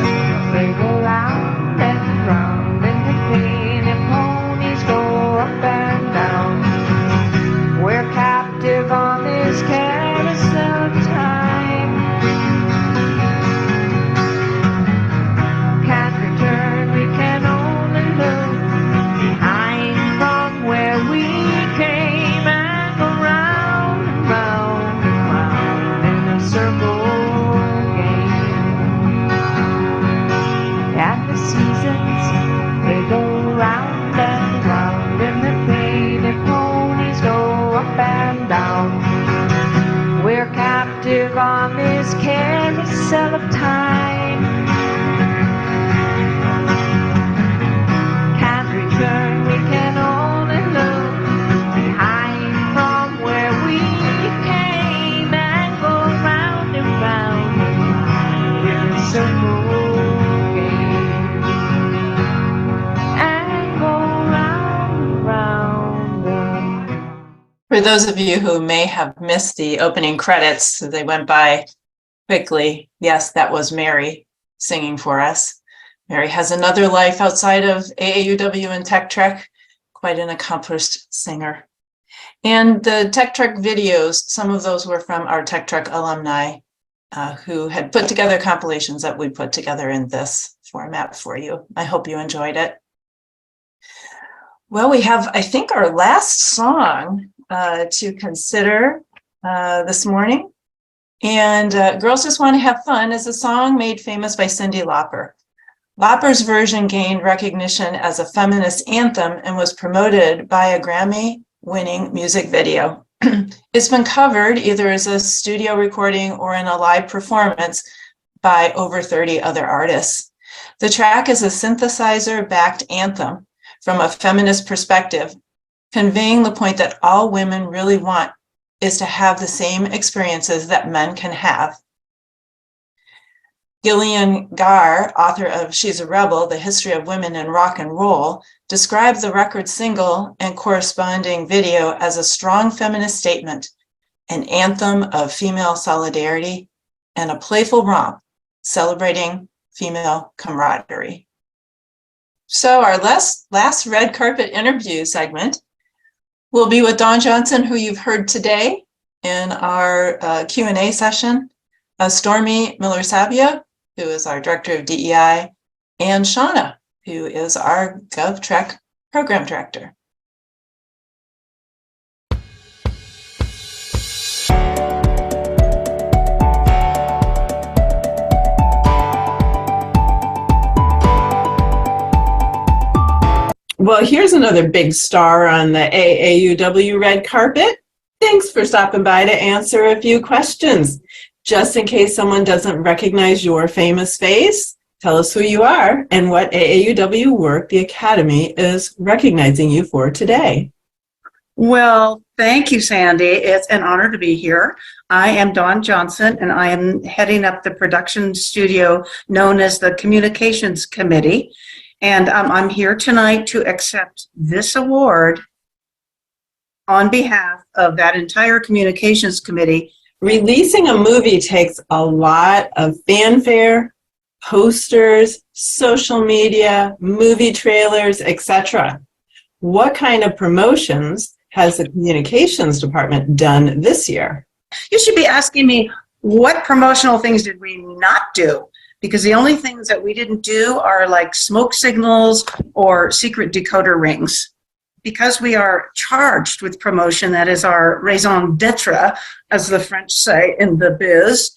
they go round and round, and the painted ponies go up and down. We're captive on this carousel of time. Can't return, we can only look behind from where we came, and go round and round and round in a circle game. And the seasons, they go round and round, and the painted ponies go up and down. We're captive on this carousel of time. Can't return, we can only look behind from where we came, and go round and round and round in a circle game, and go round and round and round. For those of you who may have missed the opening credits, they went by quickly. Yes, that was Mary singing for us. Mary has another life outside of AAUW and Tech Trek, quite an accomplished singer. And the Tech Trek videos, some of those were from our Tech Trek alumni who had put together compilations that we put together in this format for you. I hope you enjoyed it. Well, we have, I think, our last song to consider this morning. And Girls Just Want to Have Fun is a song made famous by Cyndi Lauper. Lauper's version gained recognition as a feminist anthem and was promoted by a Grammy-winning music video. It's been covered either as a studio recording or in a live performance by over 30 other artists. The track is a synthesizer-backed anthem from a feminist perspective, conveying the point that all women really want is to have the same experiences that men can have. Gillian Garr, author of She's a Rebel, The History of Women in Rock and Roll, described the record single and corresponding video as a strong feminist statement, an anthem of female solidarity, and a playful romp celebrating female camaraderie. So our last red carpet interview segment will be with Dawn Johnson, who you've heard today in our Q&A session, Stormy Miller-Savia, who is our Director of DEI, and Shauna, who is our GovTrek Program Director. Well, here's another big star on the AAUW red carpet. Thanks for stopping by to answer a few questions. Just in case someone doesn't recognize your famous face, tell us who you are and what AAUW work the Academy is recognizing you for today. Well, thank you, Sandy. It's an honor to be here. I am Dawn Johnson, and I am heading up the production studio known as the Communications Committee. And I'm here tonight to accept this award on behalf of that entire Communications Committee. Releasing a movie takes a lot of fanfare, posters, social media, movie trailers, etc. What kind of promotions has the communications department done this year? You should be asking me, what promotional things did we not do? Because the only things that we didn't do are like smoke signals or secret decoder rings. Because we are charged with promotion, that is our raison d'etre, as the French say in the biz,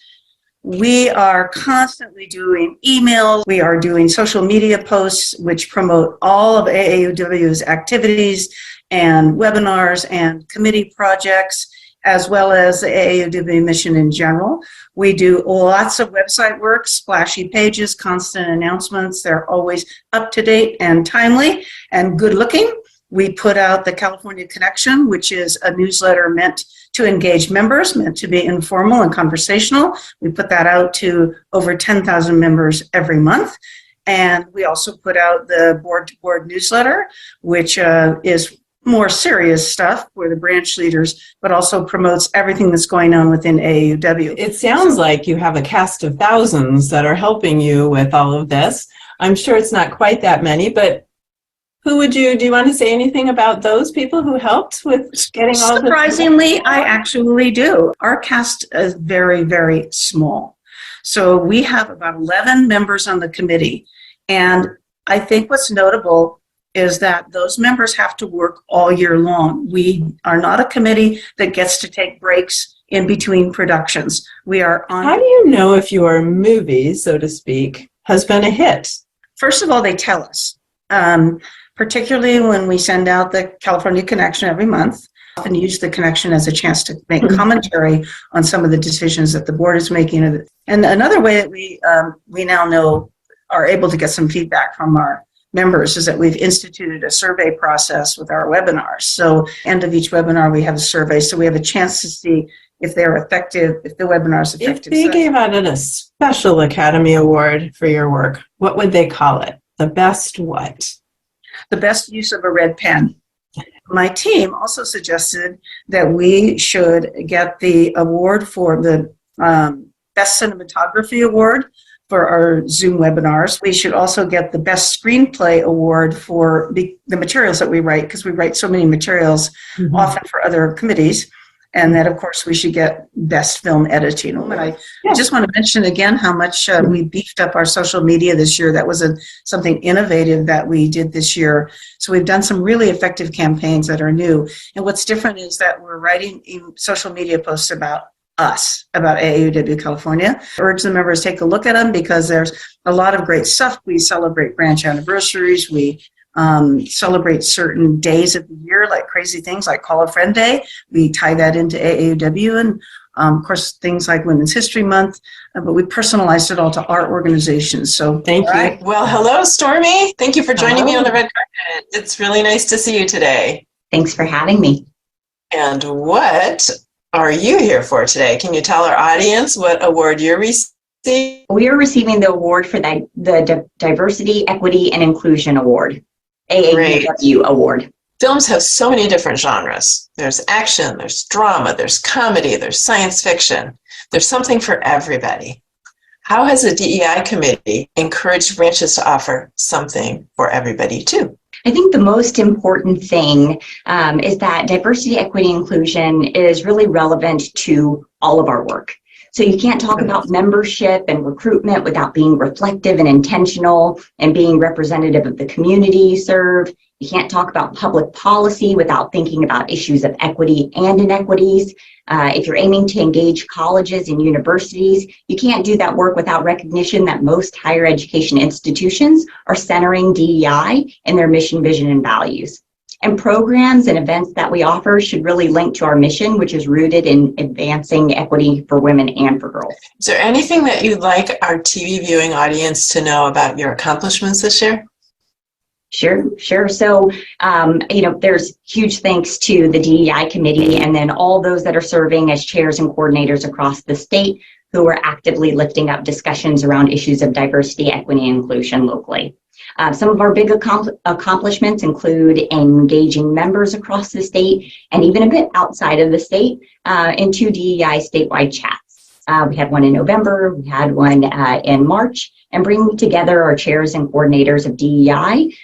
we are constantly doing emails, we are doing social media posts which promote all of AAUW's activities and webinars and committee projects, as well as the AAUW mission in general. We do lots of website work, splashy pages, constant announcements. They're always up to date and timely and good looking. We put out the California Connection, which is a newsletter meant to engage members, meant to be informal and conversational. We put that out to over 10,000 members every month. And we also put out the board-to-board newsletter, which is more serious stuff for the branch leaders, but also promotes everything that's going on within AAUW. It sounds like you have a cast of thousands that are helping you with all of this. I'm sure it's not quite that many, but do you want to say anything about those people who helped with getting all this? Surprisingly, I actually do. Our cast is very, very small. So we have about 11 members on the committee. And I think what's notable is that those members have to work all year long. We are not a committee that gets to take breaks in between productions. We are on. How do you know if your movie, so to speak, has been a hit? First of all, they tell us. Particularly when we send out the California Connection every month, often use the Connection as a chance to make commentary on some of the decisions that the board is making. And another way that we now know are able to get some feedback from our members is that we've instituted a survey process with our webinars. So end of each webinar, we have a survey. So we have a chance to see if they're effective, if the webinar is effective. If they gave out a special Academy Award for your work, what would they call it? The best what? The best use of a red pen. My team also suggested that we should get the award for the Best Cinematography Award for our Zoom webinars. We should also get the Best Screenplay Award for the materials that we write, because we write so many materials often for other committees. And that, of course, we should get Best Film Editing. I just want to mention again how much we beefed up our social media this year. That was something innovative that we did this year. So we've done some really effective campaigns that are new. And what's different is that we're writing social media posts about us, about AAUW California. I urge the members to take a look at them because there's a lot of great stuff. We celebrate branch anniversaries. We celebrate certain days of the year, like crazy things like Call a Friend Day. We tie that into AAUW, and Of course, things like Women's History Month, but we personalized it all to our organizations. So Thank you. right. Well, hello, Stormy. Thank you for joining me on the Hello. red carpet. It's really nice to see you today. Thanks for having me. And what are you here for today? Can you tell our audience what award you're receiving? We are receiving the award for the Diversity, Equity, and Inclusion Award, AAUW Award. Films have so many different genres. There's action, there's drama, there's comedy, there's science fiction. There's something for everybody. How has the DEI committee encouraged branches to offer something for everybody too? I think the most important thing is that diversity, equity, inclusion is really relevant to all of our work. So you can't talk about membership and recruitment without being reflective and intentional and being representative of the community you serve. You can't talk about public policy without thinking about issues of equity and inequities. If you're aiming to engage colleges and universities, you can't do that work without recognition that most higher education institutions are centering DEI in their mission, vision, and values. And programs and events that we offer should really link to our mission, which is rooted in advancing equity for women and for girls. Is there anything that you'd like our TV viewing audience to know about your accomplishments this year? Sure. So, there's huge thanks to the DEI committee and then all those that are serving as chairs and coordinators across the state who are actively lifting up discussions around issues of diversity, equity, and inclusion locally. Some of our big accomplishments include engaging members across the state and even a bit outside of the state in 2 DEI statewide chats. We had one in November, we had one in March, and bringing together our chairs and coordinators of DEI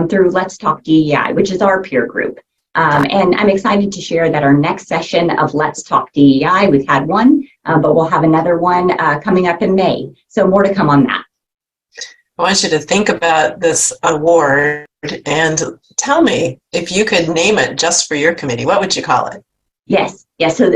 through Let's Talk DEI, which is our peer group. And I'm excited to share that our next session of Let's Talk DEI, we've had one, but we'll have another one coming up in May. So more to come on that. I want you to think about this award and tell me if you could name it just for your committee. What would you call it? Yes. So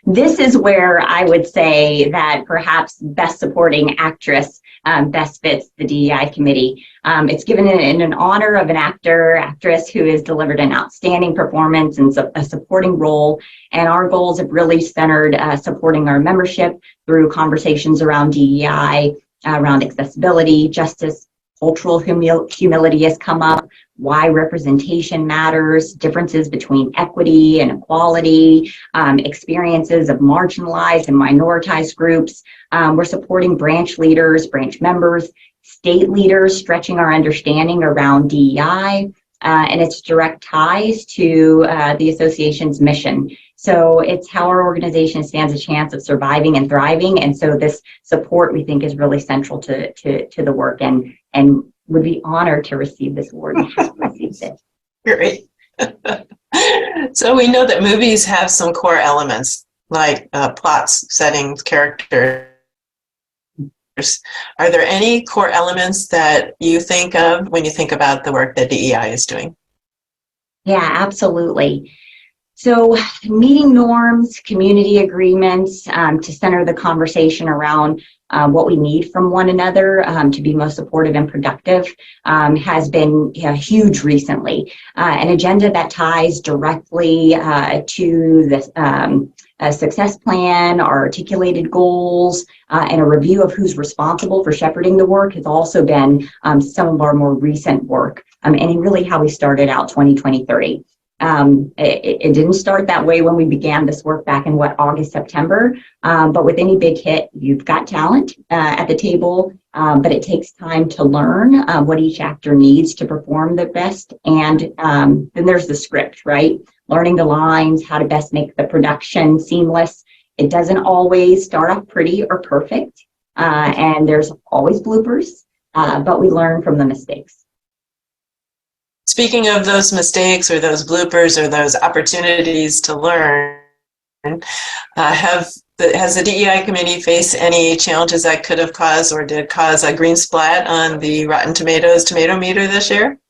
this is where I would say that perhaps Best Supporting Actress best fits the DEI committee. It's given in an honor of an actress who has delivered an outstanding performance in a supporting role. And our goals have really centered supporting our membership through conversations around DEI, around accessibility, justice, cultural humility has come up, why representation matters, differences between equity and equality, experiences of marginalized and minoritized groups. We're supporting branch leaders, branch members, state leaders, stretching our understanding around DEI and its direct ties to the association's mission. So it's how our organization stands a chance of surviving and thriving. And so this support, we think, is really central to the work and would be honored to receive this award and have received it. Great. So we know that movies have some core elements like plots, settings, characters. Are there any core elements that you think of when you think about the work that DEI is doing? Yeah, absolutely. So meeting norms, community agreements to center the conversation around what we need from one another to be most supportive and productive has been huge recently. An agenda that ties directly to the success plan, our articulated goals, and a review of who's responsible for shepherding the work has also been some of our more recent work and really how we started out 2020-30. It didn't start that way when we began this work back in August, September, but with any big hit, you've got talent at the table, but it takes time to learn what each actor needs to perform the best. And then there's the script, right? Learning the lines, how to best make the production seamless. It doesn't always start off pretty or perfect, and there's always bloopers, but we learn from the mistakes. Speaking of those mistakes or those bloopers or those opportunities to learn, has the DEI committee faced any challenges that could have caused or did cause a green splat on the Rotten Tomatoes tomato meter this year?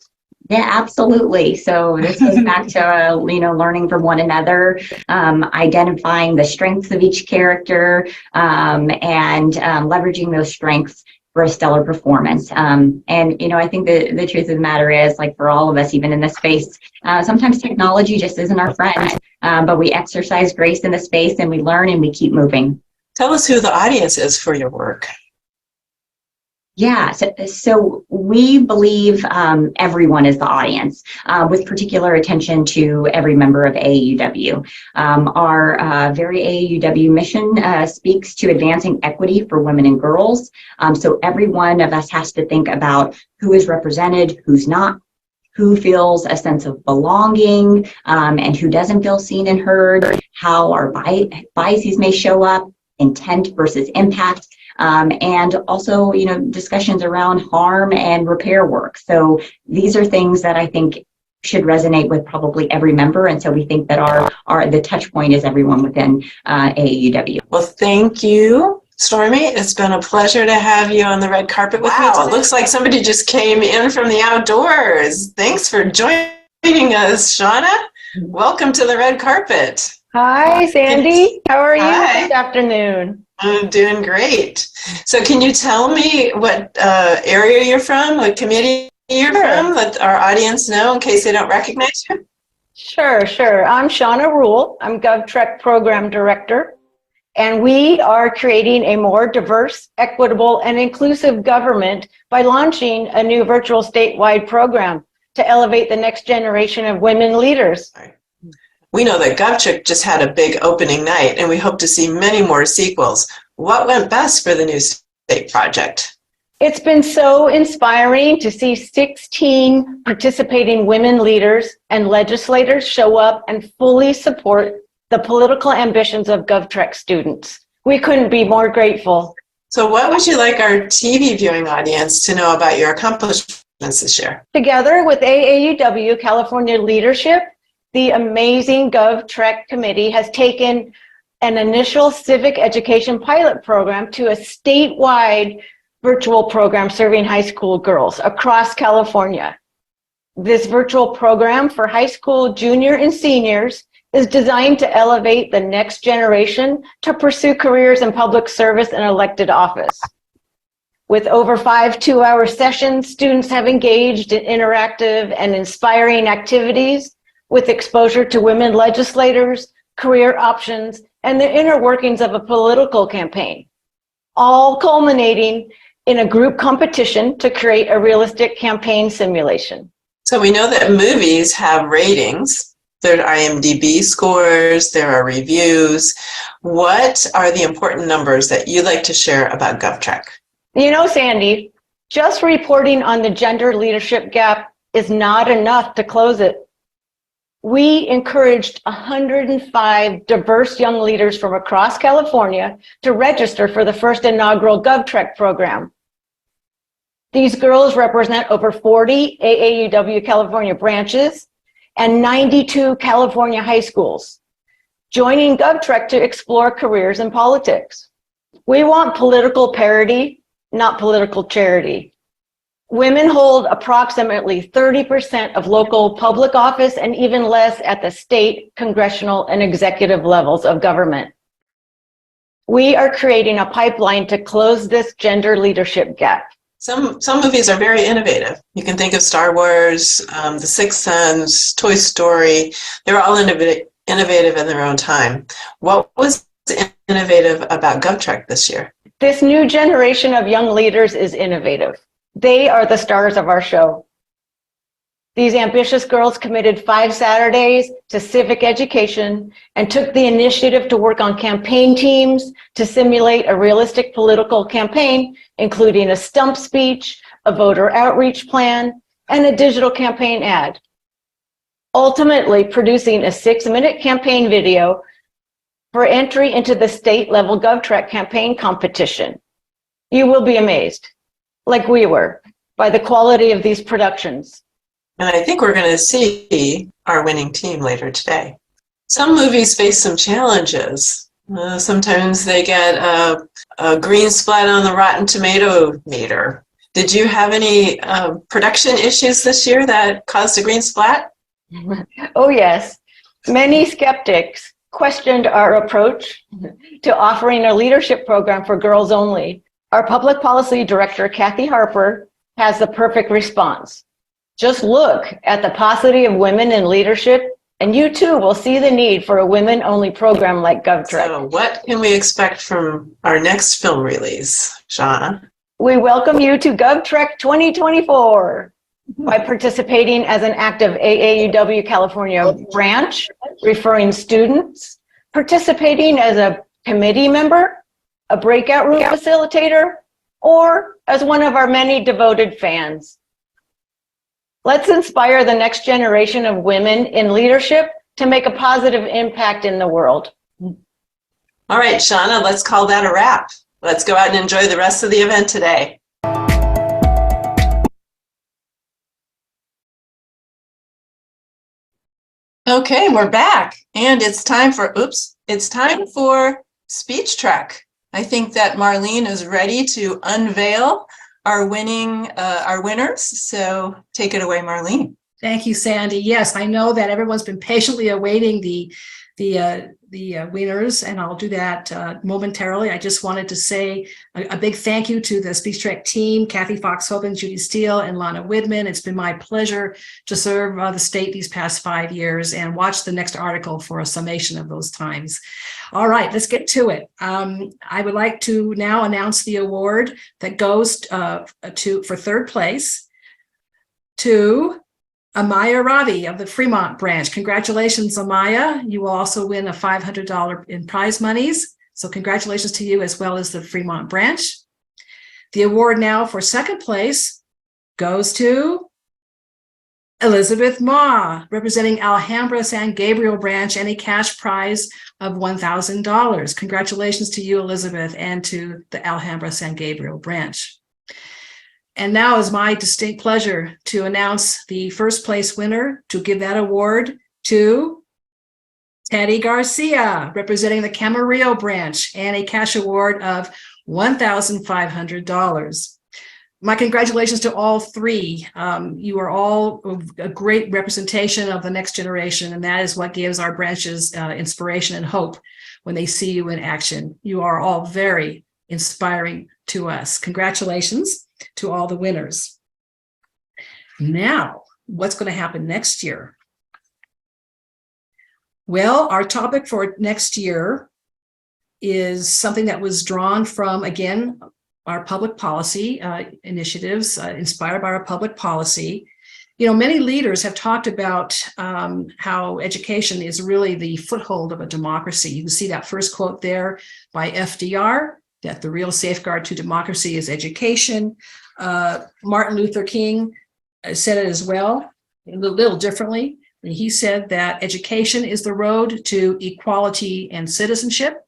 Yeah, absolutely. So this goes back to, learning from one another, identifying the strengths of each character and leveraging those strengths for a stellar performance. And, I think the truth of the matter is, like for all of us, even in this space, sometimes technology just isn't our friend, but we exercise grace in the space and we learn and we keep moving. Tell us who the audience is for your work. Yeah, so we believe everyone is the audience, with particular attention to every member of AAUW. Our very AAUW mission speaks to advancing equity for women and girls. So every one of us has to think about who is represented, who's not, who feels a sense of belonging, and who doesn't feel seen and heard, how our biases may show up, intent versus impact. And also, discussions around harm and repair work. So these are things that I think should resonate with probably every member. And so we think that the touch point is everyone within AAUW. Well, thank you, Stormy. It's been a pleasure to have you on the red carpet with me today. It looks like somebody just came in from the outdoors. Thanks for joining us, Shauna. Welcome to the red carpet. Hi, Sandy. How are you Hi. this afternoon? I'm doing great. So can you tell me what area you're from, what committee you're from, let our audience know in case they don't recognize you? Sure. I'm Shauna Rule. I'm GovTrek Program Director, and we are creating a more diverse, equitable, and inclusive government by launching a new virtual statewide program to elevate the next generation of women leaders. We know that GovTrek just had a big opening night, and we hope to see many more sequels. What went best for the new state project? It's been so inspiring to see 16 participating women leaders and legislators show up and fully support the political ambitions of GovTrek students. We couldn't be more grateful. So what would you like our TV viewing audience to know about your accomplishments this year? Together with AAUW Califonia leadership, the amazing GovTrek committee has taken an initial civic education pilot program to a statewide virtual program serving high school girls across California. This virtual program for high school junior and seniors is designed to elevate the next generation to pursue careers in public service and elected office. With over 5 two-hour sessions, students have engaged in interactive and inspiring activities with exposure to women legislators, career options, and the inner workings of a political campaign, all culminating in a group competition to create a realistic campaign simulation. So we know that movies have ratings. There are IMDb scores, there are reviews. What are the important numbers that you'd like to share about GovTrek? Sandy, just reporting on the gender leadership gap is not enough to close it. We encouraged 105 diverse young leaders from across California to register for the first inaugural GovTrek program. These girls represent over 40 AAUW California branches and 92 California high schools, joining GovTrek to explore careers in politics. We want political parity, not political charity. Women hold approximately 30% of local public office and even less at the state, congressional, and executive levels of government. We are creating a pipeline to close this gender leadership gap. Some movies are very innovative. You can think of Star Wars, The Sixth Sense, Toy Story. They're all innovative in their own time. What was innovative about GovTrek this year? This new generation of young leaders is innovative. They are the stars of our show. These ambitious girls committed 5 Saturdays to civic education and took the initiative to work on campaign teams to simulate a realistic political campaign, including a stump speech, a voter outreach plan, and a digital campaign ad. Ultimately producing a 6-minute campaign video for entry into the state-level GovTrek campaign competition. You will be amazed, like we were, by the quality of these productions. And I think we're going to see our winning team later today. Some movies face some challenges. Sometimes they get a green splat on the Rotten Tomato meter. Did you have any production issues this year that caused a green splat? Oh, yes. Many skeptics questioned our approach to offering a leadership program for girls only. Our public policy director, Kathy Harper, has the perfect response. Just look at the paucity of women in leadership, and you too will see the need for a women-only program like GovTrek. So what can we expect from our next film release, Shauna? We welcome you to GovTrek 2024 by participating as an active AAUW California branch, referring students, participating as a committee member, a breakout room facilitator, or as one of our many devoted fans. Let's inspire the next generation of women in leadership to make a positive impact in the world. All right, Shauna, let's call that a wrap. Let's go out and enjoy the rest of the event today. Okay, we're back, and it's time for Speech Trek. I think that Marlene is ready to unveil our winners. So take it away, Marlene. Thank you, Sandy. Yes, I know that everyone's been patiently awaiting the winners, and I'll do that momentarily. I just wanted to say a big thank you to the Speech Trek team, Kathy Fox-Hogan, Judy Steele, and Lana Widman. It's been my pleasure to serve the state these past 5 years, and watch the next article for a summation of those times. All right, let's get to it. I would like to now announce the award that goes for third place to Amaya Ravi of the Fremont branch. Congratulations, Amaya. You will also win a $500 in prize monies. So congratulations to you as well as the Fremont branch. The award now for second place goes to Elizabeth Ma, representing Alhambra San Gabriel branch, and a cash prize of $1,000. Congratulations to you, Elizabeth, and to the Alhambra San Gabriel branch. And now is my distinct pleasure to announce the first place winner, to give that award to Teddy Garcia, representing the Camarillo branch, and a cash award of $1,500. My congratulations to all three. You are all a great representation of the next generation, and that is what gives our branches inspiration and hope when they see you in action. You are all very inspiring to us. Congratulations to all the winners. Now, what's going to happen next year? Well, our topic for next year is something that was drawn from, again, our public policy initiatives, inspired by our public policy. You know, many leaders have talked about how education is really the foothold of a democracy. You can see that first quote there by FDR, that the real safeguard to democracy is education. Martin Luther King said it as well, a little differently. He said that education is the road to equality and citizenship.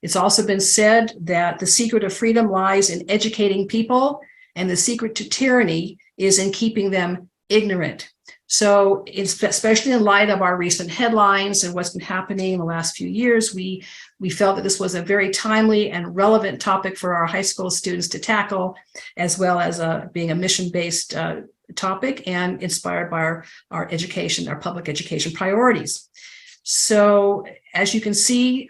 It's also been said that the secret of freedom lies in educating people, and the secret to tyranny is in keeping them ignorant. So especially in light of our recent headlines and what's been happening in the last few years, we felt that this was a very timely and relevant topic for our high school students to tackle, as well as being a mission-based topic and inspired by our education, our public education priorities. So as you can see,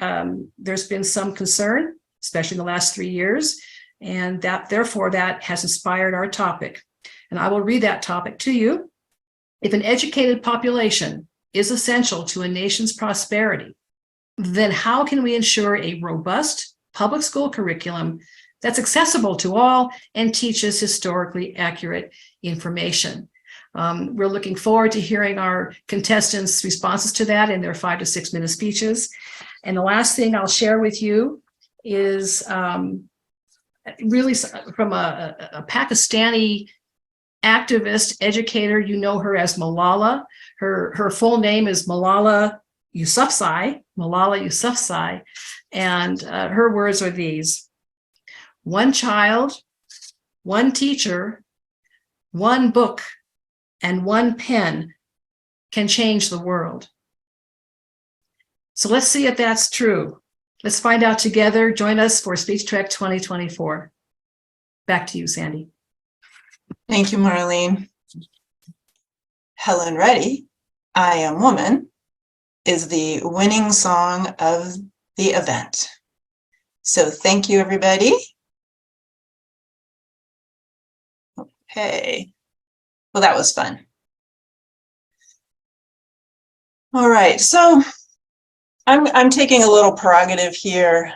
there's been some concern, especially in the last 3 years, and therefore that has inspired our topic. And I will read that topic to you. If an educated population is essential to a nation's prosperity, then how can we ensure a robust public school curriculum that's accessible to all and teaches historically accurate information? We're looking forward to hearing our contestants' responses to that in their 5 to 6 minute speeches. And the last thing I'll share with you is really from a Pakistani activist, educator. You know her as Malala. Her full name is Malala Yousafzai, and her words are these: one child, one teacher, one book, and one pen can change the world. So let's see if that's true. Let's find out together. Join us for Speech Trek 2024. Back to you, Sandy. Thank you, Marlene. Helen Reddy, I Am Woman, is the winning song of the event. So thank you, everybody. Okay. Well, that was fun. All right, so I'm taking a little prerogative here.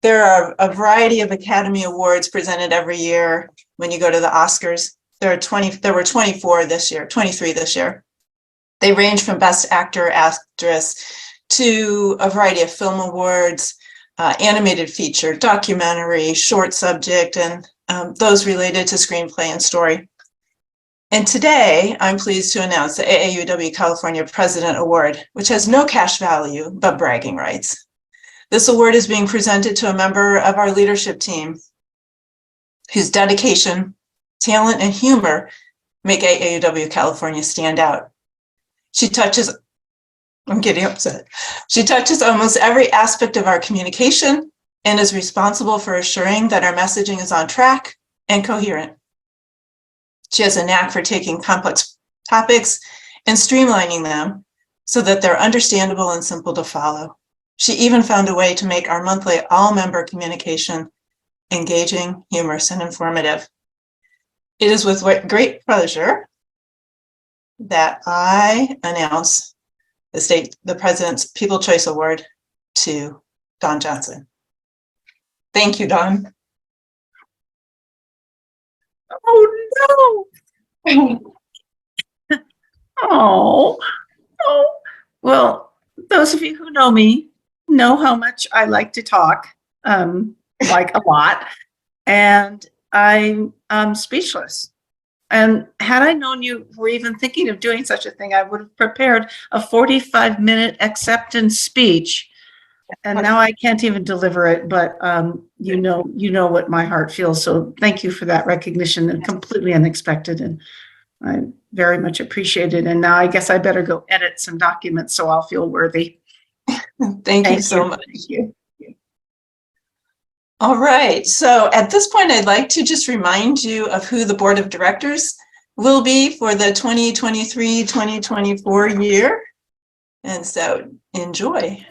There are a variety of Academy Awards presented every year when you go to the Oscars. There were 24 this year, 23 this year. They range from Best Actor, Actress to a variety of film awards, animated feature, documentary, short subject, and those related to screenplay and story. And today, I'm pleased to announce the AAUW California President Award, which has no cash value, but bragging rights. This award is being presented to a member of our leadership team whose dedication, talent, and humor make AAUW California stand out. I'm getting upset. She touches almost every aspect of our communication and is responsible for assuring that our messaging is on track and coherent. She has a knack for taking complex topics and streamlining them so that they're understandable and simple to follow. She even found a way to make our monthly all-member communication engaging, humorous, and informative. It is with great pleasure that I announce the President's People Choice Award to Dawn Johnson. Thank you, Dawn. Oh, no. Oh. Well, those of you who know me know how much I like to talk, like a lot, and I'm speechless. And had I known you were even thinking of doing such a thing, I would have prepared a 45-minute acceptance speech. And now I can't even deliver it, but you know what my heart feels. So thank you for that recognition, and completely unexpected, and I very much appreciate it. And now I guess I better go edit some documents so I'll feel worthy. Thank you so much. Thank you. All right, so at this point, I'd like to just remind you of who the Board of Directors will be for the 2023-2024 year. And so enjoy.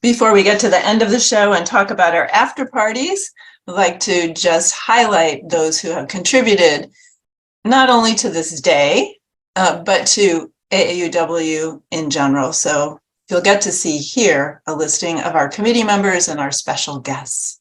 Before we get to the end of the show and talk about our after parties, I'd like to just highlight those who have contributed not only to this day, but to AAUW in general. So you'll get to see here a listing of our committee members and our special guests.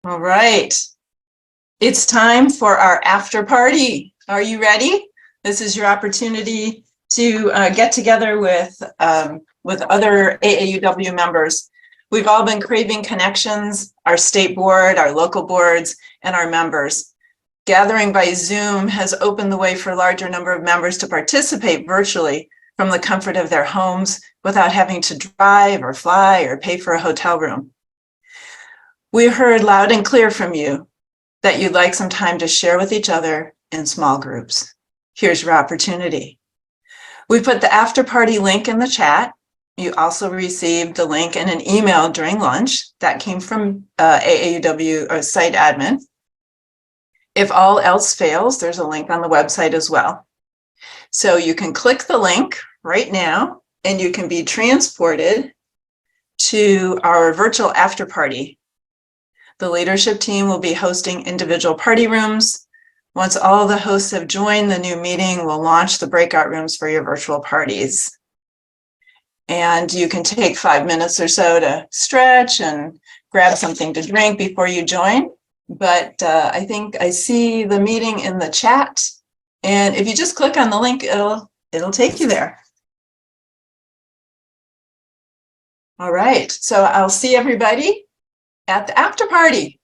All right. It's time for our after party. Are you ready? This is your opportunity to get together with other AAUW members. We've all been craving connections, our state board, our local boards, and our members. Gathering by Zoom has opened the way for a larger number of members to participate virtually from the comfort of their homes without having to drive or fly or pay for a hotel room. We heard loud and clear from you that you'd like some time to share with each other in small groups. Here's your opportunity. We put the after party link in the chat. You also received the link in an email during lunch that came from AAUW site admin. If all else fails, there's a link on the website as well. So you can click the link right now and you can be transported to our virtual after party. The leadership team will be hosting individual party rooms. Once all the hosts have joined the new meeting, we'll launch the breakout rooms for your virtual parties. And you can take 5 minutes or so to stretch and grab something to drink before you join. But I think I see the meeting in the chat. And if you just click on the link, it'll take you there. All right, so I'll see everybody at the after party.